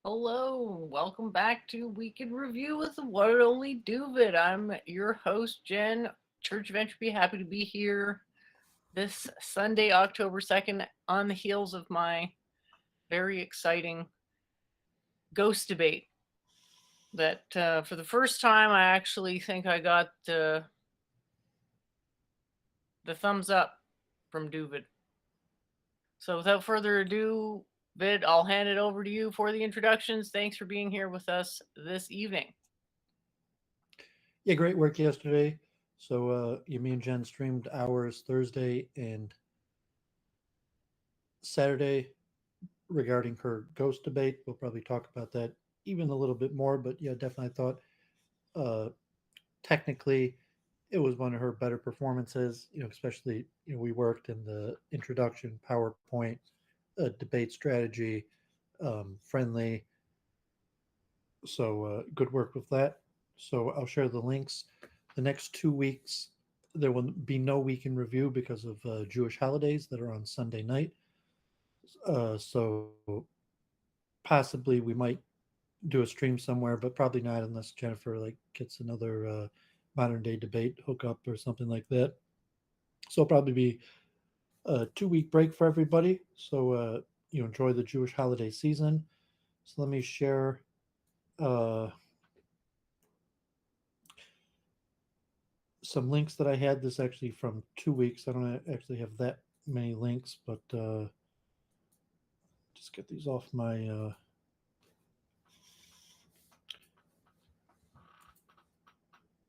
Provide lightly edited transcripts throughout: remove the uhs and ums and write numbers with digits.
Hello, welcome back to Week in Review with the one and only Doovid. I'm your host, Jen, Church of Entropy. Happy to be here this Sunday, October 2nd, on the heels of my very exciting ghost debate. That for the first time, I actually think I got the thumbs up from Doovid. So without further ado, Vid, I'll hand it over to you for the introductions. Thanks for being here with us this evening. Yeah, great work yesterday. So, me and Jen streamed ours Thursday and Saturday regarding her ghost debate. We'll probably talk about that even a little bit more. But yeah, definitely thought uh, technically it was one of her better performances. Especially we worked in the introduction, PowerPoint, debate strategy, friendly. So good work with that. So I'll share the links. The next 2 weeks, there will be no week in review because of Jewish holidays that are on Sunday night. So possibly we might do a stream somewhere, but probably not unless Jennifer gets another modern day debate hookup or something like that. So it'll probably be a 2 week break for everybody. So you enjoy the Jewish holiday season. So let me share uh, some links that I had. This actually from 2 weeks. I don't actually have that many links, but just get these off my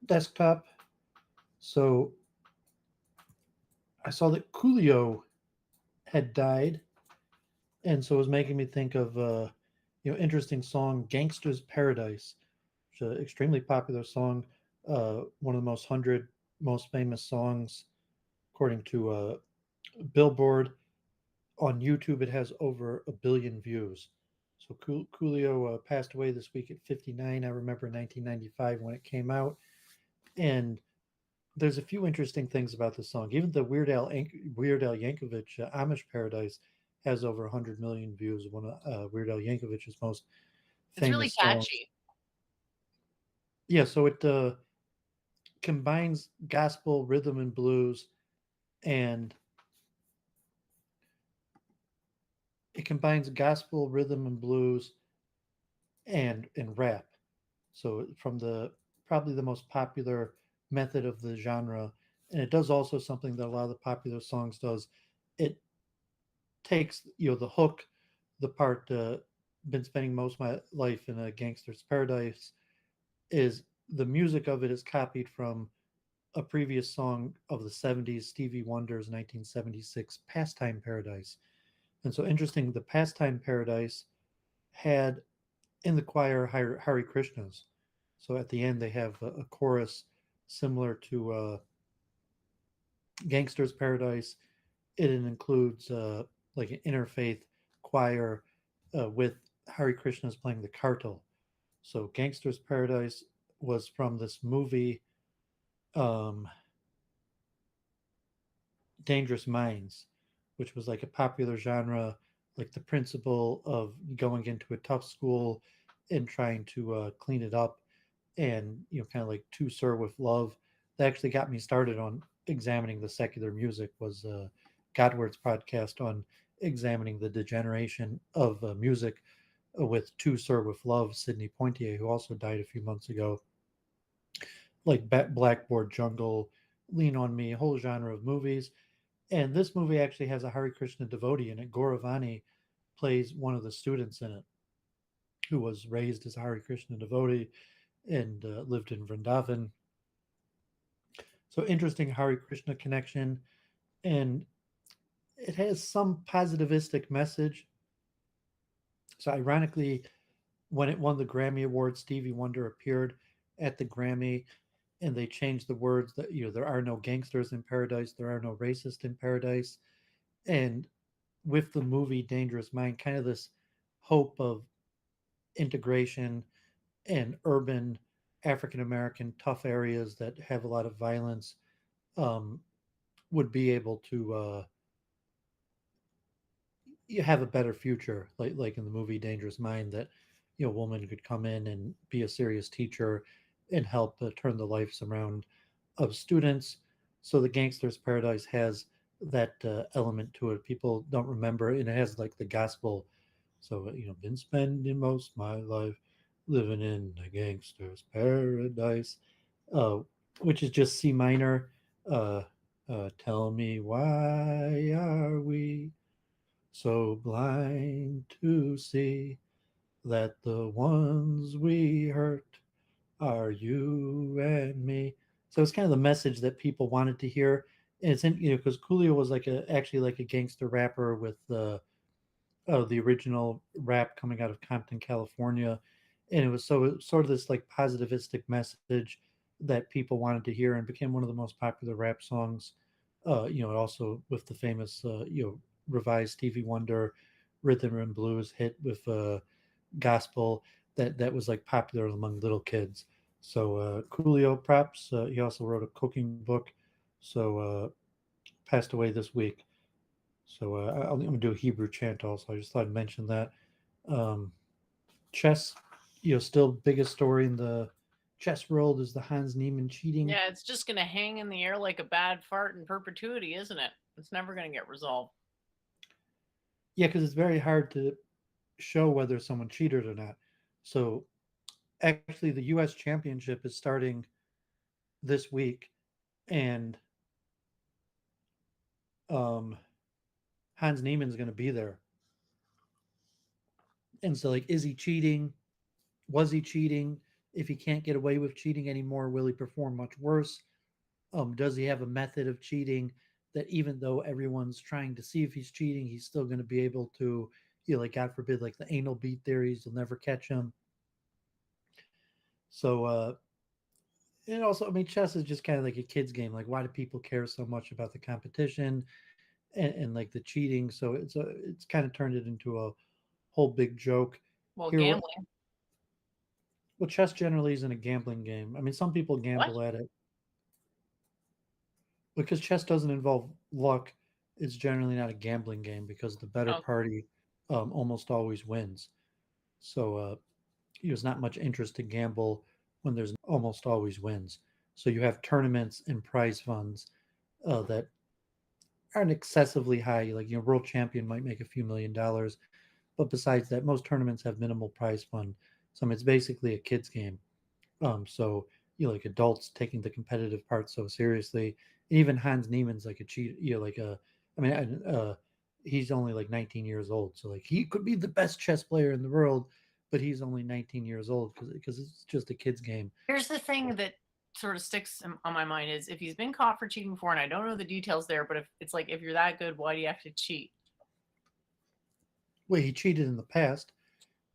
desktop. So I saw that Coolio had died, and so it was making me think of interesting song "Gangster's Paradise," which is an extremely popular song, one of the most famous songs according to Billboard. On YouTube, it has over 1 billion views. So Coolio passed away this week at 59. I remember 1995 when it came out, and there's a few interesting things about the song. Even the Weird Al Yankovic Amish Paradise has over 100 million views. One of Weird Al Yankovic's most It's really famous songs. catchy. Yeah, so it combines gospel, rhythm and blues, and it combines gospel, rhythm and blues, and rap. So from the probably the most popular method of the genre, and it does also something that a lot of the popular songs does. It takes the hook, the part been spending most of my life in a gangster's paradise, is the music of it is copied from a previous song of the 70s, Stevie Wonder's 1976 Pastime Paradise. And so interesting, the Pastime Paradise had in the choir Hari Krishnas. So at the end, they have a chorus similar to Gangster's Paradise. It includes like an interfaith choir with Hari Krishnas playing the kartal. So Gangster's Paradise was from this movie, um, Dangerous Minds, which was like a popular genre, like the principle of going into a tough school and trying to clean it up, and kind of like To Sir with Love. That actually got me started on examining the secular music. Was Godward's podcast on examining the degeneration of music with To Sir with Love, Sidney Poitier, who also died a few months ago. Like Blackboard Jungle, Lean on Me, a whole genre of movies. And this movie actually has a Hare Krishna devotee in it. Gauravani plays one of the students in it, who was raised as a Hare Krishna devotee and lived in Vrindavan. So interesting Hare Krishna connection, and it has some positivistic message. So ironically, when it won the Grammy Award, Stevie Wonder appeared at the Grammy, and they changed the words that there are no gangsters in paradise, there are no racists in paradise, and with the movie Dangerous Mind, kind of this hope of integration in urban African American tough areas that have a lot of violence, um, would be able to you have a better future, like in the movie Dangerous Mind, that woman could come in and be a serious teacher and help turn the lives around of students. So the Gangster's Paradise has that element to it. People don't remember, and it has like the gospel. So been spending most of my life living in a gangster's paradise, uh, which is just C minor. Uh, Tell me why are we so blind to see that the ones we hurt are you and me. So it's kind of the message that people wanted to hear. And it's in, because Coolio was like actually like a gangster rapper with the original rap coming out of Compton, California, and it was sort of this like positivistic message that people wanted to hear, and became one of the most popular rap songs. Also with the famous revised Stevie Wonder rhythm and blues hit with gospel that was like popular among little kids. So Coolio props. He also wrote a cooking book. So passed away this week. So I'm going to do a Hebrew chant also. I just thought I'd mention that. Um, Chess, still biggest story in the chess world is the Hans Niemann cheating. Yeah, it's just going to hang in the air like a bad fart in perpetuity, isn't it? It's never going to get resolved. Yeah, because it's very hard to show whether someone cheated or not. So actually, the U.S. Championship is starting this week, and um, Hans Niemann's going to be there. And so, like, is he cheating? Was he cheating? If he can't get away with cheating anymore, will he perform much worse? Does he have a method of cheating that even though everyone's trying to see if he's cheating, he's still going to be able to, like God forbid, like the anal beat theories, you'll never catch him. So, and also, I mean, chess is just kind of like a kid's game. Like, why do people care so much about the competition and like the cheating? So it's kind of turned it into a whole big joke. Well, Here, gambling. well, chess generally isn't a gambling game. I mean, some people What? gamble at it because chess doesn't involve luck. It's generally not a gambling game because the better Oh, party almost always wins. So there's not much interest to gamble when there's almost always wins. So you have tournaments and prize funds that aren't excessively high. Like world champion might make a few $1,000,000, but besides that, most tournaments have minimal prize fund. So I mean, it's basically a kids game. So like adults taking the competitive part so seriously. Even Hans Niemann's like a cheat. Like a, I mean, he's only like 19 years old, so like he could be the best chess player in the world, but he's only 19 years old because it's just a kid's game. here's the thing that sort of sticks on my mind is if he's been caught for cheating before, and I don't know the details there, but if it's like if you're that good, why do you have to cheat? Well, he cheated in the past,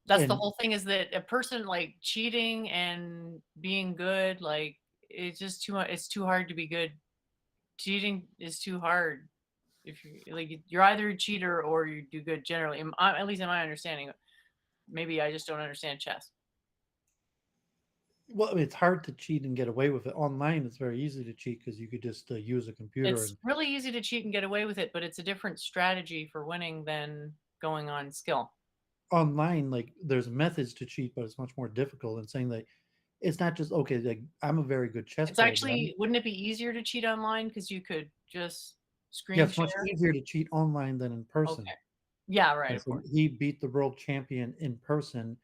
That's the and whole thing, is that a person like cheating and being good, like it's just too much. It's too hard to be good. Cheating is too hard. If you like, you're either a cheater or you do good generally. At least in my understanding. Maybe I just don't understand chess. well, I mean, it's hard to cheat and get away with it. Online, it's very easy to cheat because you could just use a computer It's and really easy to cheat and get away with it, but it's a different strategy for winning than going on skill. online like there's methods to cheat, but it's much more difficult. And saying that it's not just okay, like I'm a very good chess It's player, but I'm actually, wouldn't it be easier to cheat online because you could just yeah, screen it's much share? easier to cheat online than in person. Okay. Yeah, right, And of so course. he beat the world champion in person,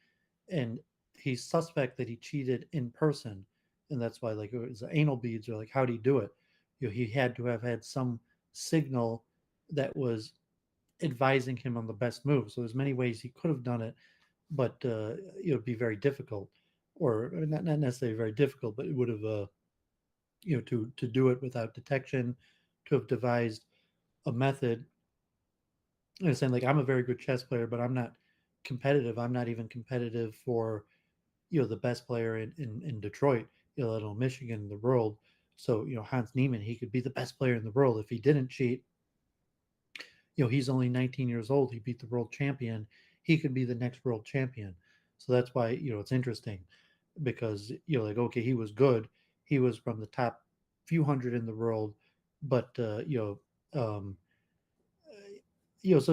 and he's suspect that he cheated in person, and that's why like it was anal beads or like how do you do it? He had to have had some signal that was advising him on the best move. So there's many ways he could have done it, but it would be very difficult, or not necessarily very difficult, but it would have to do it without detection, to have devised a method. And saying like I'm a very good chess player, but I'm not competitive. I'm not even competitive for the best player in Detroit, let alone Michigan in the world. So Hans Niemann, he could be the best player in the world if he didn't cheat. He's only 19 years old. He beat the world champion. He could be the next world champion. So that's why it's interesting because like okay, he was good. He was from the top few hundred in the world, but so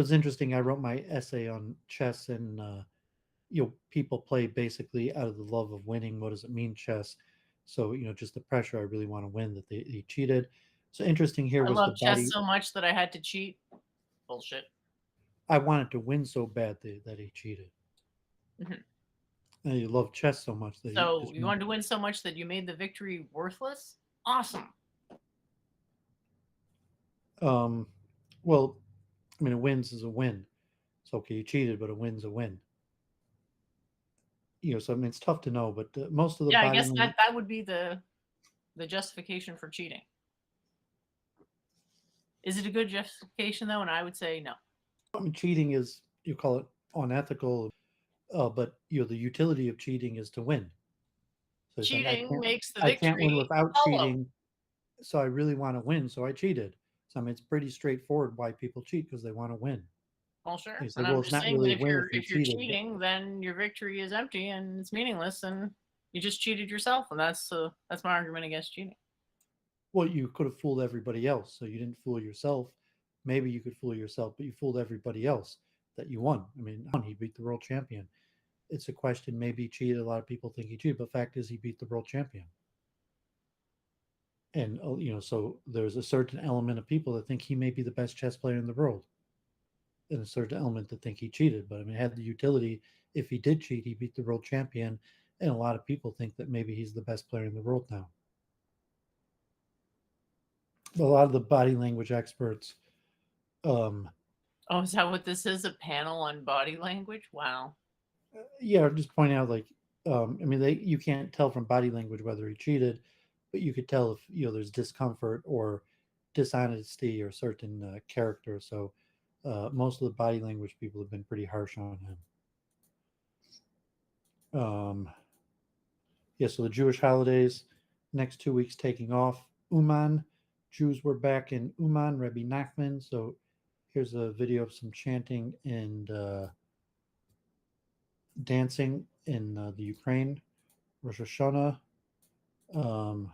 it's interesting. I wrote my essay on chess and people play basically out of the love of winning. What does it mean, chess? So just the pressure. I really want to win. That they cheated. So interesting here I was the love chess body. so much that I had to cheat. Bullshit. I wanted to win so bad that he cheated. Mhm. And he loved chess so much that he So just you wanted to win so much that you made the victory worthless? Awesome. um well, I mean, a win's is a win. So okay, you cheated, but a win's a win. So I mean, it's tough to know, but most of the Yeah, I body guess language. that would be the justification for cheating. Is it a good justification though? And I would say no. I mean, cheating is, you call it unethical, but the utility of cheating is to win. So it's like I Cheating can't makes the I can't win victory without hollow. cheating, so I really want to win, so I cheated. So I mean, it's pretty straightforward why people cheat, because they want to win. Well, And sure. you say, And well, I'm it's just not saying that really a win if you if you're cheated, but cheating, then your victory is empty and it's meaningless, and you just cheated yourself. And that's my argument against cheating. well, you could have fooled everybody else, so you didn't fool yourself. Maybe you could fool yourself, but you fooled everybody else that you won. I mean, he beat the world champion. It's a question. Maybe he cheated. A lot of people think he cheated, but fact is, he beat the world champion. And so there's a certain element of people that think he may be the best chess player in the world, and a certain element that think he cheated. But I mean, had the utility. If he did cheat, he beat the world champion, and a lot of people think that maybe he's the best player in the world now. A lot of the body language experts, um, Oh, is that what this is? A panel on body language? Wow. yeah, just pointing out, like, I mean, you can't tell from body language whether he cheated, but you could tell if there's discomfort or dishonesty or certain character. So most of the body language people have been pretty harsh on him. Yeah, so the Jewish holidays, next 2 weeks taking off. Uman, Jews were back in Uman, Rebbe Nachman. So here's a video of some chanting and dancing in the Ukraine, Rosh Hashanah. Um,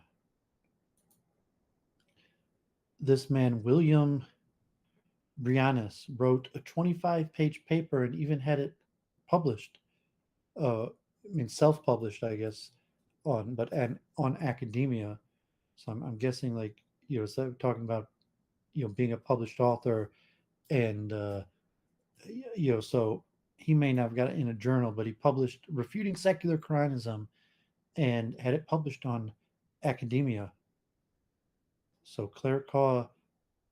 this man, William Brianis, wrote a 25-page paper and even had it published. I mean, self-published, I guess, on academia. So I'm guessing, like, so talking about being a published author, and so he may not have got it in a journal, but he published refuting secular Quranism and had it published on academia. So Claire Kaw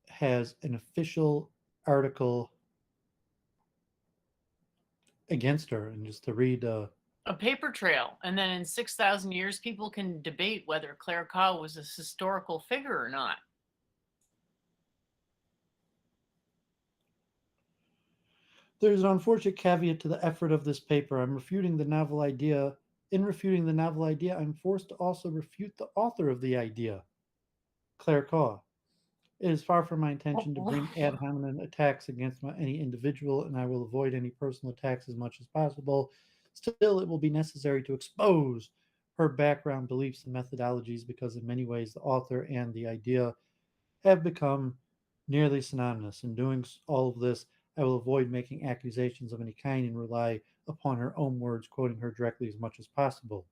has an official article against her, and just to read. A paper trail. And then in 6,000 years, people can debate whether Claire Kaw was a historical figure or not. There's an unfortunate caveat to the effort of this paper. I'm refuting the novel idea. In refuting the novel idea, I'm forced to also refute the author of the idea, Claire Kaw. It is far from my intention to bring ad hominem attacks against any individual, and I will avoid any personal attacks as much as possible. Still, it will be necessary to expose her background, beliefs, and methodologies, because in many ways the author and the idea have become nearly synonymous. In doing all of this, I will avoid making accusations of any kind and rely upon her own words, quoting her directly as much as possible.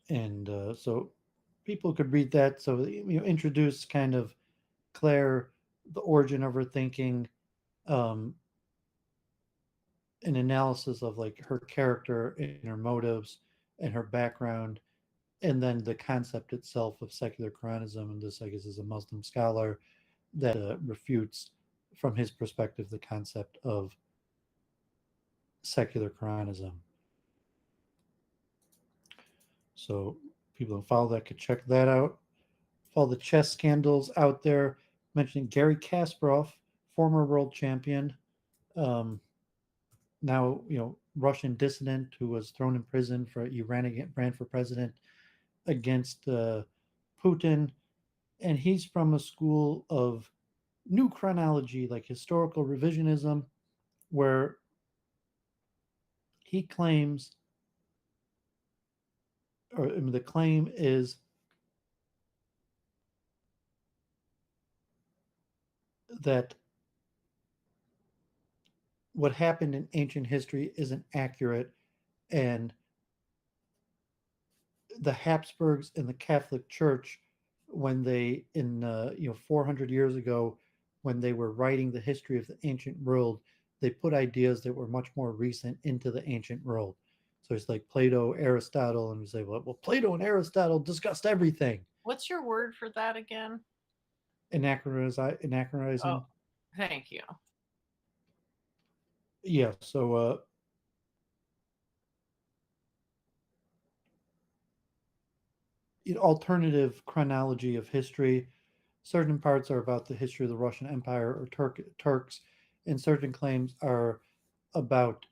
And so people could read that. So introduce kind of Claire, the origin of her thinking, um, an analysis of, like, her character and her motives and her background, and then the concept itself of secular Quranism. And this, I guess, is a Muslim scholar that refutes, from his perspective, the concept of secular Quranism. So people who follow that could check that out. Follow the chess scandals out there, mentioning Gary Kasparov, former world champion, um, now Russian dissident who was thrown in prison for ran for president against Putin, and he's from a school of new chronology, like historical revisionism, where he claims, or I mean, the claim is that what happened in ancient history isn't accurate, and the Habsburgs and the Catholic Church, when they in 400 years ago, when they were writing the history of the ancient world, they put ideas that were much more recent into the ancient world. So it's like Plato, Aristotle, and we say, well, Plato and Aristotle discussed everything. What's your word for that again? Anachronizing. Oh, thank you. Yeah. So alternative chronology of history. Certain parts are about the history of the Russian Empire or Turks, and certain claims are about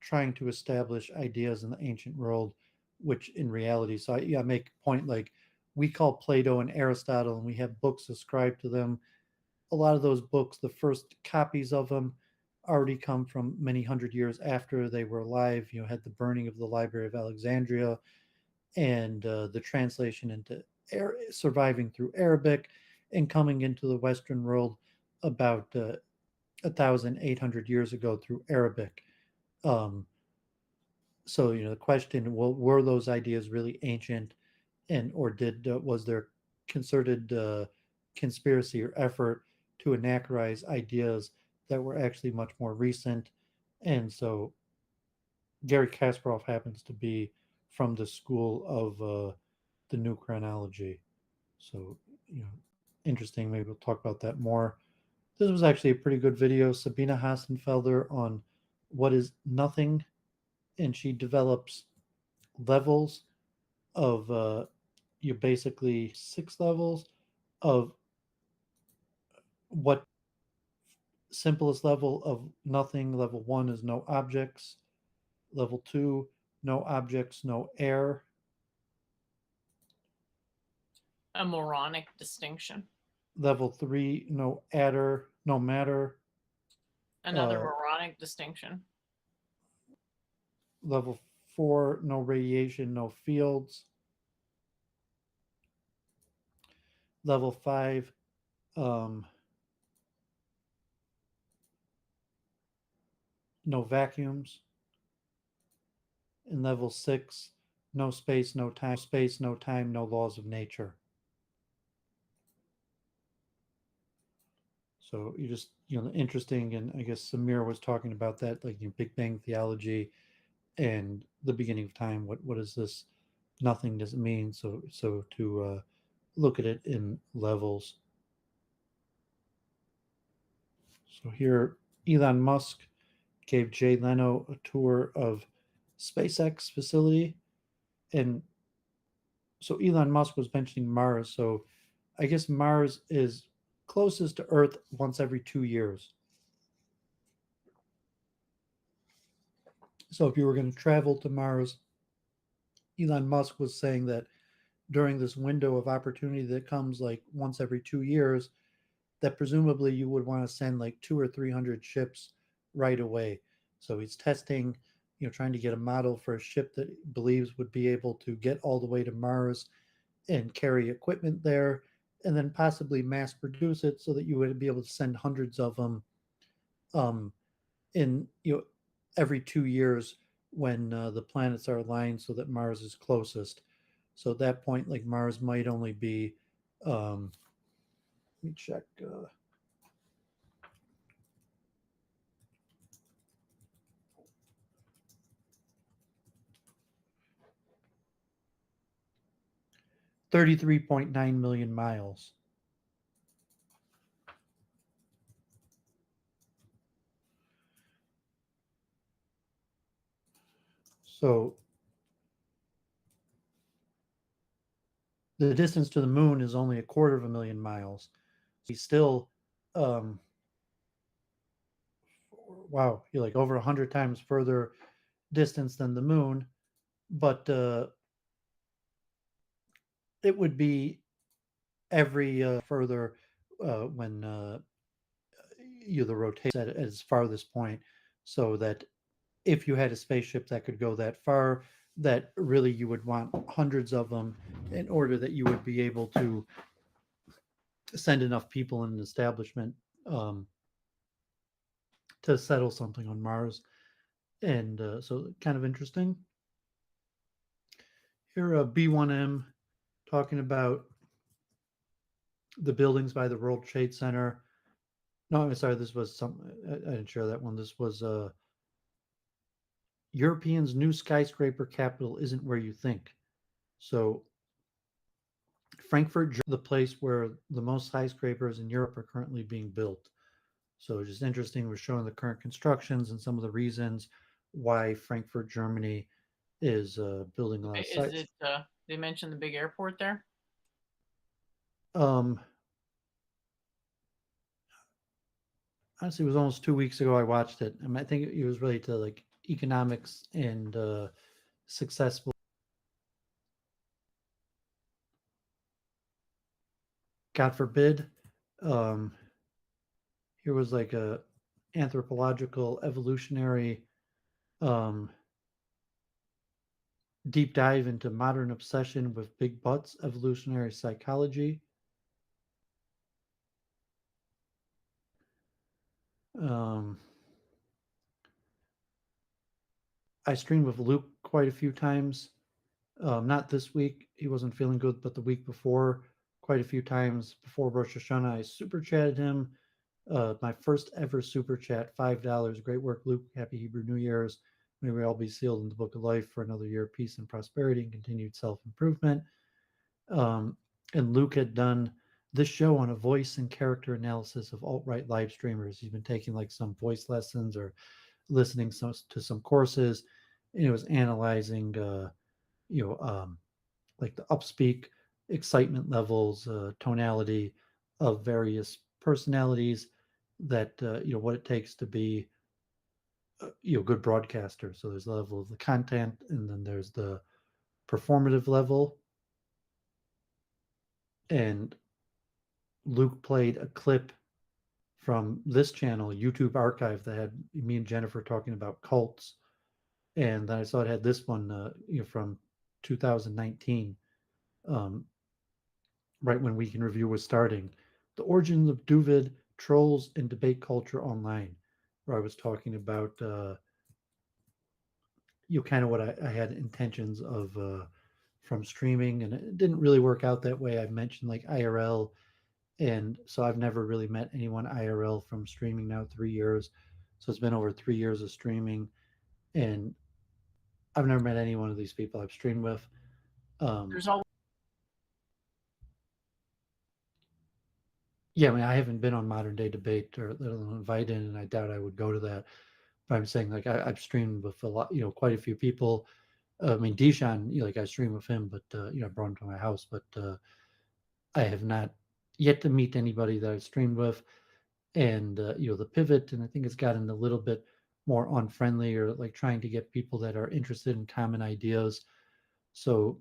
trying to establish ideas in the ancient world, which in reality, so I make a point like we call Plato and Aristotle, and we have books ascribed to them. A lot of those books, the first copies of them, already come from many hundred years after they were alive. Had the burning of the Library of Alexandria, and the translation into surviving through Arabic and coming into the Western world about 1,800 years ago through Arabic. Um, so the question: well, were those ideas really ancient, and or did was there concerted conspiracy or effort to anachronize ideas that were actually much more recent? And so Gary Kasparov happens to be from the school of the new chronology. So, interesting. Maybe we'll talk about that more. This was actually a pretty good video. Sabina Hassenfelder on what is nothing, and she develops levels of you basically 6 levels of what simplest level of nothing. Level 1 is no objects. Level 2, no objects, no air. A moronic distinction. Level 3, no adder, no matter. Another moronic distinction. Level 4, no radiation, no fields. Level 5, no vacuums. In level 6, no space, no time, no laws of nature. So you just, interesting. And I guess Samir was talking about that, like Big Bang theology and the beginning of time. What is this? Nothing does it mean. So to look at it in levels. So here, Elon Musk gave Jay Leno a tour of SpaceX facility, and so Elon Musk was mentioning Mars. So I guess Mars is closest to Earth once every 2 years. So if you were going to travel to Mars, Elon Musk was saying that during this window of opportunity that comes like once every 2 years, that presumably you would want to send like 200 or 300 ships right away. So he's testing, trying to get a model for a ship that he believes would be able to get all the way to Mars and carry equipment there, and then possibly mass produce it so that you would be able to send hundreds of them um, in every 2 years when the planets are aligned so that Mars is closest. So at that point, like Mars might only be, let me check. 33.9 million miles. So the distance to the moon is only 250,000 miles. He's still, um, wow, you're like over 100 times further distance than the moon. But it would be every further when the rotation at its farthest point, so that if you had a spaceship that could go that far, that really you would want hundreds of them in order that you would be able to send enough people in an establishment um, to settle something on Mars, and so kind of interesting. Here, B1M talking about the buildings by the World Trade Center. No, I'm sorry. This was some. I didn't share that one. This was Europeans' new skyscraper capital isn't where you think. So Frankfurt, the place where the most skyscrapers in Europe are currently being built. So it's just interesting. We're showing the current constructions and some of the reasons why Frankfurt, Germany, is building a lot of Is sites. it? They mentioned the big airport there. Um, Honestly, it was almost 2 weeks ago I watched it. I think it was really to like economics and successful. God forbid. Um, Here was like a anthropological evolutionary um, deep dive into modern obsession with big butts, evolutionary psychology. Um, I streamed with Luke quite a few times. Not this week. He wasn't feeling good, but the week before, quite a few times before Rosh Hashanah, I super chatted him. My first ever super chat, $5. Great work, Luke. Happy Hebrew New Year's. May we all be sealed in the book of life for another year of peace and prosperity and continued self improvement. Um, and Luke had done this show on a voice and character analysis of alt right live streamers. He's been taking like some voice lessons or listening to some courses, and it was analyzing, you know, like the upspeak, excitement levels, tonality of various personalities that what it takes to be good broadcaster. So there's the level of the content, and then there's the performative level. And Luke played a clip from this channel, YouTube Archive, that had me and Jennifer talking about cults, and then I saw it had this one, from 2019, um, right when Week in Review was starting, the origins of Doovid, trolls, and debate culture online, where I was talking about kind of what I had intentions of from streaming, and it didn't really work out that way. I've mentioned like IRL, and so I've never really met anyone IRL from streaming now 3 years. So it's been over 3 years of streaming, and I've never met any one of these people I've streamed with. Um, There's always yeah, I mean, I haven't been on Modern Day Debate or let alone invited, and I doubt I would go to that. But I'm saying like I've streamed with a lot, quite a few people. I mean, Deshaun, like I stream with him, but I brought him to my house, but I have not yet to meet anybody that I've streamed with. And the pivot, and I think it's gotten a little bit more unfriendly, or like trying to get people that are interested in common ideas. So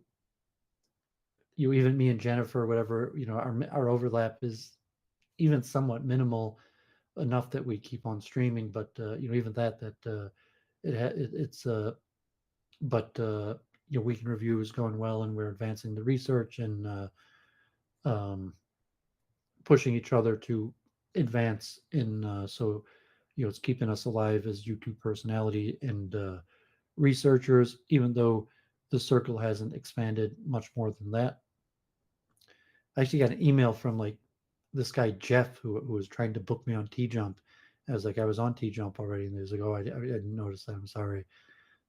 even me and Jennifer, whatever, our overlap is even somewhat minimal enough that we keep on streaming. But even that it's but Week in Review is going well, and we're advancing the research and um, pushing each other to advance in. So it's keeping us alive as YouTube personality and researchers, even though the circle hasn't expanded much more than that. I actually got an email from like this guy Jeff, who was trying to book me on T Jump. I was like, I was on T Jump already, and he was like, oh, I didn't notice that. I'm sorry.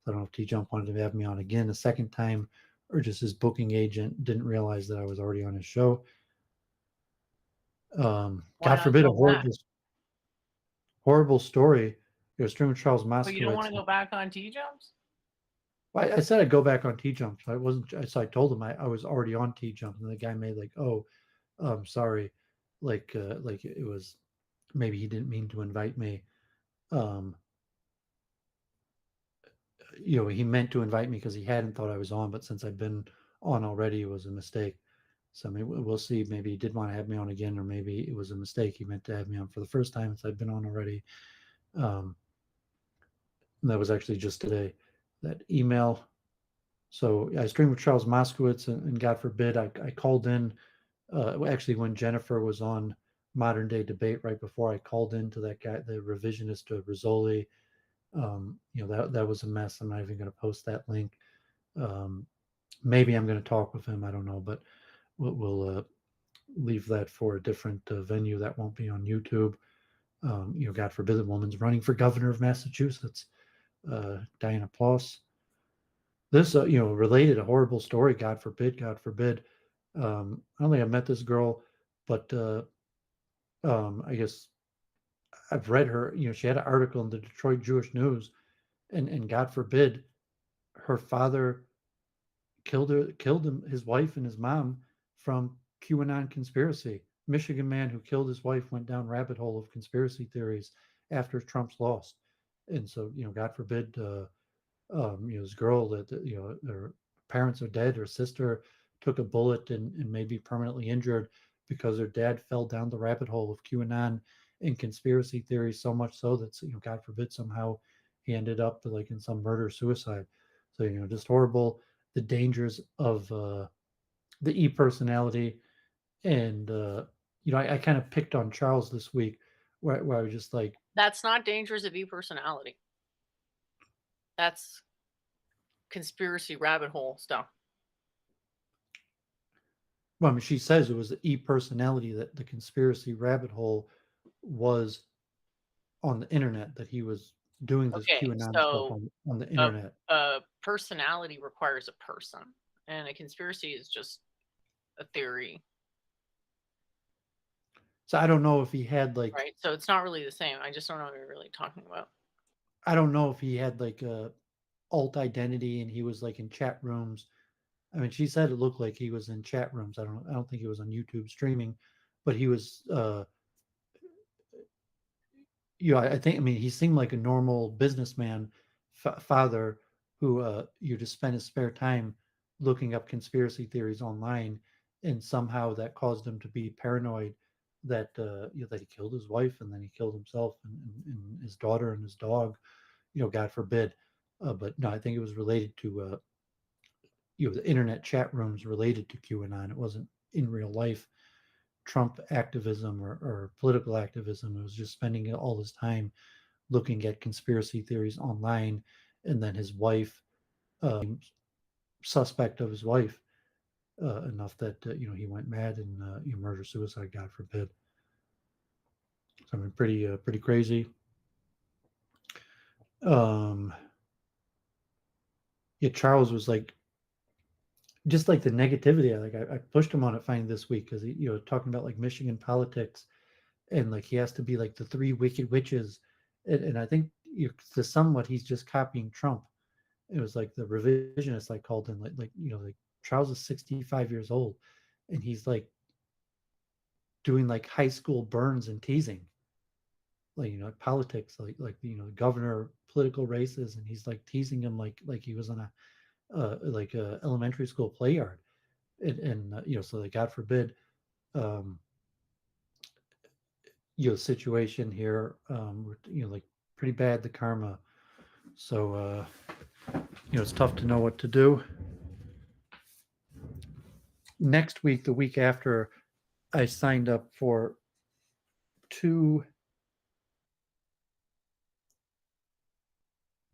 I don't know if T Jump wanted to have me on again a second time, or just his booking agent didn't realize that I was already on his show. why God not forbid a go back? horrible story. Streamer Charles But you don't want Moskowitz. to go back on T jumps. I said I'd go back on T Jump. So I wasn't. So I told him I was already on T Jump, and the guy made like, oh, sorry, like it was maybe he didn't mean to invite me. Um, he meant to invite me because he hadn't thought I was on, but since I've been on already, it was a mistake. So maybe we'll see. Maybe he did want to have me on again, or maybe it was a mistake. He meant to have me on for the first time since I've been on already. Um, and that was actually just today. That email. So I streamed with Charles Moskowitz, and God forbid I called in. Actually, when Jennifer was on modern day debate right before I called into that guy, the revisionist Rizzoli. That was a mess. I'm not even going to post that link. Um, Maybe I'm going to talk with him. I don't know, but we'll leave that for a different venue that won't be on YouTube. God forbid the woman's running for governor of Massachusetts, Diana Ploss. This, related a horrible story. God forbid, God forbid. I don't think I met this girl, but I guess I've read her. She had an article in the Detroit Jewish News, and God forbid, her father killed his wife and his mom from QAnon conspiracy. Michigan man who killed his wife went down rabbit hole of conspiracy theories after Trump's lost, and so God forbid, this girl that her parents are dead, her sister took a bullet and may be permanently injured because her dad fell down the rabbit hole of QAnon and conspiracy theories so much so that God forbid somehow he ended up like in some murder suicide. So just horrible. The dangers of the e personality, and I kind of picked on Charles this week, where I was just like, That's not dangers of e-personality. That's conspiracy rabbit hole stuff. well, I mean, she says it was the e personality that the conspiracy rabbit hole was on the internet, that he was doing this Okay, QAnon stuff so on the a, internet. a personality requires a person, and a conspiracy is just a theory, So I don't know if he had like, right? So it's not really the same. I just don't know what you're really talking about. I don't know if he had like a alt identity and he was like in chat rooms. I mean, she said it looked like he was in chat rooms. I don't think he was on YouTube streaming, but he was I think, I mean, he seemed like a normal businessman, father who you just spent his spare time looking up conspiracy theories online, and somehow that caused him to be paranoid that that he killed his wife and then he killed himself and his daughter and his dog. God forbid. But no, I think it was related to the internet chat rooms related to QAnon. It wasn't in real life Trump activism or political activism. It was just spending all his time looking at conspiracy theories online, and then his wife, suspect of his wife, enough that he went mad and murder suicide. God forbid. So I mean, pretty crazy. Um, yeah, Charles was like, just like the negativity. I pushed him on it finding this week because he talking about like Michigan politics, and like he has to be like the three wicked witches, and I think to somewhat he's just copying Trump. It was like the revisionist I called in, like Charles is 65 years old, and he's like doing like high school burns and teasing, like politics, like governor political races, and he's like teasing him like he was on a like a elementary school play yard, and so like God forbid, um, situation here, like pretty bad the karma. So it's tough to know what to do. Next week, the week after, I signed up for two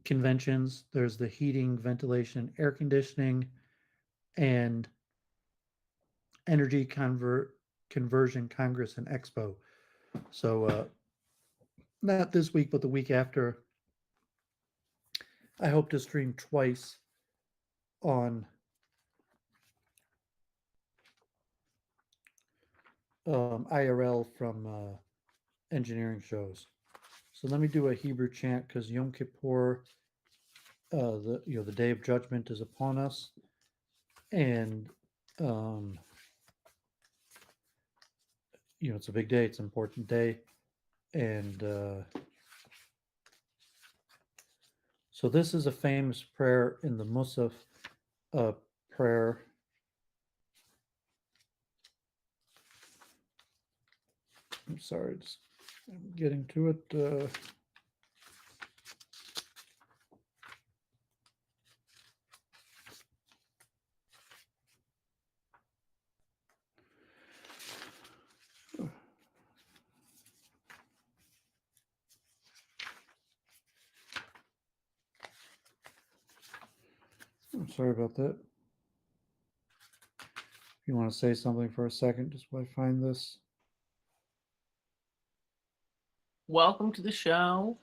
conventions. There's the heating, ventilation, air conditioning, and energy conversion Congress and Expo. So not this week, but the week after, I hope to stream twice on IRL from engineering shows. So let me do a Hebrew chant because Yom Kippur, the Day of Judgment is upon us, and um, it's a big day. It's an important day, and so this is a famous prayer in the Musaf prayer. I'm sorry, I'm getting to it. Sorry about that. If you want to say something for a second, just while I find this. Welcome to the show.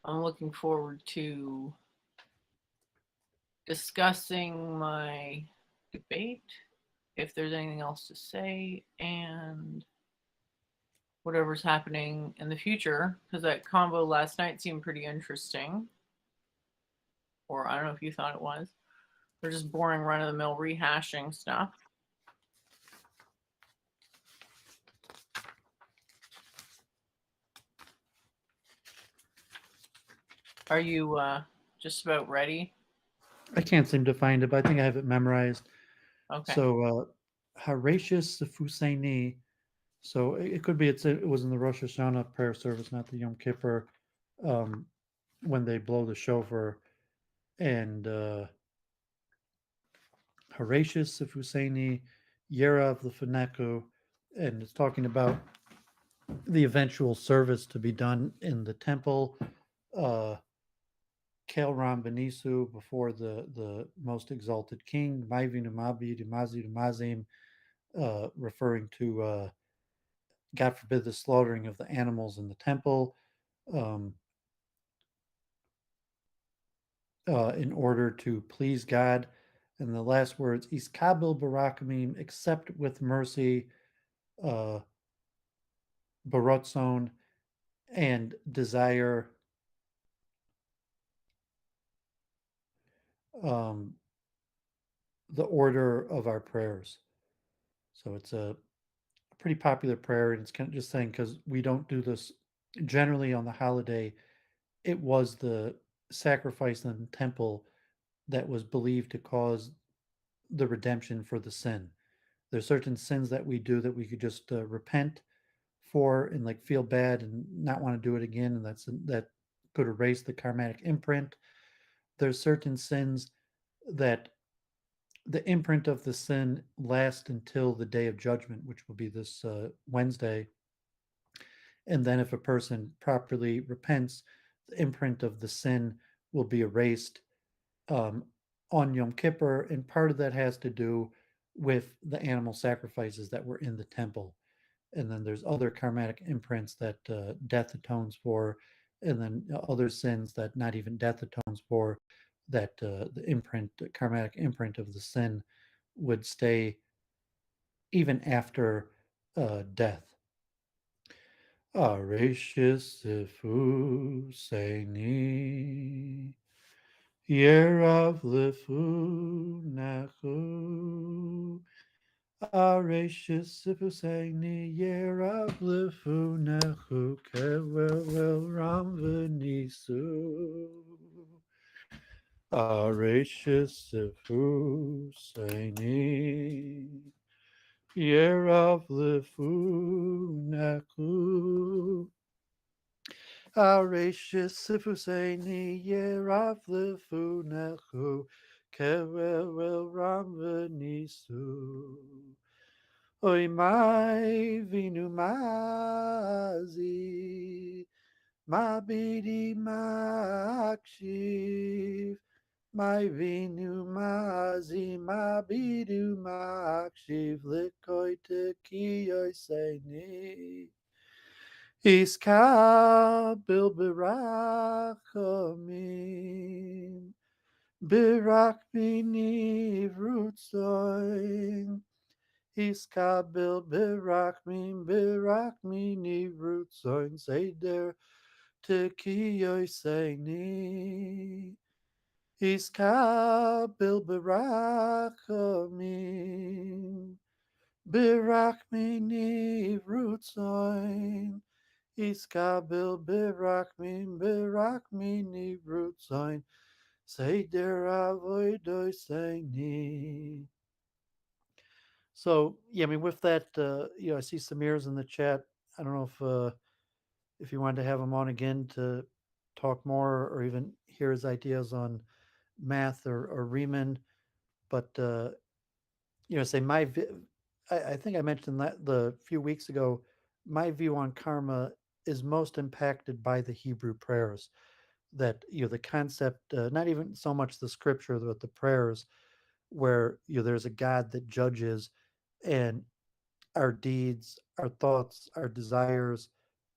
I'm looking forward to discussing my debate, if there's anything else to say, and whatever's happening in the future, because that combo last night seemed pretty interesting. Or I don't know if you thought it was. They're just boring run of the mill rehashing stuff. Are you just about ready? I can't seem to find it, but I think I have it memorized. Okay. So, Horatius Fusaini. So it could be it was in the Rosh Hashanah prayer service, not the Yom Kippur, um, when they blow the shofar. And Horatius Fusaini, Yera of the Feneku, and it's talking about the eventual service to be done in the temple. Uh, Kelram Benisu before the most exalted king, Maivinu Mabi Dimazi Mazim, referring to God forbid the slaughtering of the animals in the temple, um, in order to please God. And the last words, Iskabil Barakamim, accept with mercy, uh, Barotzon, and desire um, the order of our prayers. So it's a pretty popular prayer, and it's kind of just saying because we don't do this generally on the holiday. It was the sacrifice in the temple that was believed to cause the redemption for the sin. There's certain sins that we do that we could just repent for and like feel bad and not want to do it again, and that could erase the karmatic imprint. There's certain sins that the imprint of the sin lasts until the day of judgment, which will be this Wednesday. And then, if a person properly repents, the imprint of the sin will be erased um, on Yom Kippur. And part of that has to do with the animal sacrifices that were in the temple. And then there's other karmatic imprints that death atones for, and then other sins that not even death atones for, that the imprint, the karmatic imprint of the sin would stay even after death. Arashis ifu seini yerav lifu nachu. Arashis ifu seini yerav lifu nachu kewel ram venisu. Arashis ifu seini yerav lifu nachu. Arashis Sifusaini Yerav Lifunechu Kewel Ram Venisu. Oi mai vinu mazi ma bidi makshiv my vinu mazi ma bidu makshiv likoi te seini. Iska bil birachomim, birach bini vrutzoin. Iska bil birachmim, birach mini vrutzoin. Seder tekiyoy seini. Iska bil birachomim, birach mini vrutzoin. Iskabil birakmi ni rutzoin seder avoidoi ni. So yeah, I mean, with that, I see Samir's in the chat. I don't know if you wanted to have him on again to talk more or even hear his ideas on math or Riemann, but say I think I mentioned that the few weeks ago. My view on karma is most impacted by the Hebrew prayers. That the concept, not even so much the scripture, but the prayers. where there's a God that judges, and our deeds, our thoughts, our desires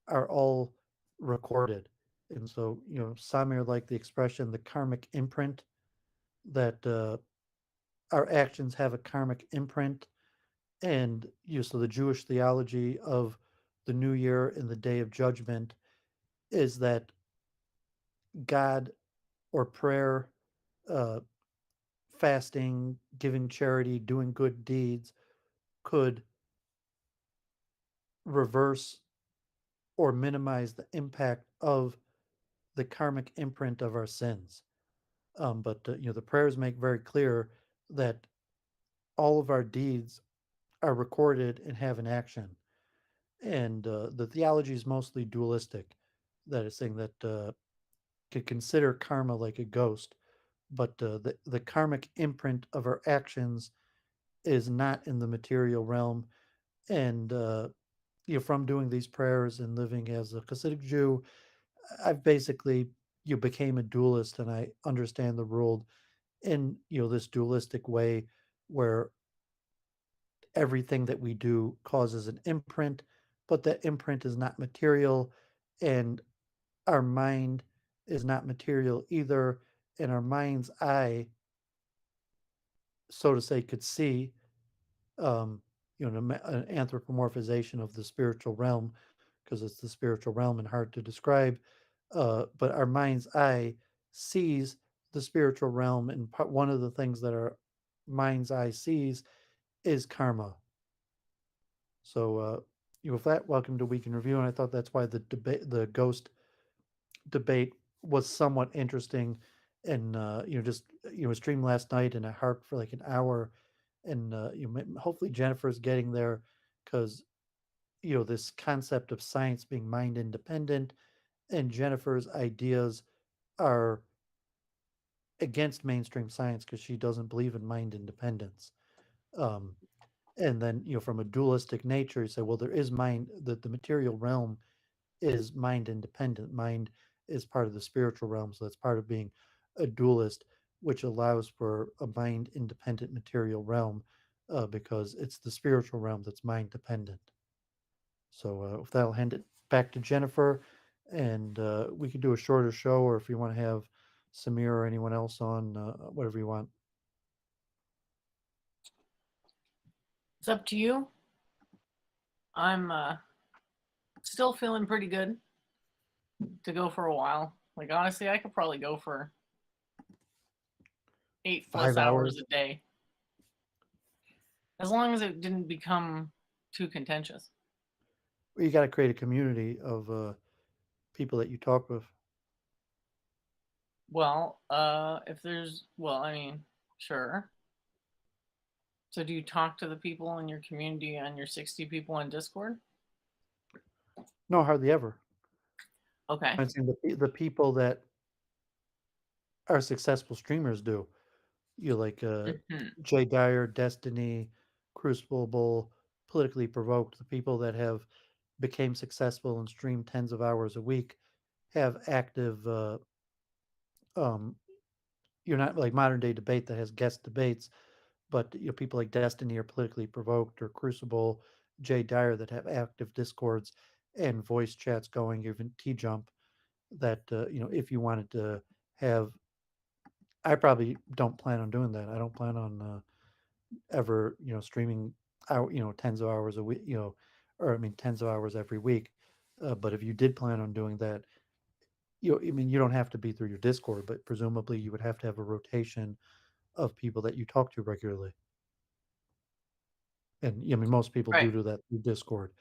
are all recorded. And so, Samir like the expression, the karmic imprint, that our actions have a karmic imprint. And so the Jewish theology of the new year and the day of judgment is that God, or prayer, uh, fasting, giving charity, doing good deeds, could reverse or minimize the impact of the karmic imprint of our sins. But the prayers make very clear that all of our deeds are recorded and have an action. And the theology is mostly dualistic. That is saying that could consider karma like a ghost, but the karmic imprint of our actions is not in the material realm. And from doing these prayers and living as a Hasidic Jew, I've basically became a dualist, and I understand the world in this dualistic way, where everything that we do causes an imprint, but that imprint is not material, and our mind is not material either, and our mind's eye, so to say, could see um, an anthropomorphization of the spiritual realm, because it's the spiritual realm and hard to describe. But our mind's eye sees the spiritual realm, and one of the things that our mind's eye sees is karma. So, with that, welcome to Week in Review, and I thought that's why the ghost debate was somewhat interesting, and just streamed last night, and I harped for like an hour, and hopefully Jennifer's getting there, because this concept of science being mind independent, and Jennifer's ideas are against mainstream science because she doesn't believe in mind independence. Um, and then from a dualistic nature, you say, well, there is mind, that the material realm is mind independent. Mind is part of the spiritual realm, so that's part of being a dualist, which allows for a mind independent material realm, because it's the spiritual realm that's mind dependent. So with that, I'll hand it back to Jennifer, and we could do a shorter show, or if you want to have Samir or anyone else on, whatever you want. It's up to you. I'm still feeling pretty good to go for a while. Like, honestly, I could probably go for 8 plus 5 hours. hours a day, as long as it didn't become too contentious. You got to create a community of people that you talk with. Well, if there's, well, I mean, sure. So do you talk to the people in your community on your 60 people on Discord? No, hardly ever. Okay. I'm saying the people that are successful streamers do. Like Hmm. Jay Dyer, Destiny, Crucible, Politically Provoked, the people that have became successful and stream tens of hours a week, have active um you're not like modern day debate that has guest debates, but people like Destiny or Politically Provoked or Crucible, Jay Dyer, that have active discords and voice chats going, even T Jump, that if you wanted to have, I probably don't plan on doing that. I don't plan on ever streaming out tens of hours a week, or I mean tens of hours every week. But if you did plan on doing that, I mean, you don't have to be through your Discord, but presumably you would have to have a rotation of people that you talk to regularly. And I mean, most people Right. do that through Discord.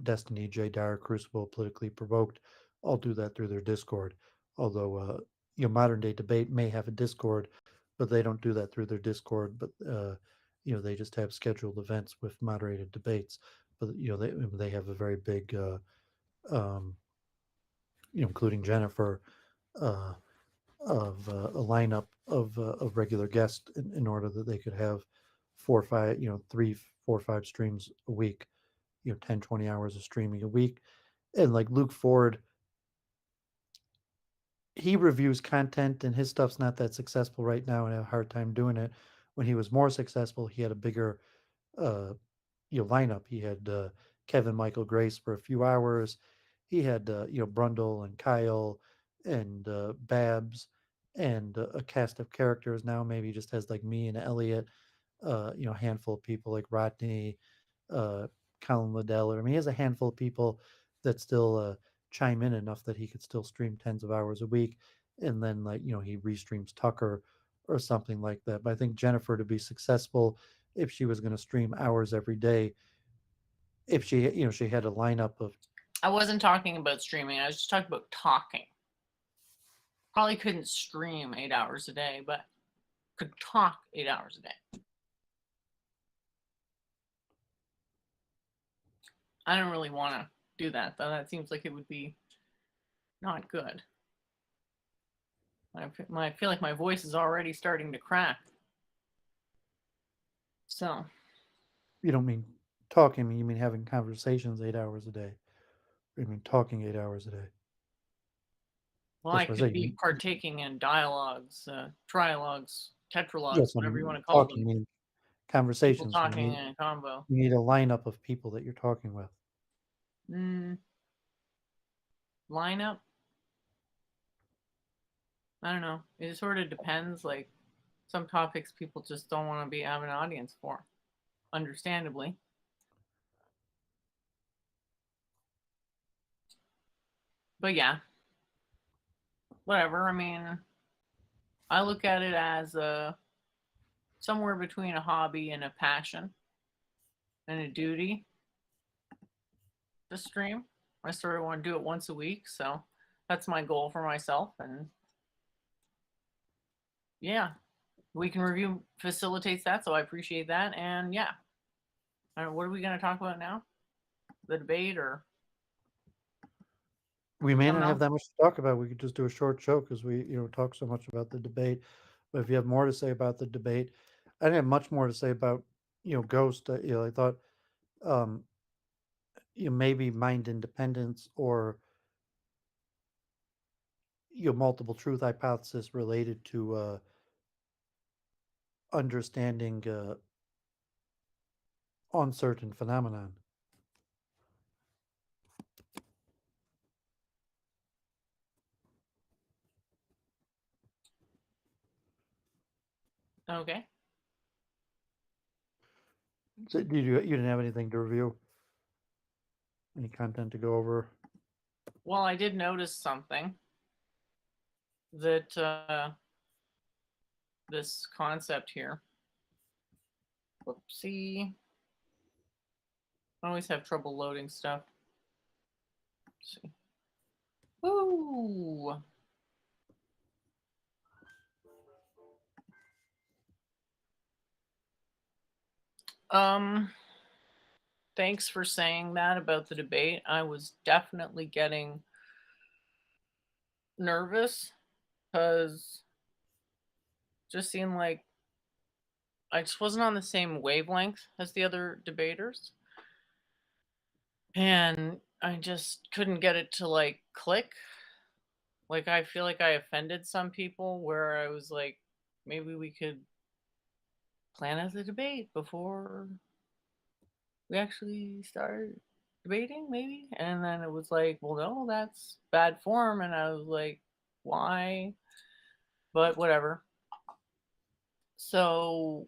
Destiny, J Dyer, Crucible, Politically Provoked, all do that through their Discord. Although modern day debate may have a Discord, but they don't do that through their Discord. But they just have scheduled events with moderated debates. But they have a very big, um, including Jennifer, uh, of a lineup of regular guests, in order that they could have 4 or 5, 3, 4, 5 streams a week, 10, 20 hours of streaming a week. And like Luke Ford, he reviews content, and his stuff's not that successful right now, and I have a hard time doing it. when he was more successful, he had a bigger lineup. He had Kevin Michael Grace for a few hours. He had Brundle and Kyle and Babs and a cast of characters. Now maybe he just has like me and Elliot. A handful of people like Rodney, uh, Colin Liddell. I mean, he has a handful of people that still chime in enough that he could still stream tens of hours a week, and then he restreams Tucker or something like that. But I think Jennifer, to be successful, if she was going to stream hours every day, if she had a lineup of I wasn't talking about streaming. I was just talking about talking. Probably couldn't stream 8 hours a day, but could talk 8 hours a day. I don't really want to do that, though. That seems like it would be not good. I feel like my voice is already starting to crack. So, you don't mean talking, you mean having conversations 8 hours a day. Or you mean talking 8 hours a day. well, I That's what I could say. be partaking in dialogues, trialogues, tetralogues, Yes, I whatever you want mean to call talking, them. meaning People conversations. talking in a combo. You need a lineup of people that you're talking with. Mm, lineup? I don't know. It sort of depends. Like, some topics people just don't want to be have an audience for, understandably. But yeah, whatever. I mean, I look at it as somewhere between a hobby and a passion and a duty to stream. I sort of want to do it once a week, so that's my goal for myself. And yeah, we can review facilitates that, so I appreciate that. And yeah, I don't know, what are we going to talk about now? The debate or We may something not have else? that much to talk about. We could just do a short show because we talk so much about the debate. But if you have more to say about the debate, I didn't have much more to say about Ghost. I thought um, maybe mind independence or multiple truth hypothesis related to understanding uncertain phenomenon. Okay. So you didn't have anything to review, any content to go over. Well, I did notice something that this concept here. Whoopsie. I always have trouble loading stuff. Let's see. Woo! Um, thanks for saying that about the debate. I was definitely getting nervous because just seemed like I just wasn't on the same wavelength as the other debaters. And I just couldn't get it to like click. Like, I feel like I offended some people where I was like, maybe we could plan out the debate before we actually started debating, maybe. And then it was like, well, no, that's bad form. And I was like, why? But whatever. So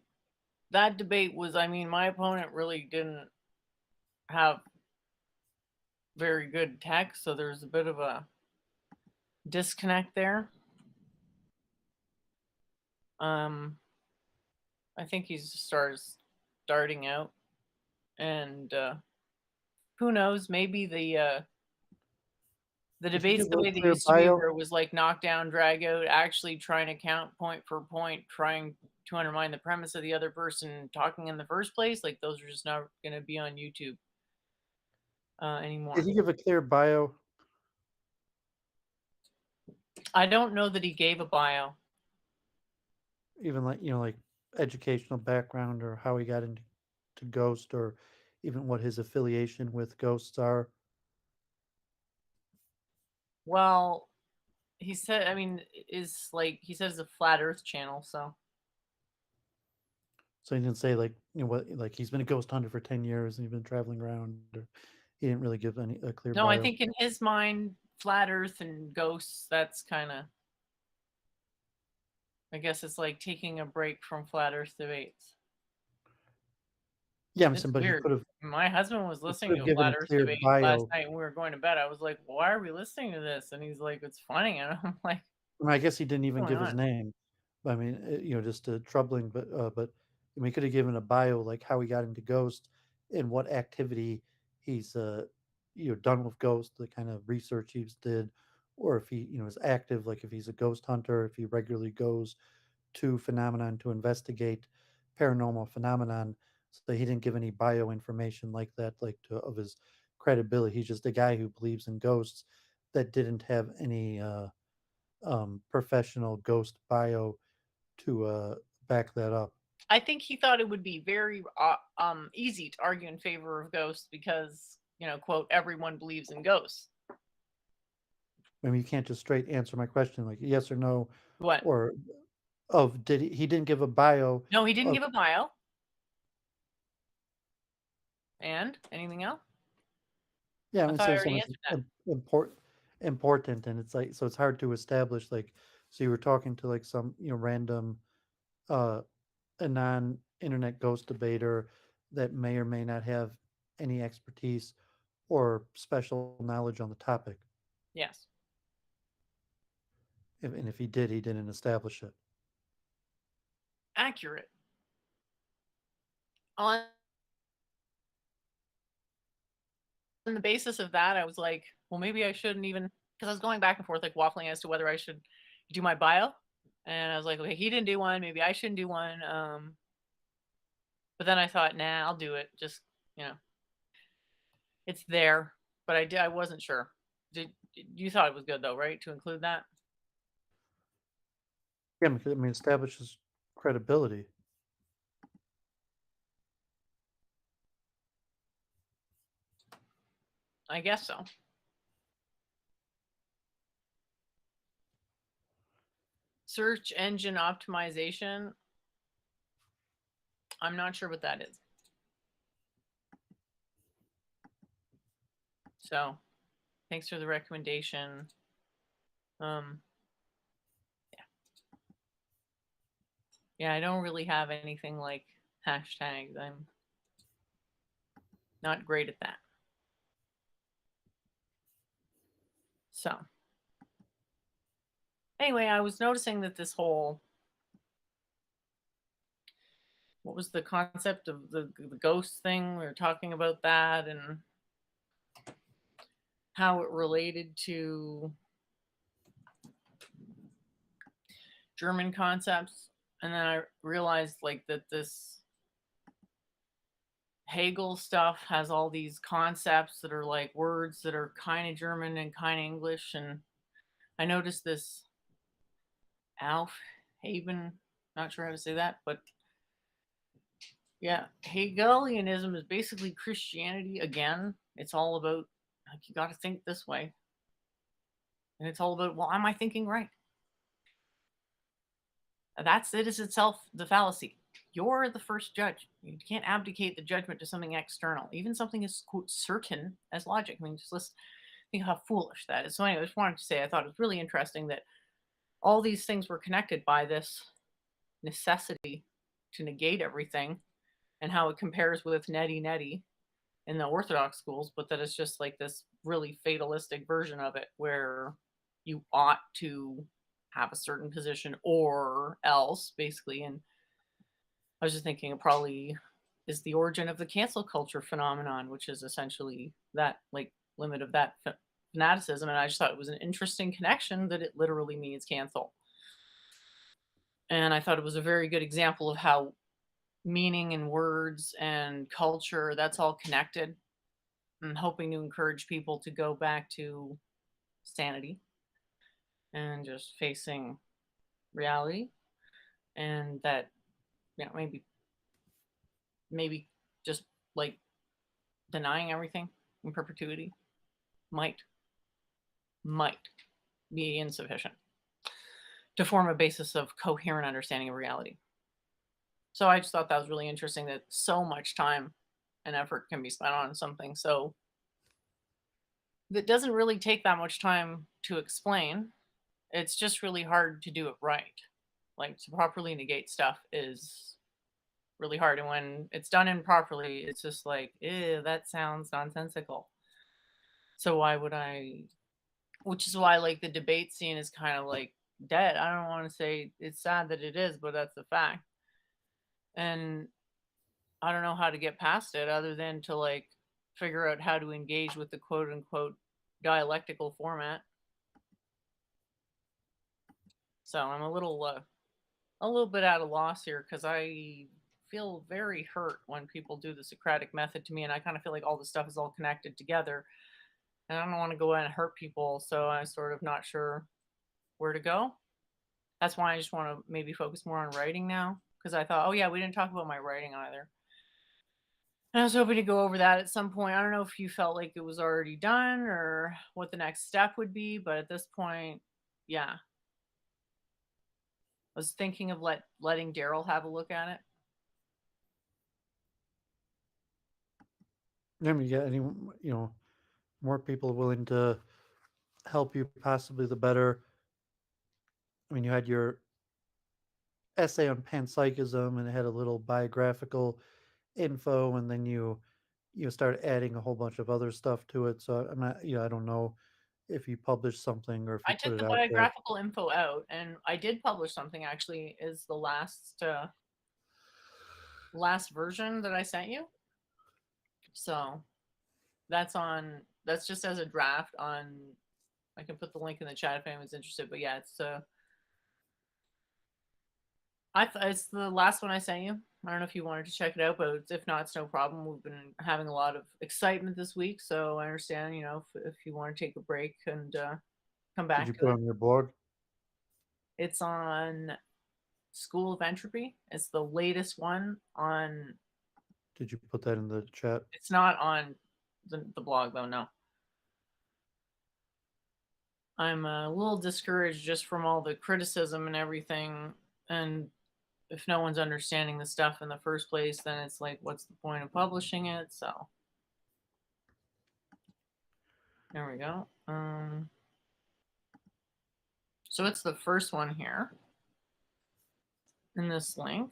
that debate was, I mean, my opponent really didn't have very good tech. So there's a bit of a disconnect there. Um, I think he's just starting out. And who knows, maybe the Did he debates give the a way they clear used to be, bio? where it was like knock down, drag out, actually trying to count point for point, trying to undermine the premise of the other person talking in the first place, like those are just not going to be on YouTube Did anymore. he give a clear bio? I don't know that he gave a bio. Even like educational background or how he got into Ghost or even what his affiliation with Ghosts are. Well, he said, I mean, is like he says a flat Earth channel, so So he didn't say like what like he's been a ghost hunter for 10 years and he's been traveling around. Or he didn't really give any a clear No, I bio. think in his mind, flat Earth and ghosts. That's kind of. I guess it's like taking a break from flat Earth debates. Yeah, I'm It's saying, but weird. My husband was he listening could to have a given flat a Earth clear debate last bio. night when we were going to bed. I was like, "Why are we listening to this?" And he's like, "It's funny." And I'm like, I mean, I guess he didn't "What's even going give his on?" name. I mean, just troubling, but I mean, he could have given a bio like how he got into Ghost and what activity he's done with Ghost, the kind of research he's did, or if he is active, like if he's a ghost hunter, if he regularly goes to phenomenon to investigate paranormal phenomenon. So he didn't give any bio information like that, like of his credibility. He's just a guy who believes in ghosts that didn't have any professional ghost bio to back that up. I think he thought it would be very easy to argue in favor of ghosts because, quote, everyone believes in ghosts. I mean, you can't just straight answer my question like yes or no, What? or of did he didn't give a bio No, he didn't of give a bio. And anything else? yeah. I I mean, thought I so already someone's answered that. important, and it's like so it's hard to establish like so you were talking to like some random uh a non-internet ghost debater that may or may not have any expertise or special knowledge on the topic. Yes. And if he did, he didn't establish it. Accurate. On the basis of that, I was like, well, maybe I shouldn't even, because I was going back and forth, like waffling as to whether I should do my bio. And I was like, okay, he didn't do one. Maybe I shouldn't do one. But then I thought, nah, I'll do it. Just, you know, it's there. But I wasn't sure. You thought it was good though, right? To include that? Yeah, because I mean, establishes credibility. I guess so. Search engine optimization. I'm not sure what that is. So thanks for the recommendation. Yeah. Yeah, I don't really have anything like hashtags. I'm not great at that. So anyway, I was noticing that this whole what was the concept of the ghost thing? We were talking about that and how it related to German concepts. And then I realized like that this Hegel stuff has all these concepts that are like words that are kind of German and kind of English. And I noticed this Aufheben, not sure how to say that, but yeah, Hegelianism is basically Christianity again. It's all about like you got to think this way, and it's all about well, am I thinking right? That's it is itself the fallacy. You're the first judge. You can't abdicate the judgment to something external, even something as quote certain as logic. I mean, just listen, think how foolish that is. So anyway, I just wanted to say I thought it was really interesting that all these things were connected by this necessity to negate everything and how it compares with neti neti in the Orthodox schools, but that it's just like this really fatalistic version of it where you ought to have a certain position or else, basically. And I was just thinking it probably is the origin of the cancel culture phenomenon, which is essentially that like limit of that fanaticism. And I just thought it was an interesting connection that it literally means cancel. And I thought it was a very good example of how meaning and words and culture, that's all connected. And hoping to encourage people to go back to sanity and just facing reality and that maybe just like denying everything in perpetuity might might be insufficient to form a basis of coherent understanding of reality. So I just thought that was really interesting that so much time and effort can be spent on something so that doesn't really take that much time to explain. It's just really hard to do it right. Like to properly negate stuff is really hard. And when it's done improperly, it's just like, ew, that sounds nonsensical. So why would I? Which is why like the debate scene is kind of like dead. I don't want to say it's sad that it is, but that's the fact. And I don't know how to get past it other than to like figure out how to engage with the quote unquote dialectical format. So I'm a little bit at a loss here because I feel very hurt when people do the Socratic method to me, and I kind of feel like all the stuff is all connected together, and I don't want to go in and hurt people, so I'm sort of not sure where to go. That's why I just want to maybe focus more on writing now because I thought, oh yeah, we didn't talk about my writing either. And I was hoping to go over that at some point. I don't know if you felt like it was already done or what the next step would be, but at this point, yeah, I was thinking of letting Daryl have a look at it. I mean, you get any, more people willing to help you, possibly the better. I mean, you had your essay on panpsychism, and it had a little biographical info, and then you start adding a whole bunch of other stuff to it. So I'm not, I don't know if you published something or if I you put took it the out there. biographical info out, and I did publish something actually, is the last version that I sent you. So that's just as a draft on. I can put the link in the chat if anyone's interested, but yeah, it's the last one I sent you. I don't know if you wanted to check it out, but if not, it's no problem. We've been having a lot of excitement this week, so I understand, if you want to take a break and come Did you back to put it it. on your blog? It's on School of Entropy. It's the latest one on. Did you put that in the chat? It's not on the blog though. No, I'm a little discouraged just from all the criticism and everything, and if no one's understanding the stuff in the first place, then it's like, what's the point of publishing it? So there we go. So it's the first one here in this link.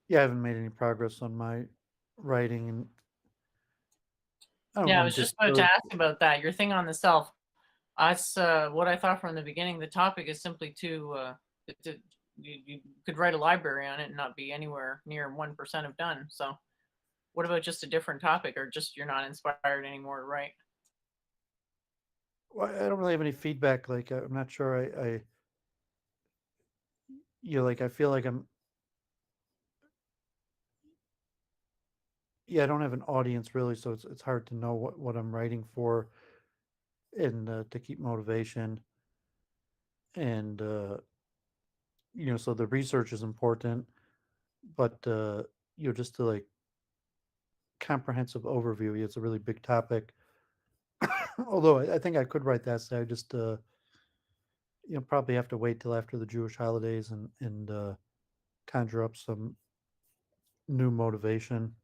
Yeah, I haven't made any progress on my writing, and I don't Yeah, know. I I'm was just just about to really, ask about that. Your thing on the self. That's what I thought from the beginning. The topic is simply to you could write a library on it and not be anywhere near 1% of done. So what about just a different topic, or just you're not inspired anymore to write? well, I don't really have any feedback. Like, I'm not sure. Like, I feel like yeah, I don't have an audience really, so it's hard to know what I'm writing for, and to keep motivation, and so the research is important, but just to like comprehensive overview, it's a really big topic. Although I think I could write that essay, I just probably have to wait till after the Jewish holidays, and conjure up some new motivation.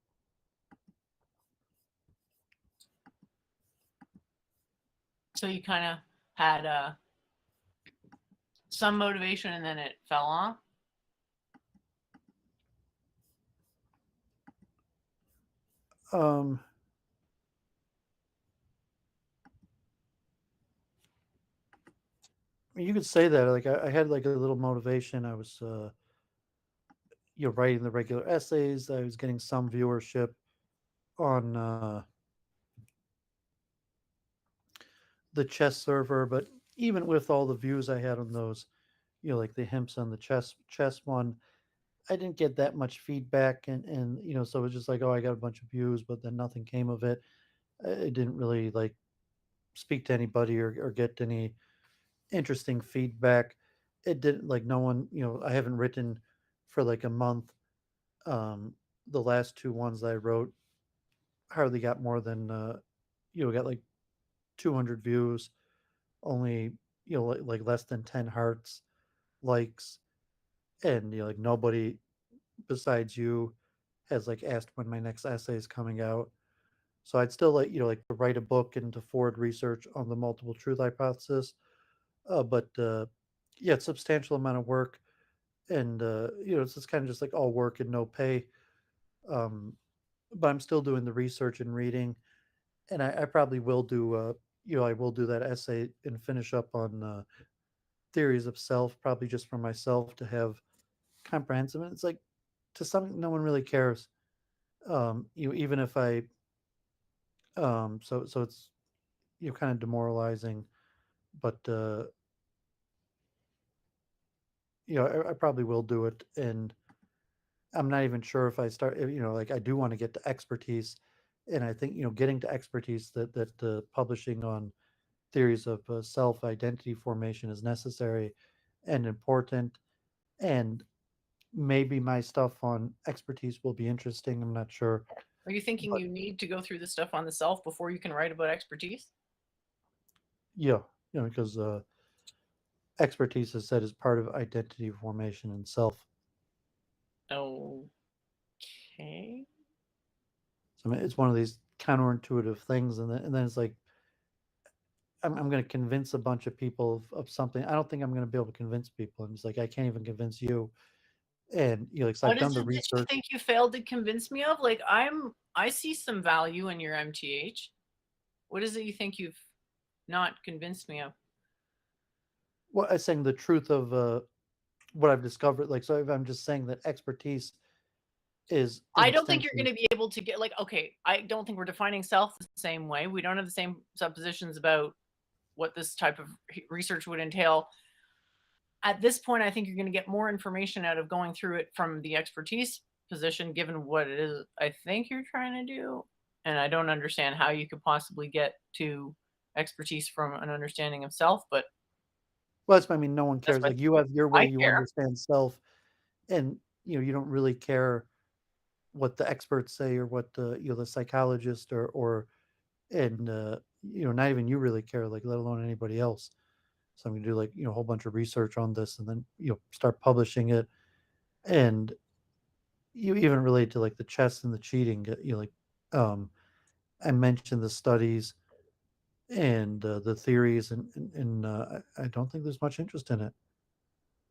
So you kind of had some motivation and then it fell off. Um, you could say that. Like, I had like a little motivation. I was writing the regular essays. I was getting some viewership on the chess server, but even with all the views I had on those, like the himps on the chess one, I didn't get that much feedback, and so it was just like, oh, I got a bunch of views, but then nothing came of it. It didn't really like speak to anybody, or get any interesting feedback. It didn't, like, no one, I haven't written for like a month. The last two ones that I wrote hardly got more than got like 200 views. Only like less than 10 hearts, likes, and like nobody besides you has like asked when my next essay is coming out. So I'd still like like to write a book and to forward research on the multiple truth hypothesis. But yeah, it's a substantial amount of work, and it's just kind of just like all work and no pay. Um, but I'm still doing the research and reading, and I probably will do I will do that essay and finish up on theories of self, probably just for myself to have comprehensive. And it's like to some, no one really cares. Even if I so it's kind of demoralizing, but I probably will do it, and I'm not even sure if I start. Like I do want to get to expertise, and I think getting to expertise that publishing on theories of self identity formation is necessary and important, and maybe my stuff on expertise will be interesting. I'm not sure, Are you thinking but you need to go through the stuff on the self before you can write about expertise? yeah, because expertise is said as part of identity formation and self. Okay. So I mean, it's one of these counterintuitive things, and then it's like I'm going to convince a bunch of people of something. I don't think I'm going to be able to convince people. And it's like I can't even convince you. And so I've What done is the it that you research. think you failed to convince me of? Like I see some value in your MTH. What is it you think you've not convinced me of? Well, I'm saying the truth of what I've discovered. Like, so if I'm just saying that expertise is an I don't think you're extension. gonna be able to get like, okay, I don't think we're defining self the same way. We don't have the same suppositions about what this type of research would entail. At this point, I think you're gonna get more information out of going through it from the expertise position, given what it is I think you're trying to do. And I don't understand how you could possibly get to expertise from an understanding of self, but Well, I mean, no one that's cares. what Like you have your way, I you care. understand self, and you don't really care what the experts say or what the psychologist or and not even you really care, like let alone anybody else. So I'm gonna do like a whole bunch of research on this, and then start publishing it, and you even relate to like the chess and the cheating. Like um, I mentioned the studies and the theories, and I don't think there's much interest in it.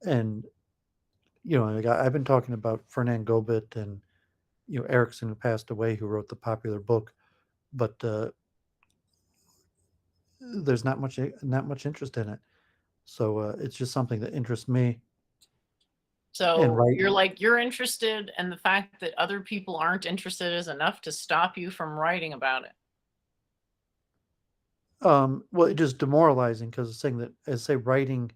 And like I've been talking about Fernand Gobet and Erickson, who passed away, who wrote the popular book, but there's not much interest in it. So it's just something that interests me. And So right, you're like, you're interested, and the fact that other people aren't interested is enough to stop you from writing about it. well, it just demoralizing because it's saying that, as say, writing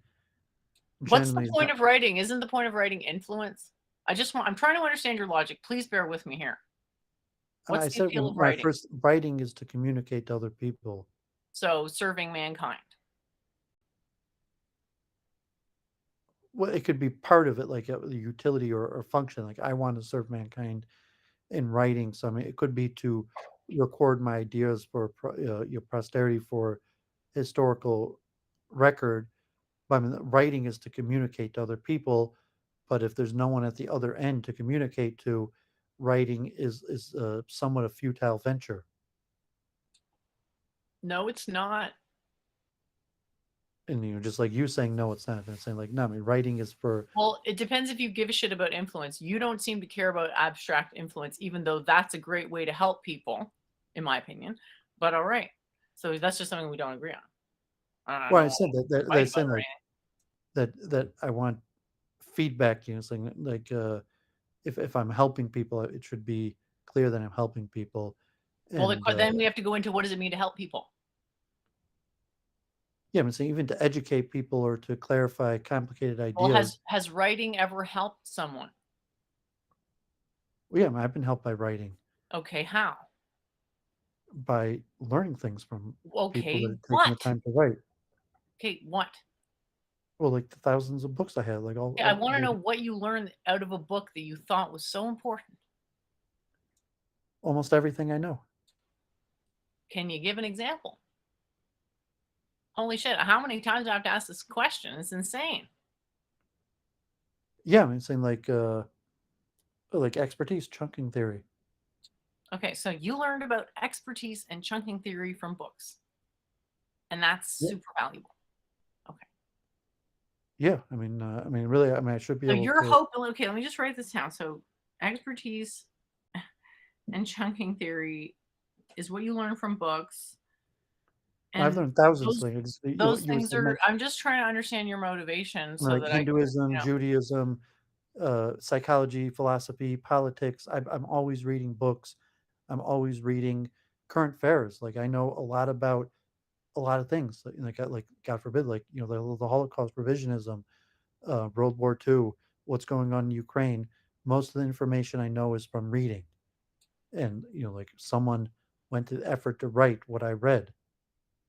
What's the generally is point not. of writing? Isn't the point of writing influence? I'm trying to understand your logic. Please bear with me here. And What's I the said appeal when of when I writing? first writing is to communicate to other people. So serving mankind. Well, it could be part of it, like the utility or function. Like I want to serve mankind in writing. So I mean, it could be to record my ideas for posterity for historical record. But I mean, writing is to communicate to other people. But if there's no one at the other end to communicate to, writing is somewhat a futile venture. No, it's not. And just like you saying no, it's not. And saying like no, I mean, writing is for. Well, it depends if you give a shit about influence. You don't seem to care about abstract influence, even though that's a great way to help people, in my opinion. But all right. So that's just something we don't agree on. I Well, don't I want said to that fight about saying it or like anything. that I want feedback. Saying like if I'm helping people, it should be clear that I'm helping people. Well, And then we have to go into what does it mean to help people? yeah, I'm saying even to educate people or to clarify complicated Well, ideas. has writing ever helped someone? Well, yeah, I mean, I've been helped by writing, Okay, how? by learning things from people that Okay, have taken the what? time to write. Okay, what? Well, like the thousands of books I had, like I all want to know what you learned out of a book that you thought was so important. almost everything I know. Can you give an example? Holy shit! How many times do I have to ask this question? It's insane. Yeah, I mean, saying like expertise, chunking theory. Okay, so you learned about expertise and chunking theory from books, and that's Yeah, super valuable. Okay. yeah. I mean, really, I mean, I should be So able you're to. hoping, okay, let me just write this down. So expertise and chunking theory is what you learn from books. I've And learned thousands those of things. those You were things saying are, like, I'm just trying to understand your motivation so like that I can, Hinduism, you know, Judaism, psychology, philosophy, politics. I'm always reading books. I'm always reading current affairs. Like I know a lot about a lot of things. Like God forbid, like the Holocaust revisionism, World War II, what's going on in Ukraine. Most of the information I know is from reading, and like someone went to the effort to write what I read,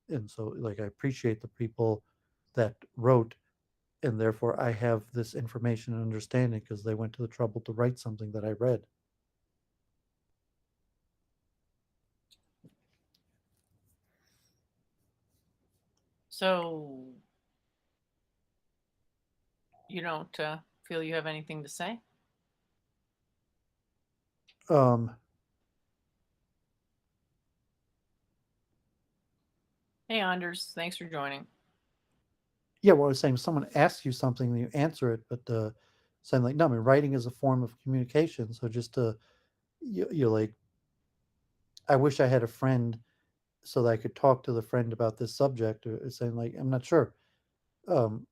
and so like I appreciate the people that wrote, and therefore I have this information and understanding because they went to the trouble to write something that I read. so you don't feel you have anything to say? Um, Hey, Anders, thanks for joining. yeah, what I was saying, if someone asks you something, you answer it, but saying like, no, I mean, writing is a form of communication. So just you're like, I wish I had a friend so that I could talk to the friend about this subject, or saying like, I'm not sure. Um,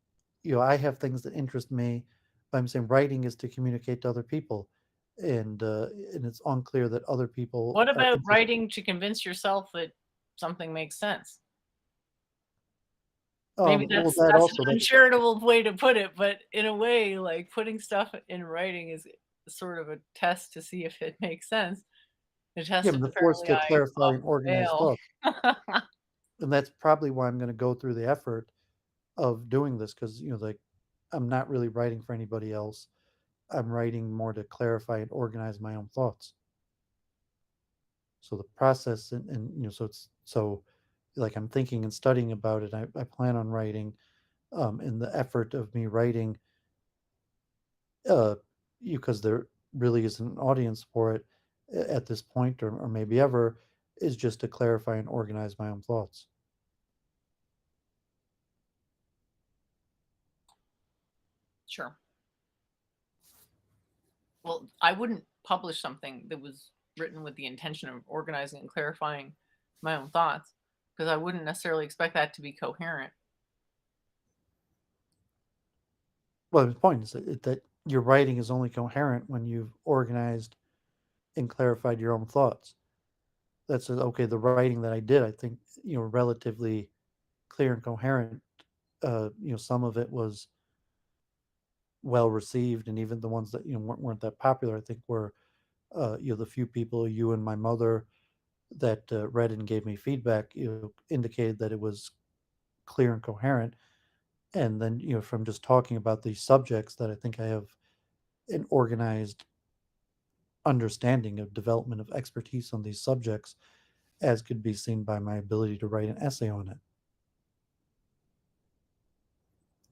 I have things that interest me, but I'm saying writing is to communicate to other people, and it's unclear that other people What are about interested. writing to convince yourself that something makes sense? Maybe Well, that's that that's also an that's uncharitable way to put it, but in a way, like, putting stuff in writing is sort of a test to see if it makes sense. The yeah, test, I'm if the force apparently to I clarify and often organize fail. thought, and that's probably why I'm going to go through the effort of doing this because like I'm not really writing for anybody else. I'm writing more to clarify and organize my own thoughts. So the process and so it's so like I'm thinking and studying about it. I plan on writing, in the effort of me writing, uh, because there really isn't an audience for it at this point, or maybe ever, is just to clarify and organize my own thoughts. Sure. Well, I wouldn't publish something that was written with the intention of organizing and clarifying my own thoughts, because I wouldn't necessarily expect that to be coherent. Well, the point is that your writing is only coherent when you've organized and clarified your own thoughts. That's okay. The writing that I did, I think, relatively clear and coherent. Some of it was well received, and even the ones that weren't that popular, I think were the few people, you and my mother, that read and gave me feedback, indicated that it was clear and coherent. And then from just talking about these subjects, that I think I have an organized understanding of development of expertise on these subjects, as could be seen by my ability to write an essay on it.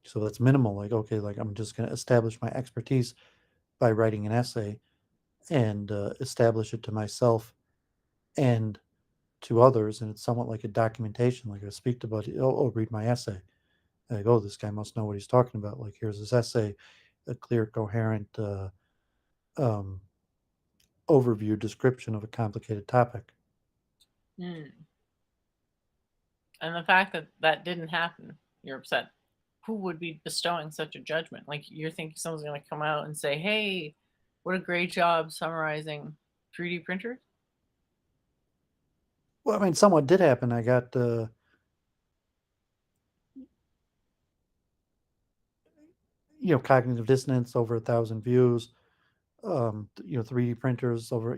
So that's minimal. Like, okay, like I'm just going to establish my expertise by writing an essay, and establish it to myself and to others. And it's somewhat like a documentation. Like I speak to buddy, oh, read my essay. And I go, oh, this guy must know what he's talking about. Like, here's his essay, a clear, coherent um, overview description of a complicated topic. Hmm. And the fact that that didn't happen, you're upset. Who would be bestowing such a judgment? Like, you're thinking someone's going to come out and say, "Hey, what a great job summarizing 3D printers." Well, I mean, somewhat did happen. I got cognitive dissonance over 1,000 views. 3D printers over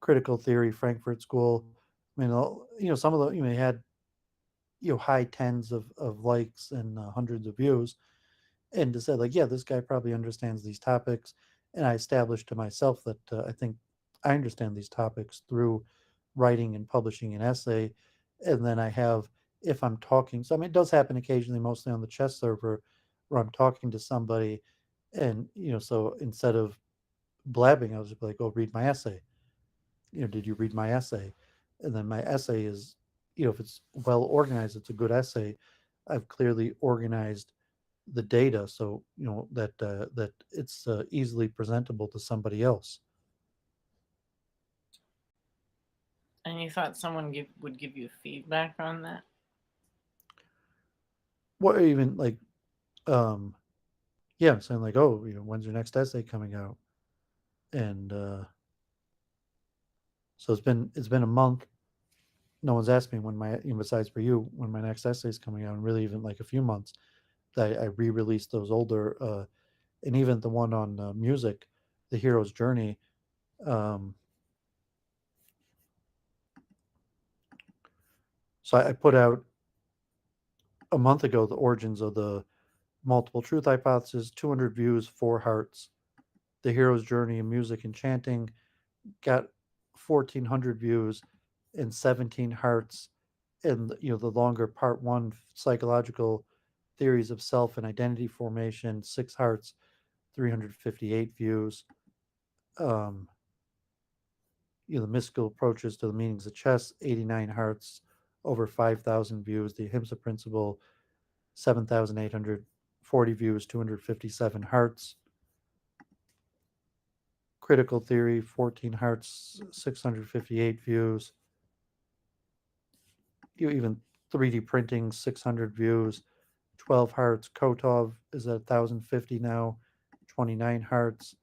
critical theory, Frankfurt School. I mean, some of the had high tens of likes and hundreds of views, and to say like, yeah, this guy probably understands these topics, and I established to myself that I think I understand these topics through writing and publishing an essay, and then I have if I'm talking. So I mean, it does happen occasionally, mostly on the chess server, where I'm talking to somebody, and so instead of blabbing, I'll just be like, "Oh, read my essay." Did you read my essay? And then my essay is, if it's well organized, it's a good essay. I've clearly organized the data so that it's easily presentable to somebody else. And you thought someone would give you feedback on that? Or even like, um, yeah, I'm saying like, oh, when's your next essay coming out? And so it's been a month. No one's asked me when besides for you, when my next essay is coming out, and really even like a few months that I re-released those older, and even the one on music, the hero's journey. Um, so I put out a month ago the origins of the multiple truth hypothesis, 200 views, 4 hearts. The hero's journey in music and chanting got 1,400 views and 17 hearts. And the longer part one, psychological theories of self and identity formation, 6 hearts, 358 views. Um, the mystical approaches to the meanings of chess, 89 hearts, over 5,000 views. The Ahimsa principle, 7,840 views, 257 hearts. Critical theory, 14 hearts, 658 views. Even 3D printing, 600 views, 12 hearts. Kotov is at 1,050 now, 29 hearts.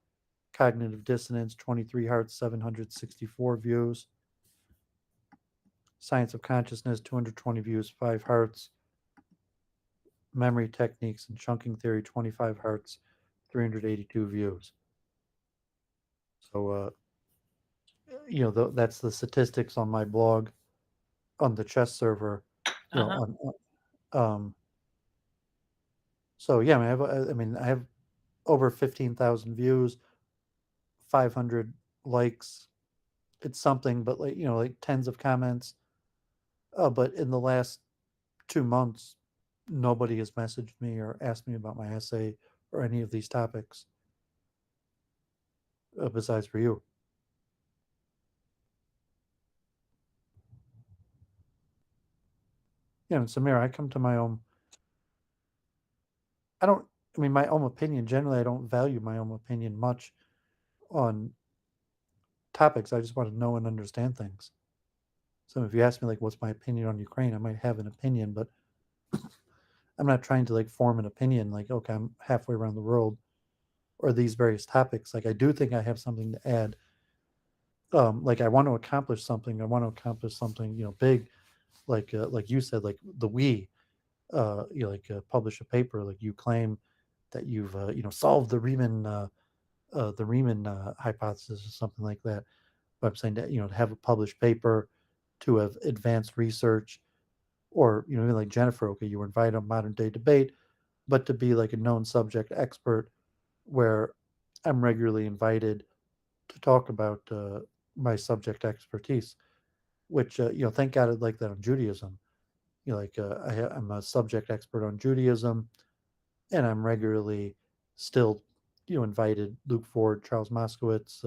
Cognitive dissonance, 23 hearts, 764 views. Science of consciousness, 220 views, 5 hearts. Memory techniques and chunking theory, 25 hearts, 382 views. So, that's the statistics on my blog on the chess server. You know, Uh-huh. um, so yeah, I have over 15,000 views, 500 likes. It's something, but like tens of comments. But in the last 2 months, nobody has messaged me or asked me about my essay or any of these topics, besides for you. And Samir, I come to my own. I don't. I mean, my own opinion. Generally, I don't value my own opinion much on topics. I just want to know and understand things. So if you ask me like, what's my opinion on Ukraine, I might have an opinion, but I'm not trying to like form an opinion. Like, okay, I'm halfway around the world, or these various topics. Like, I do think I have something to add. Like, I want to accomplish something. I want to accomplish something, big. Like you said, like the we, publish a paper. Like you claim that you've, solved the Riemann hypothesis or something like that. But I'm saying that to have a published paper, to have advanced research, or even like Jennifer. Okay, you were invited on modern day debate, but to be like a known subject expert, where I'm regularly invited to talk about my subject expertise. Which thank God I like that on Judaism. I'm a subject expert on Judaism, and I'm regularly still invited. Luke Ford, Charles Moskowitz,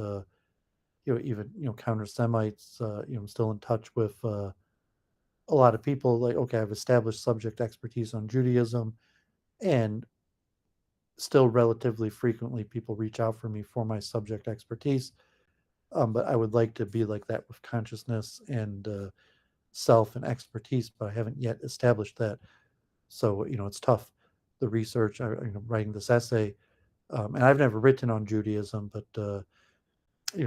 even counter Semites. I'm still in touch with a lot of people. Like, okay, I've established subject expertise on Judaism, and still relatively frequently people reach out for me for my subject expertise. But I would like to be like that with consciousness and self and expertise, but I haven't yet established that. So it's tough. The research, writing this essay, and I've never written on Judaism, but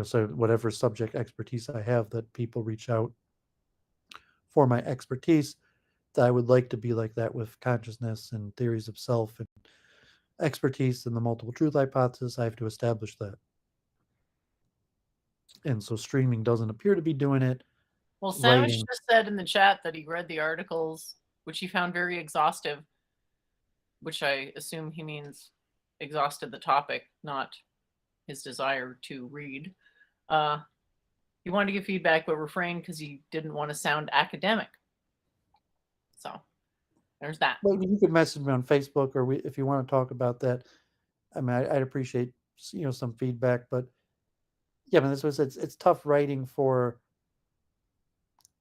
so whatever subject expertise I have, that people reach out for my expertise. That I would like to be like that with consciousness and theories of self and expertise in the multiple truth hypothesis. I have to establish that. And so streaming doesn't appear to be doing it. Well, Sandwich Writing, just said in the chat that he read the articles, which he found very exhaustive, which I assume he means exhausted the topic, not his desire to read. Uh, he wanted to give feedback, but refrained because he didn't want to sound academic. So there's that. Well, you could message me on Facebook, or if you want to talk about that. I mean, I'd appreciate some feedback, but yeah, I mean, this was it's tough writing for.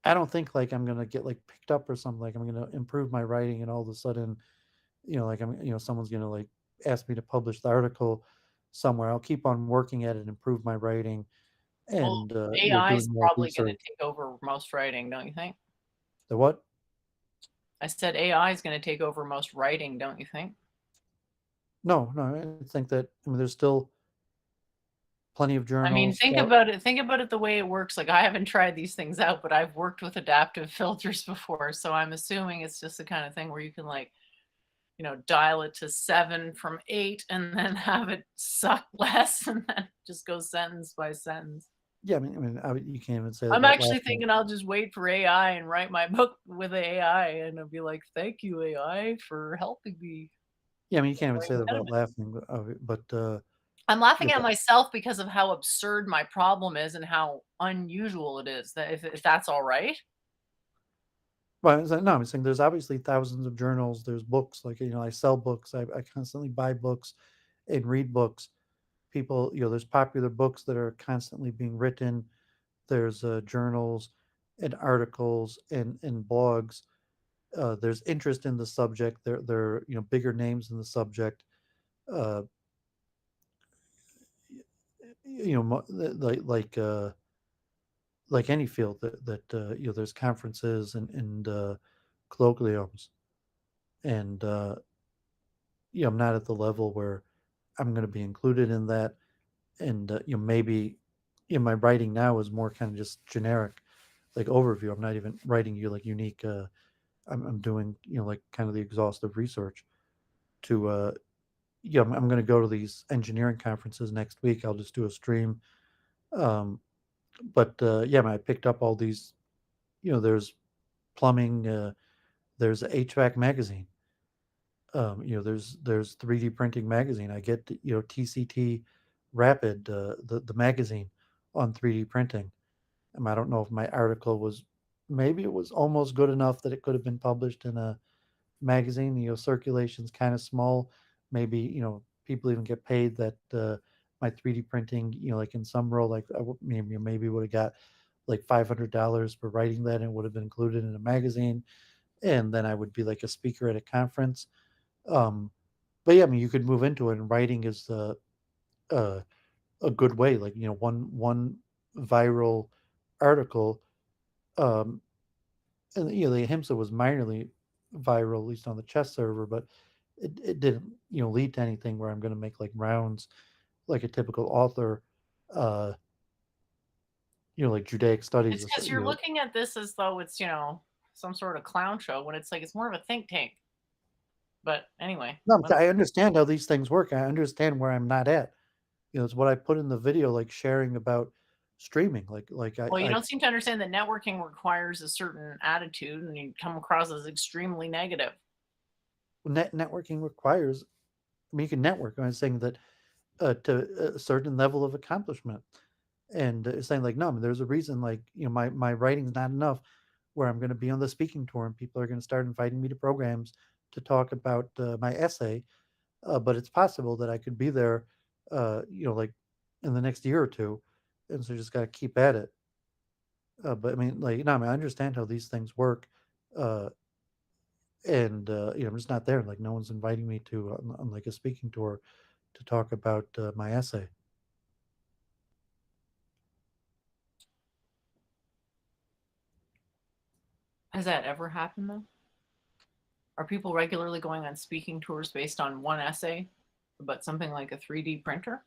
I don't think like I'm gonna get like picked up or something. Like I'm gonna improve my writing, and all of a sudden, like someone's gonna like ask me to publish the article somewhere. I'll keep on working at it, and improve my writing, Well, and AI is doing more probably going to research. take over most writing, don't you think? The what? I said AI is going to take over most writing, don't you think? No, no. I think that there's still plenty of I mean, journals think that. about it. Think about it the way it works. Like I haven't tried these things out, but I've worked with adaptive filters before, so I'm assuming it's just the kind of thing where you can like, dial it to 7 from 8 and then have it suck less and then just go sentence by sentence. Yeah, you can't even say that I'm about actually laughing. thinking I'll just wait for AI and write my book with AI and I'll be like, "Thank you, AI, for helping me." Yeah, you can't even Right say that ahead of about it. laughing, but I'm yeah, laughing at myself because of how absurd my problem is and how unusual it is. That if that's all right. well, it's like, no, I'm saying there's obviously thousands of journals. There's books, like I sell books. I constantly buy books and read books. People, there's popular books that are constantly being written. There's journals and articles and blogs. There's interest in the subject. There are bigger names in the subject. Uh, like any field that there's conferences and colloquiums, and I'm not at the level where I'm going to be included in that. And maybe my writing now is more kind of just generic, like overview. I'm not even writing you like unique. I'm doing like kind of the exhaustive research to I'm going to go to these engineering conferences next week. I'll just do a stream. um but yeah, I picked up all these. There's plumbing. There's HVAC magazine. There's 3D printing magazine. I get TCT Rapid, the magazine on 3D printing. I don't know if my article was, maybe it was almost good enough that it could have been published in a magazine. Circulation's kind of small. Maybe people even get paid that my 3D printing. Like in some role, like maybe would have got like $500 for writing that, and would have been included in a magazine, and then I would be like a speaker at a conference. Um, but yeah, you could move into it, and writing is uh, a good way. Like one viral article, um, and the Ahimsa was minorly viral, at least on the chess server, but it didn't lead to anything where I'm going to make like rounds like a typical author. Uh, like Judaic studies. It's because you're looking at this as though it's, some sort of clown show when it's like it's more of a think tank. But anyway, No, I understand how these things work. I understand where I'm not at. It's what I put in the video, like sharing about streaming. Like well, you don't seem to understand that networking requires a certain attitude and you come across as extremely negative. networking requires. You can network. I'm saying that to a certain level of accomplishment, and saying like, no, there's a reason. Like my writing's not enough. Where I'm going to be on the speaking tour, and people are going to start inviting me to programs to talk about my essay. But it's possible that I could be there, like in the next year or two, and so just got to keep at it. But like, no, I understand how these things work, uh, and I'm just not there. Like, no one's inviting me to on like a speaking tour to talk about my essay. Has that ever happened though? Are people regularly going on speaking tours based on one essay, but something like a 3D printer?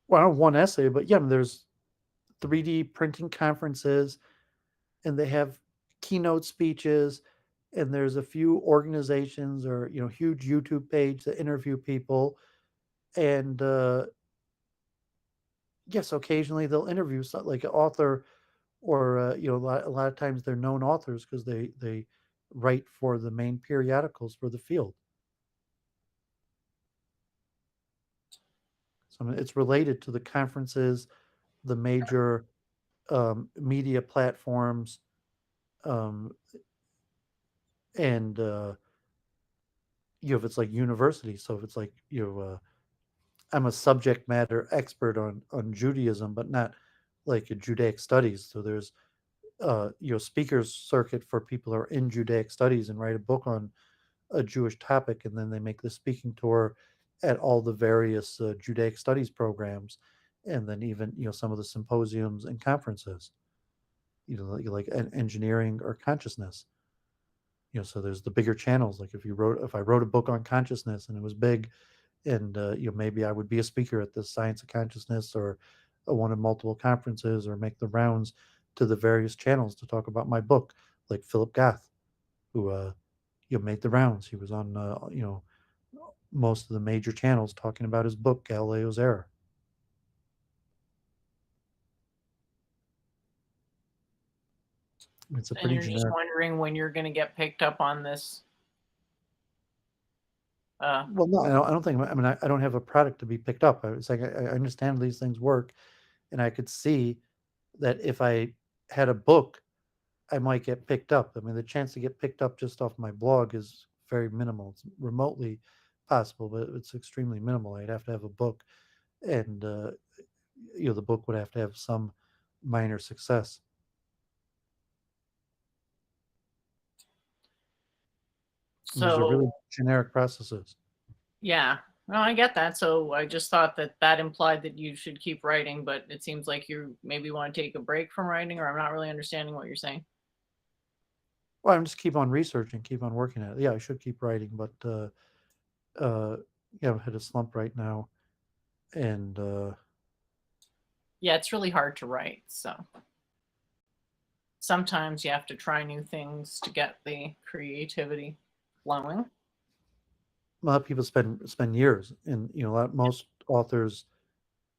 Well, not one essay, but yeah, there's 3D printing conferences, and they have keynote speeches, and there's a few organizations or huge YouTube page that interview people, and yes, occasionally they'll interview like an author, or a lot of times they're known authors because they write for the main periodicals for the field. So it's related to the conferences, the major. media platforms, um, and if it's like university, so if it's like I'm a subject matter expert on Judaism, but not like a Judaic studies. So there's speakers circuit for people who are in Judaic studies and write a book on a Jewish topic, and then they make the speaking tour at all the various Judaic studies programs, and then even some of the symposiums and conferences. Like engineering or consciousness. So there's the bigger channels. Like if I wrote a book on consciousness and it was big, and maybe I would be a speaker at the Science of Consciousness or one of multiple conferences, or make the rounds to the various channels to talk about my book, like Philip Goth, who made the rounds. He was on most of the major channels talking about his book Galileo's Error. It's a And pretty you're just generic. wondering when you're going to get picked up on this. Uh, Well, no, I don't think. I mean, I don't have a product to be picked up. It's like I understand these things work, and I could see that if I had a book, I might get picked up. I mean, the chance to get picked up just off my blog is very minimal. It's remotely possible, but it's extremely minimal. I'd have to have a book, and the book would have to have some minor success. And these are so really generic processes. yeah, no, I get that. So I just thought that that implied that you should keep writing, but it seems like you maybe want to take a break from writing, or I'm not really understanding what you're saying. Well, I'm just keep on researching, keep on working at it. Yeah, I should keep writing, but uh, yeah, I've hit a slump right now, and Yeah, it's really hard to write. So sometimes you have to try new things to get the creativity flowing. a lot of people spend years, and most authors,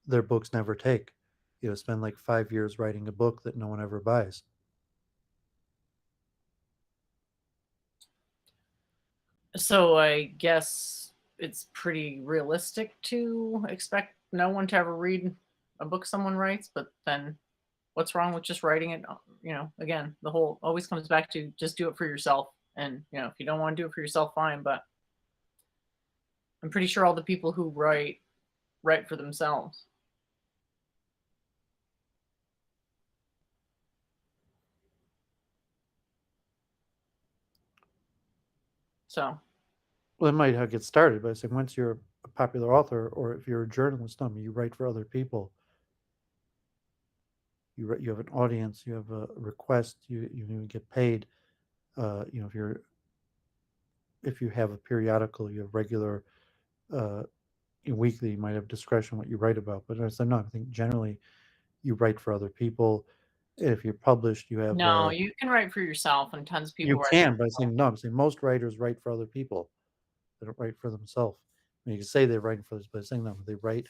their books never take. Spend like 5 years writing a book that no one ever buys. So I guess it's pretty realistic to expect no one to ever read a book someone writes, but then what's wrong with just writing it? Again, the whole always comes back to just do it for yourself. And, if you don't want to do it for yourself, fine. But I'm pretty sure all the people who write for themselves. So, Well, it might how get started by saying once you're a popular author, or if you're a journalist, you write for other people. You have an audience, you have a request, you get paid. If you have a periodical, you have regular, uh, weekly, you might have discretion what you write about. But I said no. I think generally you write for other people. If you're published, you have no, you can write for yourself, and tons of you people write for can by themselves. saying no. I'm saying most writers write for other people. They don't write for themselves. I mean, you can say they're writing for this, but saying no, they write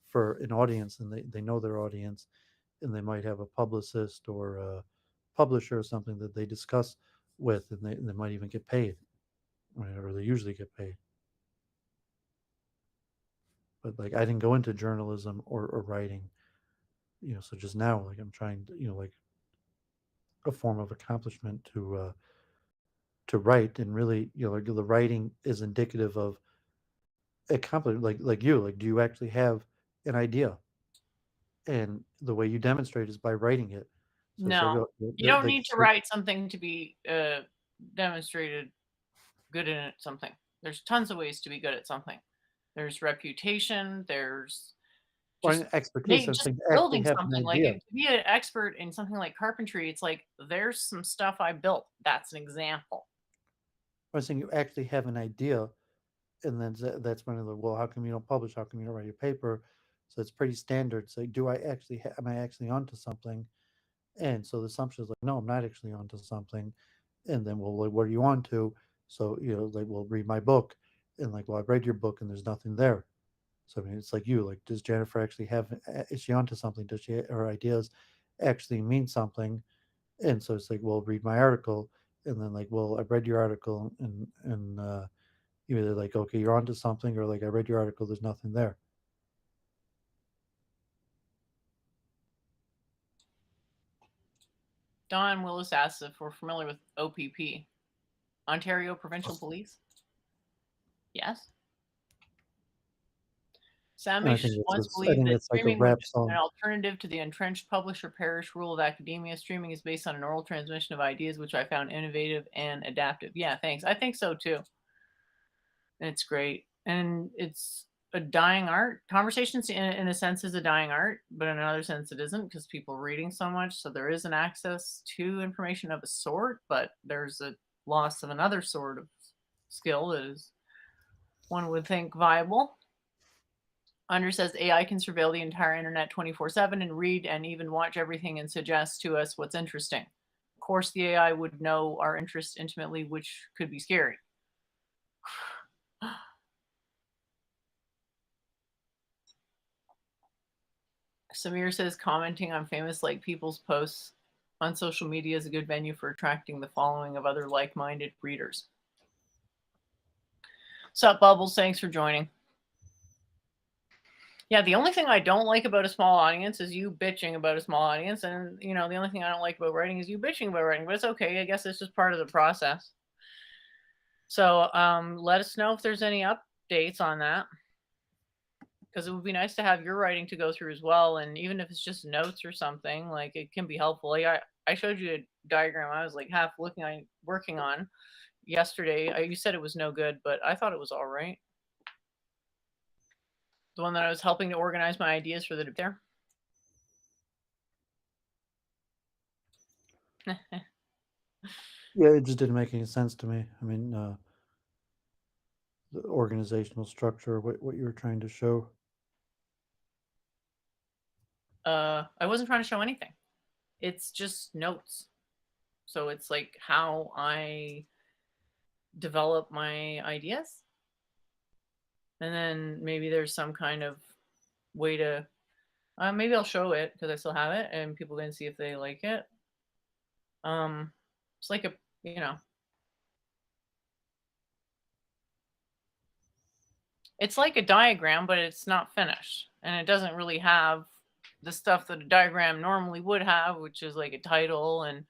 for an audience, and they know their audience, and they might have a publicist or a publisher or something that they discuss with, and they might even get paid, right? Or they usually get paid. But like I didn't go into journalism or writing, so just now like I'm trying to, like a form of accomplishment to write, and really, like the writing is indicative of accomplishment. Like you, like do you actually have an idea? And the way you demonstrate is by writing it. So it's like No, you don't need to so write something to be demonstrated good in it. Something. There's tons of ways to be good at something. There's reputation. There's or just expertise. maybe I'm just saying actually building have an something. Like idea. to be an expert in something like carpentry, it's like there's some stuff I built. That's an example. I'm saying you actually have an idea, and then that's when they're like, well, how come you don't publish? How come you don't write your paper? So it's pretty standard. So do I actually am I actually onto something? And so the assumption is like, no, I'm not actually onto something. And then, well, like, what are you onto? So like, well, read my book, and like, well, I read your book, and there's nothing there. So I mean, it's like you, like, does Jennifer actually have? Is she onto something? Does she her ideas actually mean something? And so it's like, well, read my article, and then like, well, I read your article, and you're either like, okay, you're onto something, or like, I read your article, there's nothing there. Don Willis asks if we're familiar with OPP, Ontario Provincial Police. Yes. Samish once I believed think that that's like a streaming was rap just an song. alternative to the entrenched publisher perish rule of academia. Streaming is based on an oral transmission of ideas, which I found innovative and adaptive. Yeah, thanks. I think so too. And it's great. And it's a dying art. Conversations, in a sense, is a dying art, but in another sense, it isn't because people are reading so much. So there is an access to information of a sort, but there's a loss of another sort of skill that is, one would think, viable. Under says AI can surveil the entire internet 24/7 and read and even watch everything and suggest to us what's interesting. Of course, the AI would know our interests intimately, which could be scary. Samir says commenting on famous like people's posts on social media is a good venue for attracting the following of other like-minded readers. Sup, Bubbles? Thanks for joining. Yeah, the only thing I don't like about a small audience is you bitching about a small audience. And, the only thing I don't like about writing is you bitching about writing. But it's okay. I guess it's just part of the process. So let us know if there's any updates on that. Because it would be nice to have your writing to go through as well. And even if it's just notes or something, like it can be helpful. Like I showed you a diagram I was like half working on yesterday. You said it was no good, but I thought it was all right. The one that I was helping to organize my ideas for the there. Yeah, it just didn't make any sense to me. I mean, the organizational structure, what you were trying to show. I wasn't trying to show anything. It's just notes. So it's like how I develop my ideas. And then maybe there's some kind of way to, maybe I'll show it because I still have it and people can see if they like it. It's like it's like a diagram, but it's not finished. And it doesn't really have the stuff that a diagram normally would have, which is like a title, and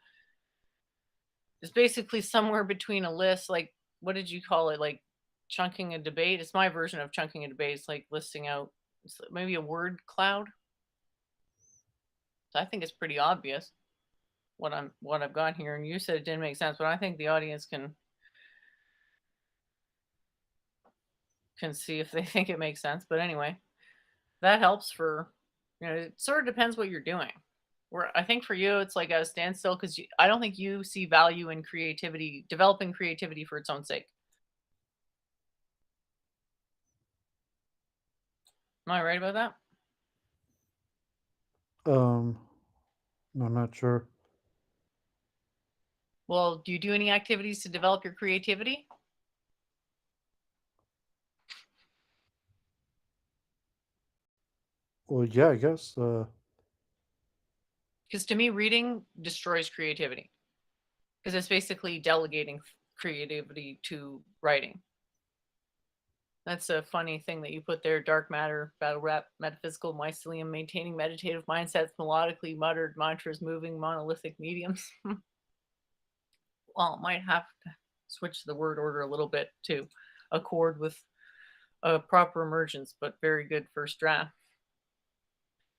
it's basically somewhere between a list, like, what did you call it? Like chunking a debate. It's my version of chunking a debate. It's like listing out maybe a word cloud. So I think it's pretty obvious what I've got here. And you said it didn't make sense, but I think the audience can see if they think it makes sense. But anyway, that helps for, it sort of depends what you're doing. Where I think for you, it's like a standstill because I don't think you see value in creativity, developing creativity for its own sake. Am I right about that? No, I'm not sure. Well, do you do any activities to develop your creativity? Well, yeah, I guess. Because to me, reading destroys creativity because it's basically delegating creativity to writing. That's a funny thing that you put there. Dark matter, battle rap, metaphysical mycelium, maintaining meditative mindsets, melodically muttered mantras, moving monolithic mediums. Well, it might have to switch the word order a little bit to accord with a proper emergence, but very good first draft.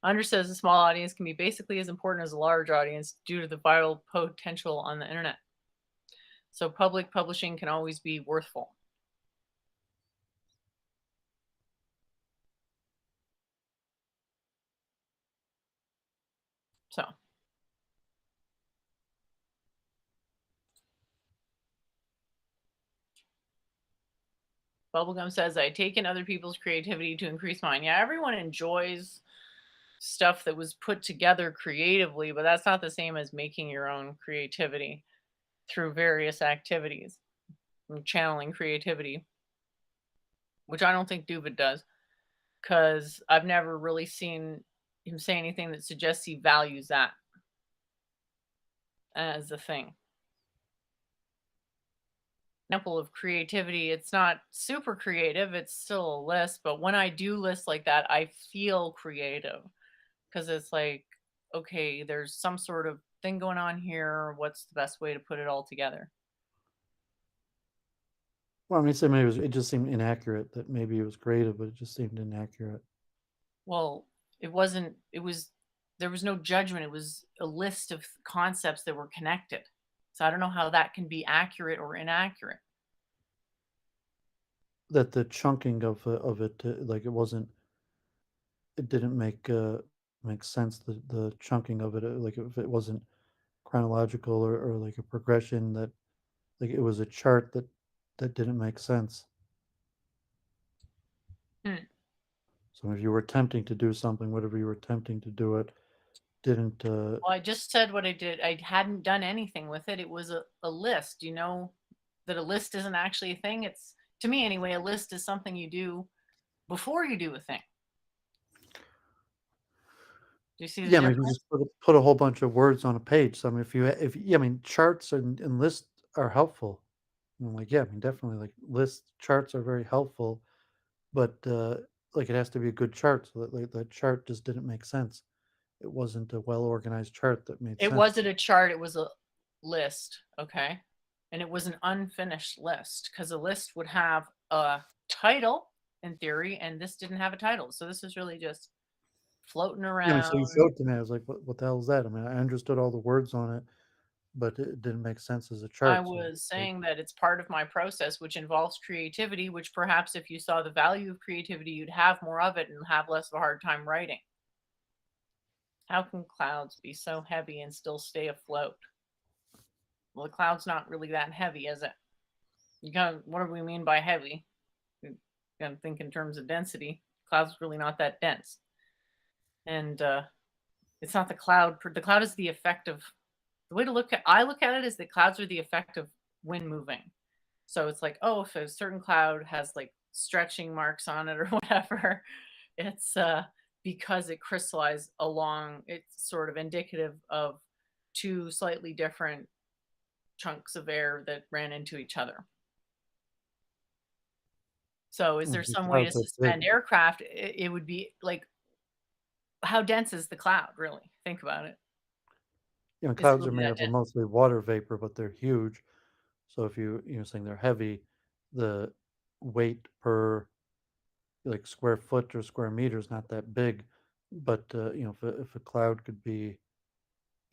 Under says a small audience can be basically as important as a large audience due to the viral potential on the internet. So public publishing can always be worthful. So Bubblegum says, I take in other people's creativity to increase mine. Yeah, everyone enjoys stuff that was put together creatively, but that's not the same as making your own creativity through various activities and channeling creativity, which I don't think Doovid does, because I've never really seen him say anything that suggests he values that as a thing. Example of creativity, it's not super creative, it's still a list, but when I do lists like that, I feel creative because it's like, okay, there's some sort of thing going on here? What's the best way to put it all together? Well, I mean, say maybe it just seemed inaccurate. That maybe it was creative, but it just seemed inaccurate. Well, it wasn't, it was, there was no judgment. It was a list of concepts that were connected. So I don't know how that can be accurate or inaccurate. That the chunking of it, like it didn't make sense. The chunking of it, like if it wasn't chronological or like a progression, that like it was a chart that didn't make sense. Hmm. So if you were attempting to do something, whatever you were attempting to do, it didn't. Well, I just said what I did. I hadn't done anything with it. It was a list. You know that a list isn't actually a thing. It's, to me anyway, a list is something you do before you do a thing. Do you see the Yeah, I mean, if you difference? just put a whole bunch of words on a page. So I mean, if yeah, I mean, charts and lists are helpful. I'm like, yeah, I mean, definitely, like list charts are very helpful, but like it has to be a good chart. So that like that chart just didn't make sense. It wasn't a well organized chart that made It sense. wasn't a chart, it was a list, okay? And it was an unfinished list because a list would have a title in theory, and this didn't have a title. So this is really just floating Yeah, I mean, so you around. showed it to me. I was like, what the hell is that? I mean, I understood all the words on it, but it didn't make sense as a I chart. So was like, saying that it's part of my process, which involves creativity, which perhaps if you saw the value of creativity, you'd have more of it and have less of a hard time writing. How can clouds be so heavy and still stay afloat? Well, the cloud's not really that heavy, is it? You kind of, what do we mean by heavy? You gotta think in terms of density. Cloud's really not that dense, and it's not the cloud. The cloud is the effect of, the way to look at, I look at it is that clouds are the effect of wind moving. So it's like, oh, if a certain cloud has like stretching marks on it or whatever, it's because it crystallized along. It's sort of indicative of two slightly different chunks of air that ran into each other. So is there the some way to cloud's so big. suspend aircraft? It would be like, how dense is the cloud, really? Think about it. You know, Is it clouds are really made that up of dense? mostly water vapor, but they're huge. So if you're saying they're heavy, the weight per like square foot or square meter is not that big. But if a cloud could be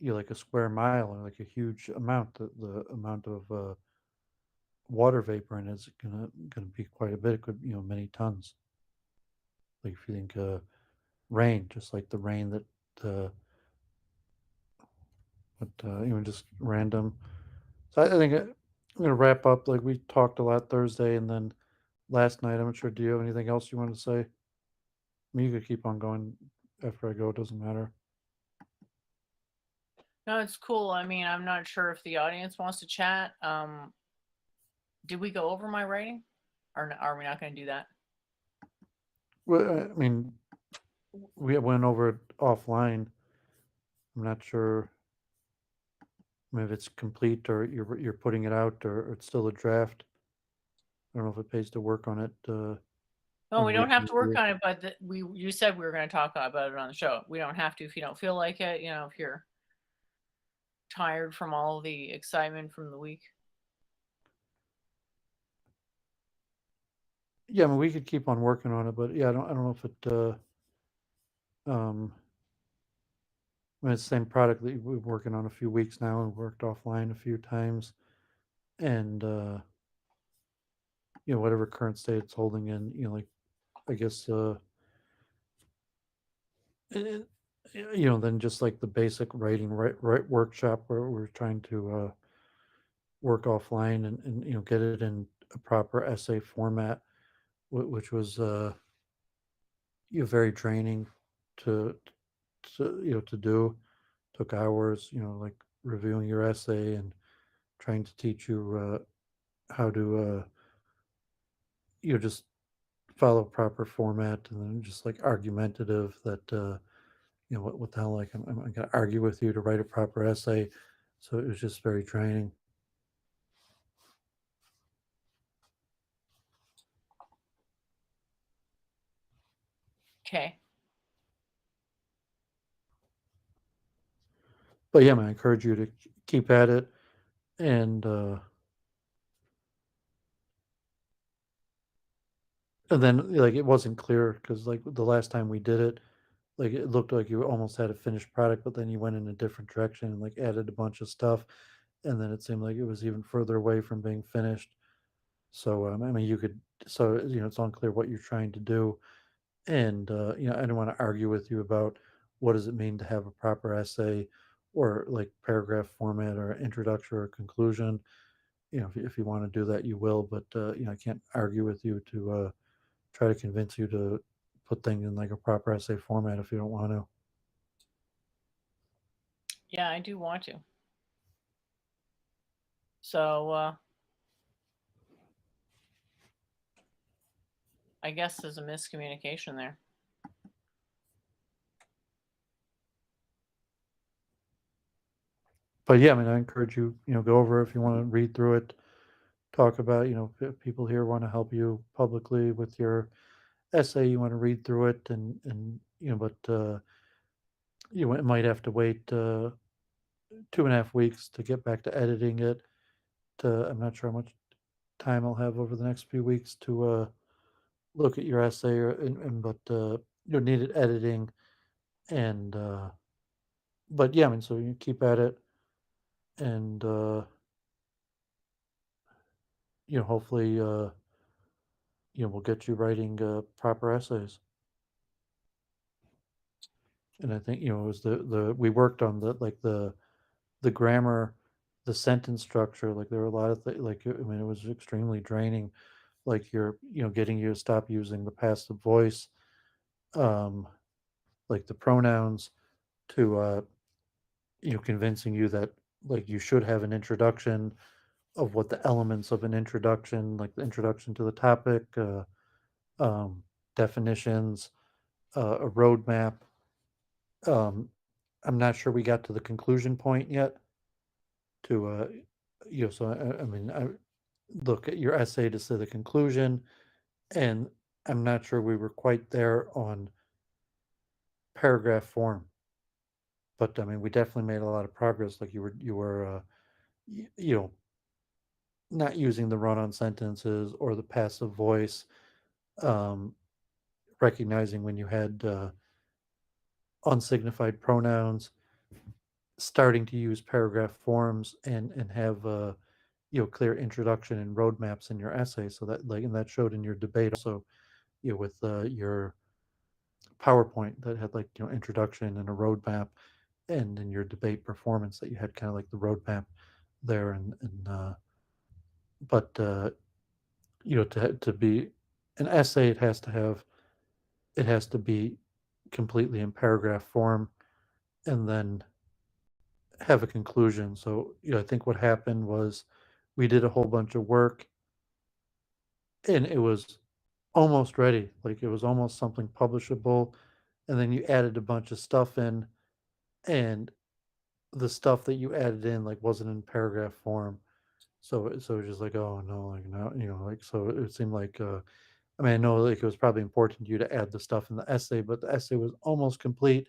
like a square mile or like a huge amount, the amount of water vapor in it is gonna be quite a bit. It could many tons. Like if you think rain, just like the rain that uh, just random. So I think I'm gonna wrap up. Like we talked a lot Thursday, and then last night. I'm not sure. Do you have anything else you want to say? I mean, you could keep on going after I go. It doesn't matter. No, it's cool. I mean, I'm not sure if the audience wants to chat. Did we go over my writing, or are we not going to do that? Well, I mean, we went over it offline. I'm not sure if it's complete or you're putting it out or it's still a draft. I don't know if it pays to work on it No, on the we don't have weekend to work review. on it, but we, you said we were going to talk about it on the show. We don't have to if you don't feel like it. You know, if you're tired from all the excitement from the week. Yeah, I mean, we could keep on working on it, but yeah, I don't know if it. Um, I mean, it's the same product that we've been working on a few weeks now and worked offline a few times, and whatever current state it's holding in, like I guess eh, then just like the basic writing right workshop where we're trying to work offline and get it in a proper essay format, which was very draining to to do. Took hours, like reviewing your essay and trying to teach you how to just follow proper format, and then just like argumentative that what the hell, like I'm gonna argue with you to write a proper essay. So it was just very draining. Okay. But yeah, man, I encourage you to keep at it. And then like it wasn't clear because like the last time we did it, like it looked like you almost had a finished product, but then you went in a different direction and like added a bunch of stuff, and then it seemed like it was even further away from being finished. So I mean, you could, so it's unclear what you're trying to do, and I don't want to argue with you about what does it mean to have a proper essay, or like paragraph format, or introduction or conclusion. If you want to do that, you will, but I can't argue with you to try to convince you to put things in like a proper essay format if you don't want to. Yeah, I do want to. So I guess there's a miscommunication there. But yeah, I mean, I encourage you, go over if you want to read through it, talk about, if people here want to help you publicly with your essay, you want to read through it, and but you might have to wait 2.5 weeks to get back to editing it. I'm not sure how much time I'll have over the next few weeks to look at your essay, but you'll need it editing, and but yeah, I mean, so you keep at it, and hopefully, we'll get you writing proper essays. And I think it was the we worked on the grammar, the sentence structure. Like there were a lot of things. Like I mean, it was extremely draining. Like you're getting you to stop using the passive voice, um, like the pronouns, to convincing you that like you should have an introduction of what the elements of an introduction, like the introduction to the topic, um, definitions, a roadmap. Um, I'm not sure we got to the conclusion point yet. To so I mean, I look at your essay to say the conclusion, and I'm not sure we were quite there on paragraph form. But I mean, we definitely made a lot of progress. Like you were y- you know not using the run-on sentences or the passive voice, um, recognizing when you had unsignified pronouns, starting to use paragraph forms, and have clear introduction and roadmaps in your essay. So that like and that showed in your debate also, with your PowerPoint that had like introduction and a roadmap, and in your debate performance that you had kind of like the roadmap there, and but to be an essay, it has to be completely in paragraph form, and then have a conclusion. So I think what happened was we did a whole bunch of work, and it was almost ready. Like it was almost something publishable, and then you added a bunch of stuff in, and the stuff that you added in like wasn't in paragraph form. So it was just like, oh no, like now, like, so it seemed like I mean, I know like it was probably important to you to add the stuff in the essay, but the essay was almost complete.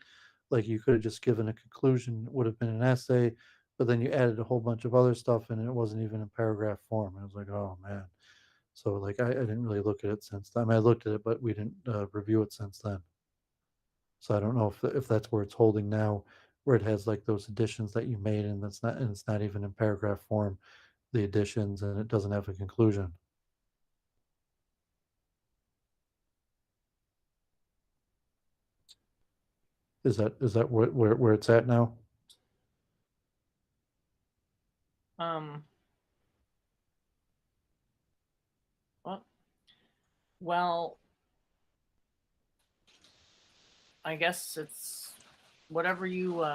Like you could have just given a conclusion, it would have been an essay, but then you added a whole bunch of other stuff and it wasn't even in paragraph form. I was like, oh man. So like I didn't really look at it since then. I mean, I looked at it, but we didn't review it since then. So I don't know if that's where it's holding now, where it has like those additions that you made, and it's not even in paragraph form, the additions, and it doesn't have a conclusion. Is that where it's at now? Um, well, well, I guess it's whatever you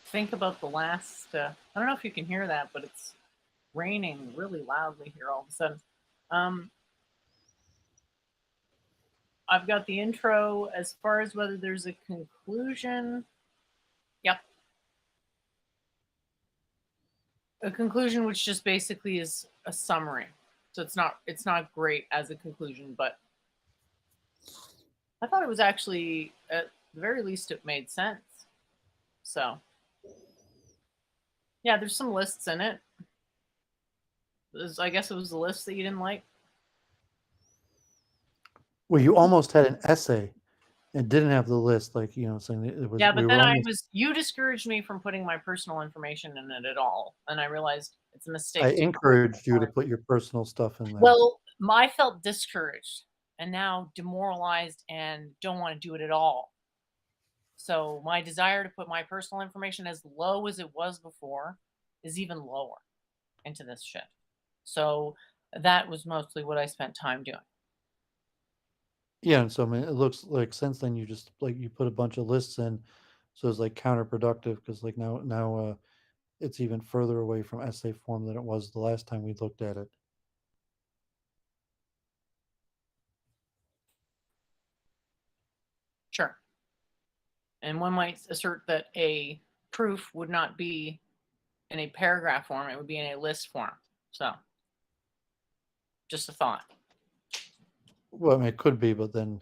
think about the last. I don't know if you can hear that, but it's raining really loudly here all of a sudden. Um, I've got the intro as far as whether there's a conclusion. Yep. A conclusion which just basically is a summary. So it's not great as a conclusion, but I thought it was actually at the very least it made sense. So Yeah, there's some lists in it. I guess it was the list that you didn't like. Well, you almost had an essay and didn't have the list, like, saying that it was Yeah, we but were then almost you discouraged me from putting my personal information in it at all. And I realized it's a I mistake to do it. encouraged you to put your personal stuff in there. Well, I felt discouraged and now demoralized and don't want to do it at all. So my desire to put my personal information as low as it was before is even lower into this shit. So that was mostly what I spent time doing. Yeah, and so, I mean, it looks like since then you just, like, you put a bunch of lists in, so it's, like, counterproductive because, like, now, it's even further away from essay form than it was the last time we looked at it. Sure. And one might assert that a proof would not be in a paragraph form, it would be in a list form. So just a thought. Well, I mean, it could be, but then,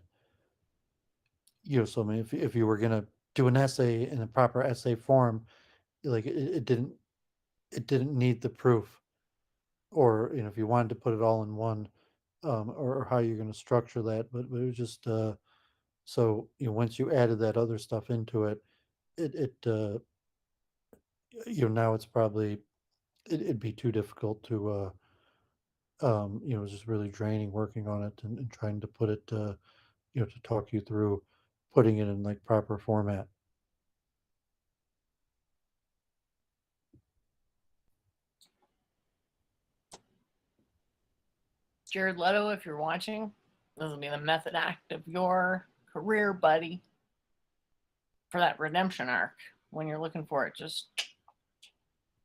so, I mean, if you were gonna do an essay in a proper essay form, like, it didn't need the proof, or, if you wanted to put it all in one, or how you're gonna structure that, but it was just, so, once you added that other stuff into it, it now it's probably it'd be too difficult to, just really draining working on it and trying to put it, to talk you through putting it in, like, proper format. Jared Leto, if you're watching, this will be the method act of your career, buddy, for that redemption arc. When you're looking for it, just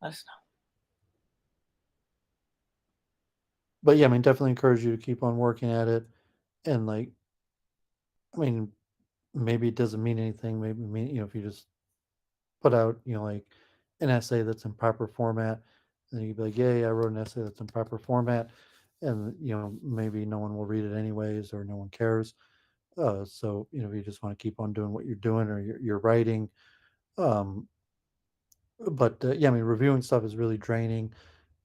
let us know. But yeah, I mean, definitely encourage you to keep on working at it, and, like, I mean, maybe it doesn't mean anything. Maybe mean, if you just put out, like, an essay that's in proper format, and you'd be like, "Yay, I wrote an essay that's in proper format," and maybe no one will read it anyways, or no one cares. So, you just want to keep on doing what you're doing, or you're writing. Um, but yeah, I mean, reviewing stuff is really draining,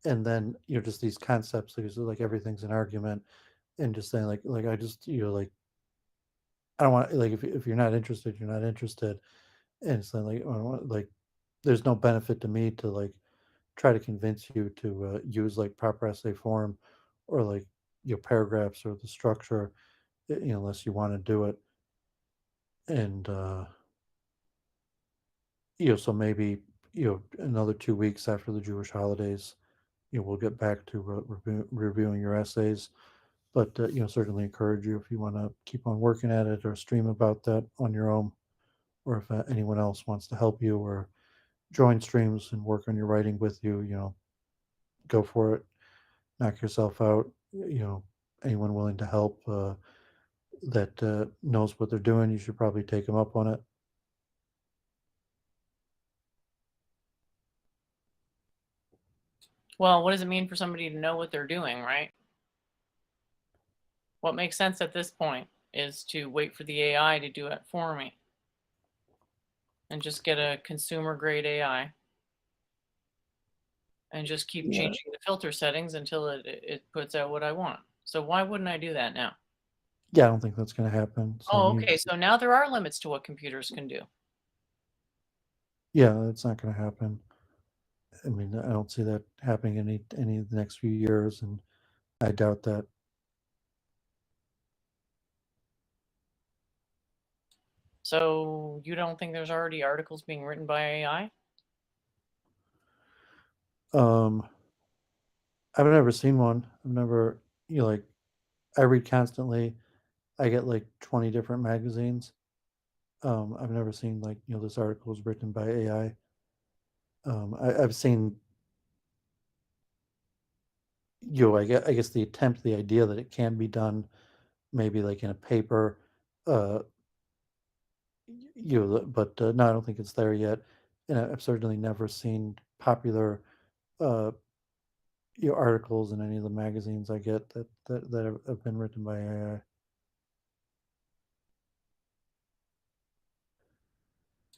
and then, just these concepts, like everything's an argument, and just saying, like, I just, I don't want, like, if you're not interested, you're not interested, and it's like, I don't want, like, there's no benefit to me to, like, try to convince you to, use, like, proper essay form, or, like, your paragraphs or the structure, unless you want to do it. And so maybe, another 2 weeks after the Jewish holidays, we'll get back to, reviewing your essays. But certainly encourage you, if you want to keep on working at it or stream about that on your own, or if anyone else wants to help you or join streams and work on your writing with you, go for it. Knock yourself out. Anyone willing to help, that knows what they're doing, you should probably take them up on it. Well, what does it mean for somebody to know what they're doing, right? What makes sense at this point is to wait for the AI to do it for me and just get a consumer grade AI and just keep Yeah. changing the filter settings until it puts out what I want. So why wouldn't I do that now? Yeah, I don't think that's going to happen. So, I Oh, mean, okay. So now there are limits to what computers can do. yeah, it's not going to happen. I mean, I don't see that happening any of the next few years, and I doubt that. So you don't think there's already articles being written by AI? Um, I've never seen one. I've never, like, I read constantly. I get like 20 different magazines. I've never seen, like, this article was written by AI. I've seen, I guess the attempt, the idea that it can be done, maybe like in a paper, uh, but no, I don't think it's there yet. And I've certainly never seen popular, uh, articles in any of the magazines I get that have been written by AI.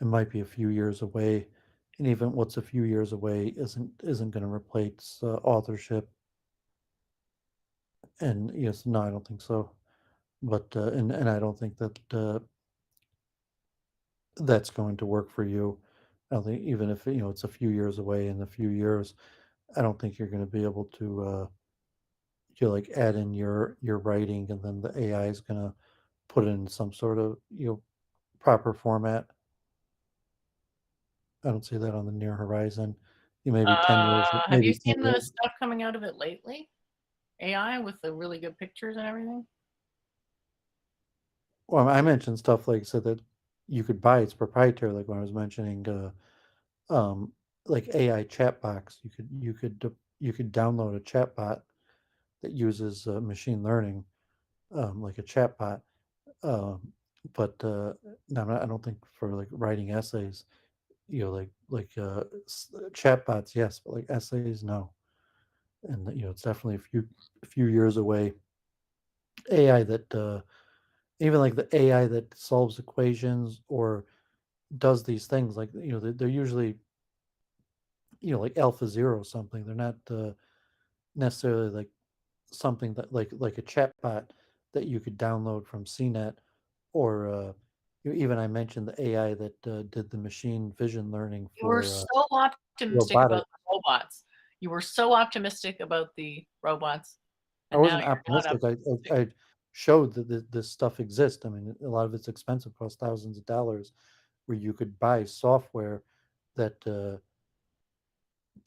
It might be a few years away and even what's a few years away isn't going to replace authorship. And yes, no, I don't think so. But and I don't think that that's going to work for you. I don't think, even if it's a few years away, in a few years, I don't think you're going to be able to like add in your writing, and then the AI is going to put it in some sort of proper format. I don't see that on the near horizon. You maybe 10 years, Have you maybe 10 seen the years. stuff coming out of it lately? AI with the really good pictures and everything? Well, I mentioned stuff like so that you could buy. It's proprietary. Like when I was mentioning, um, like AI chat box. You could download a chat bot that uses machine learning, like a chat bot. Um, but no, I don't think for like writing essays. Chat bots, yes, but like essays, no. And it's definitely a few years away. AI that even like the AI that solves equations or does these things, like they're usually like alpha zero something. They're not necessarily like something that like a chatbot that you could download from CNET, or even I mentioned the AI that did the machine vision learning You were for so optimistic robotics. about the robots. You were so optimistic about the robots, I and now wasn't you're not optimistic. optimistic. I showed that this stuff exists. I mean, a lot of it's expensive, costs thousands of dollars, where you could buy software that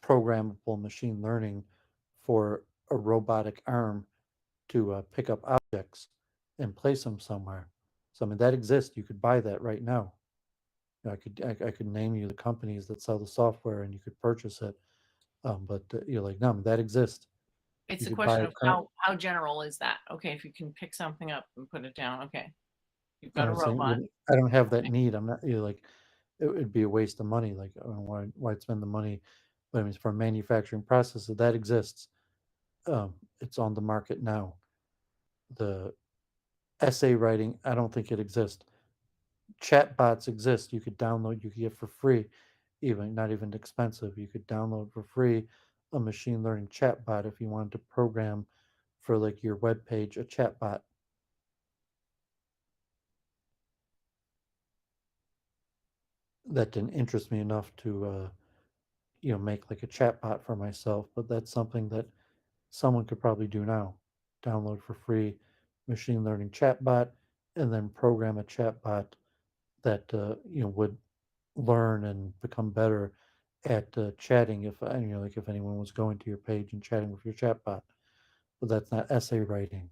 programmable machine learning for a robotic arm to pick up objects and place them somewhere. So I mean that exists. You could buy that right now. I could name you the companies that sell the software, and you could purchase it. But you're like, no, that exists. It's You a could buy question it of current. how general is that? Okay, if you can pick something up and put it down, okay. You've And got a I'm saying robot. I don't have that Okay. need. I'm not like it would be a waste of money. Like I don't know why spend the money? But I mean, for a manufacturing process that exists, it's on the market now. The essay writing, I don't think it exists. Chat bots exist. You could download. You could get for free, even not even expensive. You could download for free a machine learning chat bot if you wanted to program for like your web page a chat bot. That didn't interest me enough to make like a chat bot for myself, but that's something that someone could probably do now. Download for free machine learning chatbot, and then program a chatbot that would learn and become better at chatting. If like if anyone was going to your page and chatting with your chatbot, but that's not essay writing.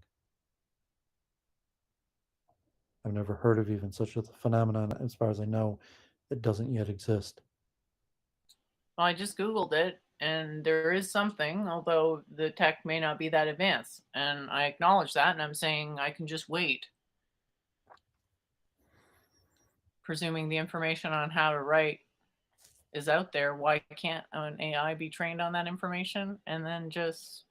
I've never heard of even such a phenomenon. As far as I know, it doesn't yet exist. Well, I just Googled it, and there is something, although the tech may not be that advanced. And I acknowledge that, and I'm saying I can just wait, presuming the information on how to write is out there. Why can't an AI be trained on that information and then just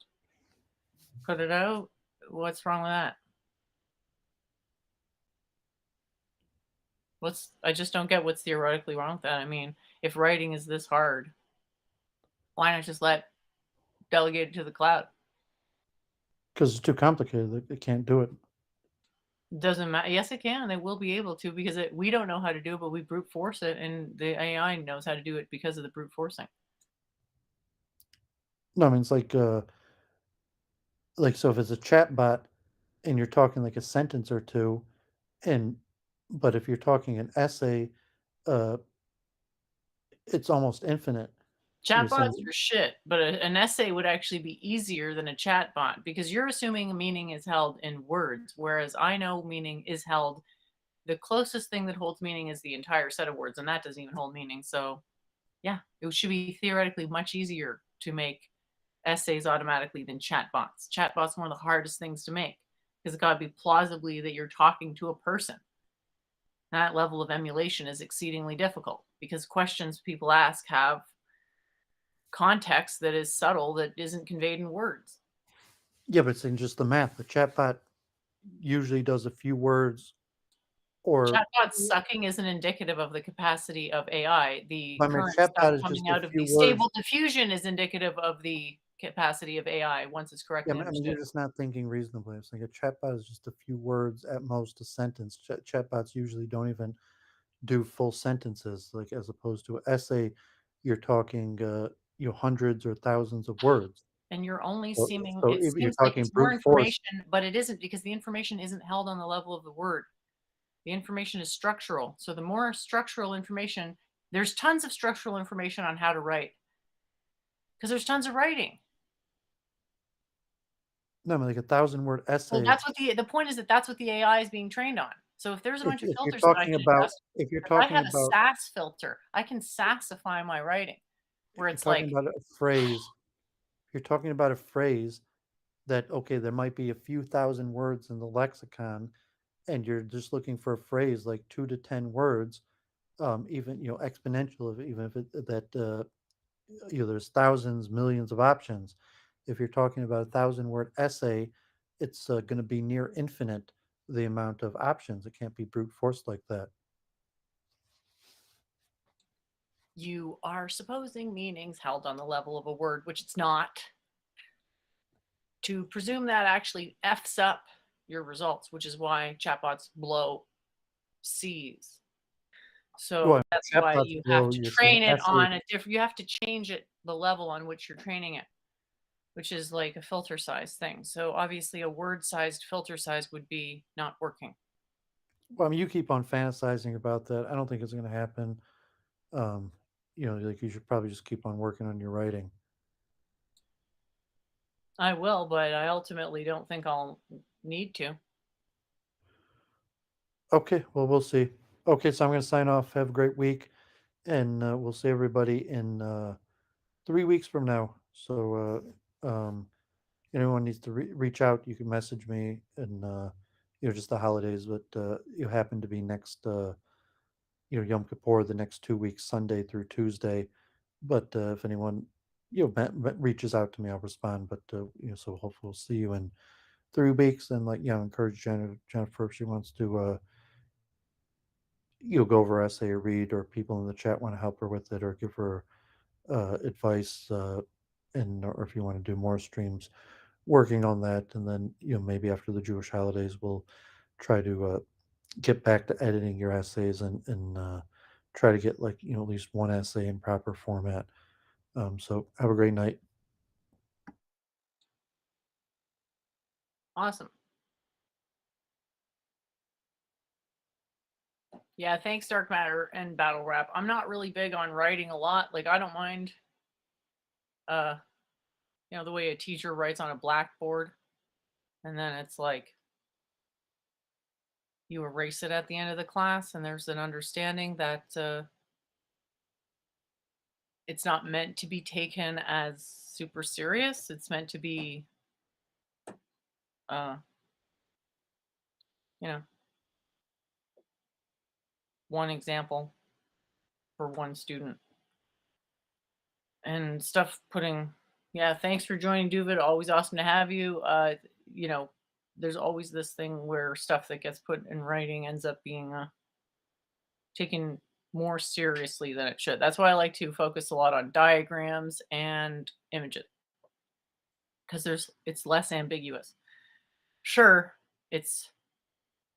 put it out? What's wrong with that? I just don't get what's theoretically wrong with that. I mean, if writing is this hard, why not just delegate it to the cloud? Because it's too complicated. They can't do it. Doesn't matter. Yes, it can. They will be able to because we don't know how to do it, but we brute force it, and the AI knows how to do it because of the brute forcing. No, I mean it's like so if it's a chat bot and you're talking like a sentence or two, and but if you're talking an essay, uh it's almost infinite. You're Chatbots saying are shit, but an essay would actually be easier than a chatbot because you're assuming meaning is held in words, whereas I know meaning is held. The closest thing that holds meaning is the entire set of words, and that doesn't even hold meaning. So, yeah, it should be theoretically much easier to make essays automatically than chatbots. Chatbots are one of the hardest things to make because it got to be plausibly that you're talking to a person. That level of emulation is exceedingly difficult because questions people ask have context that is subtle that isn't conveyed in words. yeah, but it's in just the math. The chatbot usually does a few words or Chatbots sucking isn't indicative of the capacity of AI. The I mean, current stuff chatbot is coming just a out of few the words. Stable Diffusion is indicative of the capacity of AI once it's Yeah, correctly I mean, understood. you're just not thinking reasonably. It's like a chatbot is just a few words at most, a sentence. Chatbots usually don't even do full sentences, like as opposed to an essay, you're talking hundreds or thousands of words. And you're only So, seeming so it if you're seems like talking it's more brute force, information, but it isn't because the information isn't held on the level of the word. The information is structural. So the more structural information, there's tons of structural information on how to write because there's tons of writing. no, I mean, like 1,000 word Well, essay. that's what the point is that that's what the AI is being trained on. So if there's a bunch of If you're filters that I talking can about, adjust, if you're if I talking have a about, sass filter, I can sassify my writing if where you're it's talking like about a phrase, if you're talking about a phrase that, okay, there might be a few thousand words in the lexicon, and you're just looking for a phrase like 2 to 10 words, even exponential of, even if there's thousands, millions of options. If you're talking about 1,000 word essay, it's going to be near infinite, the amount of options. It can't be brute force like that. you are supposing meanings held on the level of a word, which it's not. To presume that actually F's up your results, which is why chatbots blow C's. So Well, that's why chatbots you have blow, to you're saying train it essay. on a different, you have to change it, the level on which you're training it, which is like a filter size thing. So obviously a word sized filter size would be not working. Well, I mean, you keep on fantasizing about that. I don't think it's going to happen. Um, like you should probably just keep on working on your writing. I will, but I ultimately don't think I'll need to. Okay, well, we'll see. Okay, so I'm going to sign off. Have a great week, and we'll see everybody in 3 weeks from now. So, anyone needs to reach out, you can message me, and just the holidays, but you happen to be next, Yom Kippur, the next 2 weeks, Sunday through Tuesday. But if anyone reaches out to me, I'll respond. But so hopefully we'll see you in 3 weeks, and like encourage Jennifer if she wants to go over essay or read, or people in the chat want to help her with it or give her advice, and or if you want to do more streams working on that. And then maybe after the Jewish holidays we'll try to get back to editing your essays, and try to get, like, at least one essay in proper format. So have a great night. Awesome. Yeah, thanks, Dark Matter and Battle Rap. I'm not really big on writing a lot. Like, I don't mind, uh, the way a teacher writes on a blackboard, and then it's like you erase it at the end of the class, and there's an understanding that it's not meant to be taken as super serious. It's meant to be, uh, you know, one example for one student and stuff. Yeah, thanks for joining, Doovid. Always awesome to have you. You know, there's always this thing where stuff that gets put in writing ends up being taken more seriously than it should. That's why I like to focus a lot on diagrams and images because it's less ambiguous. Sure, it's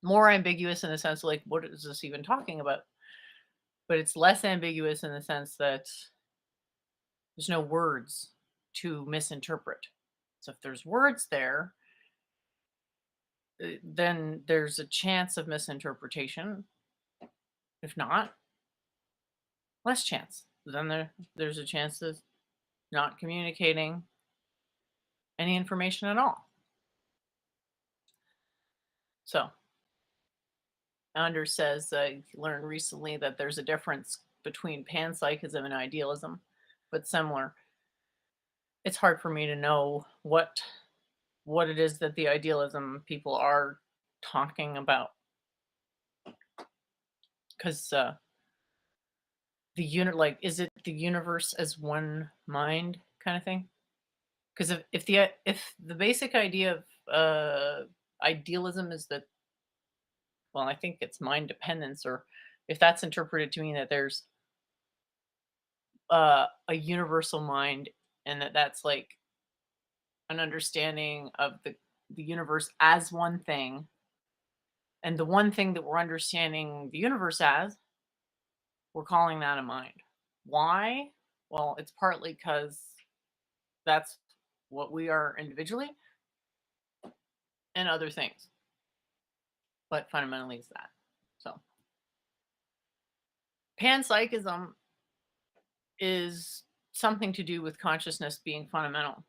more ambiguous in the sense of like, what is this even talking about? But it's less ambiguous in the sense that there's no words to misinterpret. So if there's words there, then there's a chance of misinterpretation. If not, less chance. Then there's a chance of not communicating any information at all. So Anders says he learned recently that there's a difference between panpsychism and idealism, but similar. It's hard for me to know what it is that the idealism people are talking about because the unit, like, is it the universe as one mind kind of thing? Because if the basic idea of idealism is that well, I think it's mind dependence, or if that's interpreted to mean that there's a universal mind, and that's like an understanding of the universe as one thing, and the one thing that we're understanding the universe as, we're calling that a mind. Why? Well, it's partly because that's what we are individually, and other things, but fundamentally it's that. So panpsychism is something to do with consciousness being fundamental,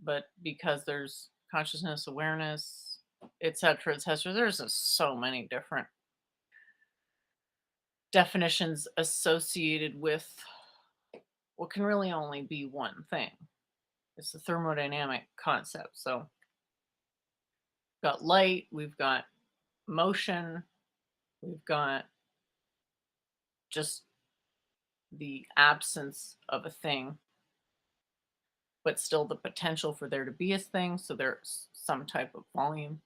but because there's consciousness, awareness, etc., etc., there's just so many different definitions associated with what can really only be one thing. It's the thermodynamic concept. So we've got light, we've got motion, we've got just the absence of a thing, but still the potential for there to be a thing. So there's some type of volume.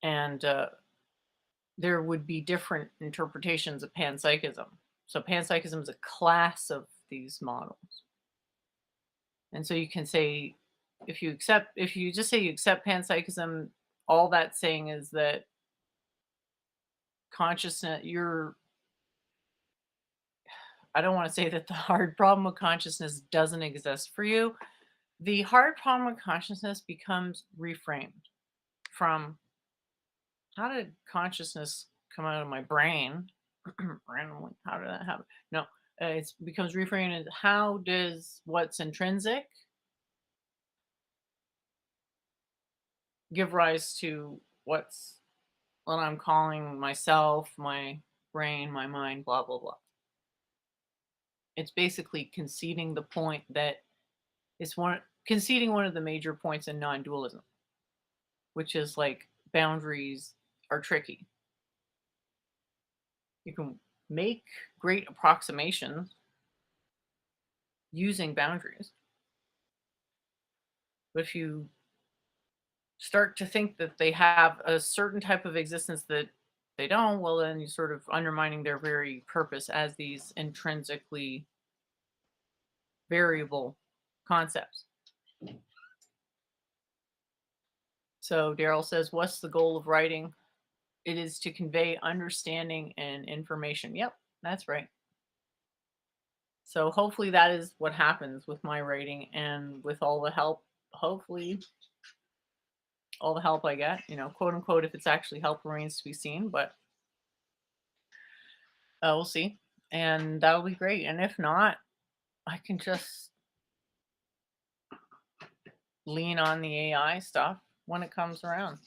And there would be different interpretations of panpsychism. So panpsychism is a class of these models. And so you can say, if you just say you accept panpsychism, all that's saying is that consciousness, I don't want to say that the hard problem of consciousness doesn't exist for you. The hard problem of consciousness becomes reframed from, how did consciousness come out of my brain randomly? How did that happen? No, it becomes reframed as, how does what's intrinsic give rise to what I'm calling myself, my brain, my mind, blah blah blah. It's basically conceding the point that it's one conceding one of the major points in non-dualism, which is like boundaries are tricky. You can make great approximations using boundaries, but if you start to think that they have a certain type of existence that they don't, well, then you're sort of undermining their very purpose as these intrinsically variable concepts. So Daryl says, what's the goal of writing? It is to convey understanding and information. Yep, that's right. So hopefully that is what happens with my writing, and with all the help, hopefully all the help I get, quote unquote, if it's actually help remains to be seen, but we'll see. And that'll be great. And if not, I can just lean on the AI stuff when it comes around.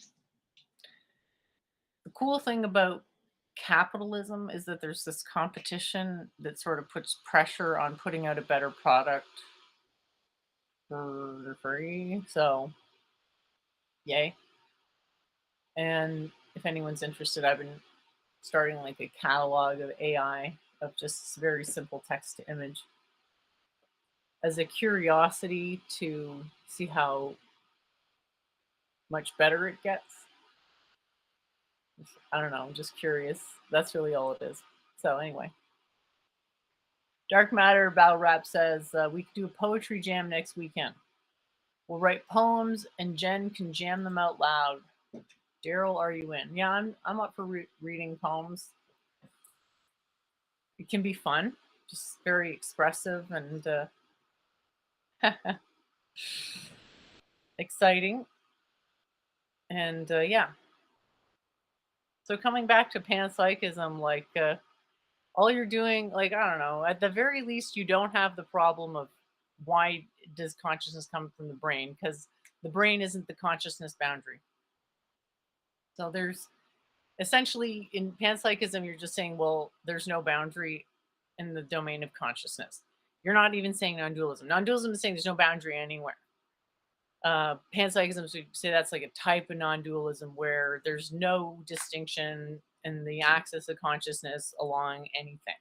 The cool thing about capitalism is that there's this competition that sort of puts pressure on putting out a better product for free. So, yay. And if anyone's interested, I've been starting like a catalog of AI of just very simple text to image as a curiosity to see how much better it gets. I don't know. I'm just curious. That's really all it is. So anyway, Dark Matter Battle Rap says we could do a poetry jam next weekend. We'll write poems and Jen can jam them out loud. Daryl, are you in? Yeah, I'm up for reading poems. It can be fun, just very expressive and exciting. And yeah. So coming back to panpsychism, like all you're doing, like, I don't know, at the very least, you don't have the problem of why does consciousness come from the brain? Because the brain isn't the consciousness boundary. So there's essentially in panpsychism, you're just saying, well, there's no boundary in the domain of consciousness. You're not even saying non-dualism. Non-dualism is saying there's no boundary anywhere. Panpsychism, so you say that's like a type of non-dualism where there's no distinction in the axis of consciousness along anything.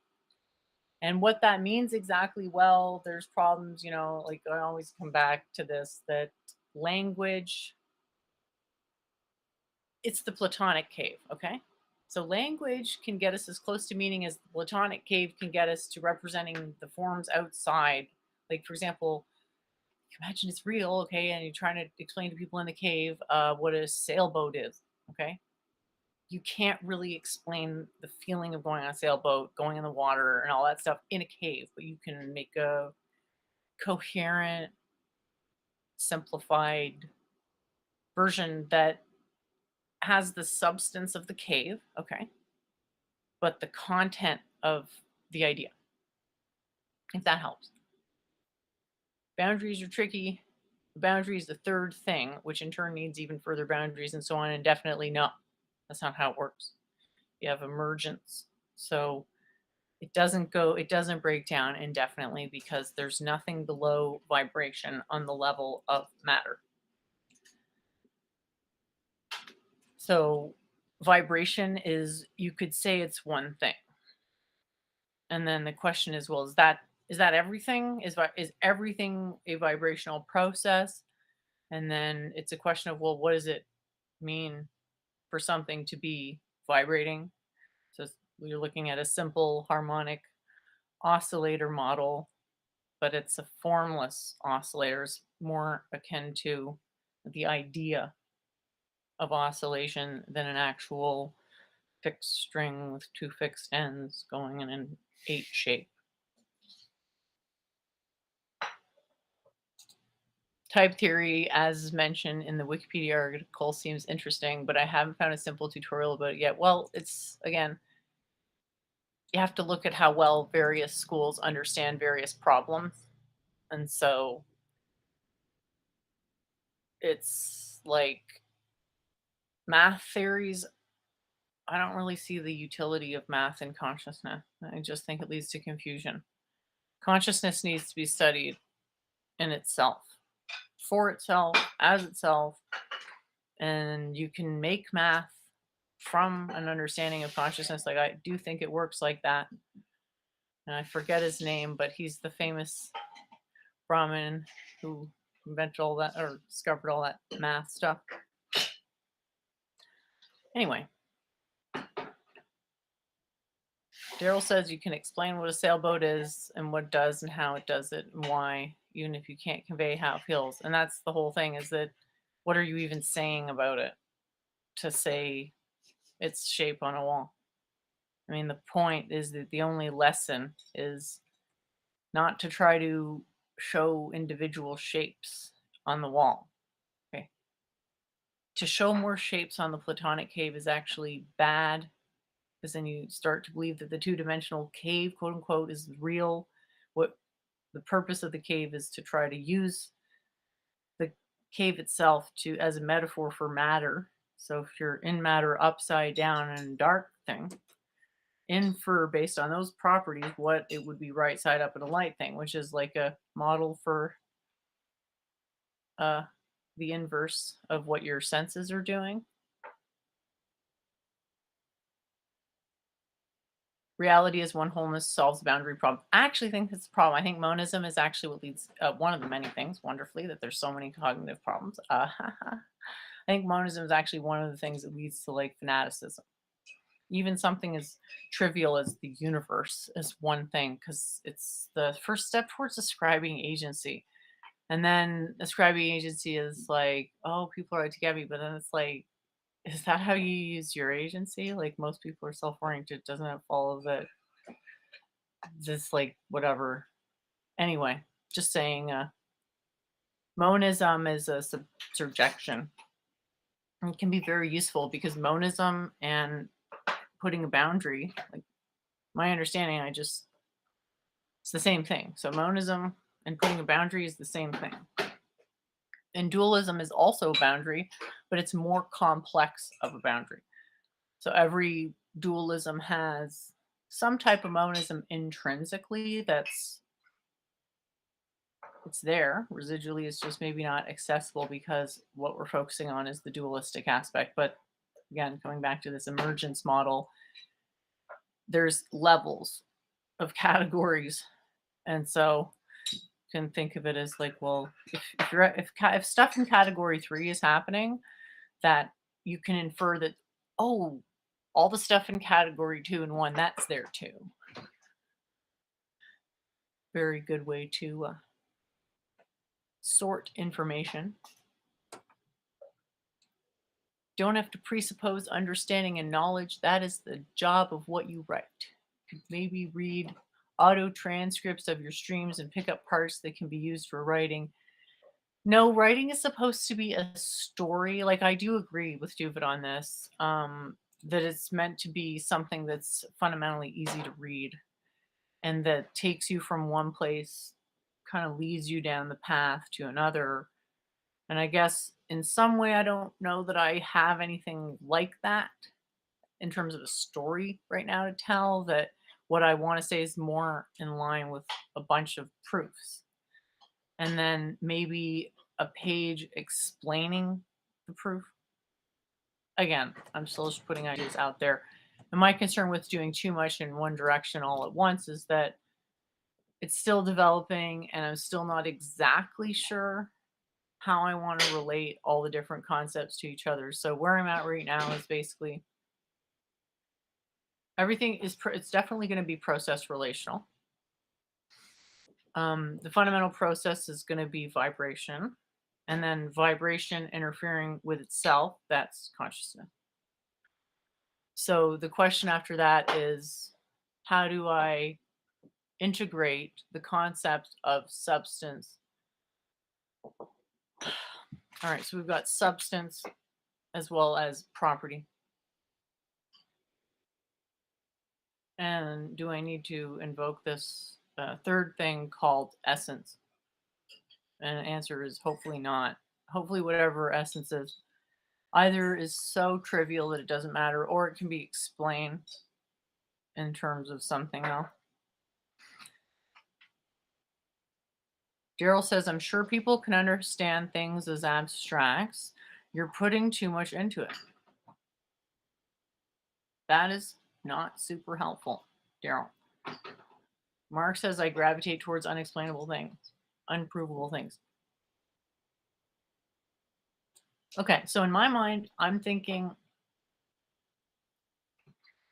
And what that means exactly, well, there's problems, like I always come back to this, that language it's the Platonic cave, okay? So language can get us as close to meaning as the Platonic cave can get us to representing the forms outside. Like, for example, imagine it's real, okay, and you're trying to explain to people in the cave what a sailboat is, okay? You can't really explain the feeling of going on a sailboat, going in the water, and all that stuff in a cave, but you can make a coherent, simplified version that has the substance of the cave, okay, but the content of the idea, if that helps. Boundaries are tricky. The boundary is the third thing, which in turn needs even further boundaries and so on indefinitely. No, that's not how it works. You have emergence. So it doesn't break down indefinitely because there's nothing below vibration on the level of matter. So vibration is, you could say it's one thing. And then the question is, well, is that everything? Is everything a vibrational process? And then it's a question of, well, what does it mean for something to be vibrating? So you're looking at a simple harmonic oscillator model, but it's a formless oscillator. It's more akin to the idea of oscillation than an actual fixed string with two fixed ends going in an 8 shape. Type theory, as mentioned in the Wikipedia article, seems interesting, but I haven't found a simple tutorial about it yet. Well, it's, again, you have to look at how well various schools understand various problems. And so it's like math theories. I don't really see the utility of math in consciousness. I just think it leads to confusion. Consciousness needs to be studied in itself, for itself, as itself, and you can make math from an understanding of consciousness. Like, I do think it works like that. And I forget his name, but he's the famous Brahmin who invented all that or discovered all that math stuff. Anyway, Daryl says you can explain what a sailboat is and what it does and how it does it and why, even if you can't convey how it feels. And that's the whole thing, is that what are you even saying about it to say its shape on a wall? I mean, the point is that the only lesson is not to try to show individual shapes on the wall. Okay. To show more shapes on the Platonic cave is actually bad, because then you start to believe that the two-dimensional cave, quote unquote, is real. What the purpose of the cave is to try to use the cave itself to as a metaphor for matter. So if you're in matter upside down and dark thing, infer based on those properties what it would be right side up in a light thing, which is like a model for uh the inverse of what your senses are doing. Reality is one wholeness solves the boundary problem. I actually think that's the problem. I think monism is actually what leads, one of the many things, wonderfully, that there's so many cognitive problems. I think monism is actually one of the things that leads to like fanaticism. Even something as trivial as the universe is one thing, because it's the first step towards ascribing agency. And then ascribing agency is like, oh, people are out to get me. But then it's like, is that how you use your agency? Like, most people are self-oriented. Doesn't it follow that this, like, whatever? Anyway, just saying, monism is a subjection. And it can be very useful because monism and putting a boundary, like my understanding, it's the same thing. So monism and putting a boundary is the same thing. And dualism is also a boundary, but it's more complex of a boundary. So every dualism has some type of monism intrinsically it's there. Residually, it's just maybe not accessible because what we're focusing on is the dualistic aspect. But again, coming back to this emergence model, there's levels of categories. And so you can think of it as like, well, if stuff in category 3 is happening that you can infer that, oh, all the stuff in category 2 and 1, that's there too. Very good way to sort information. Don't have to presuppose understanding and knowledge. That is the job of what you write. You could maybe read auto transcripts of your streams and pick up parts that can be used for writing. No, writing is supposed to be a story. Like, I do agree with Doovid on this, that it's meant to be something that's fundamentally easy to read and that takes you from one place, kind of leads you down the path to another. And I guess in some way, I don't know that I have anything like that in terms of a story right now to tell. That what I want to say is more in line with a bunch of proofs. And then maybe a page explaining the proof. Again, I'm still just putting ideas out there. And my concern with doing too much in one direction all at once is that it's still developing and I'm still not exactly sure how I want to relate all the different concepts to each other. So where I'm at right now is basically everything is it's definitely going to be process relational. The fundamental process is going to be vibration, and then vibration interfering with itself, that's consciousness. So the question after that is, how do I integrate the concept of substance? All right, so we've got substance as well as property. And do I need to invoke this third thing called essence? And the answer is hopefully not. Hopefully whatever essence is either is so trivial that it doesn't matter, or it can be explained in terms of something else. Daryl says, I'm sure people can understand things as abstracts. You're putting too much into it. That is not super helpful, Daryl. Mark says, I gravitate towards unexplainable things, unprovable things. Okay, so in my mind, I'm thinking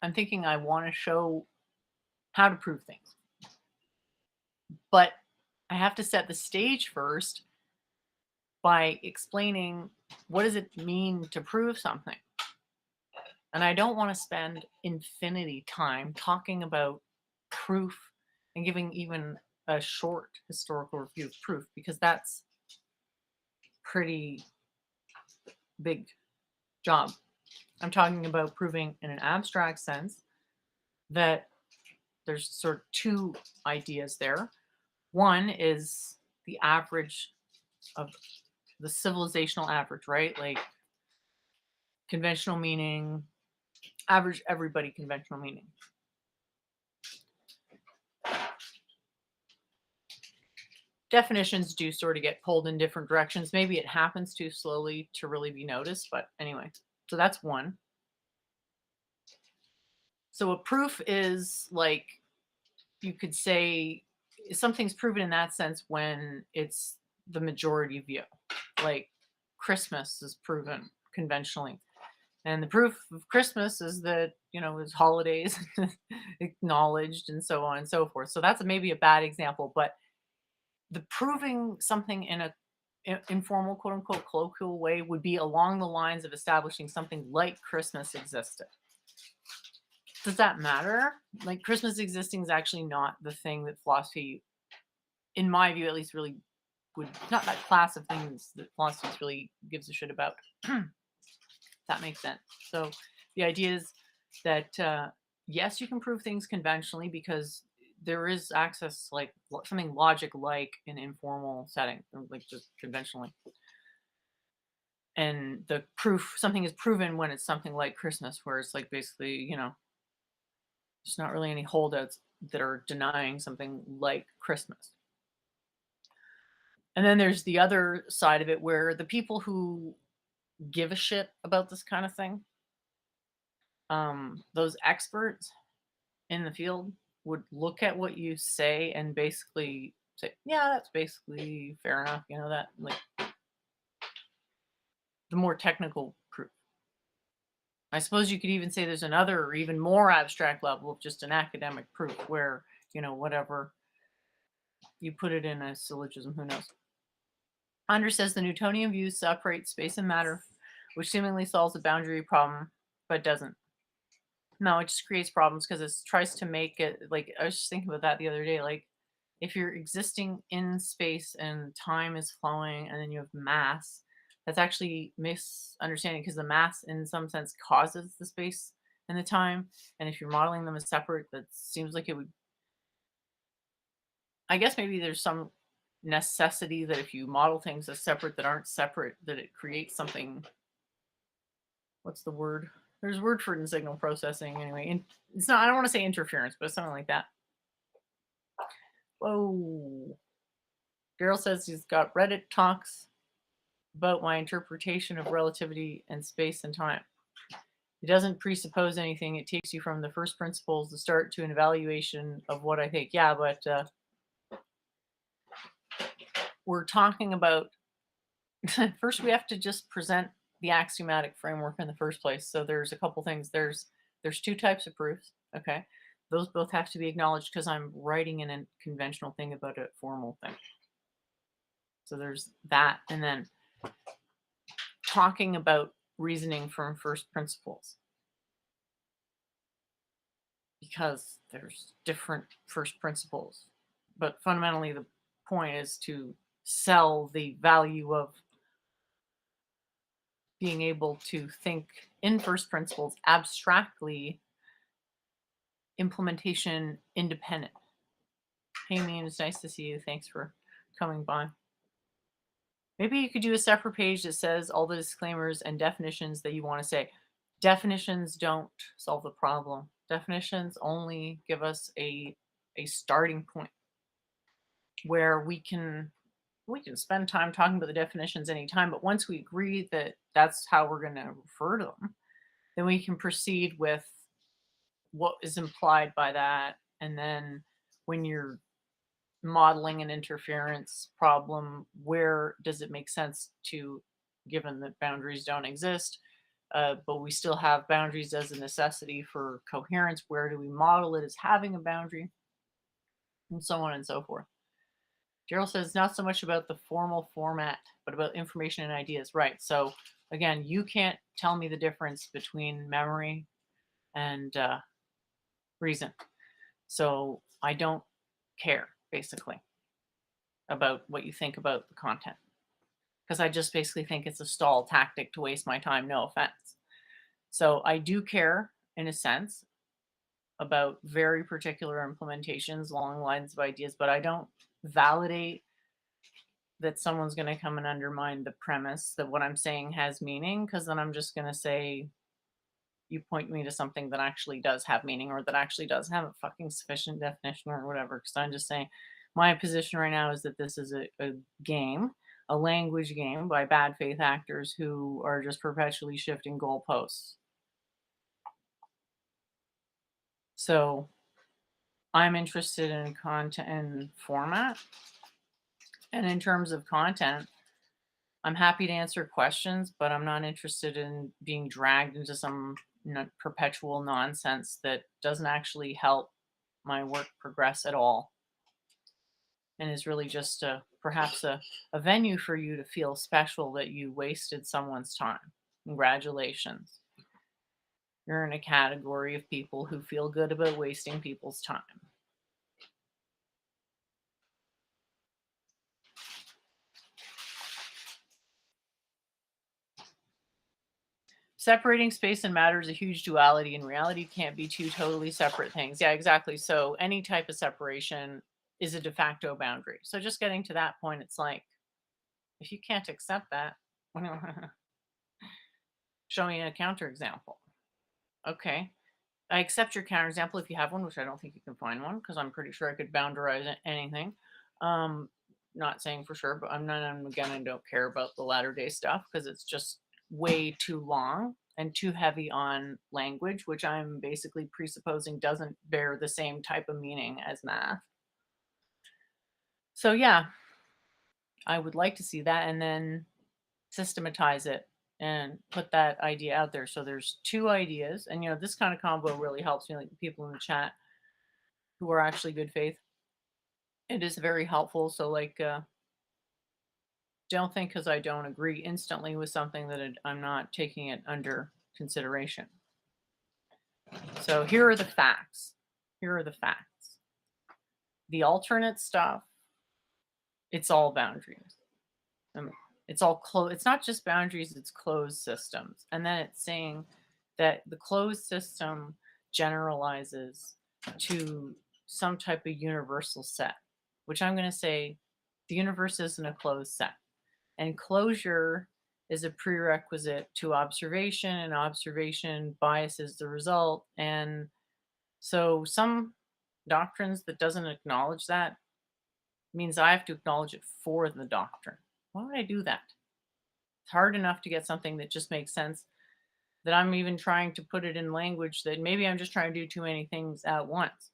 I want to show how to prove things. But I have to set the stage first by explaining what does it mean to prove something. And I don't want to spend infinity time talking about proof and giving even a short historical review of proof, because that's pretty big job. I'm talking about proving in an abstract sense that there's sort of two ideas there. One is the average of the civilizational average, right? Like conventional meaning, average everybody conventional meaning. Definitions do sort of get pulled in different directions. Maybe it happens too slowly to really be noticed, but anyway, so that's one. So a proof is like, you could say something's proven in that sense when it's the majority view. Like Christmas is proven conventionally. And the proof of Christmas is that, it's holidays acknowledged and so on and so forth. So that's maybe a bad example, but the proving something in a informal, quote unquote, colloquial way would be along the lines of establishing something like Christmas existed. Does that matter? Like Christmas existing is actually not the thing that philosophy, in my view, at least really would, not that class of things that philosophy really gives a shit about. That makes sense. So the idea is that, yes, you can prove things conventionally because there is access, like something logic-like in informal setting, like just conventionally. And the proof, something is proven when it's something like Christmas, where it's like basically, there's not really any holdouts that are denying something like Christmas. And then there's the other side of it where the people who give a shit about this kind of thing, those experts in the field would look at what you say and basically say, yeah, that's basically fair enough. That, like, the more technical proof. I suppose you could even say there's another or even more abstract level of just an academic proof where, whatever you put it in a syllogism, who knows? Under says the Newtonian view separates space and matter, which seemingly solves the boundary problem, but doesn't. No, it just creates problems because it tries to make it like I was just thinking about that the other day. Like, if you're existing in space and time is flowing and then you have mass, that's actually misunderstanding because the mass, in some sense, causes the space and the time. And if you're modeling them as separate, that seems like it would. I guess maybe there's some necessity that if you model things as separate that aren't separate, that it creates something. What's the word? There's a word for it in signal processing anyway. It's not, I don't want to say interference, but something like that. Whoa. Daryl says he's got Reddit talks about my interpretation of relativity and space and time. It doesn't presuppose anything. It takes you from the first principles, the start, to an evaluation of what I think. Yeah, but we're talking about first we have to just present the axiomatic framework in the first place. So there's a couple things. There's two types of proofs. Okay. Those both have to be acknowledged because I'm writing in a conventional thing about a formal thing. So there's that. And then talking about reasoning from first principles. Because there's different first principles. But fundamentally, the point is to sell the value of being able to think in first principles abstractly, implementation independent. Hey, Mean, it's nice to see you. Thanks for coming by. Maybe you could do a separate page that says all the disclaimers and definitions that you want to say. Definitions don't solve the problem. Definitions only give us a starting point where we can spend time talking about the definitions anytime, but once we agree that that's how we're going to refer to them, then we can proceed with what is implied by that. And then when you're modeling an interference problem, where does it make sense to, given that boundaries don't exist, but we still have boundaries as a necessity for coherence, where do we model it as having a boundary, and so on and so forth. Gerald says not so much about the formal format, but about information and ideas. Right. So again, you can't tell me the difference between memory and reason. So I don't care, basically, about what you think about the content. Because I just basically think it's a stall tactic to waste my time. No offense. So I do care, in a sense, about very particular implementations along lines of ideas, but I don't validate that someone's going to come and undermine the premise that what I'm saying has meaning, because then I'm just going to say, you point me to something that actually does have meaning or that actually does have a fucking sufficient definition or whatever. Because I'm just saying, my position right now is that this is a game, a language game by bad faith actors who are just perpetually shifting goalposts. So I'm interested in content and format. And in terms of content, I'm happy to answer questions, but I'm not interested in being dragged into some perpetual nonsense that doesn't actually help my work progress at all. And is really just perhaps a venue for you to feel special that you wasted someone's time. Congratulations. You're in a category of people who feel good about wasting people's time. Separating space and matter is a huge duality, and reality can't be two totally separate things. Yeah, exactly. So any type of separation is a de facto boundary. So just getting to that point, it's like, if you can't accept that, show me a counterexample. Okay. I accept your counterexample if you have one, which I don't think you can find one, because I'm pretty sure I could boundarize anything. Not saying for sure, but again, I don't care about the latter day stuff because it's just way too long and too heavy on language, which I'm basically presupposing doesn't bear the same type of meaning as math. So yeah, I would like to see that and then systematize it and put that idea out there. So there's two ideas, and this kind of combo really helps me, like the people in the chat who are actually good faith. It is very helpful. So like, don't think because I don't agree instantly with something that I'm not taking it under consideration. So here are the facts. Here are the facts. The alternate stuff, it's all boundaries. It's all closed. It's not just boundaries, it's closed systems. And then it's saying that the closed system generalizes to some type of universal set, which I'm going to say the universe isn't a closed set. And closure is a prerequisite to observation, and observation biases the result. And so some doctrines that doesn't acknowledge that means I have to acknowledge it for the doctrine. Why would I do that? It's hard enough to get something that just makes sense that I'm even trying to put it in language that maybe I'm just trying to do too many things at once.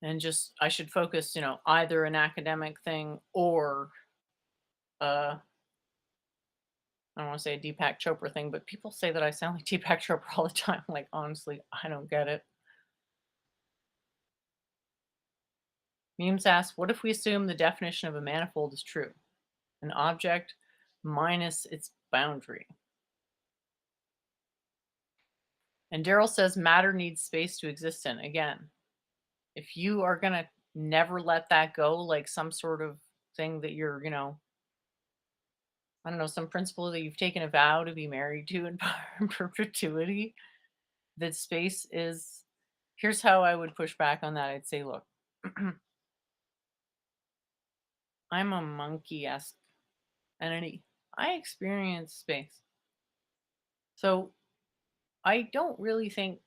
And just I should focus, either an academic thing or I don't want to say a Deepak Chopra thing, but people say that I sound like Deepak Chopra all the time. Like, honestly, I don't get it. Memes asks, what if we assume the definition of a manifold is true? An object minus its boundary. And Daryl says matter needs space to exist in. Again, if you are going to never let that go, like some sort of thing that you're, I don't know, some principle that you've taken a vow to be married to in perpetuity, that space is, here's how I would push back on that. I'd say, look, I'm a monkey-esque entity. I experience space. So I don't really think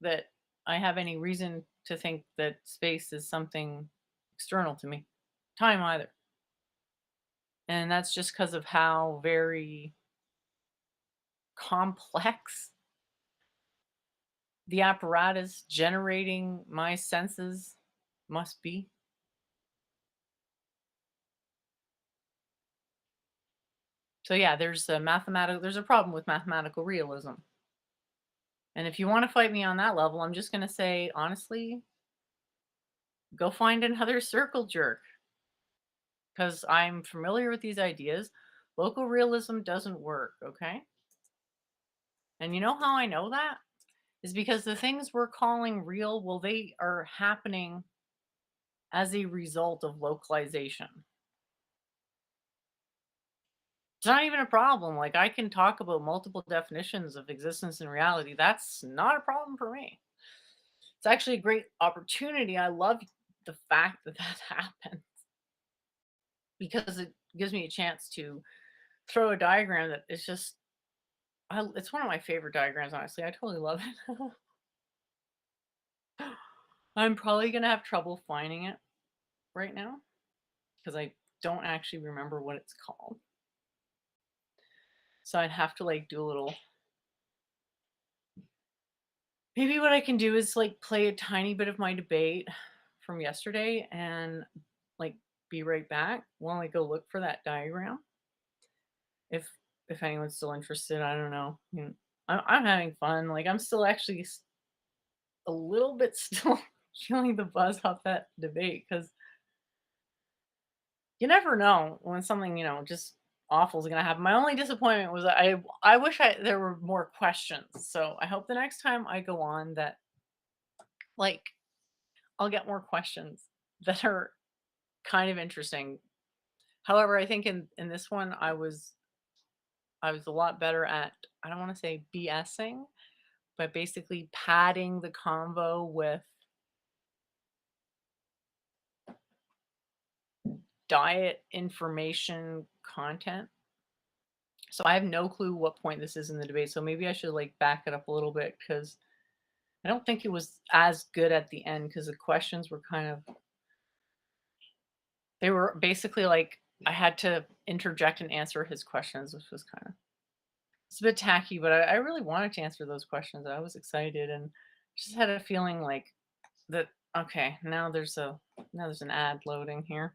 that I have any reason to think that space is something external to me. Time either. And that's just because of how very complex the apparatus generating my senses must be. So yeah, there's a problem with mathematical realism. And if you want to fight me on that level, I'm just going to say, honestly, go find another circle jerk. Because I'm familiar with these ideas. Local realism doesn't work, okay? And you know how I know that? Is because the things we're calling real, well, they are happening as a result of localization. It's not even a problem. Like, I can talk about multiple definitions of existence and reality. That's not a problem for me. It's actually a great opportunity. I love the fact that that happens because it gives me a chance to throw a diagram that is just, it's one of my favorite diagrams, honestly. I totally love it. I'm probably going to have trouble finding it right now because I don't actually remember what it's called. So I'd have to like do a little. Maybe what I can do is like play a tiny bit of my debate from yesterday and like be right back while I go look for that diagram. If anyone's still interested, I don't know. I'm having fun. Like I'm still actually a little bit still feeling the buzz off that debate because you never know when something, just awful is gonna happen. My only disappointment was that I wish there were more questions. So I hope the next time I go on that like I'll get more questions that are kind of interesting. However, I think in this one I was a lot better at, I don't want to say BSing, but basically padding the convo with diet information content. So I have no clue what point this is in the debate. So maybe I should like back it up a little bit because I don't think it was as good at the end because the questions were they were basically like I had to interject and answer his questions, which was it's a bit tacky, but I really wanted to answer those questions. I was excited and just had a feeling like that. Okay, now there's an ad loading here.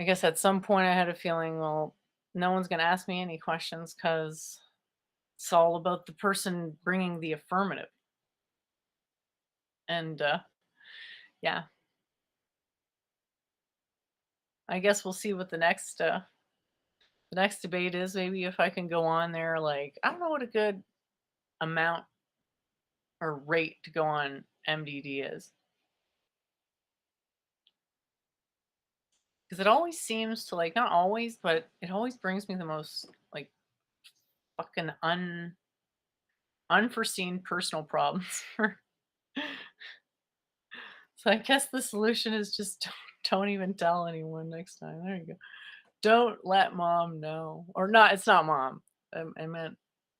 I guess at some point I had a feeling, well, no one's going to ask me any questions because it's all about the person bringing the affirmative. And yeah, I guess we'll see what the next debate is. Maybe if I can go on there, like, I don't know what a good amount or rate to go on MDD is. Because it always seems to, like, not always, but it always brings me the most, like, fucking unforeseen personal problems. So I guess the solution is just don't even tell anyone next time. There you go. Don't let mom know. Or not, it's not mom. I meant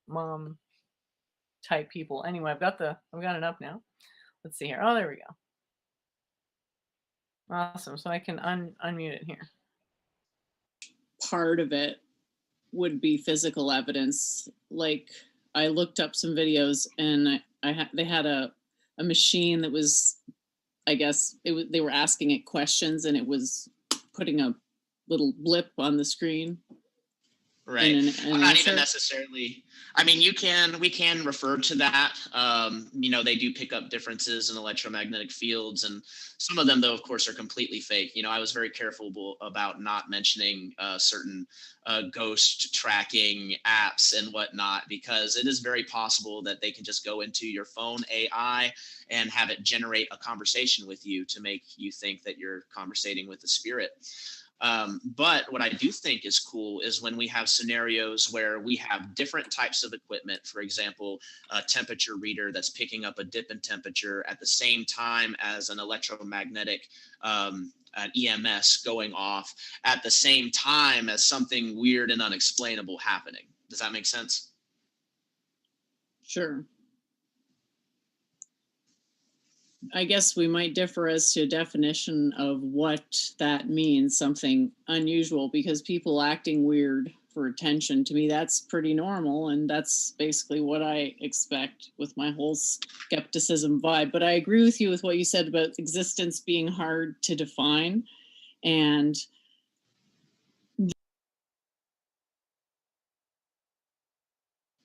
mom type people. Anyway, I've got it up now. Let's see here. Oh, there we go. Awesome. So I can unmute it here. Part of it would be physical evidence. Like, I looked up some videos, and they had a machine that was, I guess they were asking it questions, and it was putting a little blip on the screen. Right. I'm not even necessarily. I mean, we can refer to that. They do pick up differences in electromagnetic fields, and some of them, though, of course, are completely fake. I was very careful about not mentioning certain ghost tracking apps and whatnot, because it is very possible that they can just go into your phone AI and have it generate a conversation with you to make you think that you're conversating with a spirit. But what I do think is cool is when we have scenarios where we have different types of equipment, for example, a temperature reader that's picking up a dip in temperature at the same time as an electromagnetic an EMS going off at the same time as something weird and unexplainable happening. Does that make sense? Sure. I guess we might differ as to definition of what that means, something unusual, because people acting weird for attention, to me, that's pretty normal. And that's basically what I expect with my whole skepticism vibe. But I agree with you with what you said about existence being hard to define. And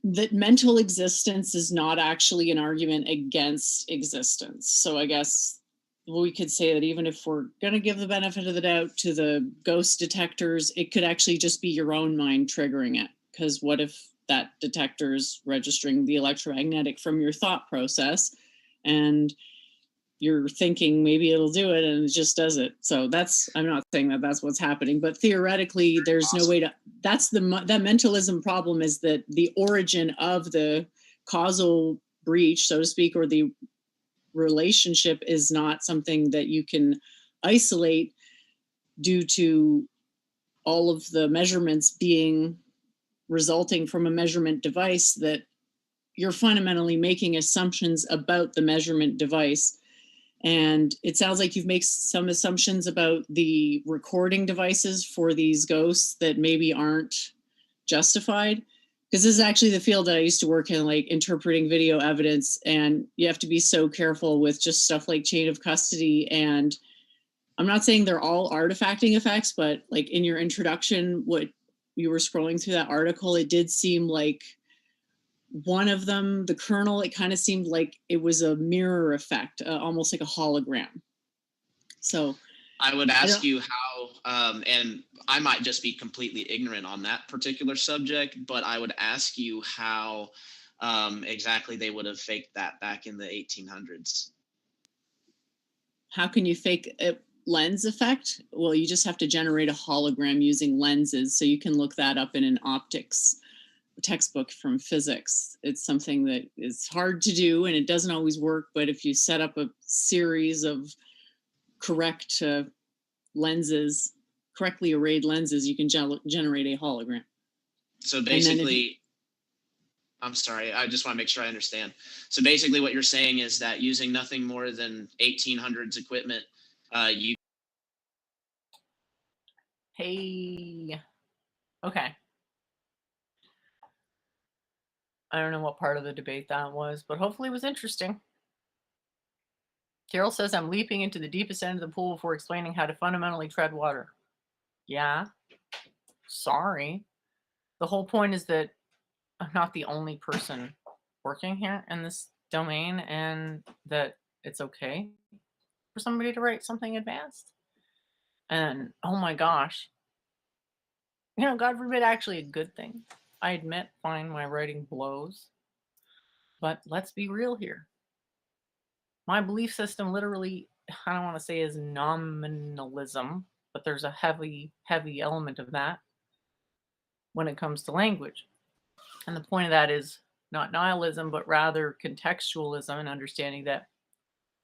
that mental existence is not actually an argument against existence. So I guess we could say that even if we're going to give the benefit of the doubt to the ghost detectors, it could actually just be your own mind triggering it. Because what if that detector is registering the electromagnetic from your thought process, and you're thinking maybe it'll do it and it just does it. So I'm not saying that that's what's happening, but theoretically there's no way to, that mentalism problem is that the origin of the causal breach, so to speak, or the relationship is not something that you can isolate due to all of the measurements being resulting from a measurement device, that you're fundamentally making assumptions about the measurement device. And it sounds like you've made some assumptions about the recording devices for these ghosts that maybe aren't justified. Because this is actually the field that I used to work in, like interpreting video evidence. And you have to be so careful with just stuff like chain of custody. And I'm not saying they're all artifacting effects, but like in your introduction, what you were scrolling through that article, it did seem like one of them, the kernel, it kind of seemed like it was a mirror effect, almost like a hologram. So I would ask you how, and I might just be completely ignorant on that particular subject, but I would ask you how exactly they would have faked that back in the 1800s. How can you fake a lens effect? Well, you just have to generate a hologram using lenses. So you can look that up in an optics textbook from physics. It's something that is hard to do and it doesn't always work, but if you set up a series of correct lenses, correctly arrayed lenses, you can generate a hologram. So basically, I'm sorry, I just want to make sure I understand. So basically what you're saying is that using nothing more than 1800s equipment, you... Hey, okay. I don't know what part of the debate that was, but hopefully it was interesting. Carol says, I'm leaping into the deepest end of the pool before explaining how to fundamentally tread water. Yeah. Sorry. the whole point is that I'm not the only person working here in this domain, and that it's okay for somebody to write something advanced. And oh my gosh, God forbid, actually a good thing. I admit, fine, my writing blows, but let's be real here. My belief system literally, I don't want to say is nominalism, but there's a heavy, heavy element of that when it comes to language. And the point of that is not nihilism, but rather contextualism and understanding that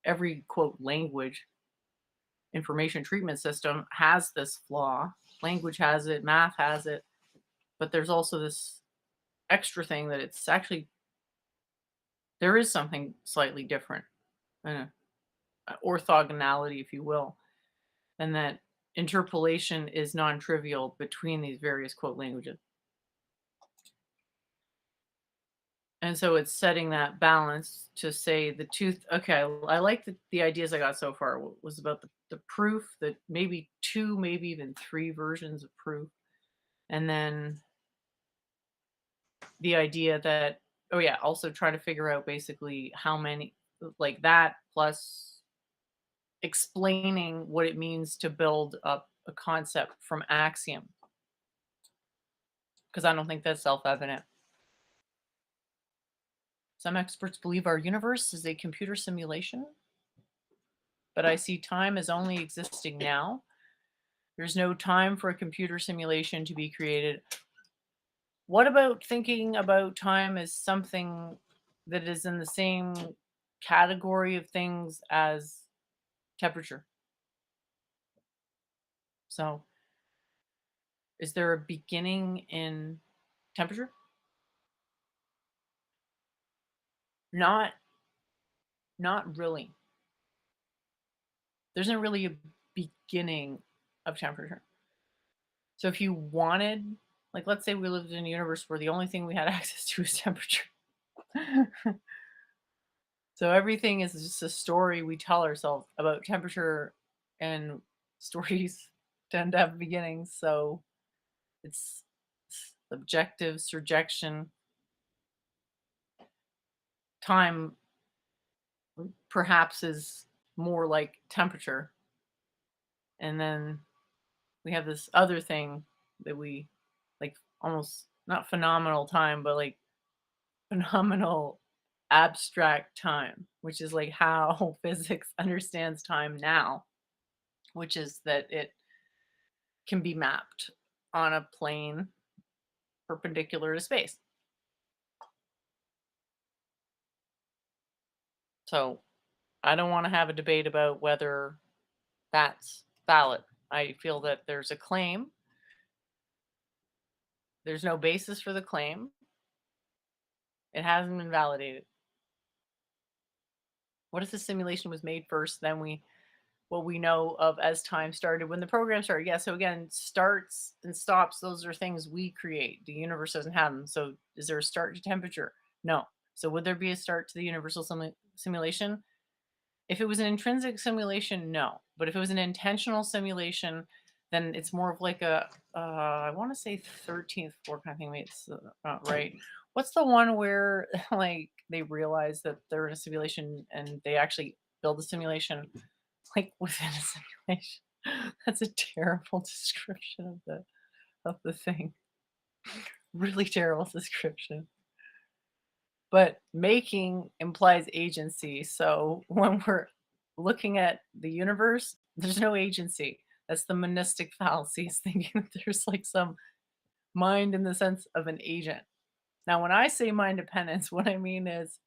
every quote language information treatment system has this flaw. Language has it, math has it, but there's also this extra thing that it's actually, there is something slightly different, orthogonality, if you will, and that interpolation is non-trivial between these various quote languages. And so it's setting that balance to say the two. Okay, I like the ideas I got so far was about the proof, that maybe two, maybe even three versions of proof. And then the idea that, oh yeah, also try to figure out basically how many, like that, plus explaining what it means to build up a concept from axiom. Because I don't think that's self-evident. Some experts believe our universe is a computer simulation, but I see time as only existing now. There's no time for a computer simulation to be created. What about thinking about time as something that is in the same category of things as temperature? So, is there a beginning in temperature? Not really. There isn't really a beginning of temperature. So if you wanted, like, let's say we lived in a universe where the only thing we had access to is temperature. So everything is just a story we tell ourselves about temperature, and stories tend to have beginnings. So it's objective, surjection, time perhaps is more like temperature. And then we have this other thing that we like, almost not phenomenal time, but like phenomenal abstract time, which is like how physics understands time now, which is that it can be mapped on a plane perpendicular to space. So I don't want to have a debate about whether that's valid. I feel that there's a claim. There's no basis for the claim. It hasn't been validated. What if the simulation was made first, then what we know of as time started when the program started? Yeah, so again, starts and stops, those are things we create. The universe doesn't have them. So is there a start to temperature? No. So would there be a start to the universal simulation? If it was an intrinsic simulation, no. But if it was an intentional simulation, then it's more of like a, I want to say 13th floor kind of thing. Maybe it's not right. What's the one where like they realize that they're in a simulation and they actually build a simulation like within a simulation? That's a terrible description of the thing. Really terrible description. But making implies agency. So when we're looking at the universe, there's no agency. That's the monistic fallacy, is thinking that there's like some mind in the sense of an agent. Now, when I say mind dependence, what I mean is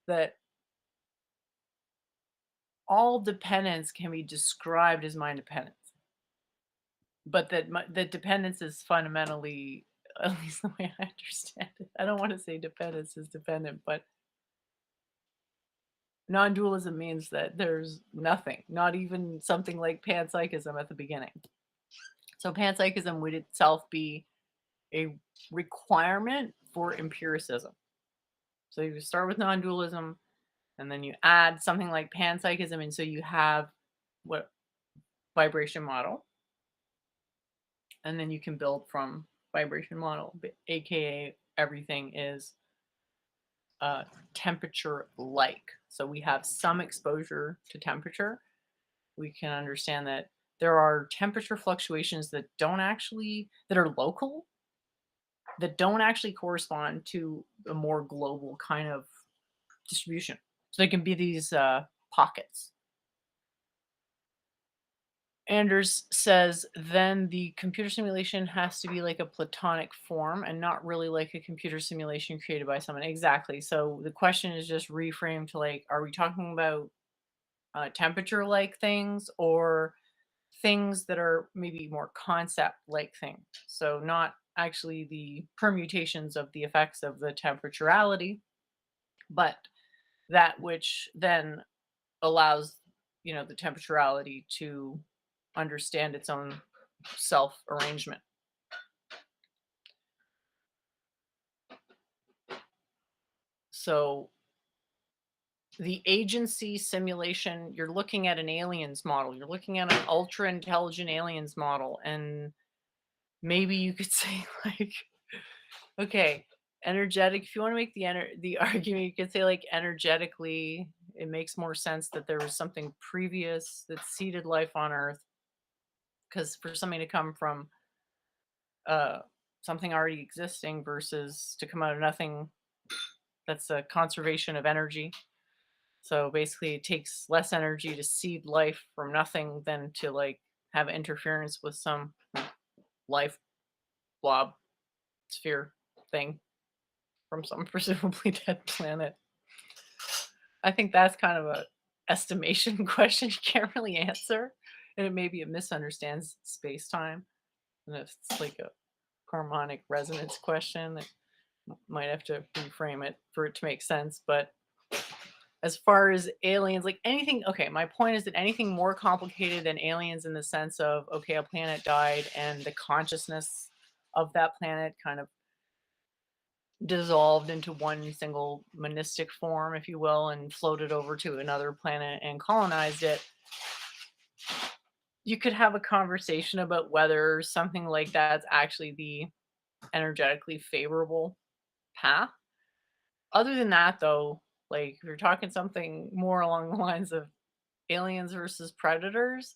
that all dependence can be described as mind dependence, but that dependence is fundamentally, at least the way I understand it. I don't want to say dependence is dependent, but non-dualism means that there's nothing, not even something like panpsychism at the beginning. So panpsychism would itself be a requirement for empiricism. So you start with non-dualism, and then you add something like panpsychism, and so you have what vibration model, and then you can build from vibration model, aka everything is temperature like. So we have some exposure to temperature. We can understand that there are temperature fluctuations that are local, that don't actually correspond to a more global kind of distribution. So they can be these pockets. Anders says then the computer simulation has to be like a platonic form and not really like a computer simulation created by someone. Exactly. So the question is just reframed to like, are we talking about temperature like things or things that are maybe more concept like things? So not actually the permutations of the effects of the temperaturality, but that which then allows, the temperaturality to understand its own self arrangement. So the agency simulation, you're looking at an aliens model, you're looking at an ultra intelligent aliens model, and maybe you could say like, okay, energetic, if you want to make the argument, you could say like energetically it makes more sense that there was something previous that seeded life on earth, because for something to come from something already existing versus to come out of nothing, that's a conservation of energy. So basically it takes less energy to seed life from nothing than to like have interference with some life blob sphere thing from some presumably dead planet. I think that's kind of a estimation question you can't really answer, and it maybe it misunderstands space-time, and if it's like a harmonic resonance question that might have to reframe it for it to make sense. But as far as aliens, like anything, okay, my point is that anything more complicated than aliens in the sense of, okay, a planet died and the consciousness of that planet kind of dissolved into one single monistic form, if you will, and floated over to another planet and colonized it. You could have a conversation about whether something like that's actually the energetically favorable path. Other than that, though, like if you're talking something more along the lines of aliens versus predators,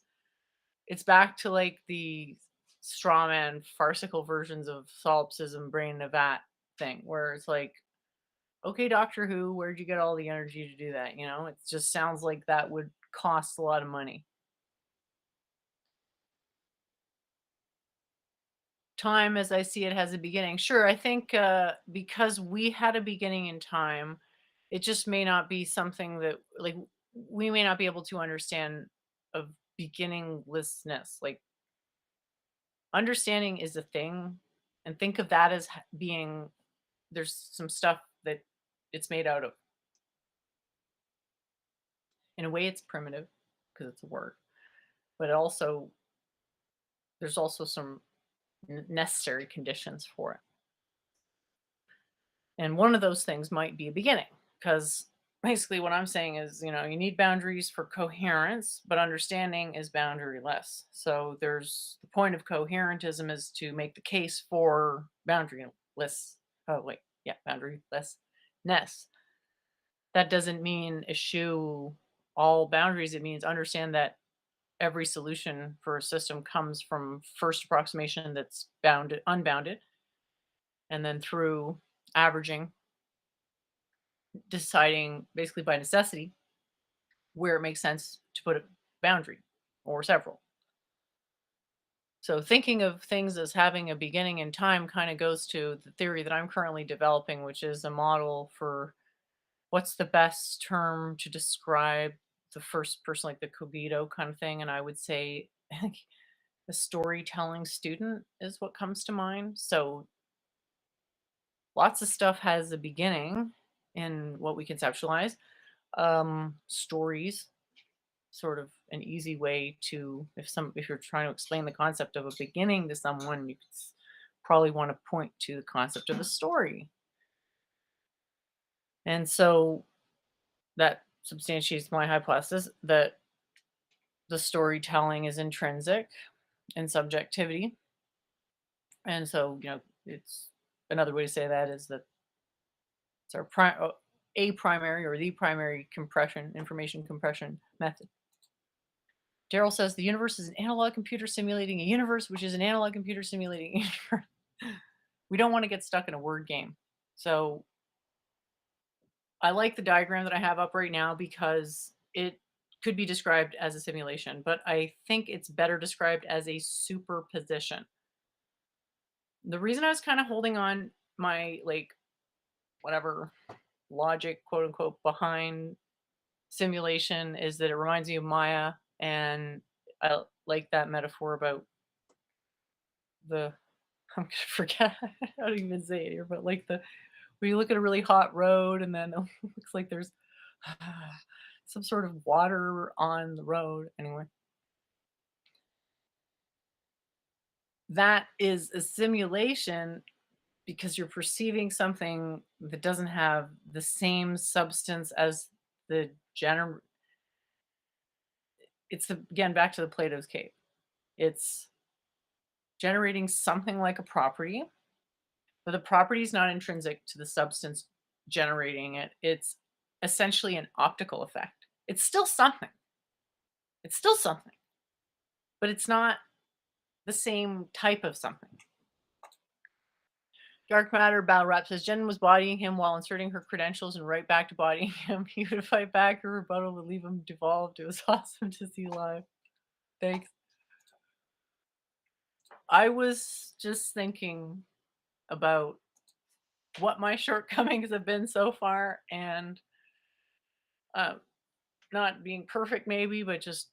it's back to like the straw man farcical versions of solipsism brain in a vat thing, where it's like, okay, Doctor Who, where'd you get all the energy to do that? It just sounds like that would cost a lot of money. Time, as I see it, has a beginning. Sure, I think because we had a beginning in time, it just may not be something that like we may not be able to understand of beginninglessness. Like understanding is a thing, and think of that as being there's some stuff that it's made out of. In a way, it's primitive because it's a word, but there's also some necessary conditions for it. And one of those things might be a beginning, because basically what I'm saying is, you need boundaries for coherence, but understanding is boundaryless. So there's the point of coherentism is to make the case for boundaryless. Oh, wait. Yeah, boundarylessness. That doesn't mean eschew all boundaries. It means understand that every solution for a system comes from first approximation that's unbounded, and then through averaging, deciding basically by necessity where it makes sense to put a boundary or several. So thinking of things as having a beginning in time kind of goes to the theory that I'm currently developing, which is a model for what's the best term to describe the first person, like the cogito kind of thing. And I would say the storytelling student is what comes to mind. So lots of stuff has a beginning in what we conceptualize. Stories, sort of an easy way to, if you're trying to explain the concept of a beginning to someone, you probably want to point to the concept of a story. And so that substantiates my hypothesis that the storytelling is intrinsic in subjectivity. And so, it's another way to say that is that it's a primary or the primary information compression method. Daryl says the universe is an analog computer simulating a universe, which is an analog computer simulating a universe. We don't want to get stuck in a word game. So I like the diagram that I have up right now because it could be described as a simulation, but I think it's better described as a superposition. The reason I was kind of holding on my whatever logic, quote unquote, behind simulation is that it reminds me of Maya, and I like that metaphor about the I'm gonna forget how to even say it here, but when you look at a really hot road and then it looks like there's some sort of water on the road. Anyway, that is a simulation because you're perceiving something that doesn't have the same substance as the it's again back to the Plato's cave. It's generating something like a property, but the property is not intrinsic to the substance generating it. It's essentially an optical effect. It's still something. It's still something, but it's not the same type of something. Dark Matter Battle Rap says Jen was bodying him while inserting her credentials and right back to bodying him. He would fight back. Her rebuttal would leave him devolved. It was awesome to see live. Thanks. I was just thinking about what my shortcomings have been so far, and not being perfect maybe, but just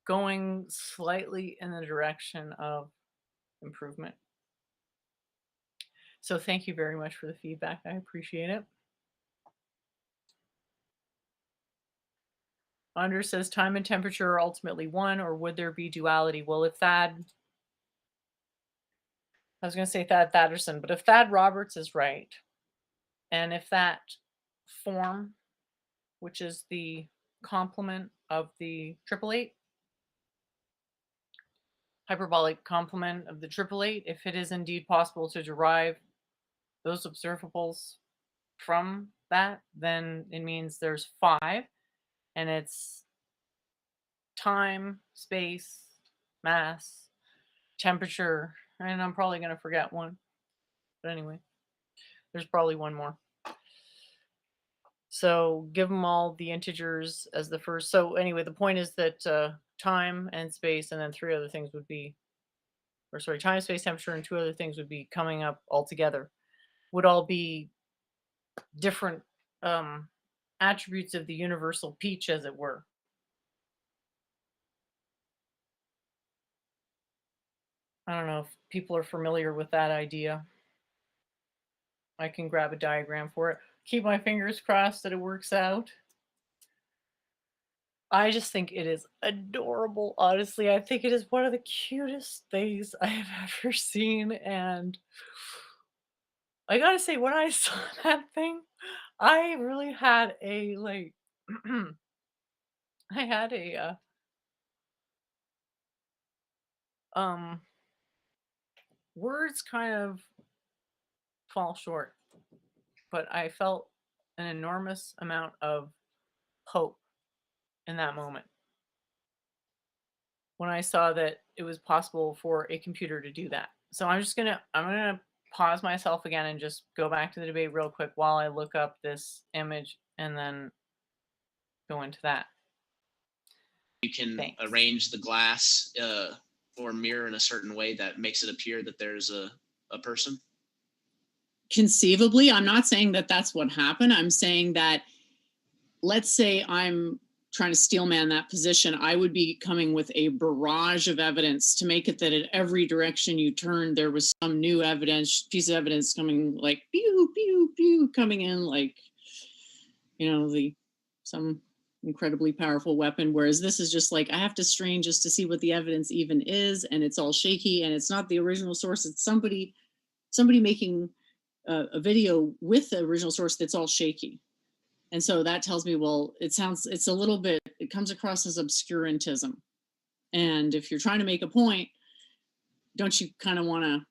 going slightly in the direction of improvement. So thank you very much for the feedback. I appreciate it. Under says time and temperature are ultimately one, or would there be duality? Well, if Thad, I was going to say Thad Thadderson, but if Thad Roberts is right, and if that form, which is the complement of the 888, hyperbolic complement of the 888, if it is indeed possible to derive those observables from that, then it means there's 5, and it's time, space, mass, temperature, and I'm probably going to forget one. But anyway, there's probably one more. So give them all the integers as the first. So anyway, the point is that time and space and then 3 other things would be, or sorry, time, space, temperature, and 2 other things would be coming up all together, would all be different attributes of the universal peach, as it were. I don't know if people are familiar with that idea. I can grab a diagram for it. Keep my fingers crossed that it works out. I just think it is adorable. Honestly, I think it is one of the cutest things I have ever seen. And I gotta say, when I saw that thing, I really had a I had a words kind of fall short, but I felt an enormous amount of hope in that moment when I saw that it was possible for a computer to do that. So I'm gonna pause myself again and just go back to the debate real quick while I look up this image and then go into that. You can arrange the glass or mirror in a certain way that makes it appear that there's a person. Conceivably, I'm not saying that that's what happened. I'm saying that, let's say I'm trying to steelman that position, I would be coming with a barrage of evidence to make it that in every direction you turned, there was some new evidence, piece of evidence coming, like pew, pew, pew, coming in, like, some incredibly powerful weapon. Whereas this is just like, I have to strain just to see what the evidence even is, and it's all shaky, and it's not the original source. It's somebody making a video with the original source that's all shaky. And so that tells me, well, it's a little bit, it comes across as obscurantism. And if you're trying to make a point, don't you kind of want to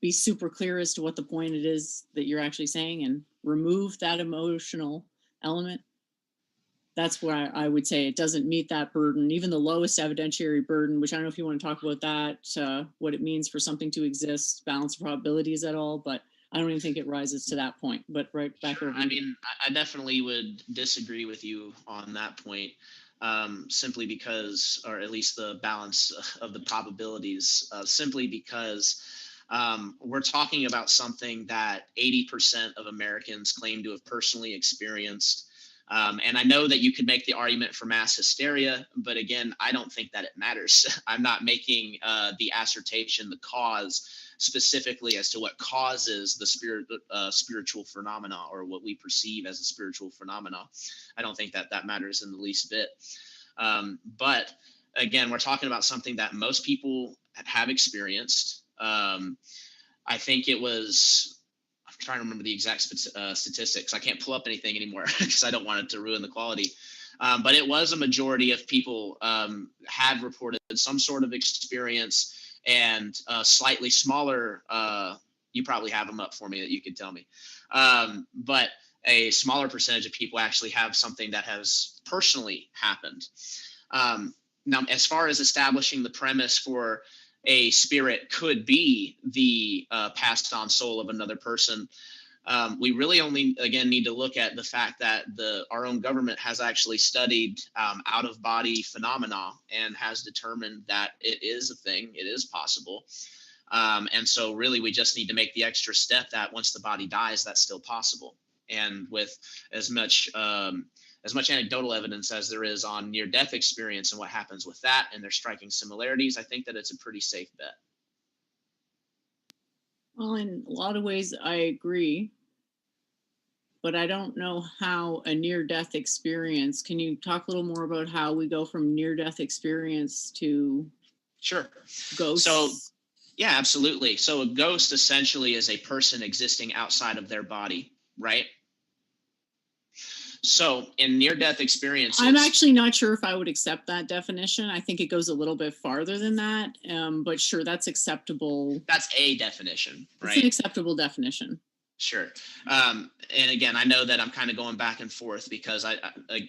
be super clear as to what the point it is that you're actually saying and remove that emotional element. That's where I would say it doesn't meet that burden, even the lowest evidentiary burden, which I don't know if you want to talk about that, what it means for something to exist, balance of probabilities at all, but I don't even think it rises to that point. But right back Sure. over. I mean, I definitely would disagree with you on that point, simply because, or at least the balance of the probabilities, simply because we're talking about something that 80% of Americans claim to have personally experienced. And I know that you could make the argument for mass hysteria, but again, I don't think that it matters. I'm not making the assertion, the cause specifically as to what causes the spiritual phenomena or what we perceive as a spiritual phenomena. I don't think that matters in the least bit. But again, we're talking about something that most people have experienced. I think it was, I'm trying to remember the exact statistics. I can't pull up anything anymore because I don't want it to ruin the quality. But it was a majority of people had reported some sort of experience, and slightly smaller, you probably have them up for me that you could tell me. But a smaller percentage of people actually have something that has personally happened. Now, as far as establishing the premise for a spirit could be the passed on soul of another person, we really only, again, need to look at the fact that our own government has actually studied out of body phenomena and has determined that it is a thing, it is possible. And so really we just need to make the extra step that once the body dies, that's still possible. And with as much anecdotal evidence as there is on near-death experience and what happens with that, and their striking similarities, I think that it's a pretty safe bet. Well, in a lot of ways, I agree, but I don't know how a near-death experience. Can you talk a little more about how we go from near-death experience to Sure. ghosts? So, yeah, absolutely. So a ghost essentially is a person existing outside of their body, right? So in near-death experiences, I'm actually not sure if I would accept that definition. I think it goes a little bit farther than that, but sure, that's acceptable. That's a definition, right? It's an acceptable definition. Sure. And again, I know that I'm kind of going back and forth because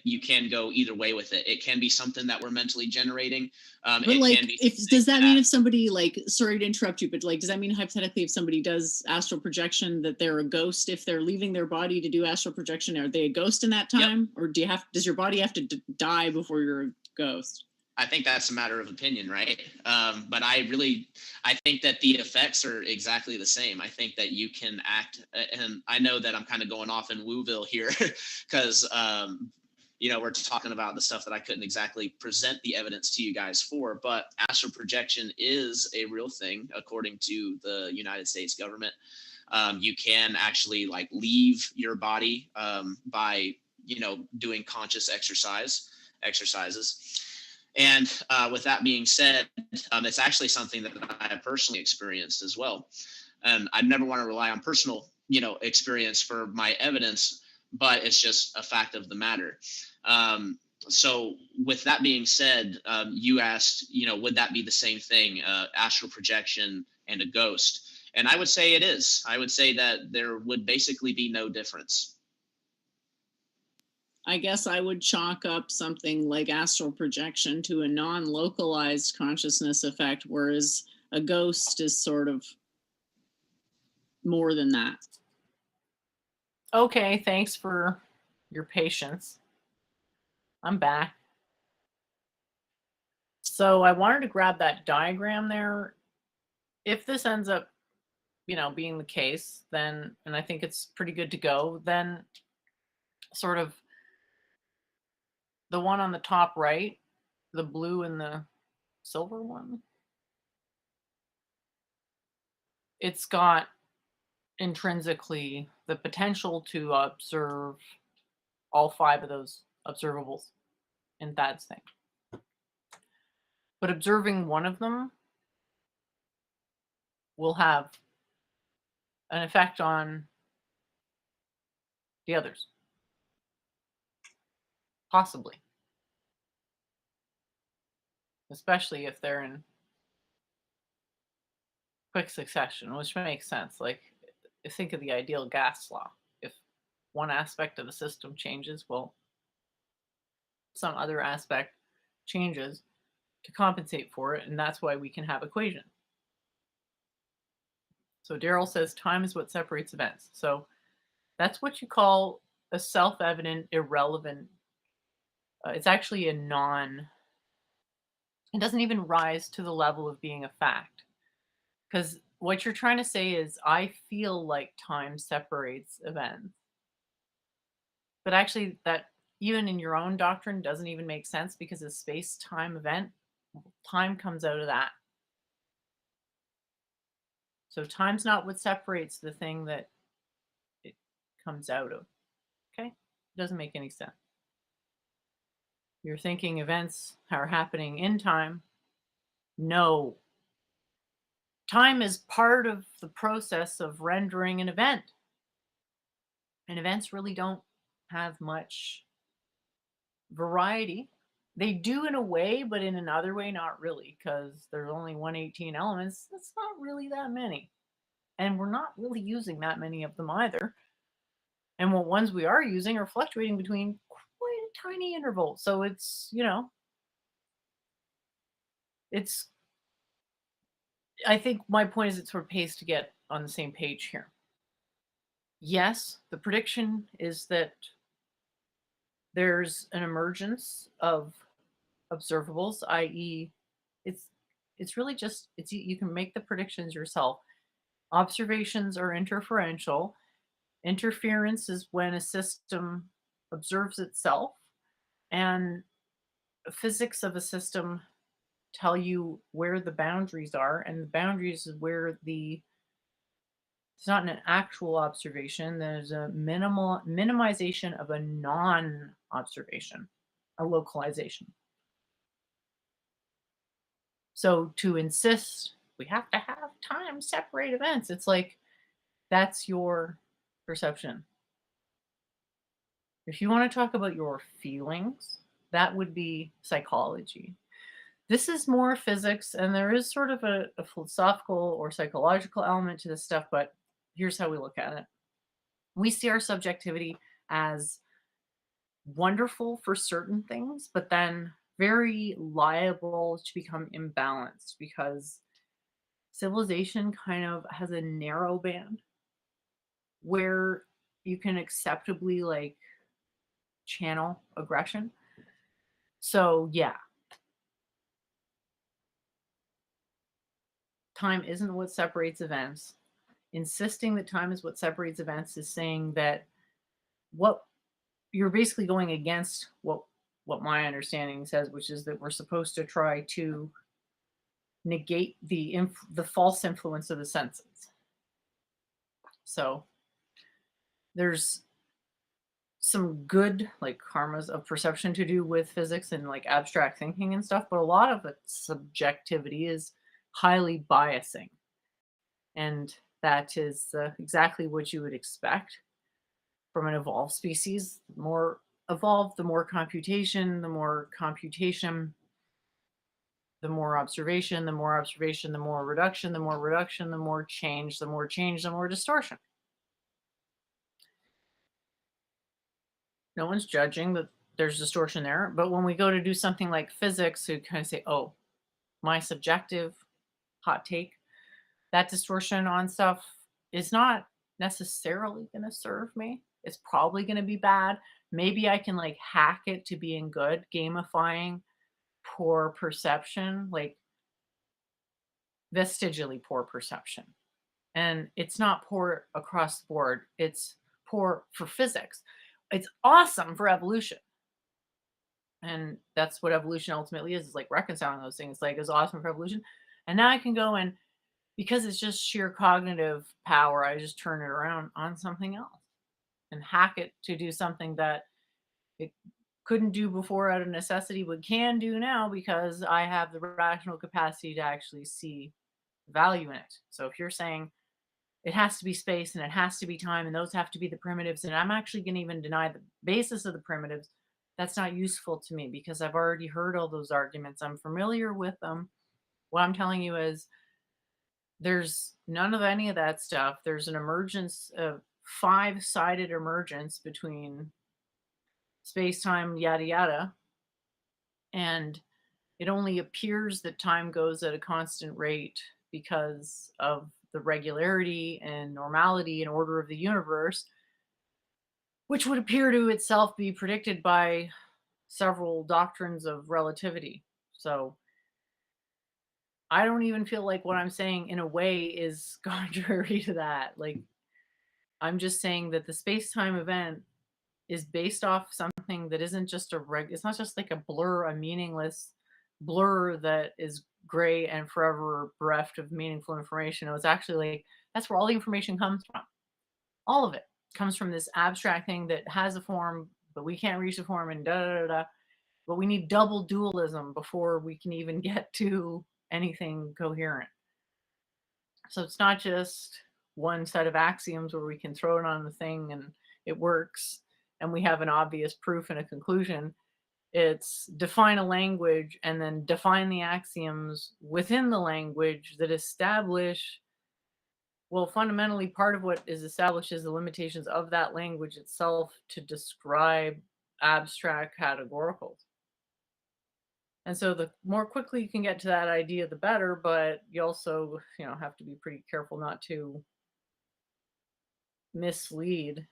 you can go either way with it. It can be something that we're mentally generating. But it like, can be does that mean if somebody, like, sorry to interrupt you, but like, does that mean hypothetically if somebody does astral projection that they're a ghost if they're leaving their body to do astral projection? Are they a ghost in that time? Yep. Or does your body have to die before you're a ghost? I think that's a matter of opinion, right? But I think that the effects are exactly the same. I think that you can act, and I know that I'm kind of going off in Wooville here because, we're talking about the stuff that I couldn't exactly present the evidence to you guys for, but astral projection is a real thing according to the United States government. You can actually like leave your body by, doing conscious exercises. And with that being said, it's actually something that I have personally experienced as well. And I'd never want to rely on personal, experience for my evidence, but it's just a fact of the matter. So with that being said, you asked, would that be the same thing, astral projection and a ghost? And I would say it is. I would say that there would basically be no difference. I guess I would chalk up something like astral projection to a non-localized consciousness effect, whereas a ghost is sort of more than that. Okay, thanks for your patience. I'm back. So I wanted to grab that diagram there. If this ends up, being the case, then, and I think it's pretty good to go, then sort of the one on the top right, the blue and the silver one, it's got intrinsically the potential to observe all 5 of those observables in Thad's thing. But observing one of them will have an effect on the others. Possibly. Especially if they're in quick succession, which makes sense. Like, think of the ideal gas law. If one aspect of the system changes, well, some other aspect changes to compensate for it, and that's why we can have equation. So Daryl says time is what separates events. So that's what you call a self-evident, irrelevant. It's actually a non. It doesn't even rise to the level of being a fact, because what you're trying to say is, I feel like time separates events, but actually, that even in your own doctrine doesn't even make sense, because a space-time event, time comes out of that. So time's not what separates the thing that it comes out of. Okay? It doesn't make any sense. You're thinking events are happening in time. No. Time is part of the process of rendering an event. And events really don't have much variety. They do in a way, but in another way, not really, because there's only 118 elements. That's not really that many. And we're not really using that many of them either. And what ones we are using are fluctuating between quite a tiny interval. So it's, it's, I think my point is, it sort of pays to get on the same page here. Yes, the prediction is that there's an emergence of observables, i.e., it's really just, you can make the predictions yourself. Observations are interferential. Interference is when a system observes itself, and physics of a system tell you where the boundaries are, and the boundaries is where it's not an actual observation. There's a minimization of a non-observation, a localization. So to insist we have to have time separate events, it's like, that's your perception. If you want to talk about your feelings, that would be psychology. This is more physics, and there is sort of a philosophical or psychological element to this stuff, but here's how we look at it. We see our subjectivity as wonderful for certain things, but then very liable to become imbalanced, because civilization kind of has a narrow band where you can acceptably like channel aggression. So yeah, time isn't what separates events. Insisting that time is what separates events is saying that what you're basically going against what my understanding says, which is that we're supposed to try to negate the false influence of the senses. So there's some good like karmas of perception to do with physics and like abstract thinking and stuff, but a lot of its subjectivity is highly biasing, and that is exactly what you would expect from an evolved species. The more evolved, the more computation, the more computation, the more observation, the more observation, the more reduction, the more reduction, the more change, the more change, the more distortion. No one's judging that there's distortion there, but when we go to do something like physics, we kind of say, oh, my subjective hot take, that distortion on stuff is not necessarily going to serve me. It's probably going to be bad. Maybe I can like hack it to being good, gamifying poor perception, like vestigially poor perception. And it's not poor across the board. It's poor for physics. It's awesome for evolution. And that's what evolution ultimately is like reconciling those things. Like, it's awesome for evolution. And now I can go and, because it's just sheer cognitive power, I just turn it around on something else and hack it to do something that it couldn't do before out of necessity, but can do now because I have the rational capacity to actually see value in it. So if you're saying it has to be space and it has to be time and those have to be the primitives, and I'm actually going to even deny the basis of the primitives, that's not useful to me because I've already heard all those arguments. I'm familiar with them. What I'm telling you is There's none of any of that stuff. There's an emergence of five-sided emergence between space-time, yada yada, and it only appears that time goes at a constant rate because of the regularity and normality and order of the universe, which would appear to itself be predicted by several doctrines of relativity. So I don't even feel like what I'm saying in a way is contrary to that. Like, I'm just saying that the space-time event is based off something that isn't just it's not just like a blur, a meaningless blur that is gray and forever bereft of meaningful information. It was actually like that's where all the information comes from. All of it comes from this abstract thing that has a form, but we can't reach the form and da da da da. But we need double dualism before we can even get to anything coherent. So it's not just one set of axioms where we can throw it on the thing and it works and we have an obvious proof and a conclusion. It's define a language and then define the axioms within the language that establish, well, fundamentally, part of what is established is the limitations of that language itself to describe abstract categoricals. And so the more quickly you can get to that idea, the better, but you also, have to be pretty careful not to mislead.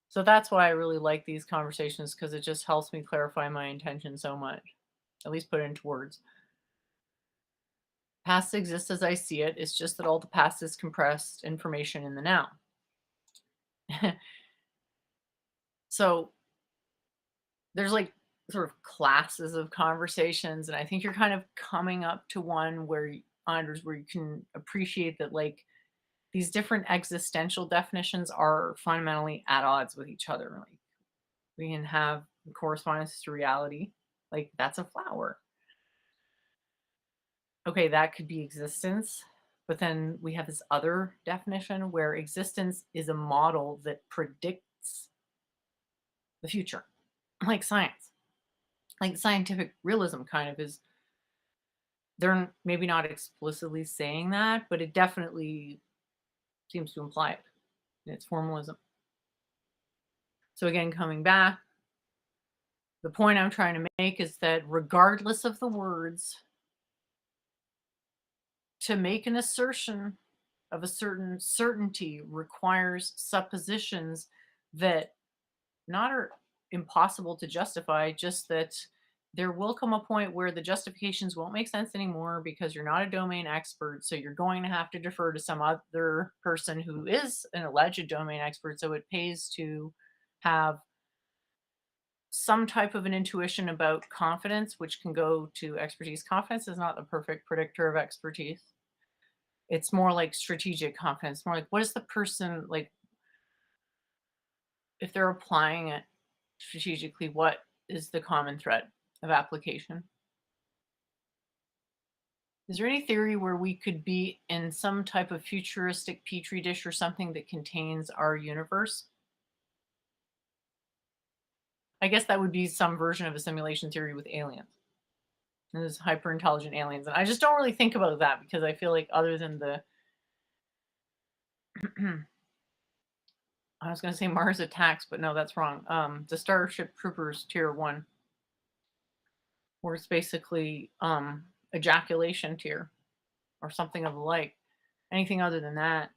So that's why I really like these conversations, because it just helps me clarify my intention so much, at least put it into words. Past exists as I see it. It's just that all the past is compressed information in the now. So there's like sort of classes of conversations, and I think you're kind of coming up to one where Anders, where you can appreciate that like these different existential definitions are fundamentally at odds with each other. Like we can have correspondence to reality, like that's a flower. Okay, that could be existence, but then we have this other definition where existence is a model that predicts the future, like science. Like scientific realism kind of is, they're maybe not explicitly saying that, but it definitely seems to imply it in its formalism. So again, coming back, the point I'm trying to make is that regardless of the words, to make an assertion of a certain certainty requires suppositions that not are impossible to justify, just that there will come a point where the justifications won't make sense anymore because you're not a domain expert. So you're going to have to defer to some other person who is an alleged domain expert. So it pays to have some type of an intuition about confidence, which can go to expertise. Confidence is not the perfect predictor of expertise. It's more like strategic confidence, more like what is the person like if they're applying it strategically, what is the common thread of application? Is there any theory where we could be in some type of futuristic petri dish or something that contains our universe? I guess that would be some version of a simulation theory with aliens. There's hyper intelligent aliens. And I just don't really think about that because I feel like other than the I was going to say Mars Attacks, but no, that's wrong. The Starship Troopers Tier 1, where it's basically ejaculation tier or something of the like. Anything other than that,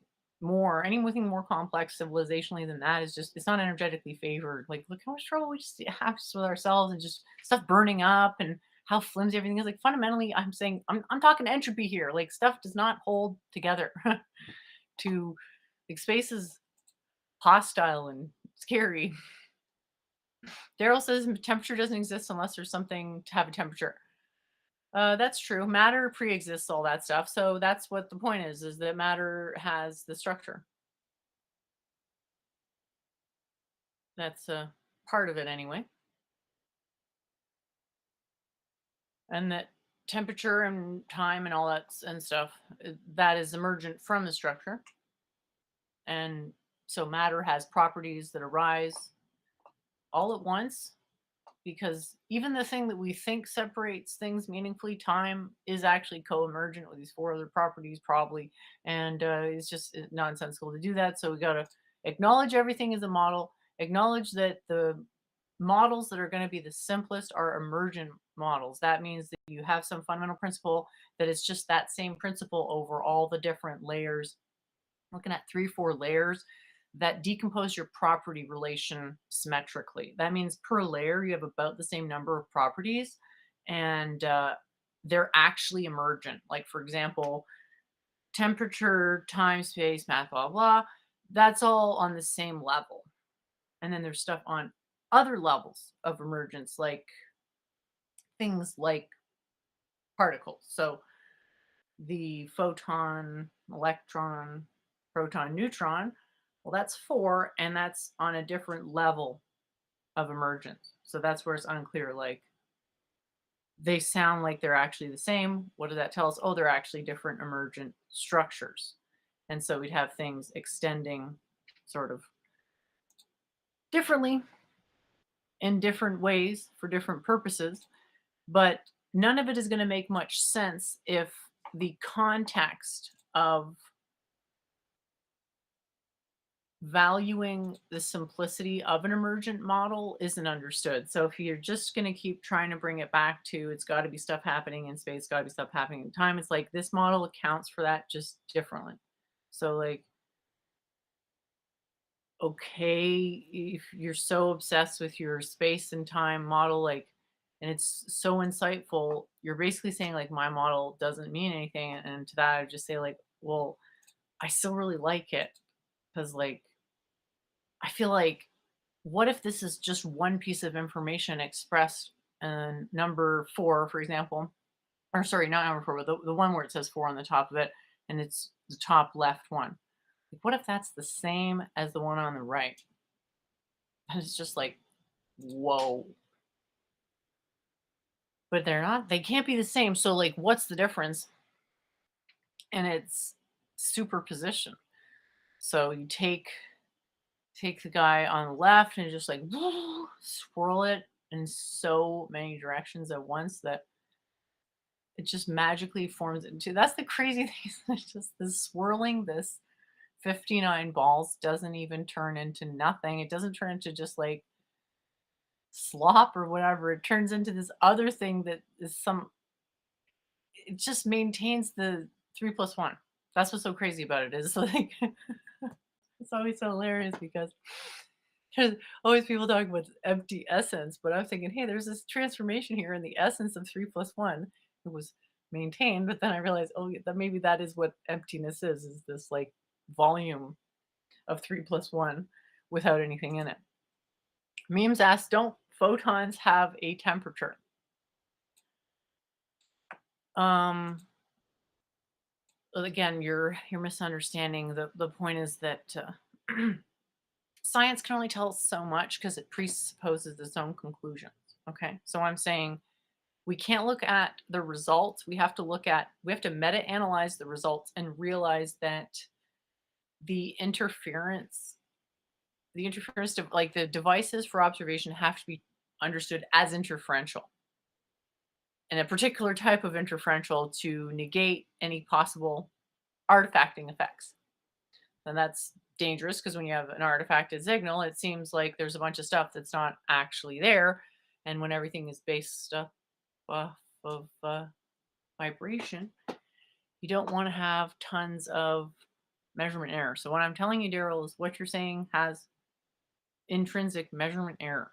anything more complex civilizationally than that is just, it's not energetically favored. Like, look how much trouble we just have with ourselves and just stuff burning up and how flimsy everything is. Like, fundamentally, I'm saying, I'm talking entropy here. Like, stuff does not hold together. To like, space is hostile and scary. Daryl says temperature doesn't exist unless there's something to have a temperature. That's true. Matter pre-exists all that stuff. So that's what the point is that matter has the structure. That's a part of it anyway. And that temperature and time and all that and stuff, that is emergent from the structure. And so matter has properties that arise all at once because even the thing that we think separates things meaningfully, time, is actually co-emergent with these four other properties probably, and it's just nonsensical to do that. So we got to acknowledge everything as a model, acknowledge that the models that are going to be the simplest are emergent models. That means that you have some fundamental principle that is just that same principle over all the different layers. Looking at 3-4 layers that decompose your property relation symmetrically. That means per layer you have about the same number of properties, and they're actually emergent. Like, for example, temperature, time, space, math, blah, blah, that's all on the same level. And then there's stuff on other levels of emergence, like things like particles. So the photon, electron, proton, neutron, well, that's 4, and that's on a different level of emergence. So that's where it's unclear. Like, they sound like they're actually the same. What does that tell us? Oh, they're actually different emergent structures. And so we'd have things extending sort of differently in different ways for different purposes. But none of it is going to make much sense if the context of valuing the simplicity of an emergent model isn't understood. So if you're just going to keep trying to bring it back to it's got to be stuff happening in space, got to be stuff happening in time, it's like this model accounts for that just differently. So, like, okay, if you're so obsessed with your space and time model, like, and it's so insightful, you're basically saying like my model doesn't mean anything. And to that I would just say, like, well, I still really like it, because, like, I feel like, what if this is just one piece of information expressed in number 4, for example, or sorry, not number 4, but the one where it says 4 on the top of it, and it's the top left one. Like, what if that's the same as the one on the right? And it's just like, whoa. But they're not, they can't be the same. So, like, what's the difference? And it's superposition. So you take the guy on the left and just like swirl it in so many directions at once that it just magically forms into, that's the crazy thing. It's just this swirling, this 59 balls doesn't even turn into nothing. It doesn't turn into just like slop or whatever. It turns into this other thing that is it just maintains the 3 plus 1. That's what's so crazy about it, is like it's always so hilarious because there's always people talking about empty essence, but I'm thinking, hey, there's this transformation here in the essence of 3 plus 1. It was maintained, but then I realized, oh, that maybe that is what emptiness is this like volume of 3 plus 1 without anything in it. Memes ask, don't photons have a temperature? Again, you're misunderstanding. The point is that science can only tell us so much because it presupposes its own conclusions. Okay, so I'm saying we can't look at the results. We have to meta-analyze the results and realize that the interference like the devices for observation have to be understood as interferential, and a particular type of interferential to negate any possible artifacting effects. And that's dangerous because when you have an artifacted signal, it seems like there's a bunch of stuff that's not actually there. And when everything is based off of vibration, you don't want to have tons of measurement error. So what I'm telling you, Daryl, is what you're saying has intrinsic measurement error.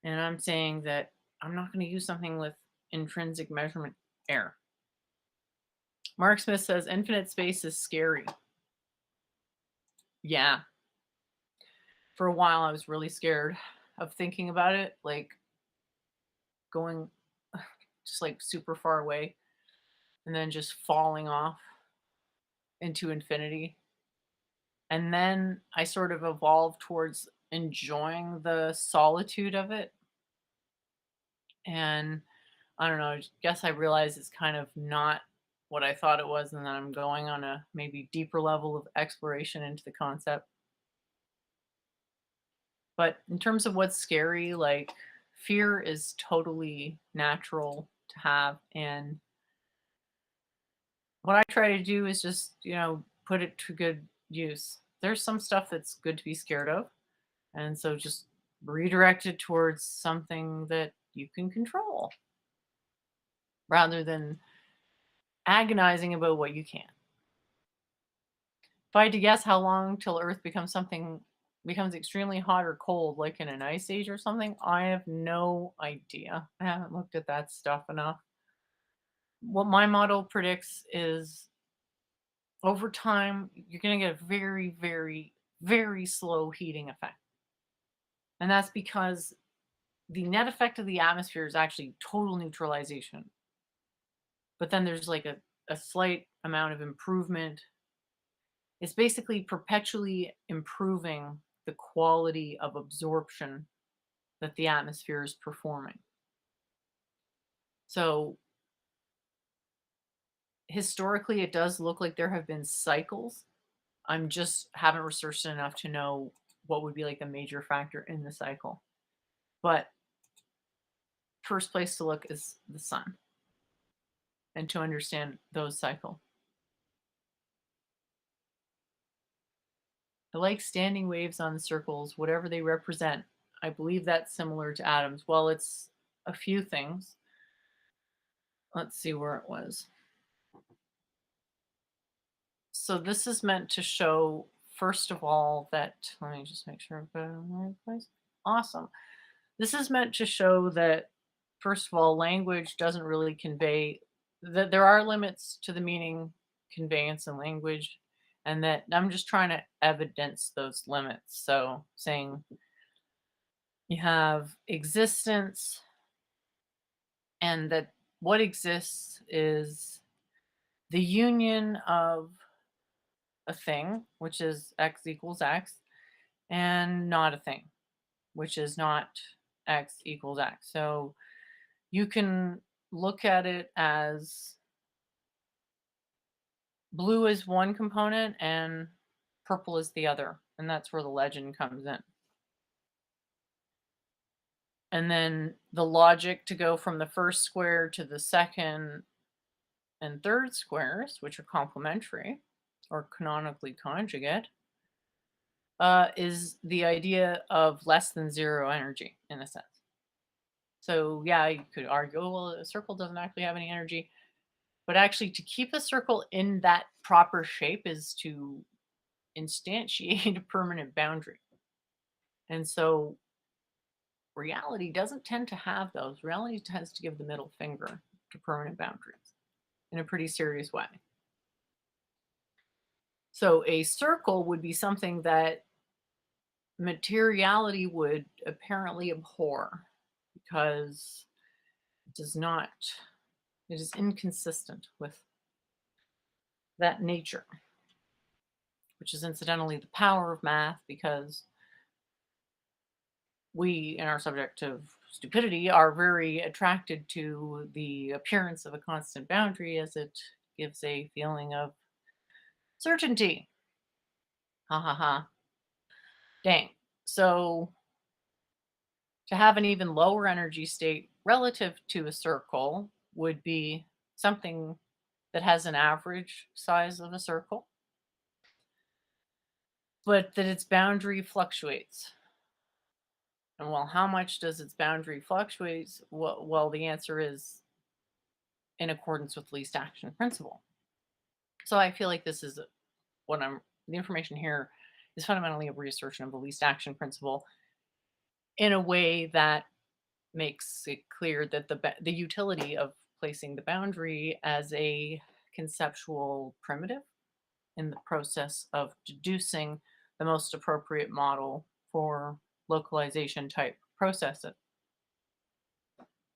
And I'm saying that I'm not going to use something with intrinsic measurement error. Mark Smith says infinite space is scary. Yeah. For a while, I was really scared of thinking about it, like going just like super far away and then just falling off into infinity. And then I sort of evolved towards enjoying the solitude of it. And I don't know, I guess I realized it's kind of not what I thought it was. And then I'm going on a maybe deeper level of exploration into the concept. But in terms of what's scary, like fear is totally natural to have. And what I try to do is just, put it to good use. There's some stuff that's good to be scared of. And so just redirect it towards something that you can control rather than agonizing about what you can't. If I had to guess how long till Earth becomes extremely hot or cold, like in an ice age or something, I have no idea. I haven't looked at that stuff enough. What my model predicts is over time, you're going to get a very, very, very slow heating effect. And that's because the net effect of the atmosphere is actually total neutralization. But then there's like a slight amount of improvement. It's basically perpetually improving the quality of absorption that the atmosphere is performing. So historically, it does look like there have been cycles. I'm just haven't researched enough to know what would be like a major factor in the cycle. But first place to look is the sun and to understand those cycles. I like standing waves on circles, whatever they represent. I believe that's similar to atoms. Well, it's a few things. Let's see where it was. So this is meant to show, first of all, that, let me just make sure I've got it in the right place. Awesome. This is meant to show that, first of all, language doesn't really convey, that there are limits to the meaning conveyance in language, and that I'm just trying to evidence those limits. So saying you have existence, and that what exists is the union of a thing, which is x equals x, and not a thing, which is not x equals x. So you can look at it as blue is one component and purple is the other. And that's where the legend comes in. And then the logic to go from the first square to the second and third squares, which are complementary or canonically conjugate, is the idea of less than zero energy in a sense. So yeah, you could argue, oh, well, a circle doesn't actually have any energy. But actually, to keep a circle in that proper shape is to instantiate a permanent boundary. And so reality doesn't tend to have those. Reality tends to give the middle finger to permanent boundaries in a pretty serious way. So a circle would be something that materiality would apparently abhor because it is inconsistent with that nature, which is incidentally the power of math, because we, in our subject of stupidity, are very attracted to the appearance of a constant boundary as it gives a feeling of certainty. Ha ha ha. Dang. So to have an even lower energy state relative to a circle would be something that has an average size of a circle, but that its boundary fluctuates. And well, how much does its boundary fluctuate? Well, the answer is in accordance with least action principle. So I feel like this is the information here is fundamentally a reassertion of the least action principle in a way that makes it clear that the utility of placing the boundary as a conceptual primitive in the process of deducing the most appropriate model for localization type processes.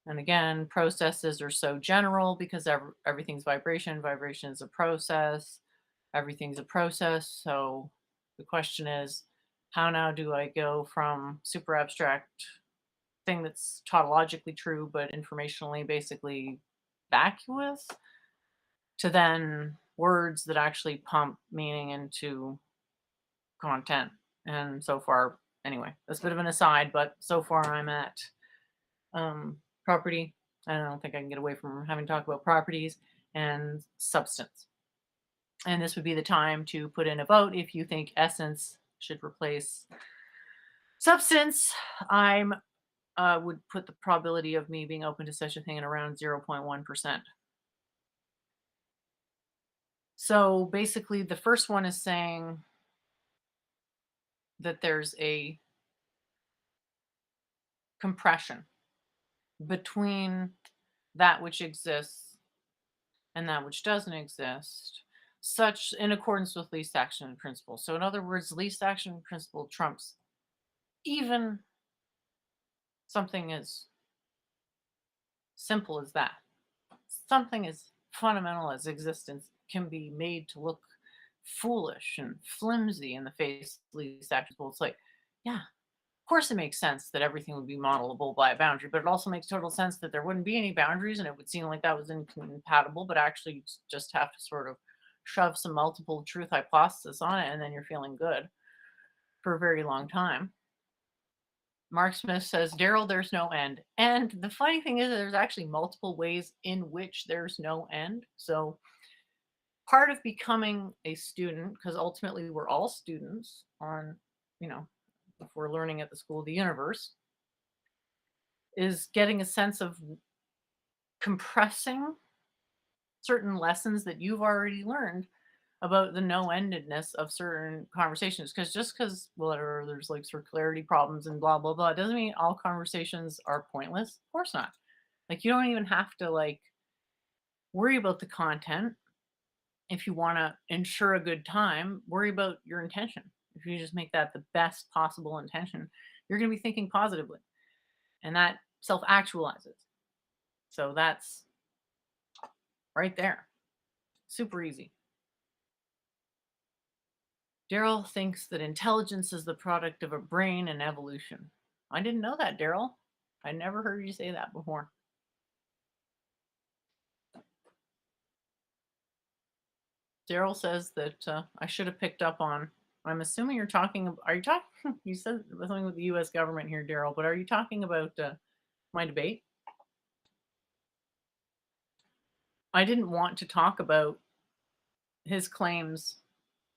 And again, processes are so general because everything's vibration. Vibration is a process. Everything's a process. So the question is, how now do I go from super abstract thing that's tautologically true, but informationally basically vacuous, to then words that actually pump meaning into content? And so far, anyway, that's a bit of an aside, but so far I'm at property. I don't think I can get away from having to talk about properties and substance. And this would be the time to put in a vote if you think essence should replace substance. I'm would put the probability of me being open to such a thing at around 0.1%. So basically, the first one is saying that there's a compression between that which exists and that which doesn't exist, such in accordance with least action principle. So in other words, least action principle trumps even something as simple as that. Something as fundamental as existence can be made to look foolish and flimsy in the face of least action principle. It's like, yeah, of course it makes sense that everything would be modelable by a boundary, but it also makes total sense that there wouldn't be any boundaries and it would seem like that was incompatible, but actually you just have to sort of shove some multiple truth hypothesis on it and then you're feeling good for a very long time. Mark Smith says, Daryl, there's no end. And the funny thing is there's actually multiple ways in which there's no end. So part of becoming a student, because ultimately we're all students on, if we're learning at the school of the universe, is getting a sense of compressing certain lessons that you've already learned about the no-endedness of certain conversations. Because just because there's like circularity problems and blah blah blah, doesn't mean all conversations are pointless. Of course not. Like you don't even have to like worry about the content. If you want to ensure a good time, worry about your intention. If you just make that the best possible intention, you're going to be thinking positively, and that self-actualizes. So that's right there. Super easy. Daryl thinks that intelligence is the product of a brain and evolution. I didn't know that, Daryl. I never heard you say that before. Daryl says that I should have picked up on, I'm assuming you're talking, you said something with the US government here, Daryl, but are you talking about my debate? I didn't want to talk about his claims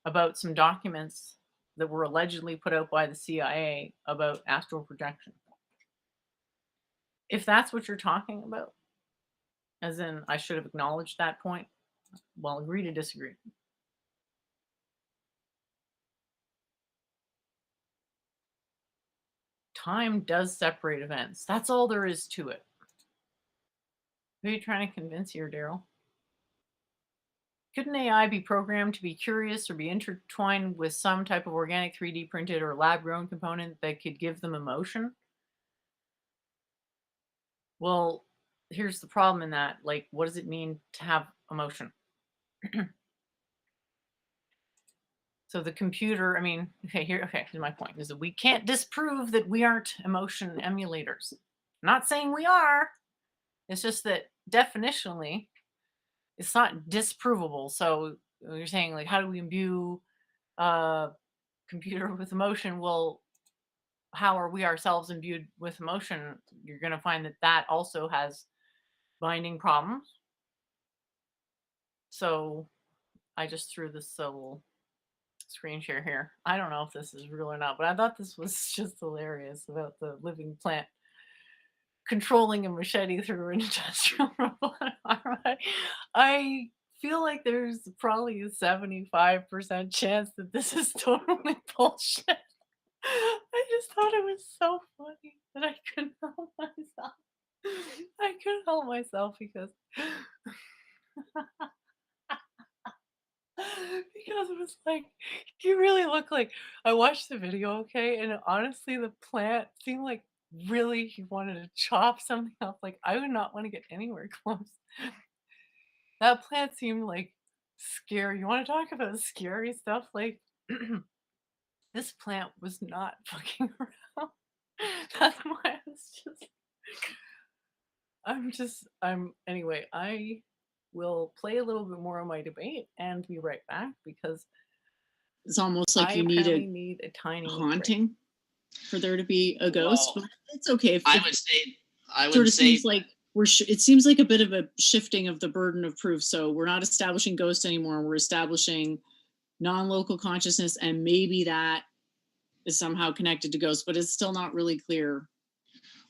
about some documents that were allegedly put out by the CIA about astral projection. If that's what you're talking about, as in I should have acknowledged that point, well, agree to disagree. Time does separate events. That's all there is to it. Who are you trying to convince here, Daryl? Couldn't AI be programmed to be curious or be intertwined with some type of organic 3D printed or lab-grown component that could give them emotion? Well, here's the problem in that. Like, what does it mean to have emotion? So the computer, here's my point, is that we can't disprove that we aren't emotion emulators. I'm not saying we are. It's just that definitionally, it's not disprovable. So you're saying, like, how do we imbue a computer with emotion? Well, how are we ourselves imbued with emotion? You're going to find that that also has binding problems. So I just threw this little screen share here. I don't know if this is real or not, but I thought this was just hilarious about the living plant controlling a machete through an industrial robot arm. I feel like there's probably a 75% chance that this is totally bullshit. I just thought it was so funny that I couldn't help myself. I couldn't help myself because it was like, you really look like, I watched the video, okay, and honestly the plant seemed like really he wanted to chop something up. Like I would not want to get anywhere close. That plant seemed like scary. You want to talk about scary stuff? Like this plant was not fucking around. That's why I was anyway, I will play a little bit more of my debate and be right back because it's almost like you need a tiny haunting for there to be a ghost. Well, but it's okay if I would say I would sort of say seems like it seems like a bit of a shifting of the burden of proof. So we're not establishing ghosts anymore. We're establishing non-local consciousness, and maybe that is somehow connected to ghosts, but it's still not really clear.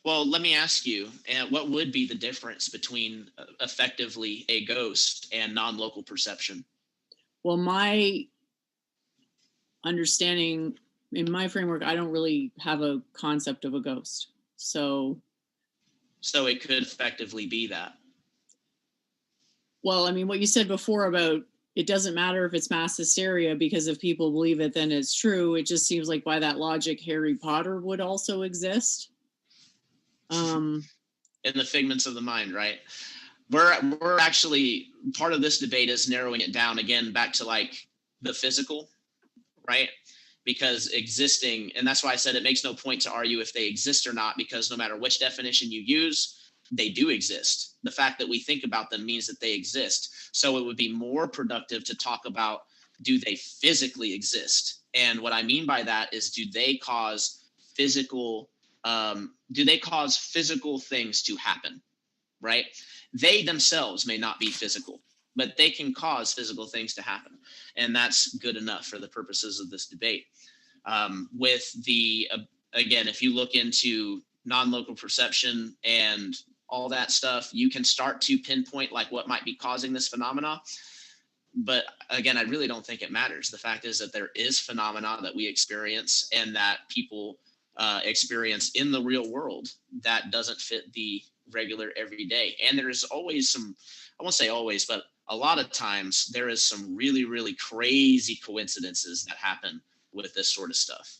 Well, let me ask you, what would be the difference between effectively a ghost and non-local perception? Well, my understanding in my framework, I don't really have a concept of a ghost. So it could effectively be that. Well, I mean, what you said before about it doesn't matter if it's mass hysteria, because if people believe it, then it's true. It just seems like by that logic, Harry Potter would also exist. In the figments of the mind, right? We're actually, part of this debate is narrowing it down again back to like the physical, right? Because existing, and that's why I said it makes no point to argue if they exist or not, because no matter which definition you use, they do exist. The fact that we think about them means that they exist. So it would be more productive to talk about, do they physically exist? And what I mean by that is, do they cause physical things to happen, right? They themselves may not be physical, but they can cause physical things to happen. And that's good enough for the purposes of this debate. Again, if you look into non-local perception and all that stuff, you can start to pinpoint like what might be causing this phenomena. But again, I really don't think it matters. The fact is that there is phenomena that we experience and that people experience in the real world that doesn't fit the regular everyday. And there is always some, I won't say always, but a lot of times there is some really, really crazy coincidences that happen with this sort of stuff.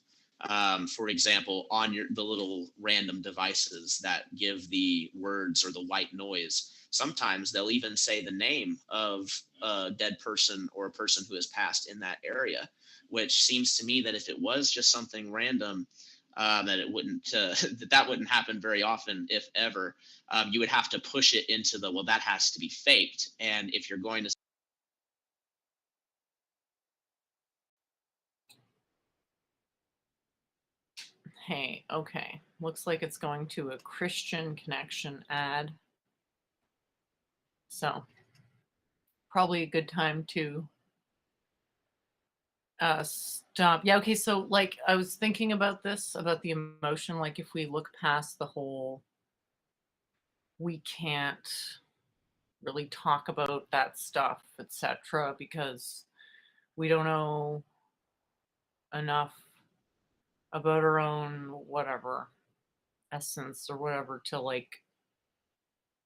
For example, on the little random devices that give the words or the white noise, sometimes they'll even say the name of a dead person or a person who has passed in that area, which seems to me that if it was just something random, that it wouldn't that wouldn't happen very often, if ever. You would have to push it into the, well, that has to be faked. And if you're going to Hey, okay. Looks like it's going to a Christian connection ad. So probably a good time to stop. Yeah, okay, so like I was thinking about this, about the emotion, like if we look past the whole, we can't really talk about that stuff, etc., because we don't know enough about our own whatever essence or whatever to like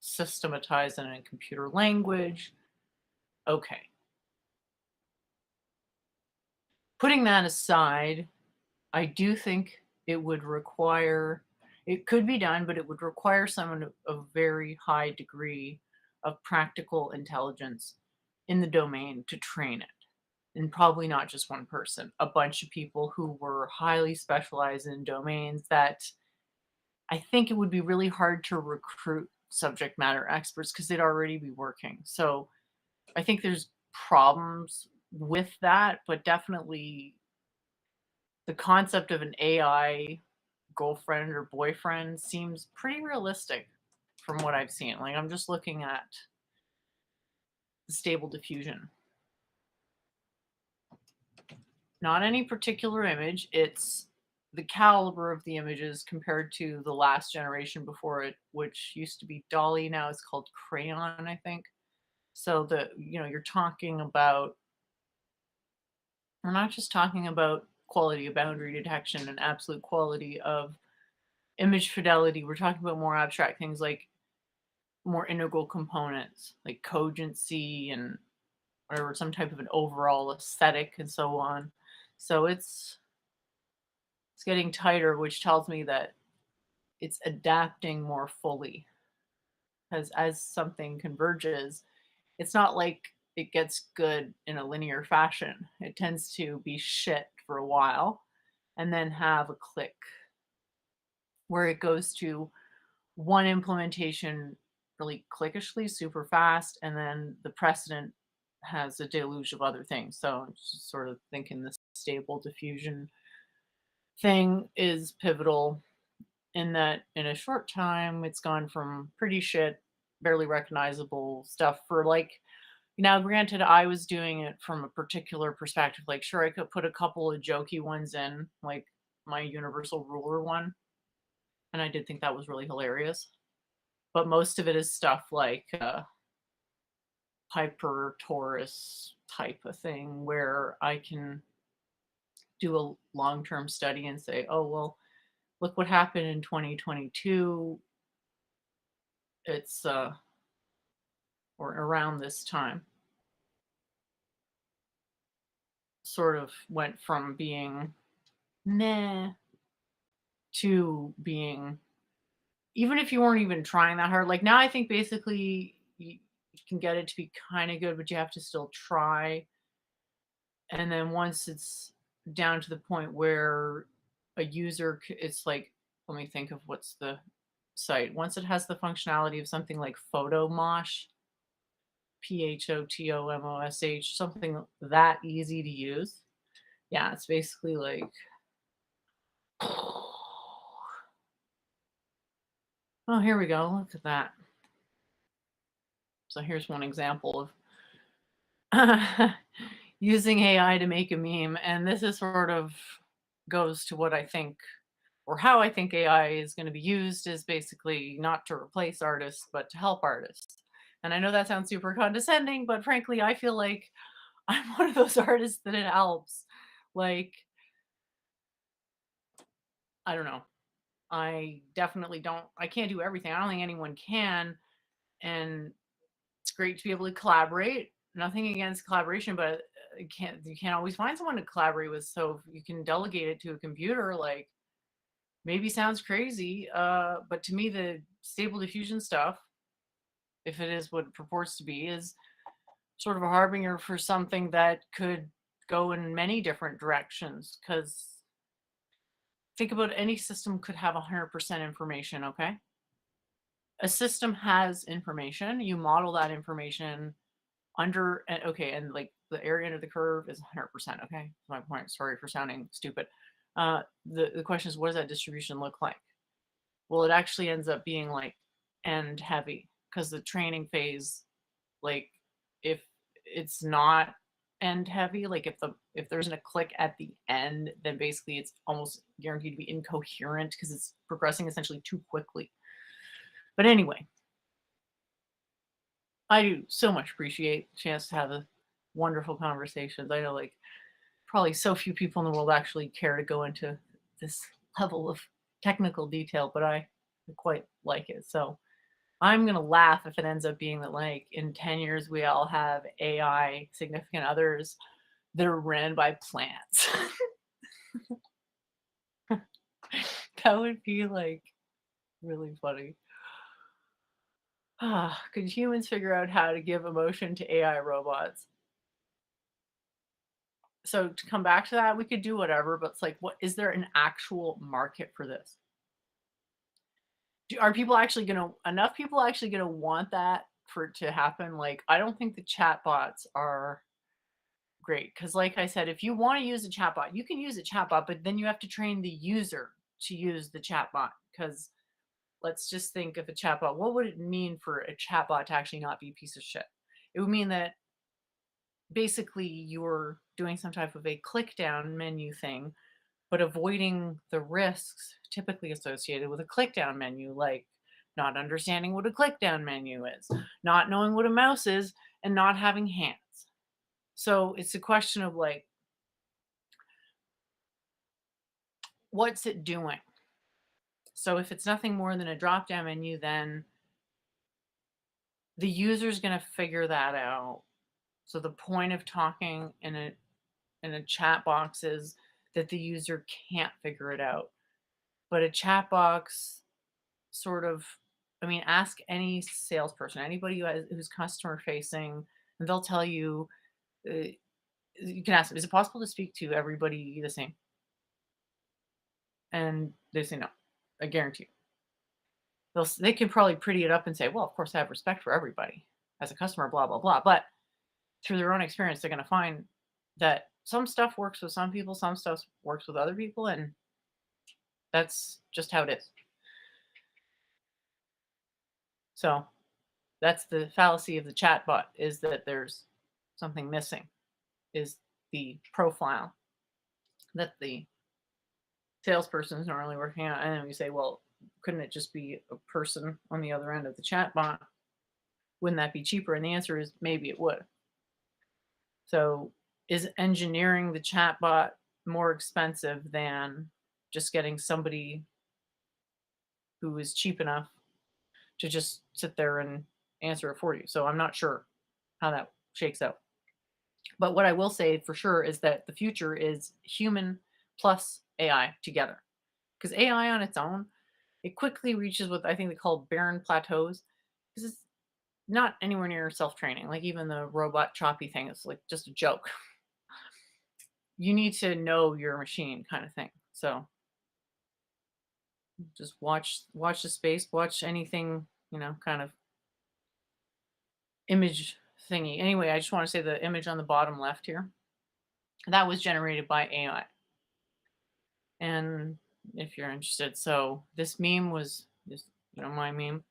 systematize it in computer language. Okay. Putting that aside, I do think it would require, it could be done, but it would require someone of a very high degree of practical intelligence in the domain to train it. And probably not just one person, a bunch of people who were highly specialized in domains that I think it would be really hard to recruit subject matter experts because they'd already be working. So I think there's problems with that, but definitely the concept of an AI girlfriend or boyfriend seems pretty realistic from what I've seen. Like I'm just looking at the stable diffusion. Not any particular image, it's the caliber of the images compared to the last generation before it, which used to be Dolly, now it's called Crayon, I think. So you're talking about, we're not just talking about quality of boundary detection and absolute quality of image fidelity. We're talking about more abstract things like more integral components like cogency and whatever, some type of an overall aesthetic and so on. So it's getting tighter, which tells me that it's adapting more fully. Because as something converges, it's not like it gets good in a linear fashion. It tends to be shit for a while and then have a click where it goes to one implementation really clickishly, super fast, and then the precedent has a deluge of other things. So I'm just sort of thinking this stable diffusion thing is pivotal. in that in a short time, it's gone from pretty shit, barely recognizable stuff for like, now granted, I was doing it from a particular perspective. Like, sure, I could put a couple of jokey ones in, like my universal ruler one, and I did think that was really hilarious. But most of it is stuff like hyper Taurus type of thing where I can do a long-term study and say, oh, well, look what happened in 2022. It's or around this time, sort of went from being meh to being, even if you weren't even trying that hard, like now I think basically you can get it to be kind of good, but you have to still try. And then once it's down to the point where a user, it's like, let me think of what's the site. Once it has the functionality of something like Photomosh, Photomosh, something that easy to use. Yeah, it's basically like, oh, here we go. Look at that. So here's one example of using AI to make a meme. And this is sort of goes to what I think, or how I think AI is going to be used, is basically not to replace artists, but to help artists. And I know that sounds super condescending, but frankly, I feel like I'm one of those artists that it helps. Like, I don't know. I definitely don't, I can't do everything. I don't think anyone can. And it's great to be able to collaborate. Nothing against collaboration, but you can't always find someone to collaborate with. So if you can delegate it to a computer, like, maybe sounds crazy, but to me, the stable diffusion stuff, if it is what it purports to be, is sort of a harbinger for something that could go in many different directions. Because think about any system could have 100% information, okay? A system has information. You model that information under, okay, and like the area under the curve is 100%, okay? That's my point. Sorry for sounding stupid. The question is, what does that distribution look like? Well, it actually ends up being like end heavy, because the training phase, like if it's not end heavy, like if there isn't a click at the end, then basically it's almost guaranteed to be incoherent because it's progressing essentially too quickly. But anyway, I do so much appreciate the chance to have a wonderful conversations. I know like probably so few people in the world actually care to go into this level of technical detail, but I quite like it. So I'm going to laugh if it ends up being that like in 10 years, we all have AI significant others that are ran by plants. That would be like really funny. Could humans figure out how to give emotion to AI robots? So to come back to that, we could do whatever, but it's like, what is there an actual market for this? Are people actually enough people actually gonna want that for it to happen? Like, I don't think the chatbots are great, because like I said, if you want to use a chatbot, you can use a chatbot, but then you have to train the user to use the chatbot. Because let's just think of a chatbot. What would it mean for a chatbot to actually not be a piece of shit? It would mean that basically you're doing some type of a click down menu thing, but avoiding the risks typically associated with a click down menu, like not understanding what a click down menu is, not knowing what a mouse is, and not having hands. So it's a question of like, what's it doing? So if it's nothing more than a drop down menu, then the user's going to figure that out. So the point of talking in a chat box is that the user can't figure it out. But a chat box sort of, I mean, ask any salesperson, anybody who's customer facing, and they'll tell you, you can ask them, is it possible to speak to everybody the same? And they say no. I guarantee you. They can probably pretty it up and say, well, of course I have respect for everybody as a customer, blah, blah, blah. But through their own experience, they're going to find that some stuff works with some people, some stuff works with other people, and that's just how it is. So that's the fallacy of the chatbot, is that there's something missing, is the profile that the salesperson is normally working on. And then we say, well, couldn't it just be a person on the other end of the chatbot? Wouldn't that be cheaper? And the answer is maybe it would. So is engineering the chatbot more expensive than just getting somebody who is cheap enough to just sit there and answer it for you? So I'm not sure how that shakes out. But what I will say for sure is that the future is human plus AI together. Because AI on its own, it quickly reaches what I think they call barren plateaus. Because it's not anywhere near self-training. Like even the robot choppy thing is like just a joke. You need to know your machine kind of thing. So just watch the space, watch anything, kind of image thingy. Anyway, I just want to say the image on the bottom left here, that was generated by AI. And if you're interested, so this meme was just, my meme,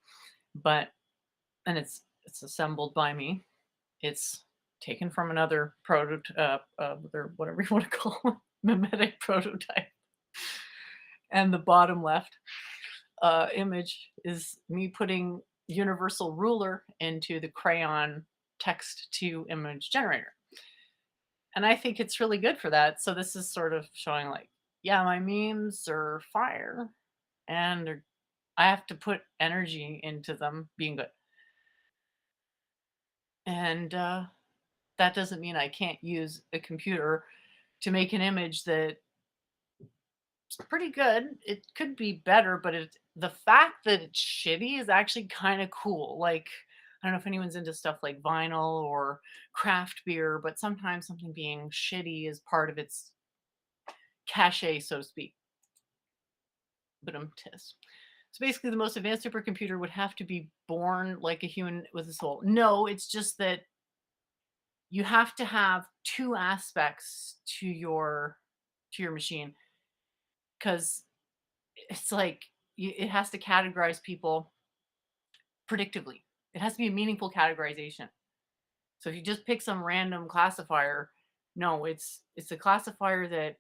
and it's assembled by me. It's taken from another prototype, or whatever you want to call it, mimetic prototype. And the bottom left image is me putting universal ruler into the crayon text to image generator. And I think it's really good for that. So this is sort of showing like, yeah, my memes are fire and I have to put energy into them being good. And that doesn't mean I can't use a computer to make an image that pretty good. It could be better, but the fact that it's shitty is actually kind of cool. Like, I don't know if anyone's into stuff like vinyl or craft beer, but sometimes something being shitty is part of its cachet, so to speak. But tisk. So basically, the most advanced supercomputer would have to be born like a human with a soul. No, it's just that you have to have two aspects to your machine, because it's like it has to categorize people predictively. It has to be a meaningful categorization. So if you just pick some random classifier, no, it's a classifier that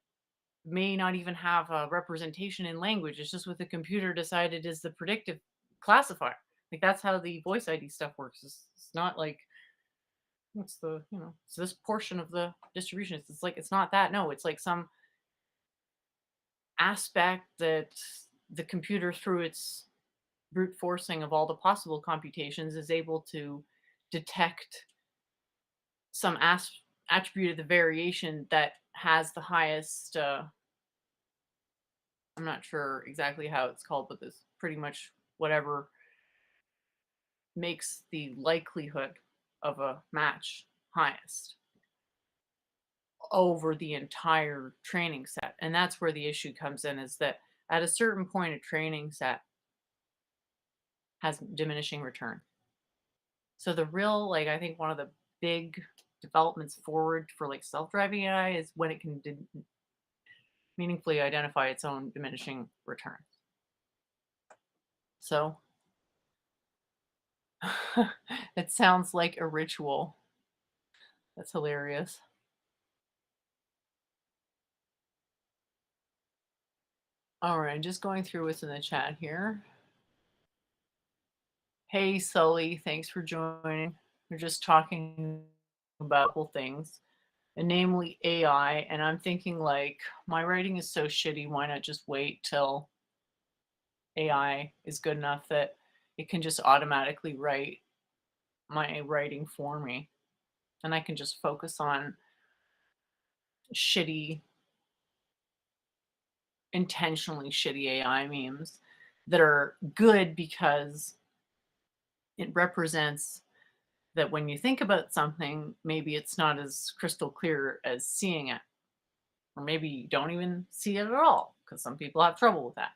may not even have a representation in language. It's just what the computer decided is the predictive classifier. Like that's how the voice ID stuff works. It's not like what's the it's this portion of the distribution. It's like it's not that. No, it's like some aspect that the computer through its brute forcing of all the possible computations is able to detect some attribute of the variation that has the highest I'm not sure exactly how it's called, but this pretty much whatever makes the likelihood of a match highest over the entire training set. And that's where the issue comes in, is that at a certain point a training set has diminishing return. So the real, like, I think one of the big developments forward for like self-driving AI is when it can meaningfully identify its own diminishing returns. So it sounds like a ritual. That's hilarious. All right, just going through what's in the chat here. Hey, Sully, thanks for joining. We're just talking about a couple things, and namely AI. And I'm thinking, like, my writing is so shitty. Why not just wait till AI is good enough that it can just automatically write my writing for me? And I can just focus on shitty, intentionally shitty AI memes that are good because it represents that when you think about something, maybe it's not as crystal clear as seeing it. Or maybe you don't even see it at all, because some people have trouble with that.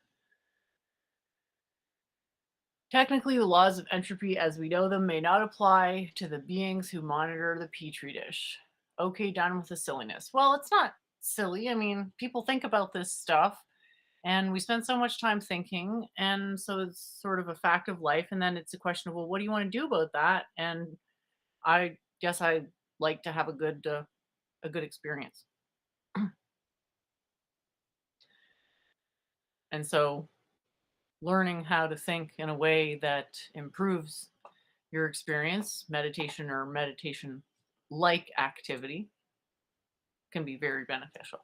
Technically, the laws of entropy as we know them may not apply to the beings who monitor the petri dish. Okay, done with the silliness. Well, it's not silly. I mean, people think about this stuff, And we spend so much time thinking, and so it's sort of a fact of life. And then it's a question of, well, what do you want to do about that? And I guess I like to have a good experience. And so learning how to think in a way that improves your experience, meditation or meditation like activity, can be very beneficial.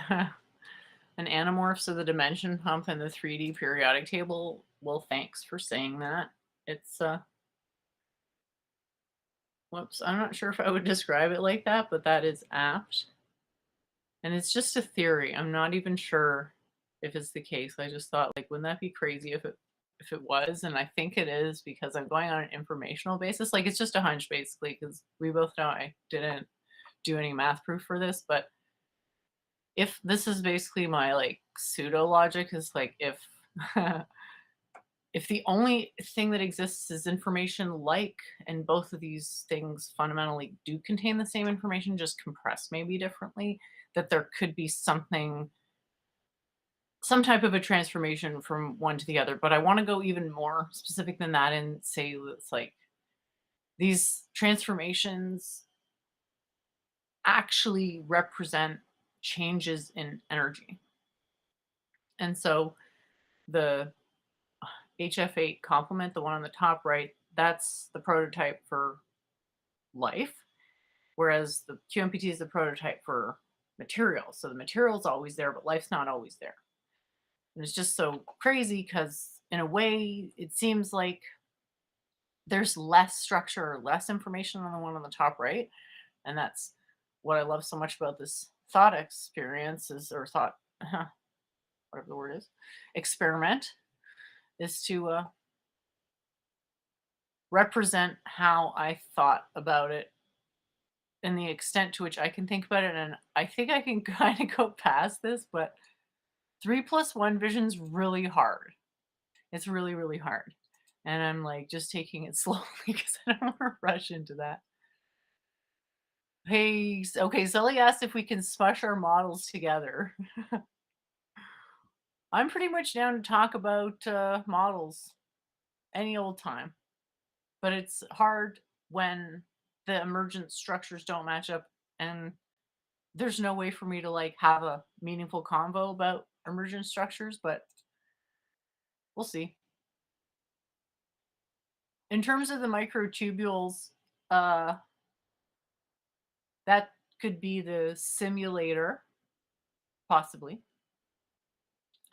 An anamorphs of the dimension hump and the 3D periodic table. Well, thanks for saying that. It's whoops, I'm not sure if I would describe it like that, but that is apt. And it's just a theory. I'm not even sure if it's the case. I just thought, like, wouldn't that be crazy if it was? And I think it is, because I'm going on an informational basis. Like, it's just a hunch basically, because we both know I didn't do any math proof for this, but if this is basically my like pseudo logic, is like, if if the only thing that exists is information like, and both of these things fundamentally do contain the same information, just compressed maybe differently, that there could be something, some type of a transformation from one to the other. But I want to go even more specific than that and say it's like these transformations actually represent changes in energy. And so the HF8 complement, the one on the top right, that's the prototype for life, whereas the QMPT is the prototype for material. So the material's always there, but life's not always there. And it's just so crazy because in a way, it seems like there's less structure or less information on the one on the top right. And that's what I love so much about this thought experience is, or thought, whatever the word is, experiment, is to represent how I thought about it and the extent to which I can think about it. And I think I can kind of go past this, but 3+1 vision's really hard. It's really, really hard. And I'm like just taking it slowly because I don't want to rush into that. Hey, okay, Sully asked if we can smush our models together. I'm pretty much down to talk about models any old time, but it's hard when the emergent structures don't match up, and there's no way for me to like have a meaningful convo about emergent structures, but we'll see. In terms of the microtubules, that could be the simulator, possibly.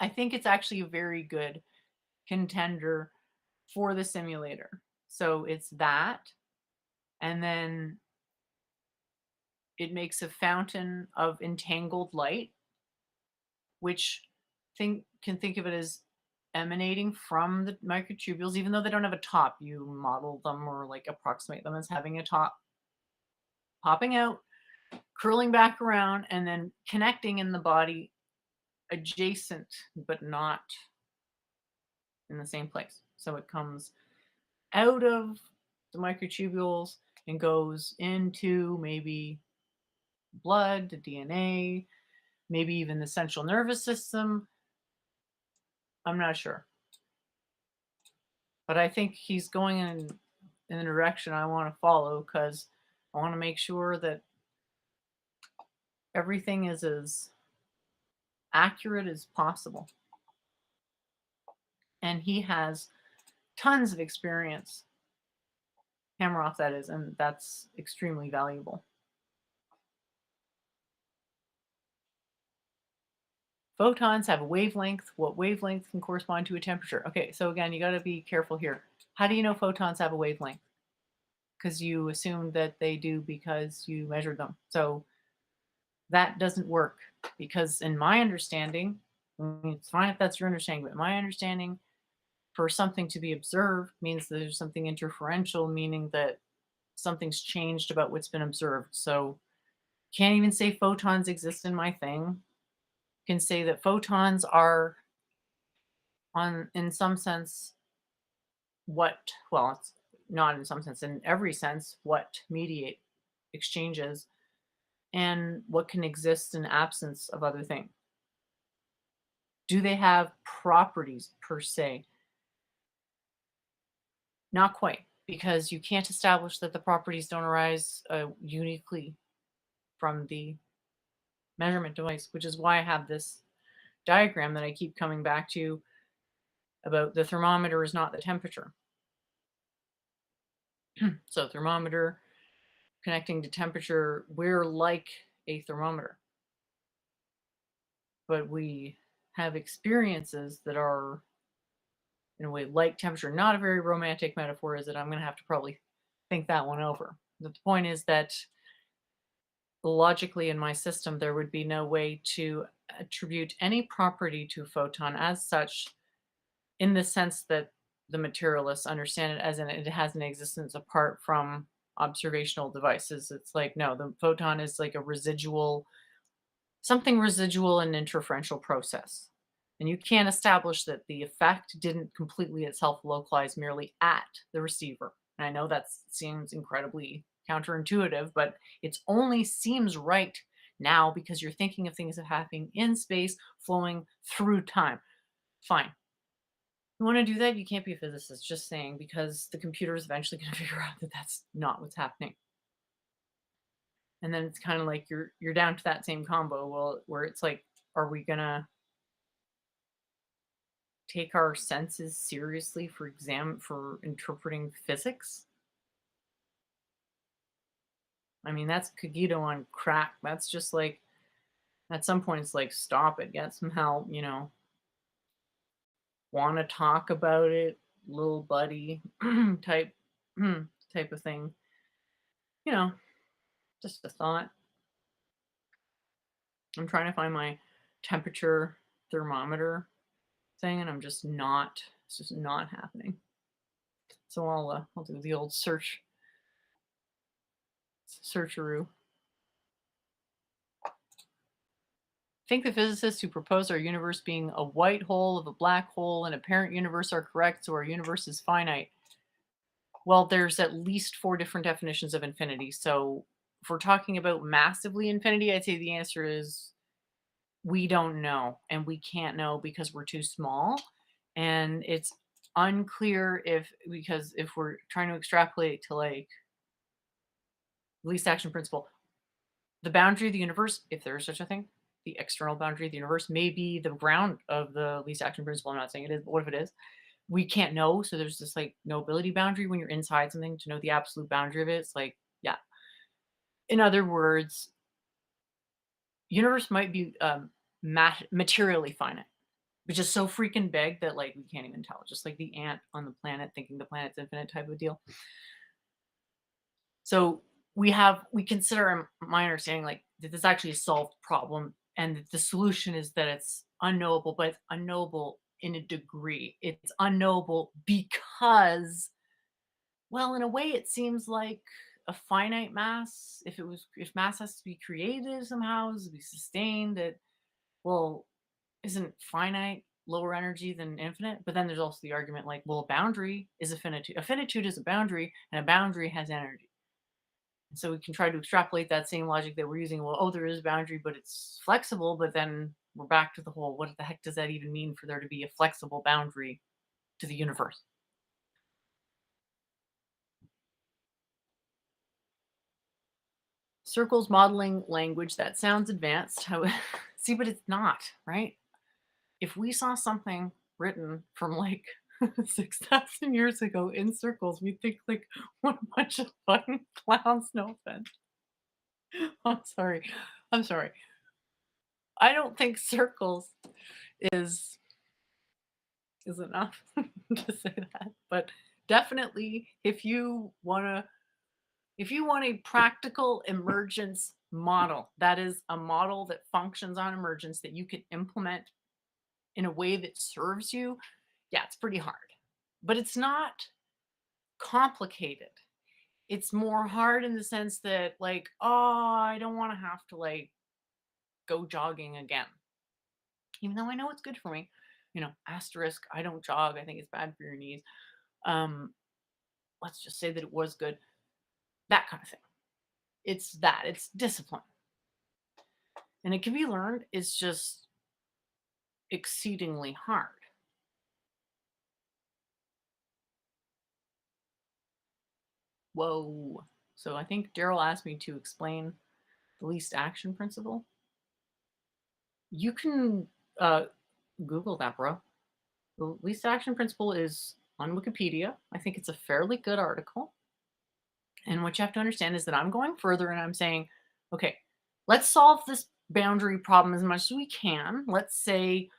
I think it's actually a very good contender for the simulator. So it's that, and then it makes a fountain of entangled light, which can think of it as emanating from the microtubules, even though they don't have a top. You model them or like approximate them as having a top, popping out, curling back around, and then connecting in the body adjacent, but not in the same place. So it comes out of the microtubules and goes into maybe blood, the DNA, maybe even the central nervous system. I'm not sure. But I think he's going in the direction I want to follow, because I want to make sure that everything is as accurate as possible. And he has tons of experience, Hammeroff that is, and that's extremely valuable. Photons have a wavelength. What wavelength can correspond to a temperature? Okay, so again, you got to be careful here. How do you know photons have a wavelength? Because you assume that they do because you measured them. So that doesn't work, because in my understanding, it's fine if that's your understanding, but my understanding, for something to be observed means that there's something interferential, meaning that something's changed about what's been observed. So can't even say photons exist in my thing. Can say that photons are in some sense well, it's not in some sense, in every sense, what mediate exchanges. and what can exist in absence of other things? Do they have properties per se? Not quite, because you can't establish that the properties don't arise uniquely from the measurement device, which is why I have this diagram that I keep coming back to about the thermometer is not the temperature. So thermometer connecting to temperature, we're like a thermometer, but we have experiences that are in a way like temperature. Not a very romantic metaphor, is it? I'm going to have to probably think that one over. But the point is that logically in my system, there would be no way to attribute any property to a photon as such, in the sense that the materialists understand it, as in it has an existence apart from observational devices. It's like, no, the photon is like a residual, something residual and interferential process. And you can't establish that the effect didn't completely itself localize merely at the receiver. And I know that seems incredibly counterintuitive, but it only seems right now because you're thinking of things that happening in space flowing through time. Fine. You want to do that? You can't be a physicist, just saying, because the computer is eventually going to figure out that that's not what's happening. And then it's kind of like you're down to that same combo, well, where it's like, are we gonna take our senses seriously for interpreting physics? I mean, that's cogito on crack. That's just like, at some point it's like, stop it, get some help, want to talk about it, little buddy, type type of thing. Just a thought. I'm trying to find my temperature thermometer thing, and it's just not happening. So I'll do the old searcheroo. Think the physicists who propose our universe being a white hole of a black hole and a parent universe are correct, so our universe is finite. Well, there's at least 4 different definitions of infinity. So if we're talking about massively infinity, I'd say the answer is we don't know, and we can't know because we're too small. And it's unclear because if we're trying to extrapolate to like least action principle, the boundary of the universe, if there is such a thing, the external boundary of the universe may be the ground of the least action principle. I'm not saying it is, but what if it is? We can't know. So there's this like knowability boundary when you're inside something to know the absolute boundary of it. It's like, yeah. In other words, universe might be materially finite, which is so freaking big that like we can't even tell. Just like the ant on the planet thinking the planet's infinite type of deal. So we consider, my understanding, like that this actually a solved problem, and that the solution is that it's unknowable, but it's unknowable in a degree. It's unknowable because, well, in a way, it seems like a finite mass. If mass has to be created somehow, has to be sustained, that, well, isn't finite lower energy than infinite? But then there's also the argument like, well, a boundary is a finitude. A finitude is a boundary, and a boundary has energy. So we can try to extrapolate that same logic that we're using. Well, oh, there is a boundary, but it's flexible. But then we're back to the whole, what the heck does that even mean for there to be a flexible boundary to the universe? Circles modeling language, that sounds advanced. See, but it's not, right? If we saw something written from like 6,000 years ago in circles, we'd think like, what a bunch of fucking clowns. No offense. I'm sorry. I don't think circles is enough to say that. But definitely, if you want a practical emergence model, that is a model that functions on emergence that you can implement in a way that serves you, yeah, it's pretty hard. But it's not complicated. It's more hard in the sense that like, oh, I don't want to have to like go jogging again. Even though I know it's good for me. Asterisk, I don't jog. I think it's bad for your knees. Let's just say that it was good. That kind of thing. It's discipline. And it can be learned. It's just exceedingly hard. Whoa. So I think Daryl asked me to explain the least action principle. You can Google that, bro. The least action principle is on Wikipedia. I think it's a fairly good article. And what you have to understand is that I'm going further and I'm saying, okay, let's solve this boundary problem as much as we can. Let's say,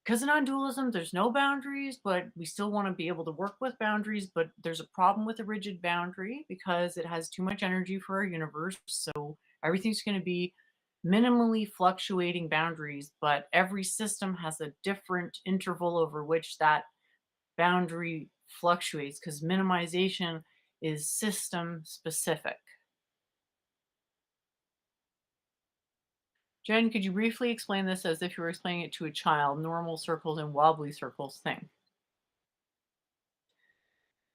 because in non-dualism, there's no boundaries, but we still want to be able to work with boundaries. But there's a problem with a rigid boundary because it has too much energy for our universe. So everything's going to be minimally fluctuating boundaries, but every system has a different interval over which that boundary fluctuates because minimization is system specific. Jen, could you briefly explain this as if you were explaining it to a child? Normal circles and wobbly circles thing.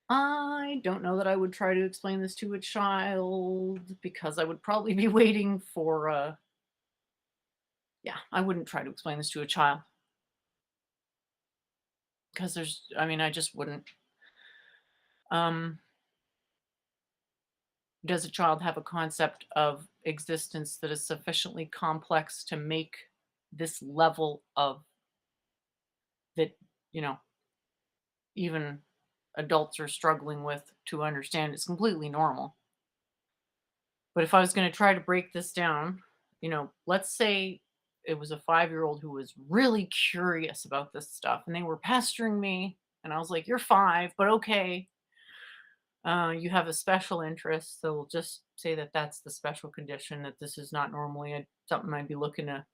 I don't know that I would try to explain this to a child because I would probably be waiting for, yeah, I wouldn't try to explain this to a child because I just wouldn't. Um, does a child have a concept of existence that is sufficiently complex to make this level of that, you know, even adults are struggling with to understand? It's completely normal. But if I was going to try to break this down, let's say it was a 5-year-old who was really curious about this stuff and they were pestering me. And I was like, you're 5, but okay. You have a special interest. So we'll just say that that's the special condition, that this is not normally something I'd be looking to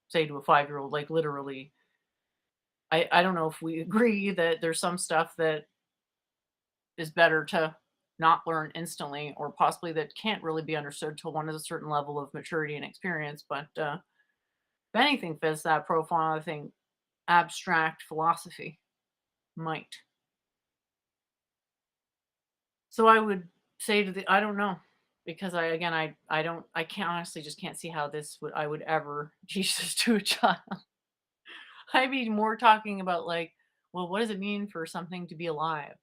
say to a 5-year-old, like literally. I don't know if we agree that there's some stuff that is better to not learn instantly, or possibly that can't really be understood till one has a certain level of maturity and experience. But if anything fits that profile, I think abstract philosophy might. So I would say I don't know, because I can't honestly just can't see how I would ever teach this to a child. I'd be more talking about like, well, what does it mean for something to be alive?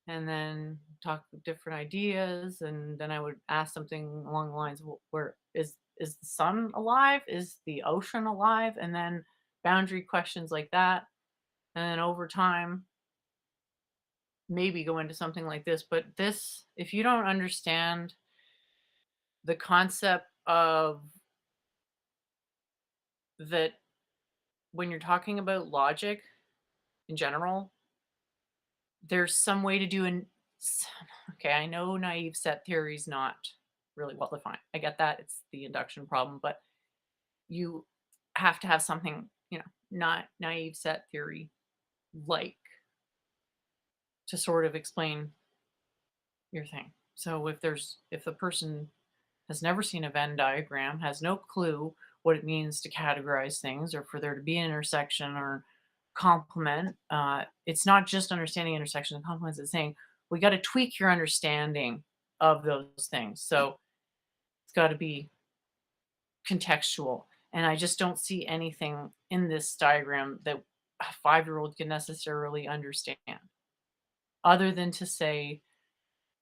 And then talk with different ideas, and then I would ask something along the lines of, where is the sun alive? Is the ocean alive? And then boundary questions like that. And then over time, maybe go into something like this. But this, if you don't understand the concept of that, when you're talking about logic in general, there's some way to do okay, I know naive set theory is not really well defined. I get that. It's the induction problem, but you have to have something, not naive set theory like, to sort of explain your thing. So if the person has never seen a Venn diagram, has no clue what it means to categorize things or for there to be an intersection or complement, it's not just understanding intersection and complements, it's saying we got to tweak your understanding of those things. So it's got to be contextual. And I just don't see anything in this diagram that a 5-year-old can necessarily understand, other than to say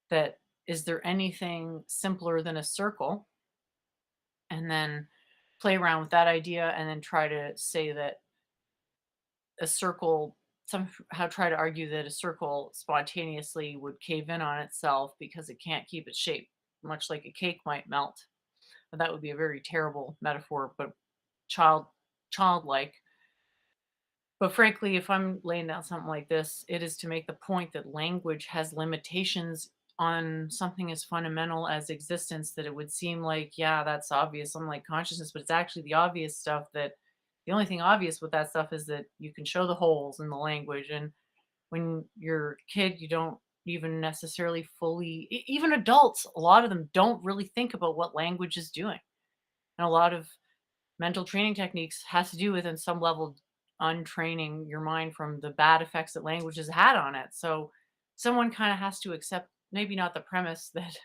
that, is there anything simpler than a circle? And then play around with that idea and then try to say that a circle, somehow try to argue that a circle spontaneously would cave in on itself because it can't keep its shape, much like a cake might melt. But that would be a very terrible metaphor, but childlike. But frankly, if I'm laying down something like this, it is to make the point that language has limitations on something as fundamental as existence, that it would seem like, yeah, that's obvious, unlike consciousness, but it's actually the obvious stuff. That the only thing obvious with that stuff is that you can show the holes in the language. And when you're a kid, you don't even necessarily fully, even adults, a lot of them don't really think about what language is doing. And a lot of mental training techniques has to do with, in some level, untraining your mind from the bad effects that language has had on it. So someone kind of has to accept, maybe not the premise that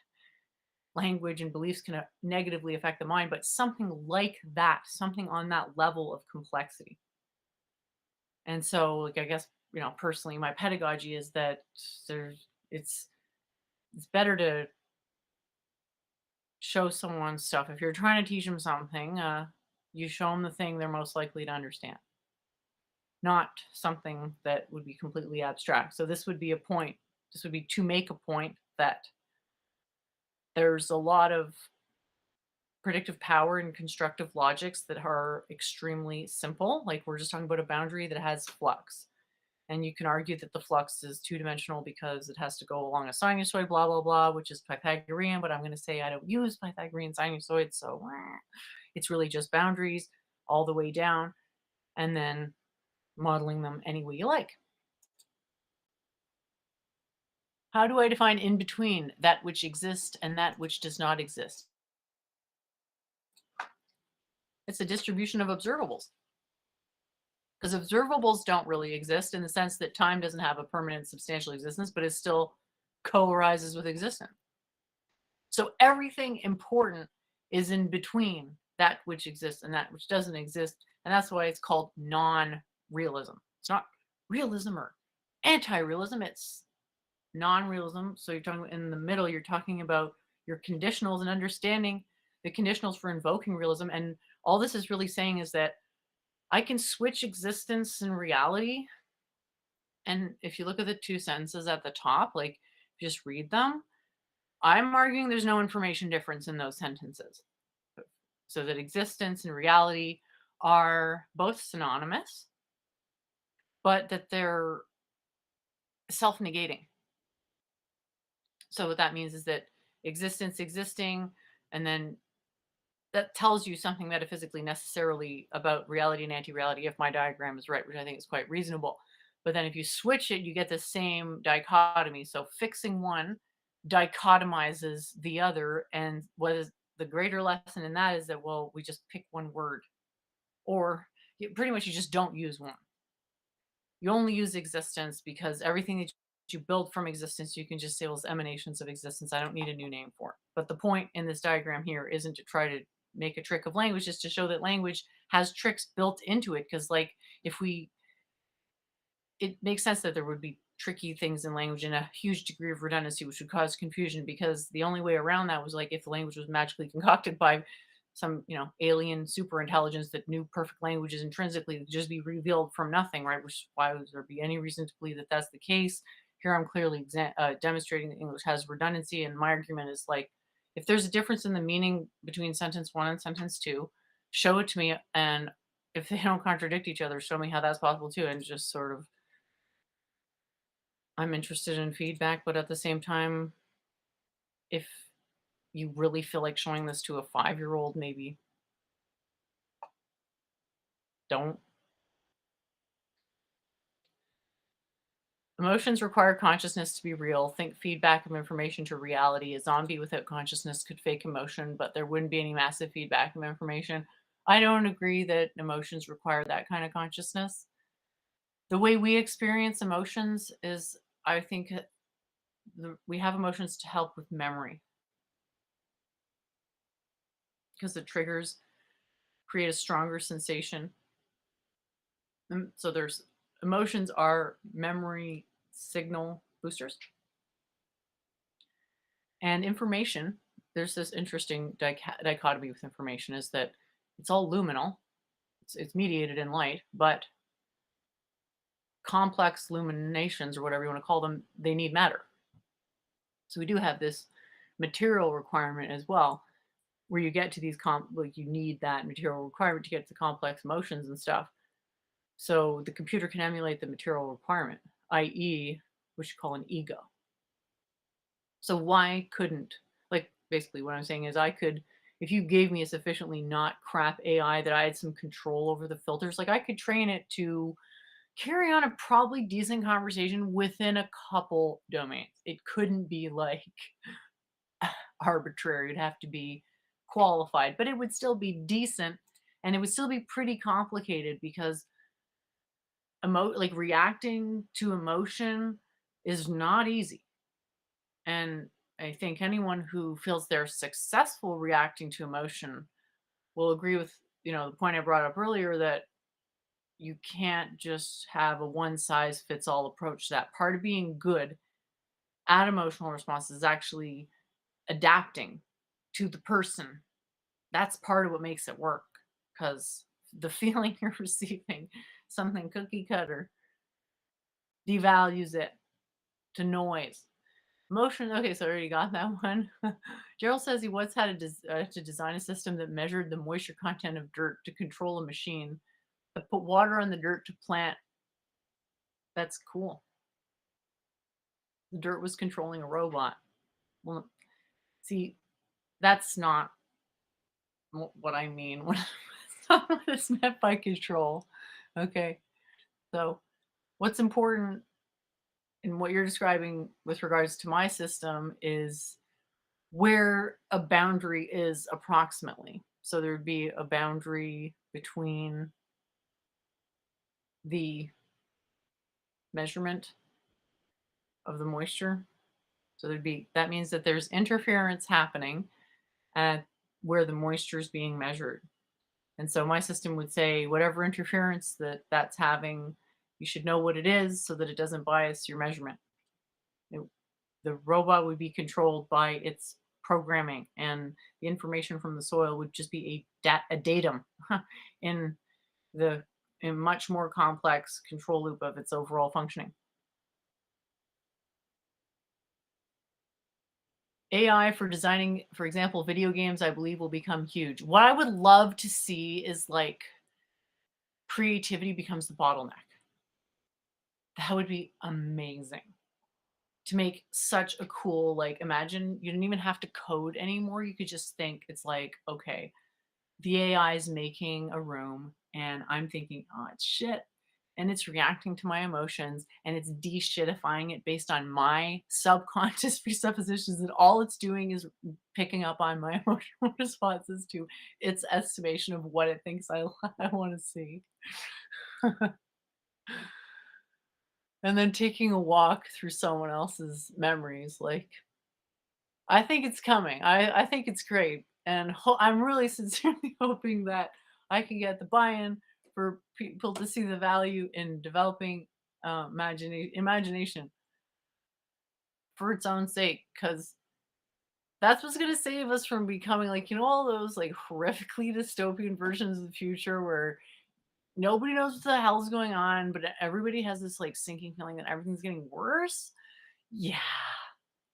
language and beliefs can negatively affect the mind, but something like that, something on that level of complexity. And so, like, I guess, personally, my pedagogy is that there's, it's better to show someone stuff. If you're trying to teach them something, you show them the thing they're most likely to understand, not something that would be completely abstract. So this would be a point. This would be to make a point that there's a lot of predictive power and constructive logics that are extremely simple. Like, we're just talking about a boundary that has flux. And you can argue that the flux is two-dimensional because it has to go along a sinusoid, blah, blah, blah, which is Pythagorean, but I'm going to say I don't use Pythagorean sinusoids, so it's really just boundaries all the way down, and then modeling them any way you like. How do I define in between that which exists and that which does not exist? It's a distribution of observables. Because observables don't really exist in the sense that time doesn't have a permanent substantial existence, but it still co-arises with existence. So everything important is in between that which exists and that which doesn't exist. And that's why it's called non-realism. It's not realism or anti-realism, it's non-realism. So you're talking in the middle, you're talking about your conditionals and understanding the conditionals for invoking realism. And all this is really saying is that I can switch existence and reality. And if you look at the two sentences at the top, like, just read them, I'm arguing there's no information difference in those sentences. So that existence and reality are both synonymous, but that they're self-negating. So what that means is that existence existing, and then that tells you something metaphysically necessarily about reality and anti-reality if my diagram is right, which I think is quite reasonable. But then if you switch it, you get the same dichotomy. So fixing one dichotomizes the other. And what is the greater lesson in that is that, well, we just pick one word, or pretty much you just don't use one. You only use existence because everything that you build from existence, you can just say, well, it's emanations of existence. I don't need a new name for it. But the point in this diagram here isn't to try to make a trick of language, just to show that language has tricks built into it. Because, like, it makes sense that there would be tricky things in language and a huge degree of redundancy, which would cause confusion, because the only way around that was, like, if the language was magically concocted by some, alien super intelligence that knew perfect languages intrinsically, it would just be revealed from nothing, right? Which, why would there be any reason to believe that that's the case? Here I'm clearly demonstrating that English has redundancy, and my argument is, like, if there's a difference in the meaning between sentence one and sentence two, show it to me, and if they don't contradict each other, show me how that's possible too. And just sort of, I'm interested in feedback, but at the same time, if you really feel like showing this to a 5-year-old, maybe don't. Emotions require consciousness to be real. Think feedback of information to reality. A zombie without consciousness could fake emotion, but there wouldn't be any massive feedback of information. I don't agree that emotions require that kind of consciousness. The way we experience emotions is, I think, we have emotions to help with memory, because the triggers create a stronger sensation. So there's emotions are memory signal boosters. And information, there's this interesting dichotomy with information, is that it's all luminal. It's mediated in light, but complex luminations, or whatever you want to call them, they need matter. So we do have this material requirement as well, where you get to these like, you need that material requirement to get to complex motions and stuff. So the computer can emulate the material requirement, i.e., what you call an ego. So why couldn't, like, basically what I'm saying is, I could, if you gave me a sufficiently not crap AI that I had some control over the filters, like, I could train it to carry on a probably decent conversation within a couple domains. It couldn't be, like, arbitrary. It'd have to be qualified, but it would still be decent, and it would still be pretty complicated, because like, reacting to emotion is not easy. And I think anyone who feels they're successful reacting to emotion will agree with, the point I brought up earlier, that you can't just have a one size fits all approach. That part of being good at emotional responses is actually adapting to the person. That's part of what makes it work, because the feeling you're receiving, something cookie cutter, devalues it to noise. Emotion. Okay, so I already got that one. Gerald says he once had to design a system that measured the moisture content of dirt to control a machine that put water on the dirt to plant. That's cool. The dirt was controlling a robot. Well, see, that's not what I mean. It's not what is meant by control. Okay, so what's important in what you're describing with regards to my system is where a boundary is approximately. So there'd be a boundary between the measurement of the moisture. So that means that there's interference happening at where the moisture is being measured. And so my system would say whatever interference that's having, you should know what it is so that it doesn't bias your measurement. The robot would be controlled by its programming, and the information from the soil would just be a datum in the much more complex control loop of its overall functioning. AI for designing, for example, video games, I believe will become huge. What I would love to see is like creativity becomes the bottleneck. That would be amazing to make such a cool, like, imagine you didn't even have to code anymore. You could just think, it's like, okay, the AI is making a room and I'm thinking, oh, it's shit. And it's reacting to my emotions and it's de-shitifying it based on my subconscious presuppositions, that all it's doing is picking up on my emotional responses to its estimation of what it thinks I want to see. And then taking a walk through someone else's memories. Like, I think it's coming. I think it's great. And I'm really sincerely hoping that I can get the buy-in for people to see the value in developing imagination for its own sake, because that's what's going to save us from becoming like, all those like horrifically dystopian versions of the future where nobody knows what the hell's going on, but everybody has this like sinking feeling that everything's getting worse. Yeah.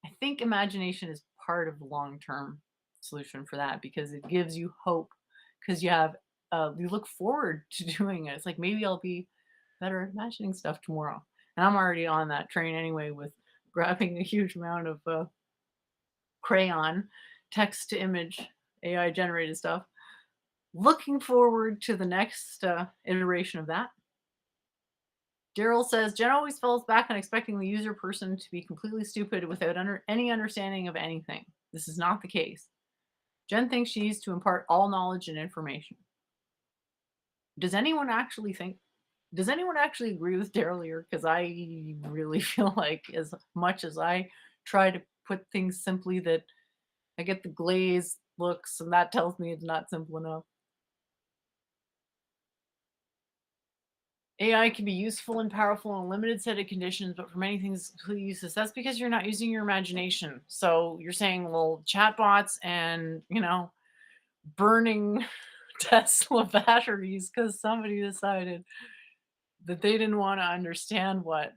I think imagination is part of the long-term solution for that, because it gives you hope, because you look forward to doing it. It's like, maybe I'll be better at imagining stuff tomorrow. And I'm already on that train anyway, with grabbing a huge amount of crayon text to image AI generated stuff. Looking forward to the next iteration of that. Daryl says, Jen always falls back on expecting the user person to be completely stupid without any understanding of anything. This is not the case. Jen thinks she needs to impart all knowledge and information. Does anyone actually agree with Daryl here? Because I really feel like, as much as I try to put things simply, that I get the glazed looks, and that tells me it's not simple enough. AI can be useful and powerful in a limited set of conditions, but for many things, completely useless. That's because you're not using your imagination. So you're saying, well, chatbots and, burning Tesla batteries because somebody decided that they didn't want to understand what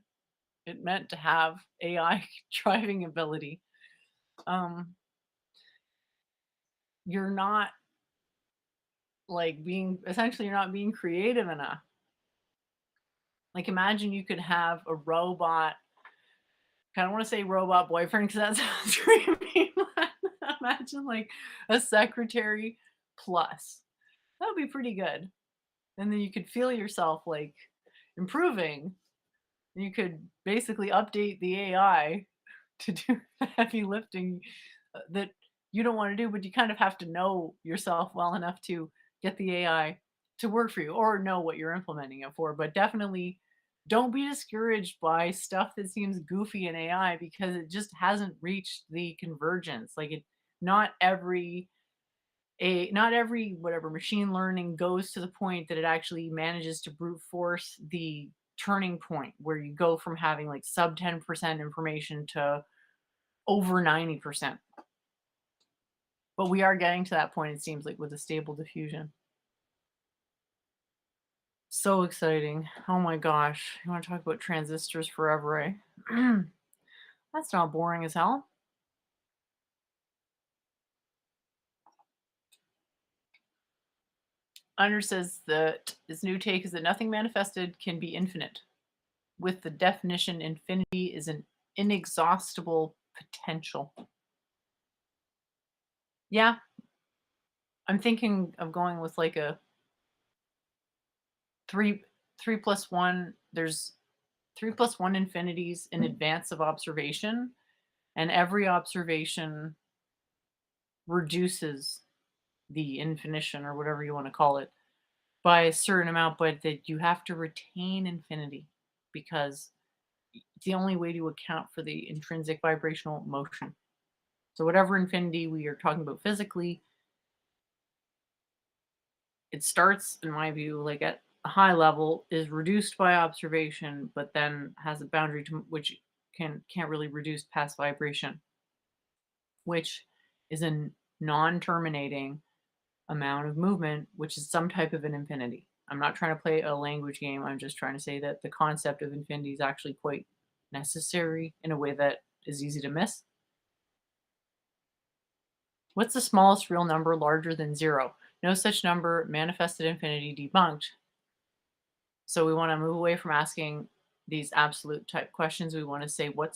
it meant to have AI driving ability. You're not you're not being creative enough. Like, imagine you could have a robot, kind of want to say robot boyfriend because that sounds creepy. Imagine like a secretary plus. That would be pretty good. And then you could feel yourself like improving. You could basically update the AI to do the heavy lifting that you don't want to do, but you kind of have to know yourself well enough to get the AI to work for you, or know what you're implementing it for. But definitely don't be discouraged by stuff that seems goofy in AI because it just hasn't reached the convergence. Like not every not every whatever machine learning goes to the point that it actually manages to brute force the turning point where you go from having like sub 10% information to over 90%. But we are getting to that point, it seems like, with a stable diffusion. So exciting. Oh my gosh. You want to talk about transistors forever, eh? That's not boring as hell. Under says that his new take is that nothing manifested can be infinite. With the definition, infinity is an inexhaustible potential. Yeah. I'm thinking of going with like a 3 plus 1. There's 3 plus 1 infinities in advance of observation, and every observation reduces the infinition or whatever you want to call it by a certain amount, but that you have to retain infinity because it's the only way to account for the intrinsic vibrational motion. So whatever infinity we are talking about physically, it starts, in my view, like at a high level, is reduced by observation, but then has a boundary to which can't really reduce past vibration, which is a non-terminating amount of movement, which is some type of an infinity. I'm not trying to play a language game. I'm just trying to say that the concept of infinity is actually quite necessary in a way that is easy to miss. What's the smallest real number larger than 0? No such number, manifested infinity debunked. So we want to move away from asking these absolute type questions. We want to say what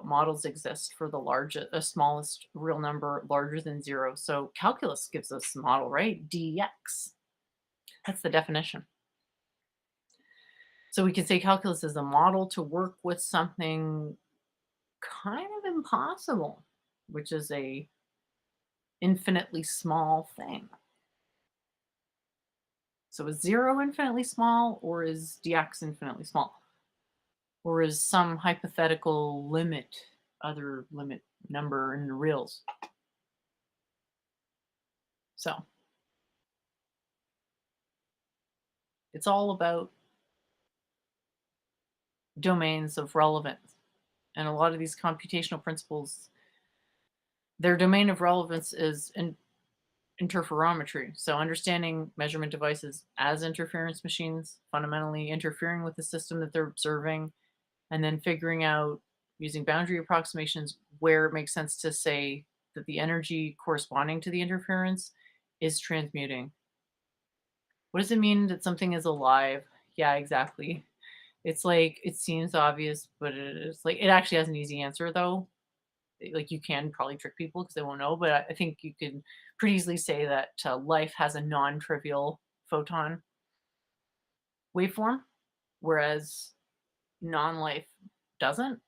models exist for the smallest real number larger than 0. So calculus gives us the model, right? dx. That's the definition. So we can say calculus is a model to work with something kind of impossible, which is a infinitely small thing. So is 0 infinitely small, or is dx infinitely small? Or is some hypothetical other limit number in the reals? So it's all about domains of relevance. And a lot of these computational principles, their domain of relevance is interferometry. So understanding measurement devices as interference machines, fundamentally interfering with the system that they're observing, and then figuring out using boundary approximations where it makes sense to say that the energy corresponding to the interference is transmuting. What does it mean that something is alive? Yeah, exactly. It's like, it seems obvious, but it actually has an easy answer though. Like you can probably trick people because they won't know, but I think you can pretty easily say that life has a non-trivial photon waveform, whereas non-life doesn't.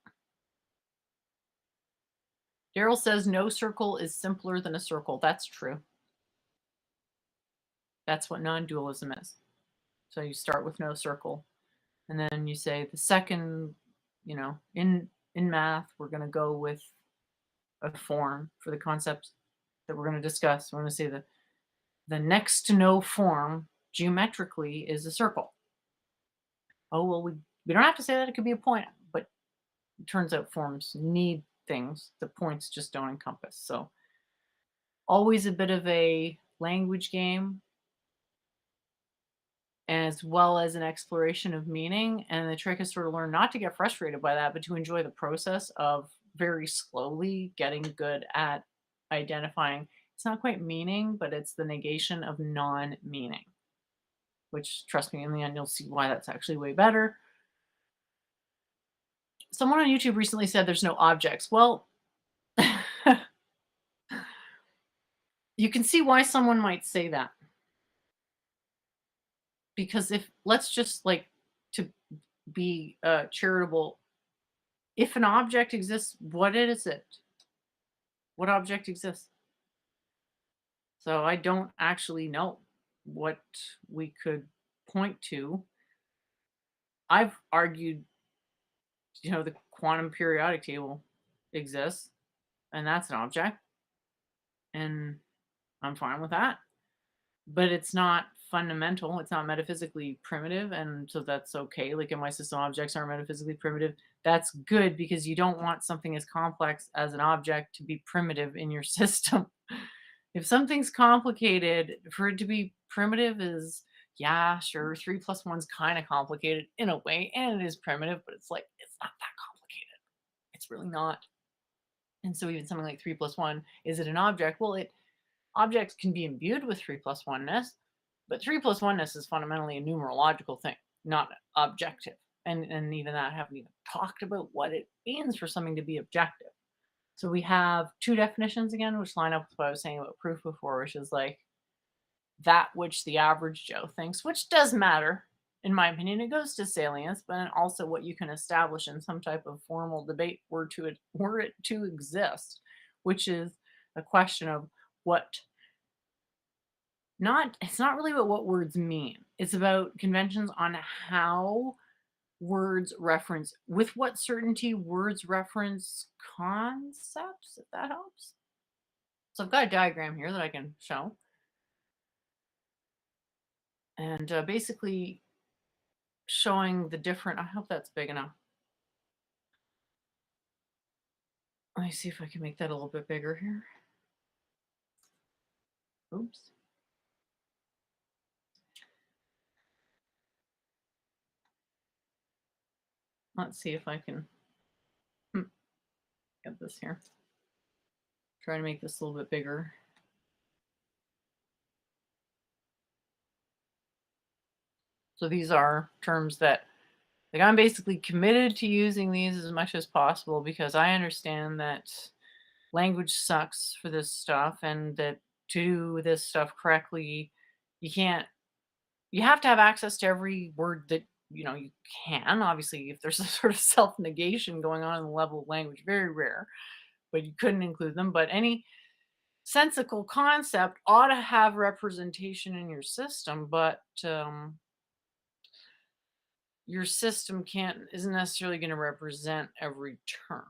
Daryl says no circle is simpler than a circle. That's true. That's what non-dualism is. So you start with no circle, and then you say the second, in math, we're going to go with a form for the concepts that we're going to discuss. We're going to say that the next to no form geometrically is a circle. Oh, well, we don't have to say that. It could be a point, but it turns out forms need things that points just don't encompass. So always a bit of a language game as well as an exploration of meaning. And the trick is sort of learn not to get frustrated by that, but to enjoy the process of very slowly getting good at identifying. It's not quite meaning, but it's the negation of non-meaning, which, trust me, in the end, you'll see why that's actually way better. Someone on YouTube recently said there's no objects. Well, you can see why someone might say that. Because let's just to be charitable, if an object exists, what is it? What object exists? So I don't actually know what we could point to I've argued, the quantum periodic table exists, and that's an object, and I'm fine with that. But it's not fundamental, it's not metaphysically primitive, and so that's okay. Like, if my system objects aren't metaphysically primitive, that's good, because you don't want something as complex as an object to be primitive in your system. If something's complicated, for it to be primitive is, yeah, sure, 3 plus 1's kind of complicated in a way, and it is primitive, but it's like, it's not that complicated. It's really not. And so even something like 3 plus 1, is it an object? Well, objects can be imbued with 3 plus 1-ness, but 3 plus 1-ness is fundamentally a numerological thing, not objective. And even that, I haven't even talked about what it means for something to be objective. So we have two definitions again, which line up with what I was saying about proof before, which is like that which the average Joe thinks, which does matter. In my opinion, it goes to salience, but also what you can establish in some type of formal debate were it to exist, which is a question of it's not really about what words mean. It's about conventions on how words reference, with what certainty words reference concepts, if that helps. So I've got a diagram here that I can show. And basically showing the different, I hope that's big enough. Let me see if I can make that a little bit bigger here. Oops. Let's see if I can get this here. Try to make this a little bit bigger. So these are terms that, like, I'm basically committed to using these as much as possible, because I understand that language sucks for this stuff, and that to do this stuff correctly, you have to have access to every word that you can. Obviously, if there's a sort of self-negation going on in the level of language, very rare, but you couldn't include them. But any sensical concept ought to have representation in your system, but your system isn't necessarily going to represent every term.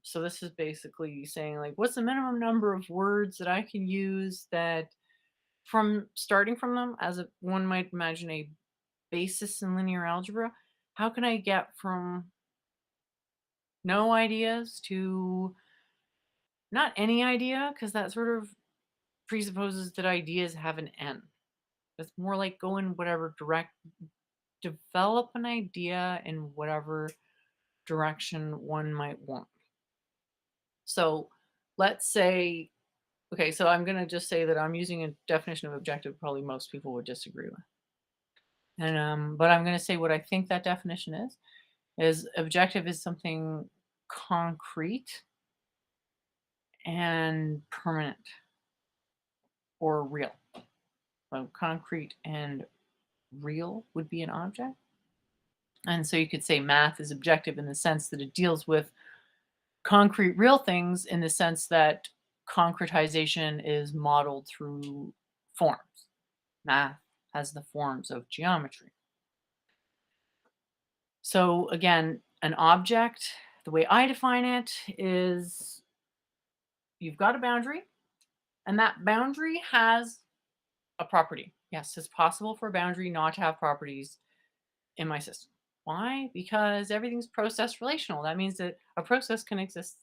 So this is basically saying, like, what's the minimum number of words that I can use that, from starting from them, as one might imagine a basis in linear algebra, how can I get from no ideas to not any idea, because that sort of presupposes that ideas have an end. It's more like go in whatever develop an idea in whatever direction one might want. So let's say, okay, so I'm going to just say that I'm using a definition of objective probably most people would disagree with. And but I'm going to say what I think that definition is objective is something concrete and permanent or real. So concrete and real would be an object. And so you could say math is objective in the sense that it deals with concrete, real things, in the sense that concretization is modeled through forms. Math has the forms of geometry. So again, an object, the way I define it is, you've got a boundary, and that boundary has a property. Yes, it's possible for a boundary not to have properties in my system. Why? Because everything's process relational. That means that a process can exist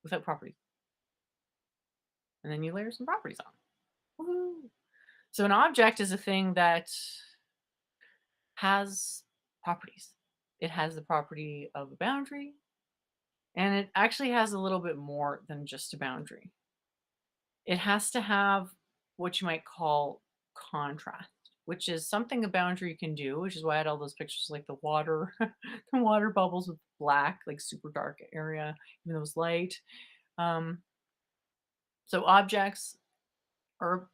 without properties. And then you layer some properties on. Woo-hoo. So an object is a thing that has properties. It has the property of a boundary, and it actually has a little bit more than just a boundary. It has to have what you might call contrast, which is something a boundary can do, which is why I had all those pictures, like the water, the water bubbles with black, like super dark area, even though it was light. So objects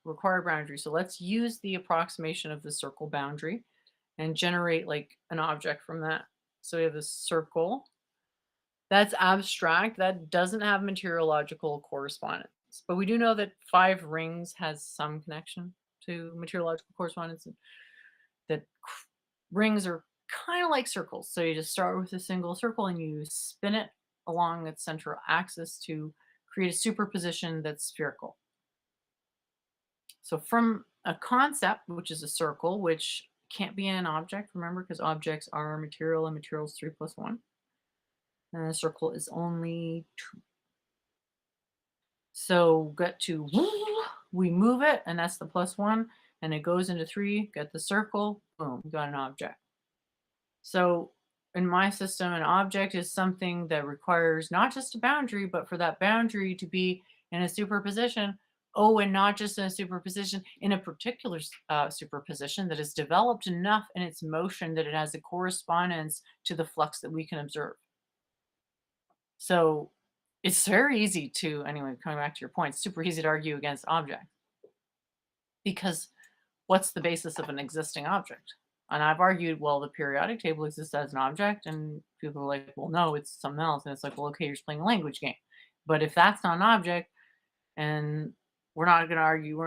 require boundaries. So let's use the approximation of the circle boundary and generate like an object from that. So we have this circle that's abstract, that doesn't have materiological correspondence. But we do know that 5 rings has some connection to materiological correspondence, and that rings are kind of like circles. So you just start with a single circle and you spin it along its central axis to create a superposition that's spherical. So from a concept, which is a circle, which can't be an object, remember, because objects are material and material is 3 plus 1. And a circle is only 2. So get to, we move it, and that's the +1, and it goes into 3, get the circle, boom, you got an object. So in my system, an object is something that requires not just a boundary, but for that boundary to be in a superposition. Oh, and not just in a superposition, in a particular superposition that is developed enough in its motion that it has a correspondence to the flux that we can observe. So it's very easy to, anyway, coming back to your point, super easy to argue against objects. Because what's the basis of an existing object? And I've argued, well, the periodic table exists as an object, and people are like, well, no, it's something else. And it's like, well, okay, you're just playing a language game. But if that's not an object, and we're not going to argue,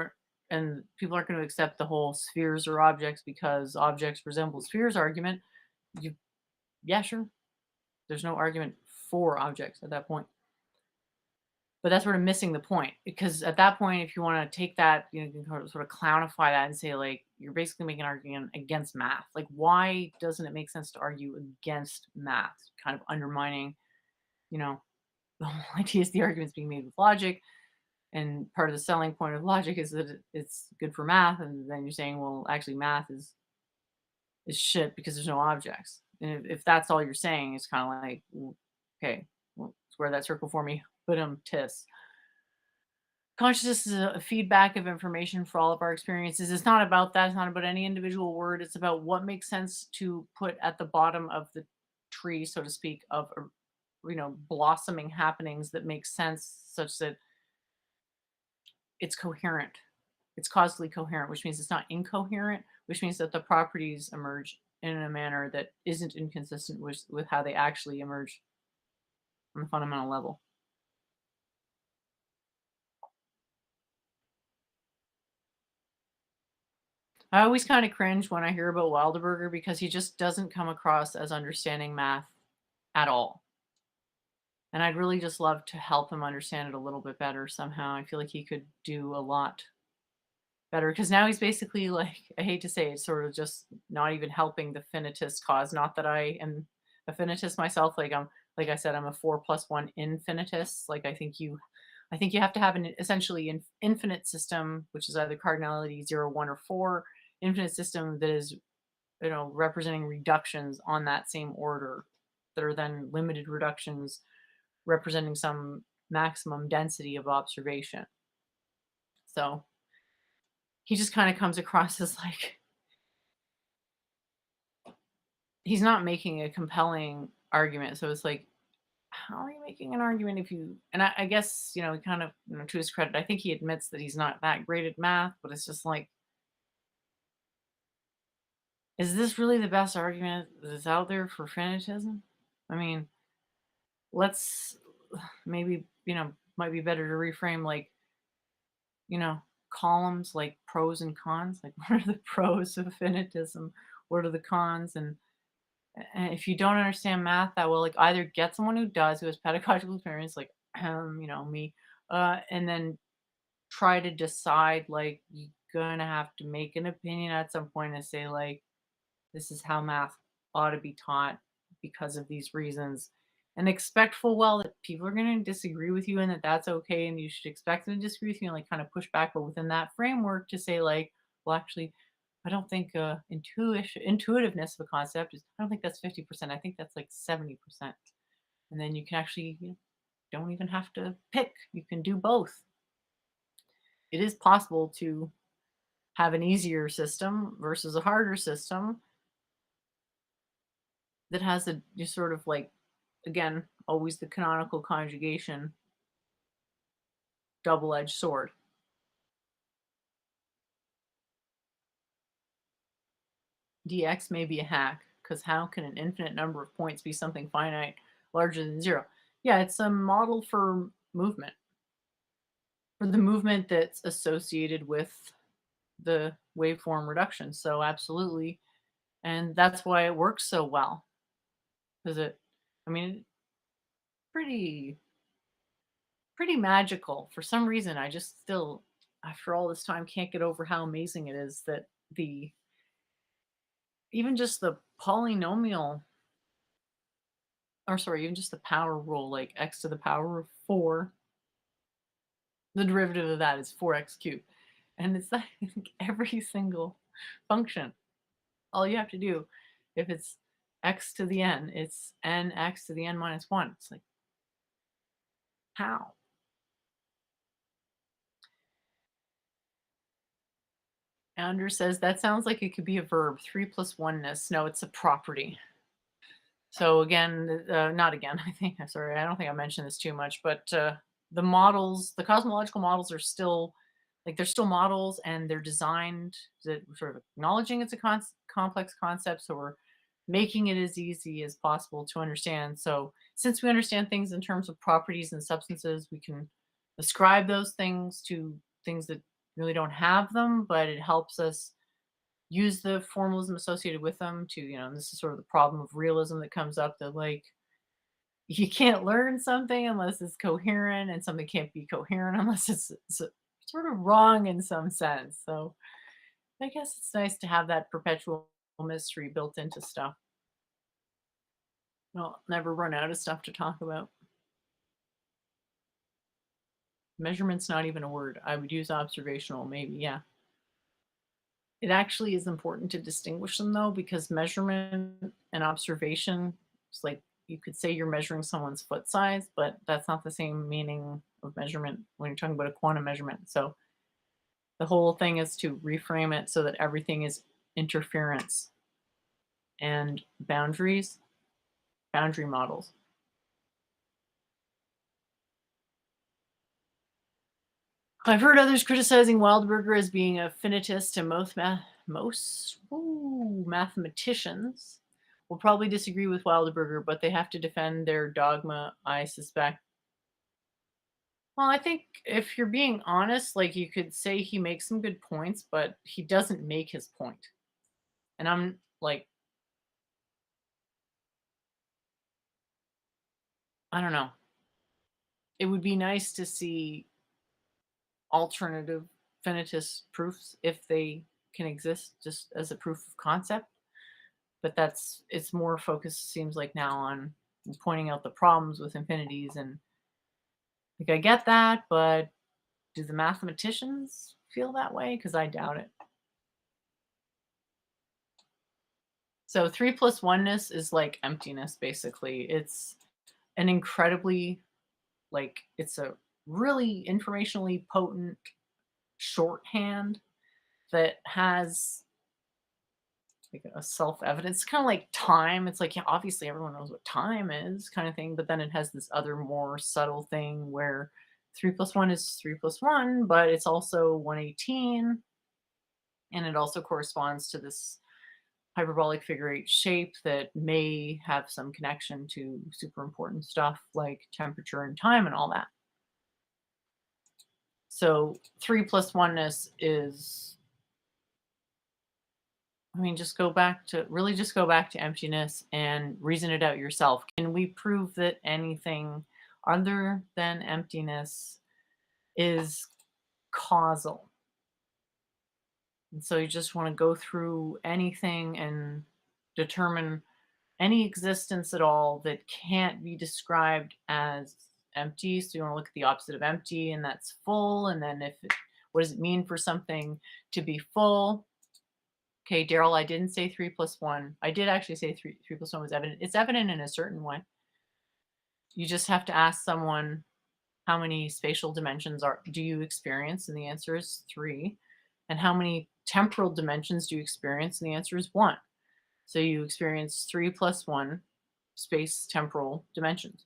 and people aren't going to accept the whole spheres are objects because objects resemble spheres argument, yeah, sure. There's no argument for objects at that point. But that's sort of missing the point, because at that point, if you want to take that, you can sort of clownify that and say, like, you're basically making an argument against math. Like, why doesn't it make sense to argue against math? Kind of undermining, the whole idea is the argument's being made with logic. And part of the selling point of logic is that it's good for math. And then you're saying, well, actually math is shit because there's no objects. And if that's all you're saying, it's kind of like, well, okay, well, square that circle for me. But tis. Consciousness is a feedback of information for all of our experiences. It's not about that. It's not about any individual word. It's about what makes sense to put at the bottom of the tree, so to speak, of blossoming happenings that make sense such that it's coherent. It's causally coherent, which means it's not incoherent, which means that the properties emerge in a manner that isn't inconsistent with how they actually emerge on the fundamental level. I always kind of cringe when I hear about Wilderberger because he just doesn't come across as understanding math at all. And I'd really just love to help him understand it a little bit better somehow. I feel like he could do a lot better because now he's basically, like, I hate to say it, sort of just not even helping the finitist cause. Not that I am a finitist myself. Like I said, I'm a 4 + 1 infinitist. Like I think you have to have an essentially infinite system, which is either cardinality 0, 1, or 4. Infinite system that is, representing reductions on that same order that are then limited reductions representing some maximum density of observation. So he just kind of comes across as like, he's not making a compelling argument. So it's like, how are you making an argument if you, and I guess, he kind of, to his credit, I think he admits that he's not that great at math, but it's just like, is this really the best argument that's out there for finitism? I mean, let's maybe, might be better to reframe, like, columns like pros and cons. Like, what are the pros of finitism? What are the cons? And if you don't understand math that well, like, either get someone who does, who has pedagogical experience, like, me, and then try to decide, like, you're gonna have to make an opinion at some point and say, like, this is how math ought to be taught because of these reasons. And expect full well that people are going to disagree with you and that that's okay. And you should expect them to disagree with you and, like, kind of push back. But within that framework to say, like, well, actually, I don't think intuitiveness of a concept is, I don't think that's 50%. I think that's like 70%. And then you can actually, don't even have to pick. You can do both. It is possible to have an easier system versus a harder system that has you sort of, like, again, always the canonical conjugation, double-edged sword. Dx may be a hack, because how can an infinite number of points be something finite larger than 0? Yeah, it's a model for movement. For the movement that's associated with the waveform reduction. So absolutely, And that's why it works so well. Because I mean, pretty, pretty magical. For some reason, I just still, after all this time, can't get over how amazing it is that the, even just the polynomial, or sorry, even just the power rule, like x to the power of 4, the derivative of that is 4x cubed. And it's like every single function. All you have to do, if it's x to the n, it's nx to the n minus 1. It's like, how? Anders says, that sounds like it could be a verb, 3 plus oneness. No, it's a property. So again, not again, I think, I'm sorry, I don't think I mentioned this too much, but the models, the cosmological models are still, like they're still models and they're designed that sort of acknowledging it's a complex concept. So we're making it as easy as possible to understand. So since we understand things in terms of properties and substances, we can ascribe those things to things that really don't have them, but it helps us use the formalism associated with them to, and this is sort of the problem of realism that comes up, that like you can't learn something unless it's coherent, and something can't be coherent unless it's sort of wrong in some sense. So I guess it's nice to have that perpetual mystery built into stuff. I'll never run out of stuff to talk about. Measurement's not even a word. I would use observational, maybe, yeah. It actually is important to distinguish them though, because measurement and observation, it's like you could say you're measuring someone's foot size, but that's not the same meaning of measurement when you're talking about a quantum measurement. So the whole thing is to reframe it so that everything is interference and boundary models. I've heard others criticizing Wildberger as being a finitist, and most mathematicians will probably disagree with Wildberger, but they have to defend their dogma, I suspect. Well, I think if you're being honest, like you could say he makes some good points, but he doesn't make his point. And I'm like, I don't know. It would be nice to see alternative finitist proofs if they can exist just as a proof of concept. But it's more focused, seems like now, on pointing out the problems with infinities. And like, I get that, but do the mathematicians feel that way? Because I doubt it. So 3 plus oneness is like emptiness, basically. It's an incredibly, like, it's a really informationally potent shorthand that has like a self-evidence. It's kind of like time. It's like, yeah, obviously everyone knows what time is, kind of thing, but then it has this other more subtle thing where 3 plus 1 is 3 plus 1, but it's also 118, and it also corresponds to this hyperbolic figure 8 shape that may have some connection to super important stuff like temperature and time and all that. So 3 plus oneness is, I mean, just go back to emptiness and reason it out yourself. Can we prove that anything other than emptiness is causal? And so you just want to go through anything and determine any existence at all that can't be described as empty. So you want to look at the opposite of empty, and that's full. And then what does it mean for something to be full? Okay, Daryl, I didn't say 3 plus 1. I did actually say 3 plus 1 was evident. It's evident in a certain way. You just have to ask someone, how many spatial dimensions do you experience? And the answer is 3. And how many temporal dimensions do you experience? And the answer is 1. So you experience 3 plus 1 space temporal dimensions.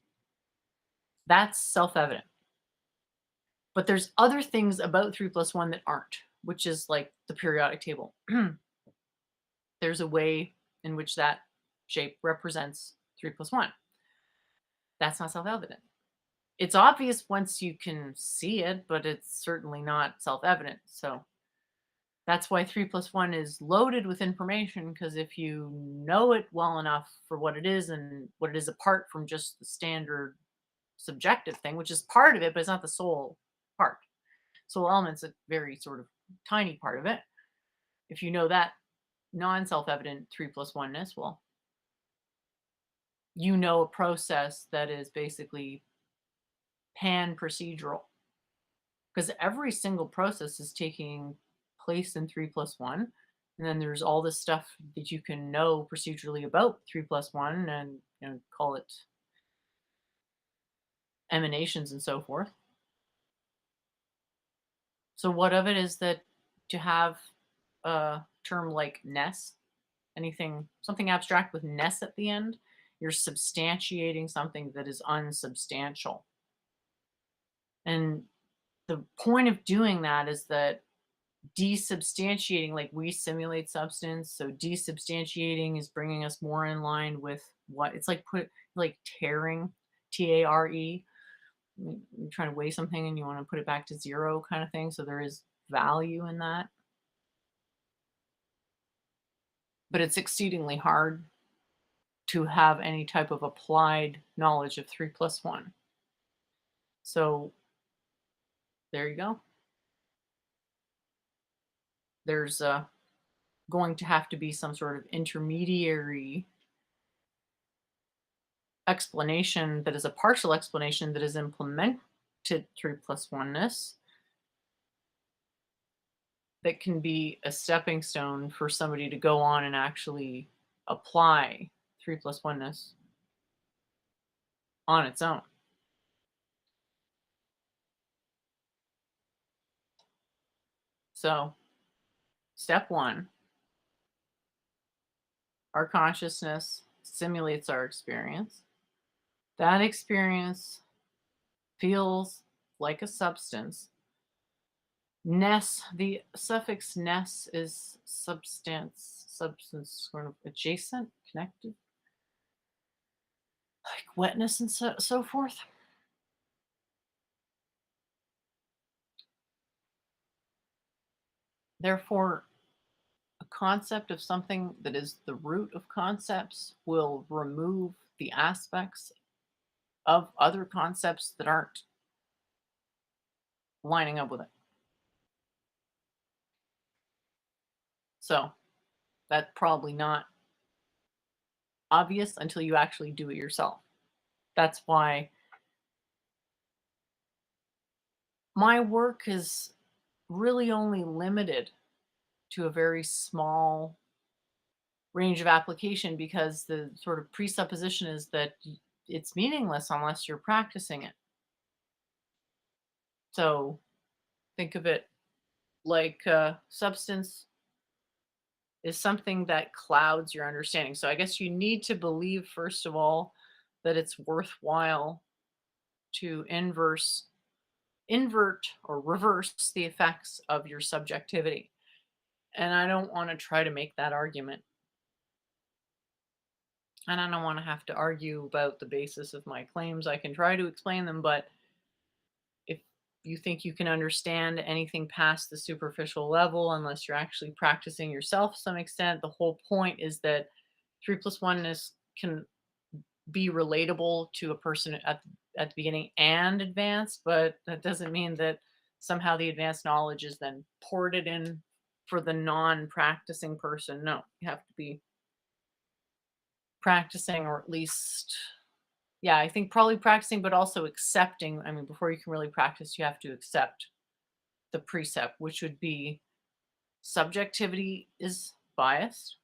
That's self-evident. But there's other things about 3 plus 1 that aren't, which is like the periodic table. There's a way in which that shape represents 3 plus 1. That's not self-evident. It's obvious once you can see it, but it's certainly not self-evident. So That's why 3+1 is loaded with information, because if you know it well enough for what it is and what it is apart from just the standard subjective thing, which is part of it, but it's not the sole part. Soul element's a very sort of tiny part of it. If you know that non-self-evident 3+1-ness, well, you know a process that is basically pan-procedural, because every single process is taking place in 3+1, and then there's all this stuff that you can know procedurally about 3+1, and call it emanations and so forth. So what of it is that to have a term like ness, something abstract with ness at the end, you're substantiating something that is unsubstantial. And the point of doing that is that desubstantiating, like we simulate substance, so desubstantiating is bringing us more in line with what it's like tearing, T-A-R-E. You're trying to weigh something and you want to put it back to zero kind of thing. So there is value in that. But it's exceedingly hard to have any type of applied knowledge of 3+1. So there you go. There's going to have to be some sort of intermediary explanation that is a partial explanation that is implemented 3+1-ness that can be a stepping stone for somebody to go on and actually apply 3+1-ness on its own. So, step one, our consciousness simulates our experience. That experience feels like a substance. Ness, the suffix ness is substance, sort of adjacent, connected, like wetness and so forth. Therefore, a concept of something that is the root of concepts will remove the aspects of other concepts that aren't lining up with it. So that's probably not obvious until you actually do it yourself. That's why my work is really only limited to a very small range of application, because the sort of presupposition is that it's meaningless unless you're practicing it. So think of it like substance is something that clouds your understanding. So I guess you need to believe, first of all, that it's worthwhile to invert or reverse the effects of your subjectivity. And I don't want to try to make that argument. And I don't want to have to argue about the basis of my claims. I can try to explain them, but if you think you can understand anything past the superficial level, unless you're actually practicing yourself to some extent, the whole point is that 3+1-ness can be relatable to a person at the beginning and advanced, but that doesn't mean that somehow the advanced knowledge is then ported in for the non-practicing person. No, you have to be practicing, or at least, yeah, I think probably practicing, but also accepting. I mean, before you can really practice, you have to accept the precept, which would be subjectivity is biased.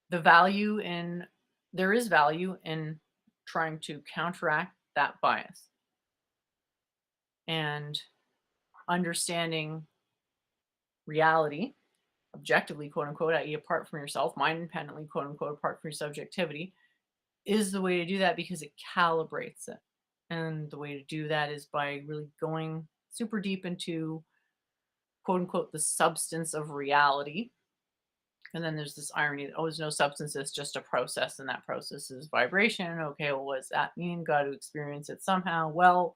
There is value in trying to counteract that bias and understanding reality objectively, quote unquote, i.e. apart from yourself, mind independently, quote unquote, apart from your subjectivity, is the way to do that, because it calibrates it. And the way to do that is by really going super deep into, quote unquote, the substance of reality. And then there's this irony that, oh, there's no substance, it's just a process, and that process is vibration. Okay, well, what does that mean? Got to experience it somehow. Well,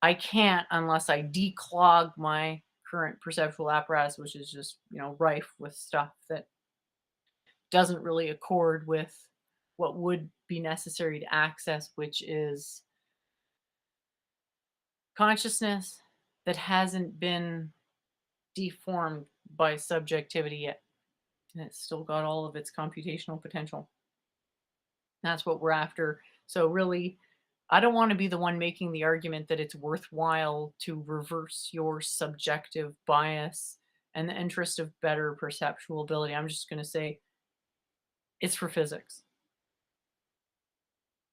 I can't unless I declog my current perceptual apparatus, which is just, rife with stuff that doesn't really accord with what would be necessary to access, which is consciousness that hasn't been deformed by subjectivity yet. And it's still got all of its computational potential. That's what we're after. So really, I don't want to be the one making the argument that it's worthwhile to reverse your subjective bias in the interest of better perceptual ability. I'm just going to say it's for physics.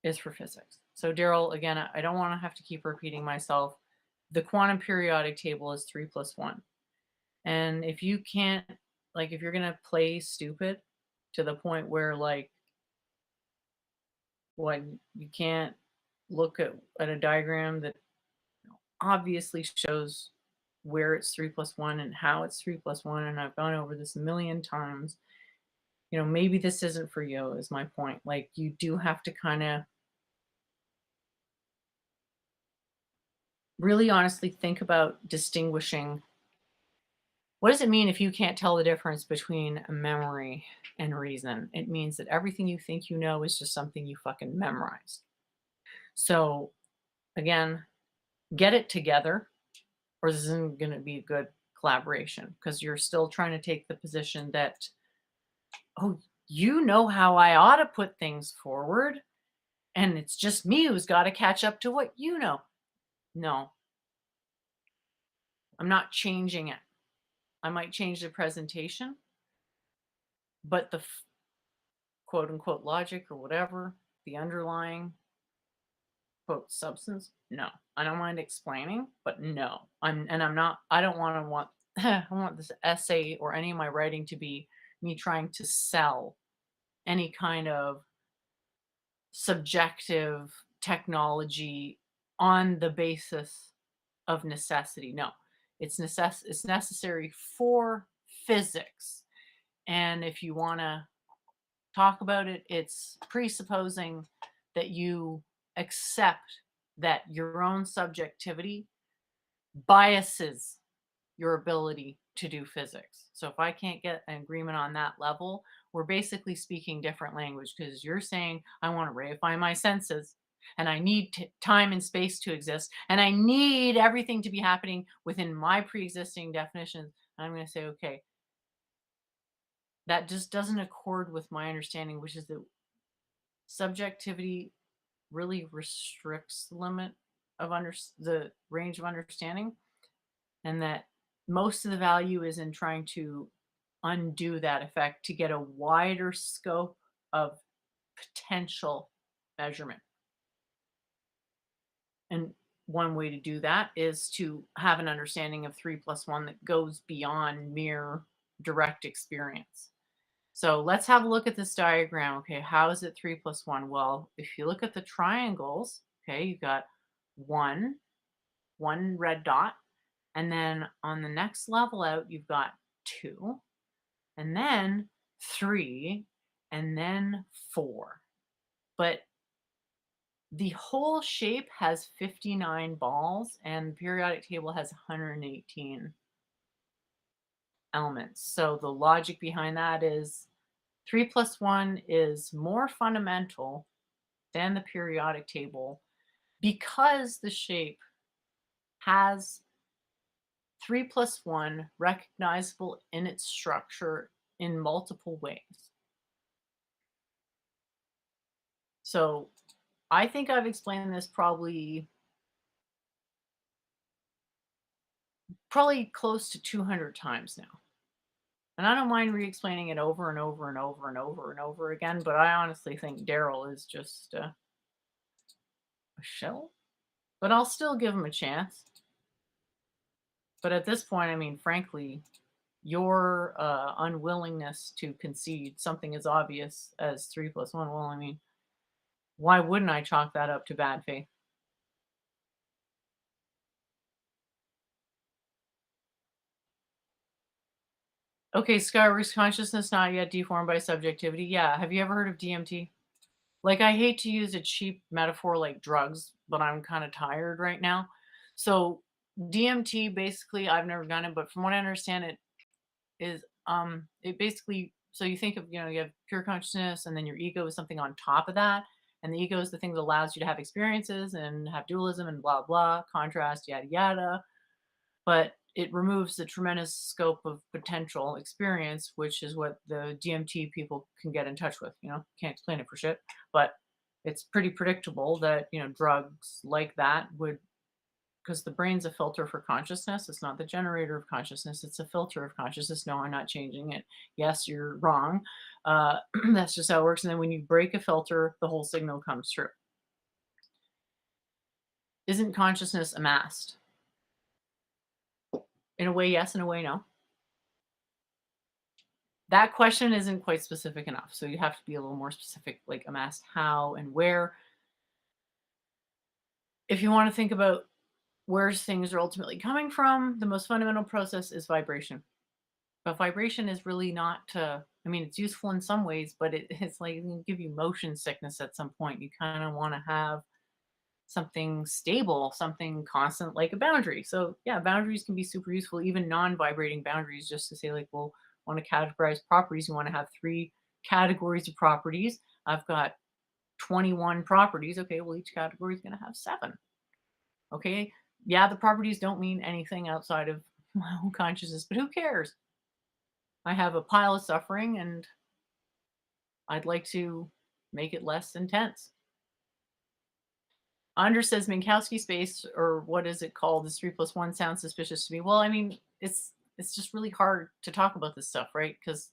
It's for physics. So Daryl, again, I don't want to have to keep repeating myself. The quantum periodic table is 3 plus 1. And if you can't, like, if you're going to play stupid to the point where, like, when you can't look at a diagram that obviously shows where it's 3 plus 1 and how it's 3 plus 1, and I've gone over this a million times, maybe this isn't for you, is my point. Like, you do have to kind of really honestly think about distinguishing. What does it mean if you can't tell the difference between memory and reason? It means that everything you think you know is just something you fucking memorized. So again, get it together, or this isn't going to be a good collaboration, because you're still trying to take the position that, oh, you know how I ought to put things forward, and it's just me who's got to catch up to what you know. No, I'm not changing it. I might change the presentation, but the quote unquote logic or whatever, the underlying quote substance, no. I don't mind explaining, but no. I don't want I want this essay or any of my writing to be me trying to sell any kind of subjective technology on the basis of necessity. No, it's necessary for physics. And if you want to talk about it, it's presupposing that you accept that your own subjectivity biases your ability to do physics. So if I can't get an agreement on that level, we're basically speaking different language, because you're saying, I want to reify my senses, and I need time and space to exist, and I need everything to be happening within my pre-existing definitions. And I'm going to say, okay, that just doesn't accord with my understanding, which is that subjectivity really restricts the limit of the range of understanding, and that most of the value is in trying to undo that effect to get a wider scope of potential measurement. And one way to do that is to have an understanding of 3 plus 1 that goes beyond mere direct experience. So let's have a look at this diagram. Okay, how is it 3 plus 1? Well, if you look at the triangles, okay, you've got one red dot, and then on the next level out, you've got 2, and then 3, and then 4. But the whole shape has 59 balls, and the periodic table has 118 elements. So the logic behind that is 3 plus 1 is more fundamental than the periodic table, because the shape has 3 plus 1 recognizable in its structure in multiple ways. So I think I've explained this probably close to 200 times now. And I don't mind re-explaining it over and over and over and over and over again, but I honestly think Daryl is just a shell. But I'll still give him a chance. But at this point, I mean, frankly, your unwillingness to concede something as obvious as 3 plus 1, well, I mean, why wouldn't I chalk that up to bad faith? Okay, Skyworks consciousness not yet deformed by subjectivity. Yeah, have you ever heard of DMT? Like, I hate to use a cheap metaphor like drugs, but I'm kind of tired right now. So DMT basically, I've never done it, but from what I understand, it is it basically, so you think of, you have pure consciousness, and then your ego is something on top of that, and the ego is the thing that allows you to have experiences and have dualism and blah blah, contrast, yada yada. But it removes the tremendous scope of potential experience, which is what the DMT people can get in touch with. Can't explain it for shit, but it's pretty predictable that drugs like that would, because the brain's a filter for consciousness. It's not the generator of consciousness. It's a filter of consciousness. No, I'm not changing it. Yes, you're wrong. That's just how it works. And then when you break a filter, the whole signal comes through. Isn't consciousness amassed? In a way, yes. In a way, no. That question isn't quite specific enough. So you have to be a little more specific, like amassed how and where. If you want to think about where things are ultimately coming from, the most fundamental process is vibration. But vibration is really not it's useful in some ways, but it's like it can give you motion sickness at some point. You kind of want to have something stable, something constant, like a boundary. So yeah, boundaries can be super useful, even non-vibrating boundaries, just to say like, well, want to categorize properties. You want to have 3 categories of properties. I've got 21 properties. Okay, well, each category is going to have 7. Okay. Yeah, the properties don't mean anything outside of my own consciousness, but who cares? I have a pile of suffering and I'd like to make it less intense. Under says Minkowski space, or what is it called? This 3+1 sounds suspicious to me. Well, it's just really hard to talk about this stuff, right? Because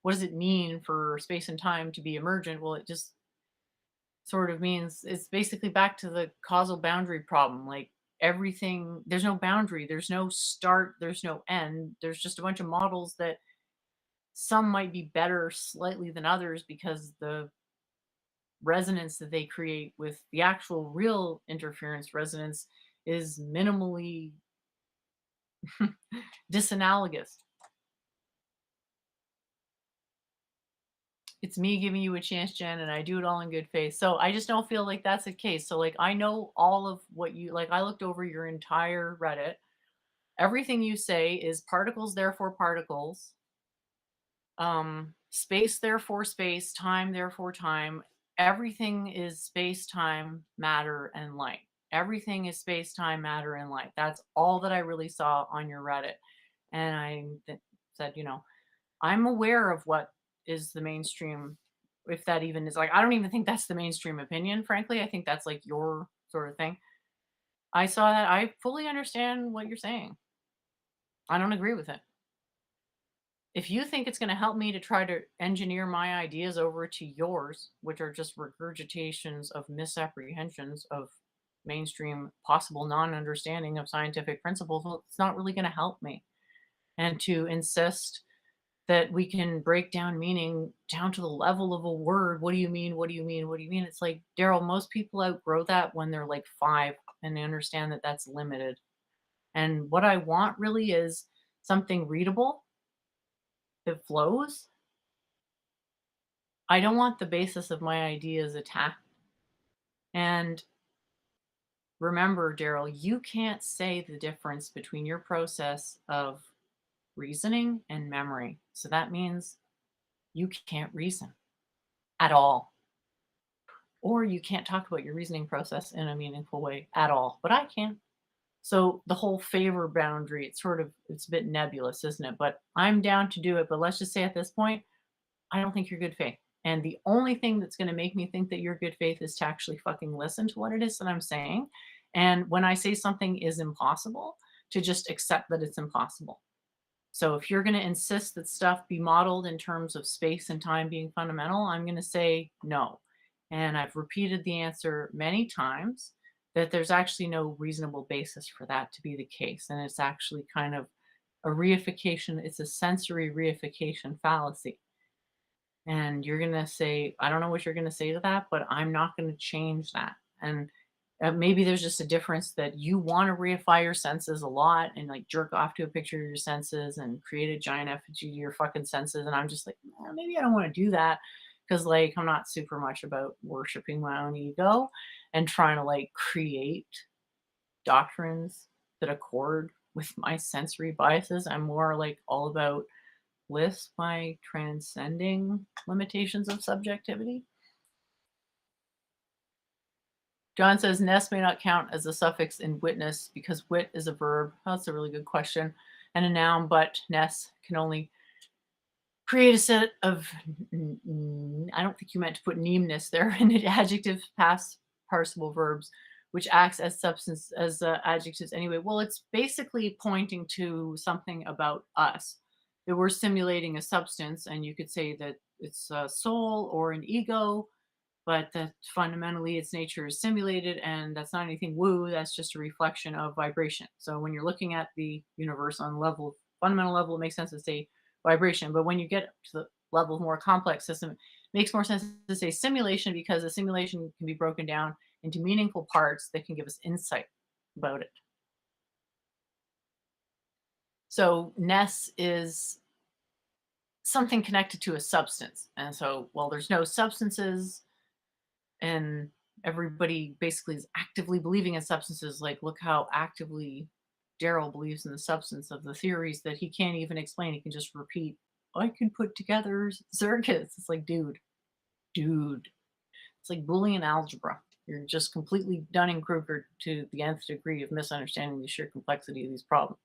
what does it mean for space and time to be emergent? Well, it just sort of means it's basically back to the causal boundary problem. Like everything, there's no boundary, there's no start, there's no end. There's just a bunch of models that some might be better slightly than others because the resonance that they create with the actual real interference resonance is minimally disanalogous. It's me giving you a chance, Jen, and I do it all in good faith. So I just don't feel like that's the case. So like I know all of what you like. I looked over your entire Reddit. Everything you say is particles, therefore particles. Space, therefore space, time, therefore time. Everything is space, time, matter, and light. Everything is space, time, matter, and light. That's all that I really saw on your Reddit. And I said, I'm aware of what is the mainstream, if that even is, like, I don't even think that's the mainstream opinion, frankly. I think that's like your sort of thing. I saw that. I fully understand what you're saying. I don't agree with it. If you think it's going to help me to try to engineer my ideas over to yours, which are just regurgitations of misapprehensions of mainstream possible non-understanding of scientific principles, well, it's not really going to help me. And to insist that we can break down meaning down to the level of a word. What do you mean? What do you mean? What do you mean? It's like, Daryl, most people outgrow that when they're like 5 and they understand that that's limited. And what I want really is something readable that flows. I don't want the basis of my ideas attacked. And remember, Daryl, you can't say the difference between your process of reasoning and memory. So that means you can't reason at all. Or you can't talk about your reasoning process in a meaningful way at all. But I can. So the whole favor boundary, it's a bit nebulous, isn't it? But I'm down to do it. But let's just say at this point, I don't think you're good faith. And the only thing that's going to make me think that you're good faith is to actually fucking listen to what it is that I'm saying. And when I say something is impossible, to just accept that it's impossible. So if you're going to insist that stuff be modeled in terms of space and time being fundamental, I'm going to say no. And I've repeated the answer many times that there's actually no reasonable basis for that to be the case. And it's actually kind of a reification. It's a sensory reification fallacy. And you're going to say, I don't know what you're going to say to that, but I'm not going to change that. And maybe there's just a difference that you want to reify your senses a lot and like jerk off to a picture of your senses and create a giant effigy to your fucking senses. And I'm just like, maybe I don't want to do that because like I'm not super much about worshiping my own ego and trying to like create doctrines that accord with my sensory biases. I'm more like all about bliss by transcending limitations of subjectivity. John says ness may not count as a suffix in witness because wit is a verb. Oh, that's a really good question. And a noun, but ness can only create a set of, I don't think you meant to put neemness there, in adjective past participle verbs, which acts as substance, as adjectives anyway. Well, it's basically pointing to something about us, that we're simulating a substance, and you could say that it's a soul or an ego, but that fundamentally its nature is simulated, and that's not anything woo, that's just a reflection of vibration. So when you're looking at the universe on level, fundamental level, it makes sense to say vibration. But when you get to the level of more complex system, it makes more sense to say simulation, because a simulation can be broken down into meaningful parts that can give us insight about it. So ness is something connected to a substance. And so, well, there's no substances, and everybody basically is actively believing in substances. Like, look how actively Daryl believes in the substance of the theories that he can't even explain. He can just repeat, I can put together circuits. It's like, dude. It's like Boolean algebra. You're just completely Dunning-Kruger to the nth degree of misunderstanding the sheer complexity of these problems.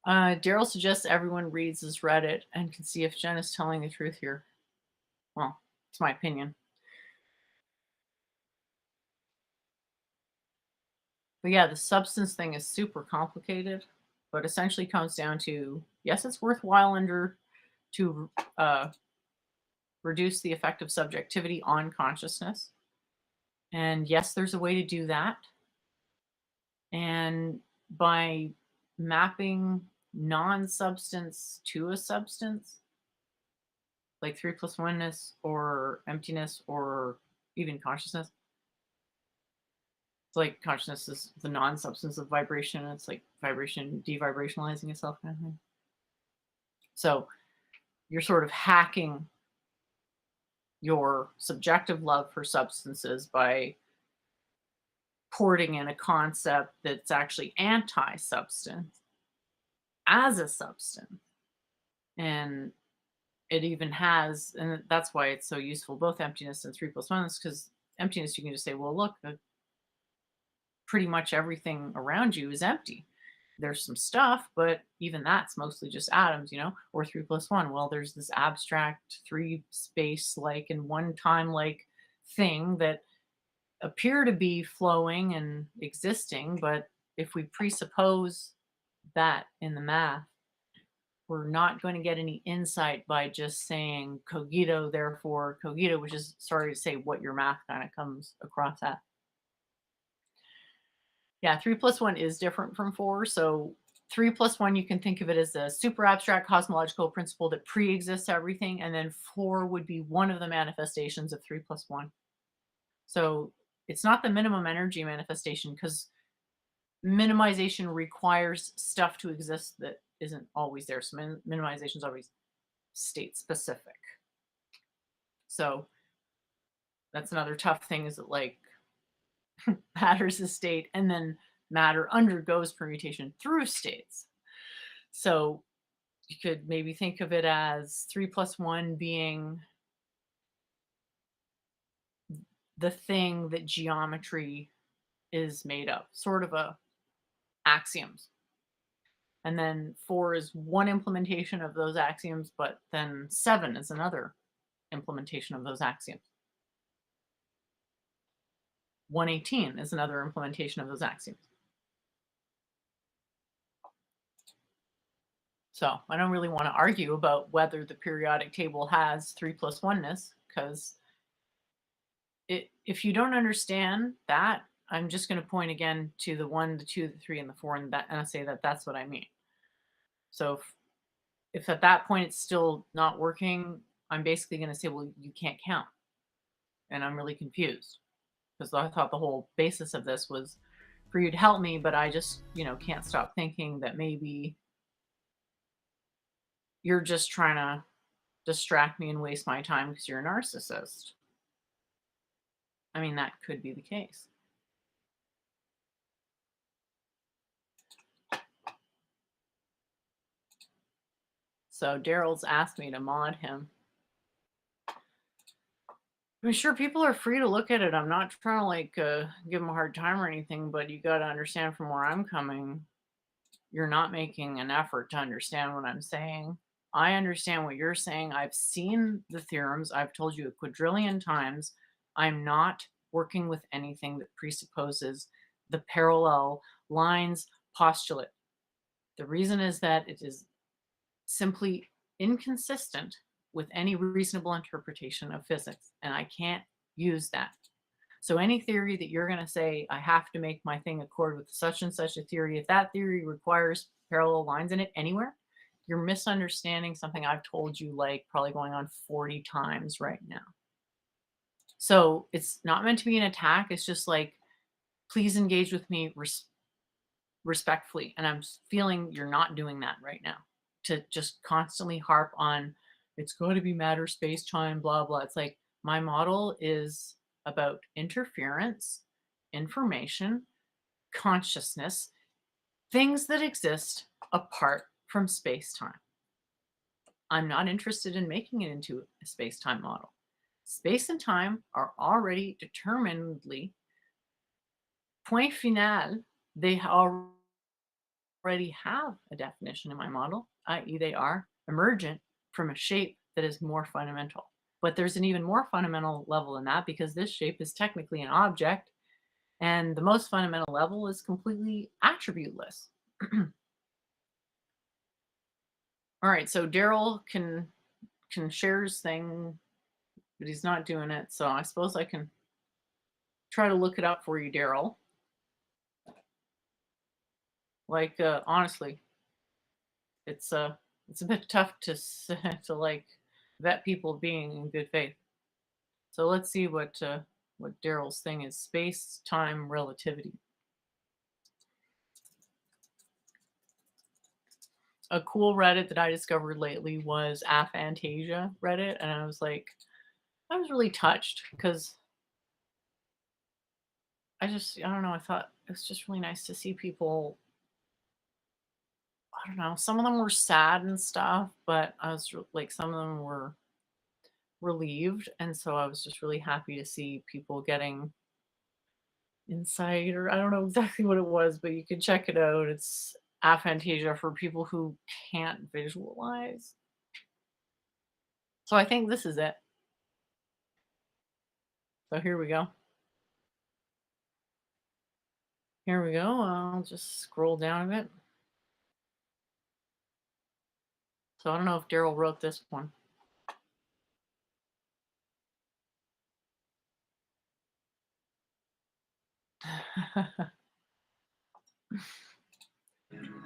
Daryl suggests everyone reads his Reddit and can see if Jen is telling the truth here. Well, it's my opinion. But yeah, the substance thing is super complicated, but essentially comes down to, yes, it's worthwhile to reduce the effect of subjectivity on consciousness. And yes, there's a way to do that. And by mapping non-substance to a substance, like 3 plus oneness or emptiness or even consciousness. It's like consciousness is the non-substance of vibration. It's like vibration devibrationalizing itself kind of thing. So you're sort of hacking your subjective love for substances by porting in a concept that's actually anti-substance as a substance. And it even has, and that's why it's so useful, both emptiness and 3 plus oneness, because emptiness, you can just say, well, look, pretty much everything around you is empty. There's some stuff, but even that's mostly just atoms, or 3 plus 1. Well, there's this abstract 3 space like and 1 time like thing that appear to be flowing and existing, but if we presuppose that in the math, we're not going to get any insight by just saying cogito, therefore cogito, which is, sorry to say, what your math kind of comes across at. Yeah, 3 plus 1 is different from 4. So 3 plus 1, you can think of it as a super abstract cosmological principle that pre-exists everything. And then 4 would be one of the manifestations of 3 plus 1. So it's not the minimum energy manifestation, because minimization requires stuff to exist that isn't always there. So minimization is always state specific. So that's another tough thing, is that like matter is a state, and then matter undergoes permutation through states. So you could maybe think of it as 3 plus 1 being the thing that geometry is made of, sort of a axioms. And then 4 is one implementation of those axioms, but then 7 is another implementation of those axioms. 118 is another implementation of those axioms. So I don't really want to argue about whether the periodic table has 3 plus oneness, because if you don't understand that, I'm just going to point again to the 1, the 2, the 3, and the 4, and I say that that's what I mean. So if at that point it's still not working, I'm basically going to say, well, you can't count. And I'm really confused, because I thought the whole basis of this was for you to help me, but I just, can't stop thinking that maybe you're just trying to distract me and waste my time because you're a narcissist. I mean, that could be the case. So Daryl's asked me to mod him. I'm sure people are free to look at it. I'm not trying to like give them a hard time or anything, but you got to understand from where I'm coming, you're not making an effort to understand what I'm saying. I understand what you're saying. I've seen the theorems. I've told you a quadrillion times. I'm not working with anything that presupposes the parallel lines postulate. The reason is that it is simply inconsistent with any reasonable interpretation of physics, and I can't use that. So any theory that you're going to say, I have to make my thing accord with such and such a theory, if that theory requires parallel lines in it anywhere, you're misunderstanding something I've told you like probably going on 40 times right now. So it's not meant to be an attack. It's just like, please engage with me respectfully. And I'm feeling you're not doing that right now, to just constantly harp on it's going to be matter, space, time, blah, blah. It's like my model is about interference, information, consciousness, things that exist apart from space time. I'm not interested in making it into a space time model. Space and time are already determinedly point final. They already have a definition in my model, i.e., they are emergent from a shape that is more fundamental. But there's an even more fundamental level than that, because this shape is technically an object, and the most fundamental level is completely attributeless. All right, so Daryl can share his thing, but he's not doing it. So I suppose I can try to look it up for you, Daryl. Like, honestly, it's a bit tough to like vet people being in good faith. So let's see what Daryl's thing is. Space-time relativity. A cool Reddit that I discovered lately was Aphantasia Reddit, and I was really touched, because I don't know, I thought it was just really nice to see people. I don't know, some of them were sad and stuff, but I was like, some of them were relieved, and so I was just really happy to see people getting insight, or I don't know exactly what it was, but you can check it out. It's aphantasia for people who can't visualize. So I think this is it. So here we go. Here we go. I'll just scroll down a bit. So I don't know if Daryl wrote this one.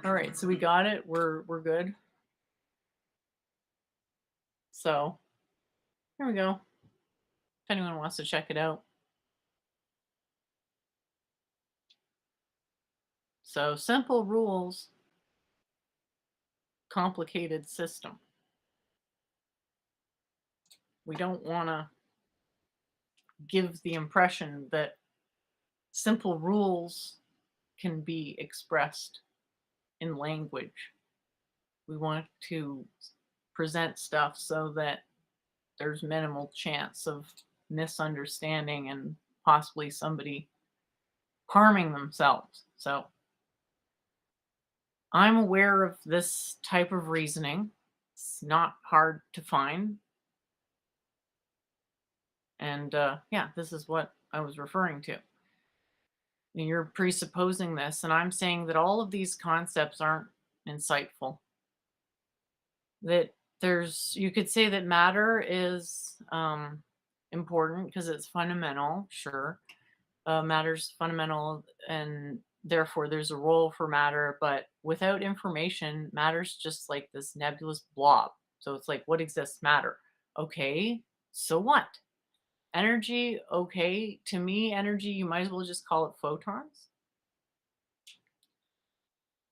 All right, so we got it. We're good. So here we go. If anyone wants to check it out. So simple rules, complicated system. We don't want to give the impression that simple rules can be expressed in language. We want to present stuff so that there's minimal chance of misunderstanding and possibly somebody harming themselves. So I'm aware of this type of reasoning. It's not hard to find. And yeah, this is what I was referring to. You're presupposing this, and I'm saying that all of these concepts aren't insightful. That you could say that matter is important because it's fundamental, sure. Matter's fundamental, and therefore there's a role for matter, but without information, matter's just like this nebulous blob. So it's like, what exists? Matter. Okay, so what? Energy, okay. To me, energy, you might as well just call it photons.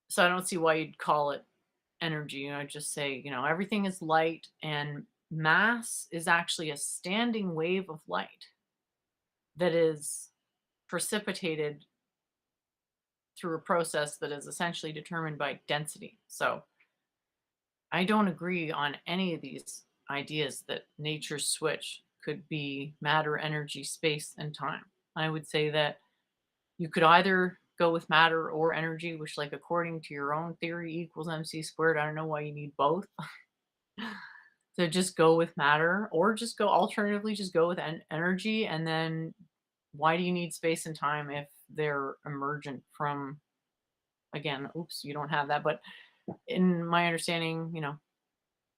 So I don't see why you'd call it energy. I'd just say, everything is light, and mass is actually a standing wave of light that is precipitated through a process that is essentially determined by density. So I don't agree on any of these ideas that nature's switch could be matter, energy, space, and time. I would say that you could either go with matter or energy, which, like, according to your own theory, equals mc squared. I don't know why you need both. So just go with matter, or just go alternatively, just go with energy. And then why do you need space and time if they're emergent from, again, oops, you don't have that, but in my understanding,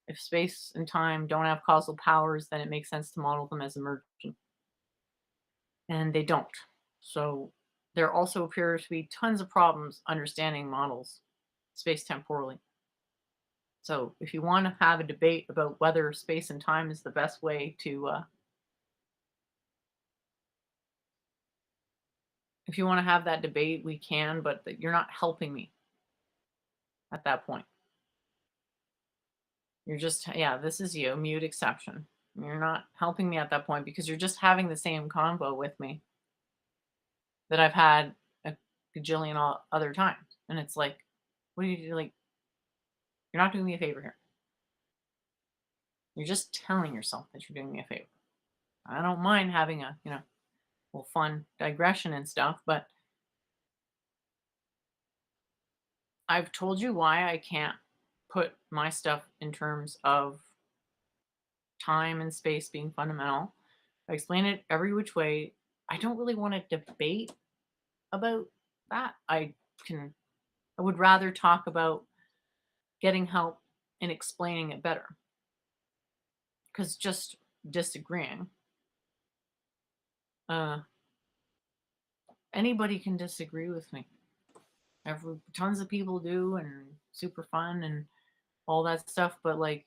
if space and time don't have causal powers, then it makes sense to model them as emergent, and they don't. So there also appears to be tons of problems understanding models space temporally. So if you want to have a debate about whether space and time is the best way to, if you want to have that debate, we can, but you're not helping me at that point. You're just, yeah, this is you, mute exception. You're not helping me at that point because you're just having the same convo with me that I've had a gajillion other times. And it's like, what do you do? Like, you're not doing me a favor here. You're just telling yourself that you're doing me a favor. I don't mind having a, little fun digression and stuff, but I've told you why I can't put my stuff in terms of time and space being fundamental. I explain it every which way. I don't really want to debate about that. I would rather talk about getting help in explaining it better. Because just disagreeing, anybody can disagree with me. Tons of people do, and super fun and all that stuff. But like,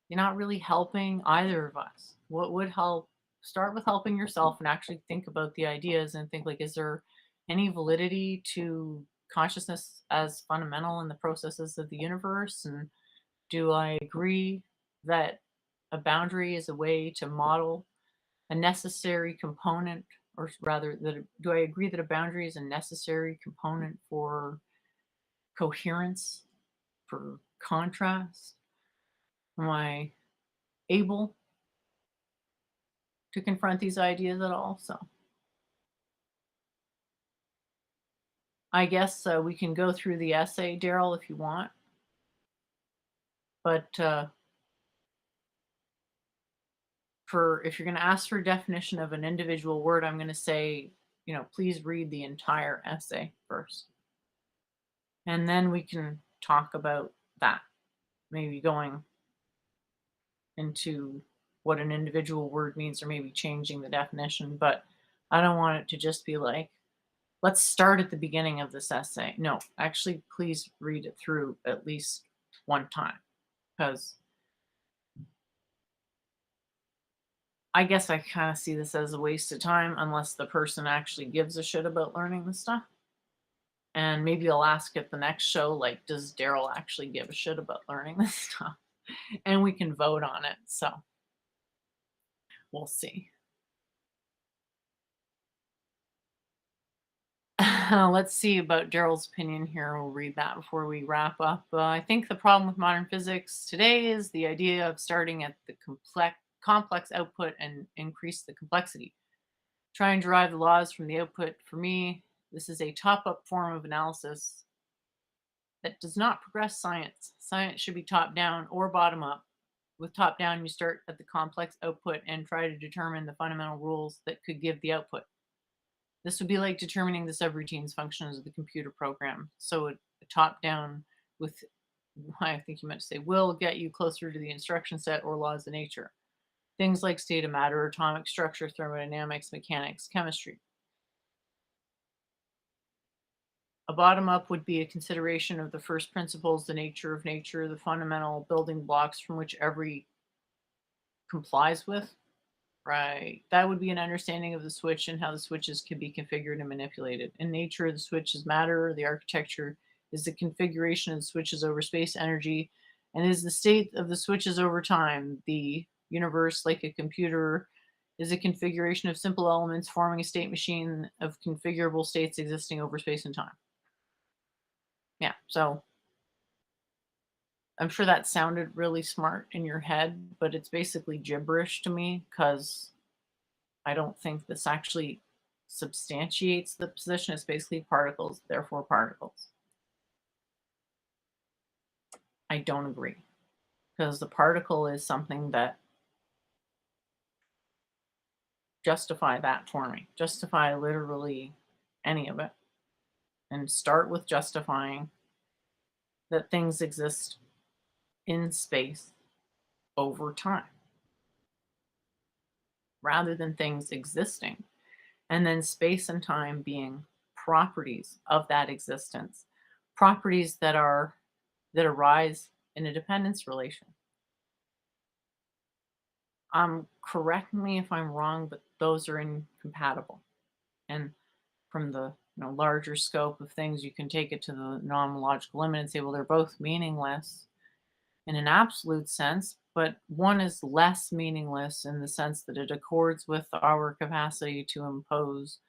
you're not really helping either of us. What would help? Start with helping yourself and actually think about the ideas and think, like, is there any validity to consciousness as fundamental in the processes of the universe? And do I agree that a boundary is a way to model a necessary component, or rather, do I agree that a boundary is a necessary component for coherence, for contrast? Am I able to confront these ideas at all? So I guess we can go through the essay, Daryl, if you want. But if you're going to ask for a definition of an individual word, I'm going to say, please read the entire essay first. And then we can talk about that, maybe going into what an individual word means, or maybe changing the definition. But I don't want it to just be like, let's start at the beginning of this essay. No, actually, please read it through at least one time, because I guess I kind of see this as a waste of time unless the person actually gives a shit about learning the stuff. And maybe I'll ask at the next show, like, does Daryl actually give a shit about learning this stuff? And we can vote on it. So we'll see. Let's see about Daryl's opinion here. We'll read that before we wrap up. I think the problem with modern physics today is the idea of starting at the complex output and increase the complexity. Try and derive the laws from the output. For me, this is a top-up form of analysis that does not progress science. Science should be top-down or bottom-up. With top-down, you start at the complex output and try to determine the fundamental rules that could give the output. This would be like determining the subroutines functions of the computer program. So a top-down with, I think you meant to say, will get you closer to the instruction set or laws of nature. Things like state of matter, atomic structure, thermodynamics, mechanics, chemistry. A bottom-up would be a consideration of the first principles, the nature of nature, the fundamental building blocks from which every complies with. Right. That would be an understanding of the switch and how the switches can be configured and manipulated. In nature, the switch is matter. The architecture is the configuration of the switches over space, energy, and is the state of the switches over time. The universe, like a computer, is a configuration of simple elements forming a state machine of configurable states existing over space and time. Yeah, so I'm sure that sounded really smart in your head, but it's basically gibberish to me because I don't think this actually substantiates the position. It's basically particles, therefore particles. I don't agree because the particle is something that justify that for me. Justify literally any of it. And start with justifying that things exist in space over time rather than things existing. And then space and time being properties of that existence, properties that arise in a dependence relation. Correct me if I'm wrong, but those are incompatible. And from the larger scope of things, you can take it to the non-logical limit and say, well, they're both meaningless in an absolute sense, but one is less meaningless in the sense that it accords with our capacity to impose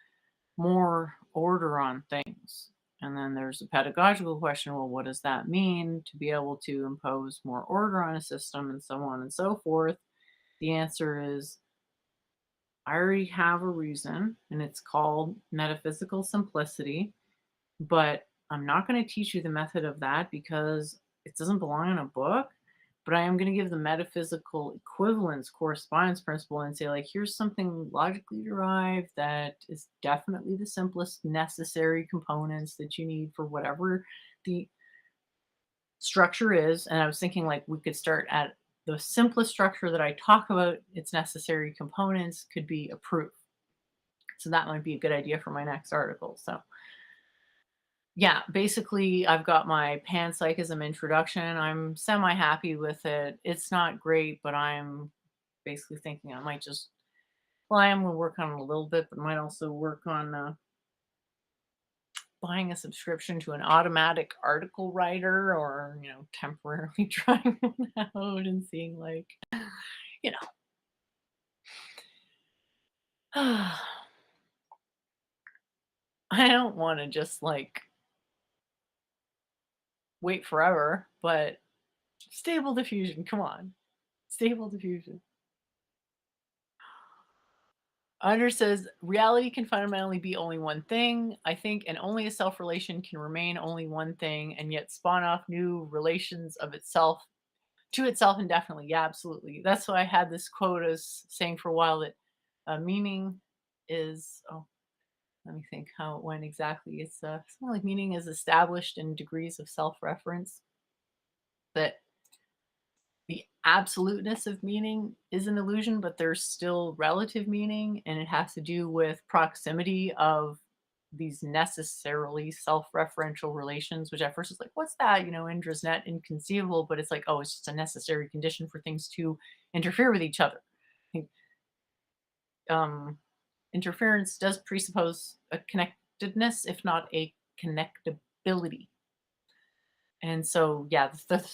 more order on things. And then there's a pedagogical question, well, what does that mean to be able to impose more order on a system and so on and so forth? The answer is, I already have a reason, and it's called metaphysical simplicity, but I'm not going to teach you the method of that because it doesn't belong in a book. But I am going to give the metaphysical equivalence correspondence principle and say, like, here's something logically derived that is definitely the simplest necessary components that you need for whatever the structure is. And I was thinking, like, we could start at the simplest structure that I talk about, its necessary components could be a proof. So that might be a good idea for my next article. So yeah, basically I've got my panpsychism introduction. I'm semi-happy with it. It's not great, but I'm basically thinking I might just, well, I am going to work on it a little bit, but might also work on buying a subscription to an automatic article writer, or, temporarily trying one out and seeing, like, you know. I don't want to just like wait forever, but stable diffusion, come on. Stable diffusion. Under says reality can fundamentally be only one thing, I think, and only a self-relation can remain only one thing and yet spawn off new relations of itself to itself indefinitely. Yeah, absolutely. That's why I had this quote as saying for a while that meaning is, let me think how it went exactly. It's something like meaning is established in degrees of self-reference. That the absoluteness of meaning is an illusion, but there's still relative meaning, and it has to do with proximity of these necessarily self-referential relations, which at first is like, what's that? Indra's net, inconceivable, but it's like, oh, it's just a necessary condition for things to interfere with each other. I think interference does presuppose a connectedness, if not a connectability. And so, yeah, the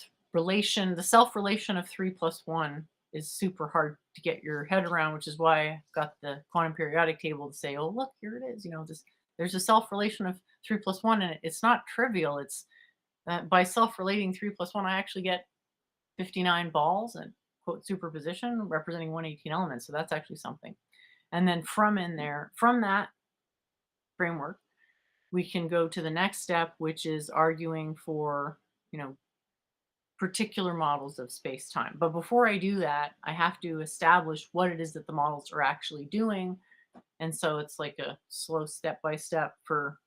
self-relation of 3 plus 1 is super hard to get your head around, which is why I got the quantum periodic table to say, oh, look, here it is. There's a self-relation of 3 plus 1, and it's not trivial. It's by self-relating 3 plus 1, I actually get 59 balls and quote superposition representing 118 elements. So that's actually something. And then from that framework, we can go to the next step, which is arguing for, particular models of space-time. But before I do that, I have to establish what it is that the models are actually doing. And so it's like a slow step-by-step for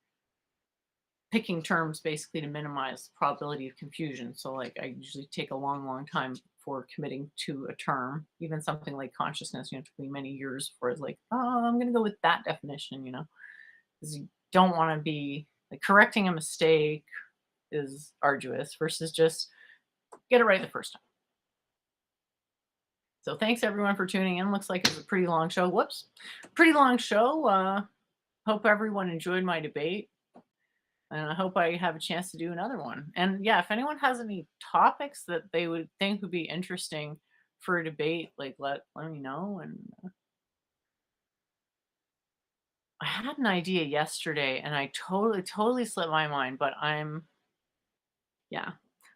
picking terms basically to minimize the probability of confusion. So like I usually take a long time for committing to a term, even something like consciousness, it took me many years before I was like, oh, I'm going to go with that definition, because you don't want to be like correcting a mistake is arduous versus just get it right the first time. So thanks everyone for tuning in. Looks like it's a pretty long show. Whoops. Pretty long show. Hope everyone enjoyed my debate. And I hope I have a chance to do another one. And yeah, if anyone has any topics that they would think would be interesting for a debate, like let me know. And I had an idea yesterday and I totally slipped my mind, but yeah,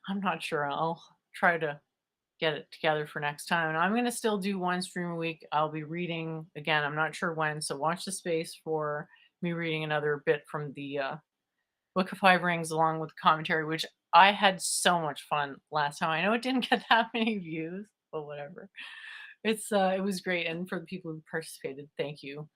I'm not sure. I'll try to get it together for next time. And I'm going to still do one stream a week. I'll be reading again. I'm not sure when. So watch the space for me reading another bit from the Book of Five Rings along with commentary, which I had so much fun last time. I know it didn't get that many views, but whatever. It was great. And for the people who participated, thank you.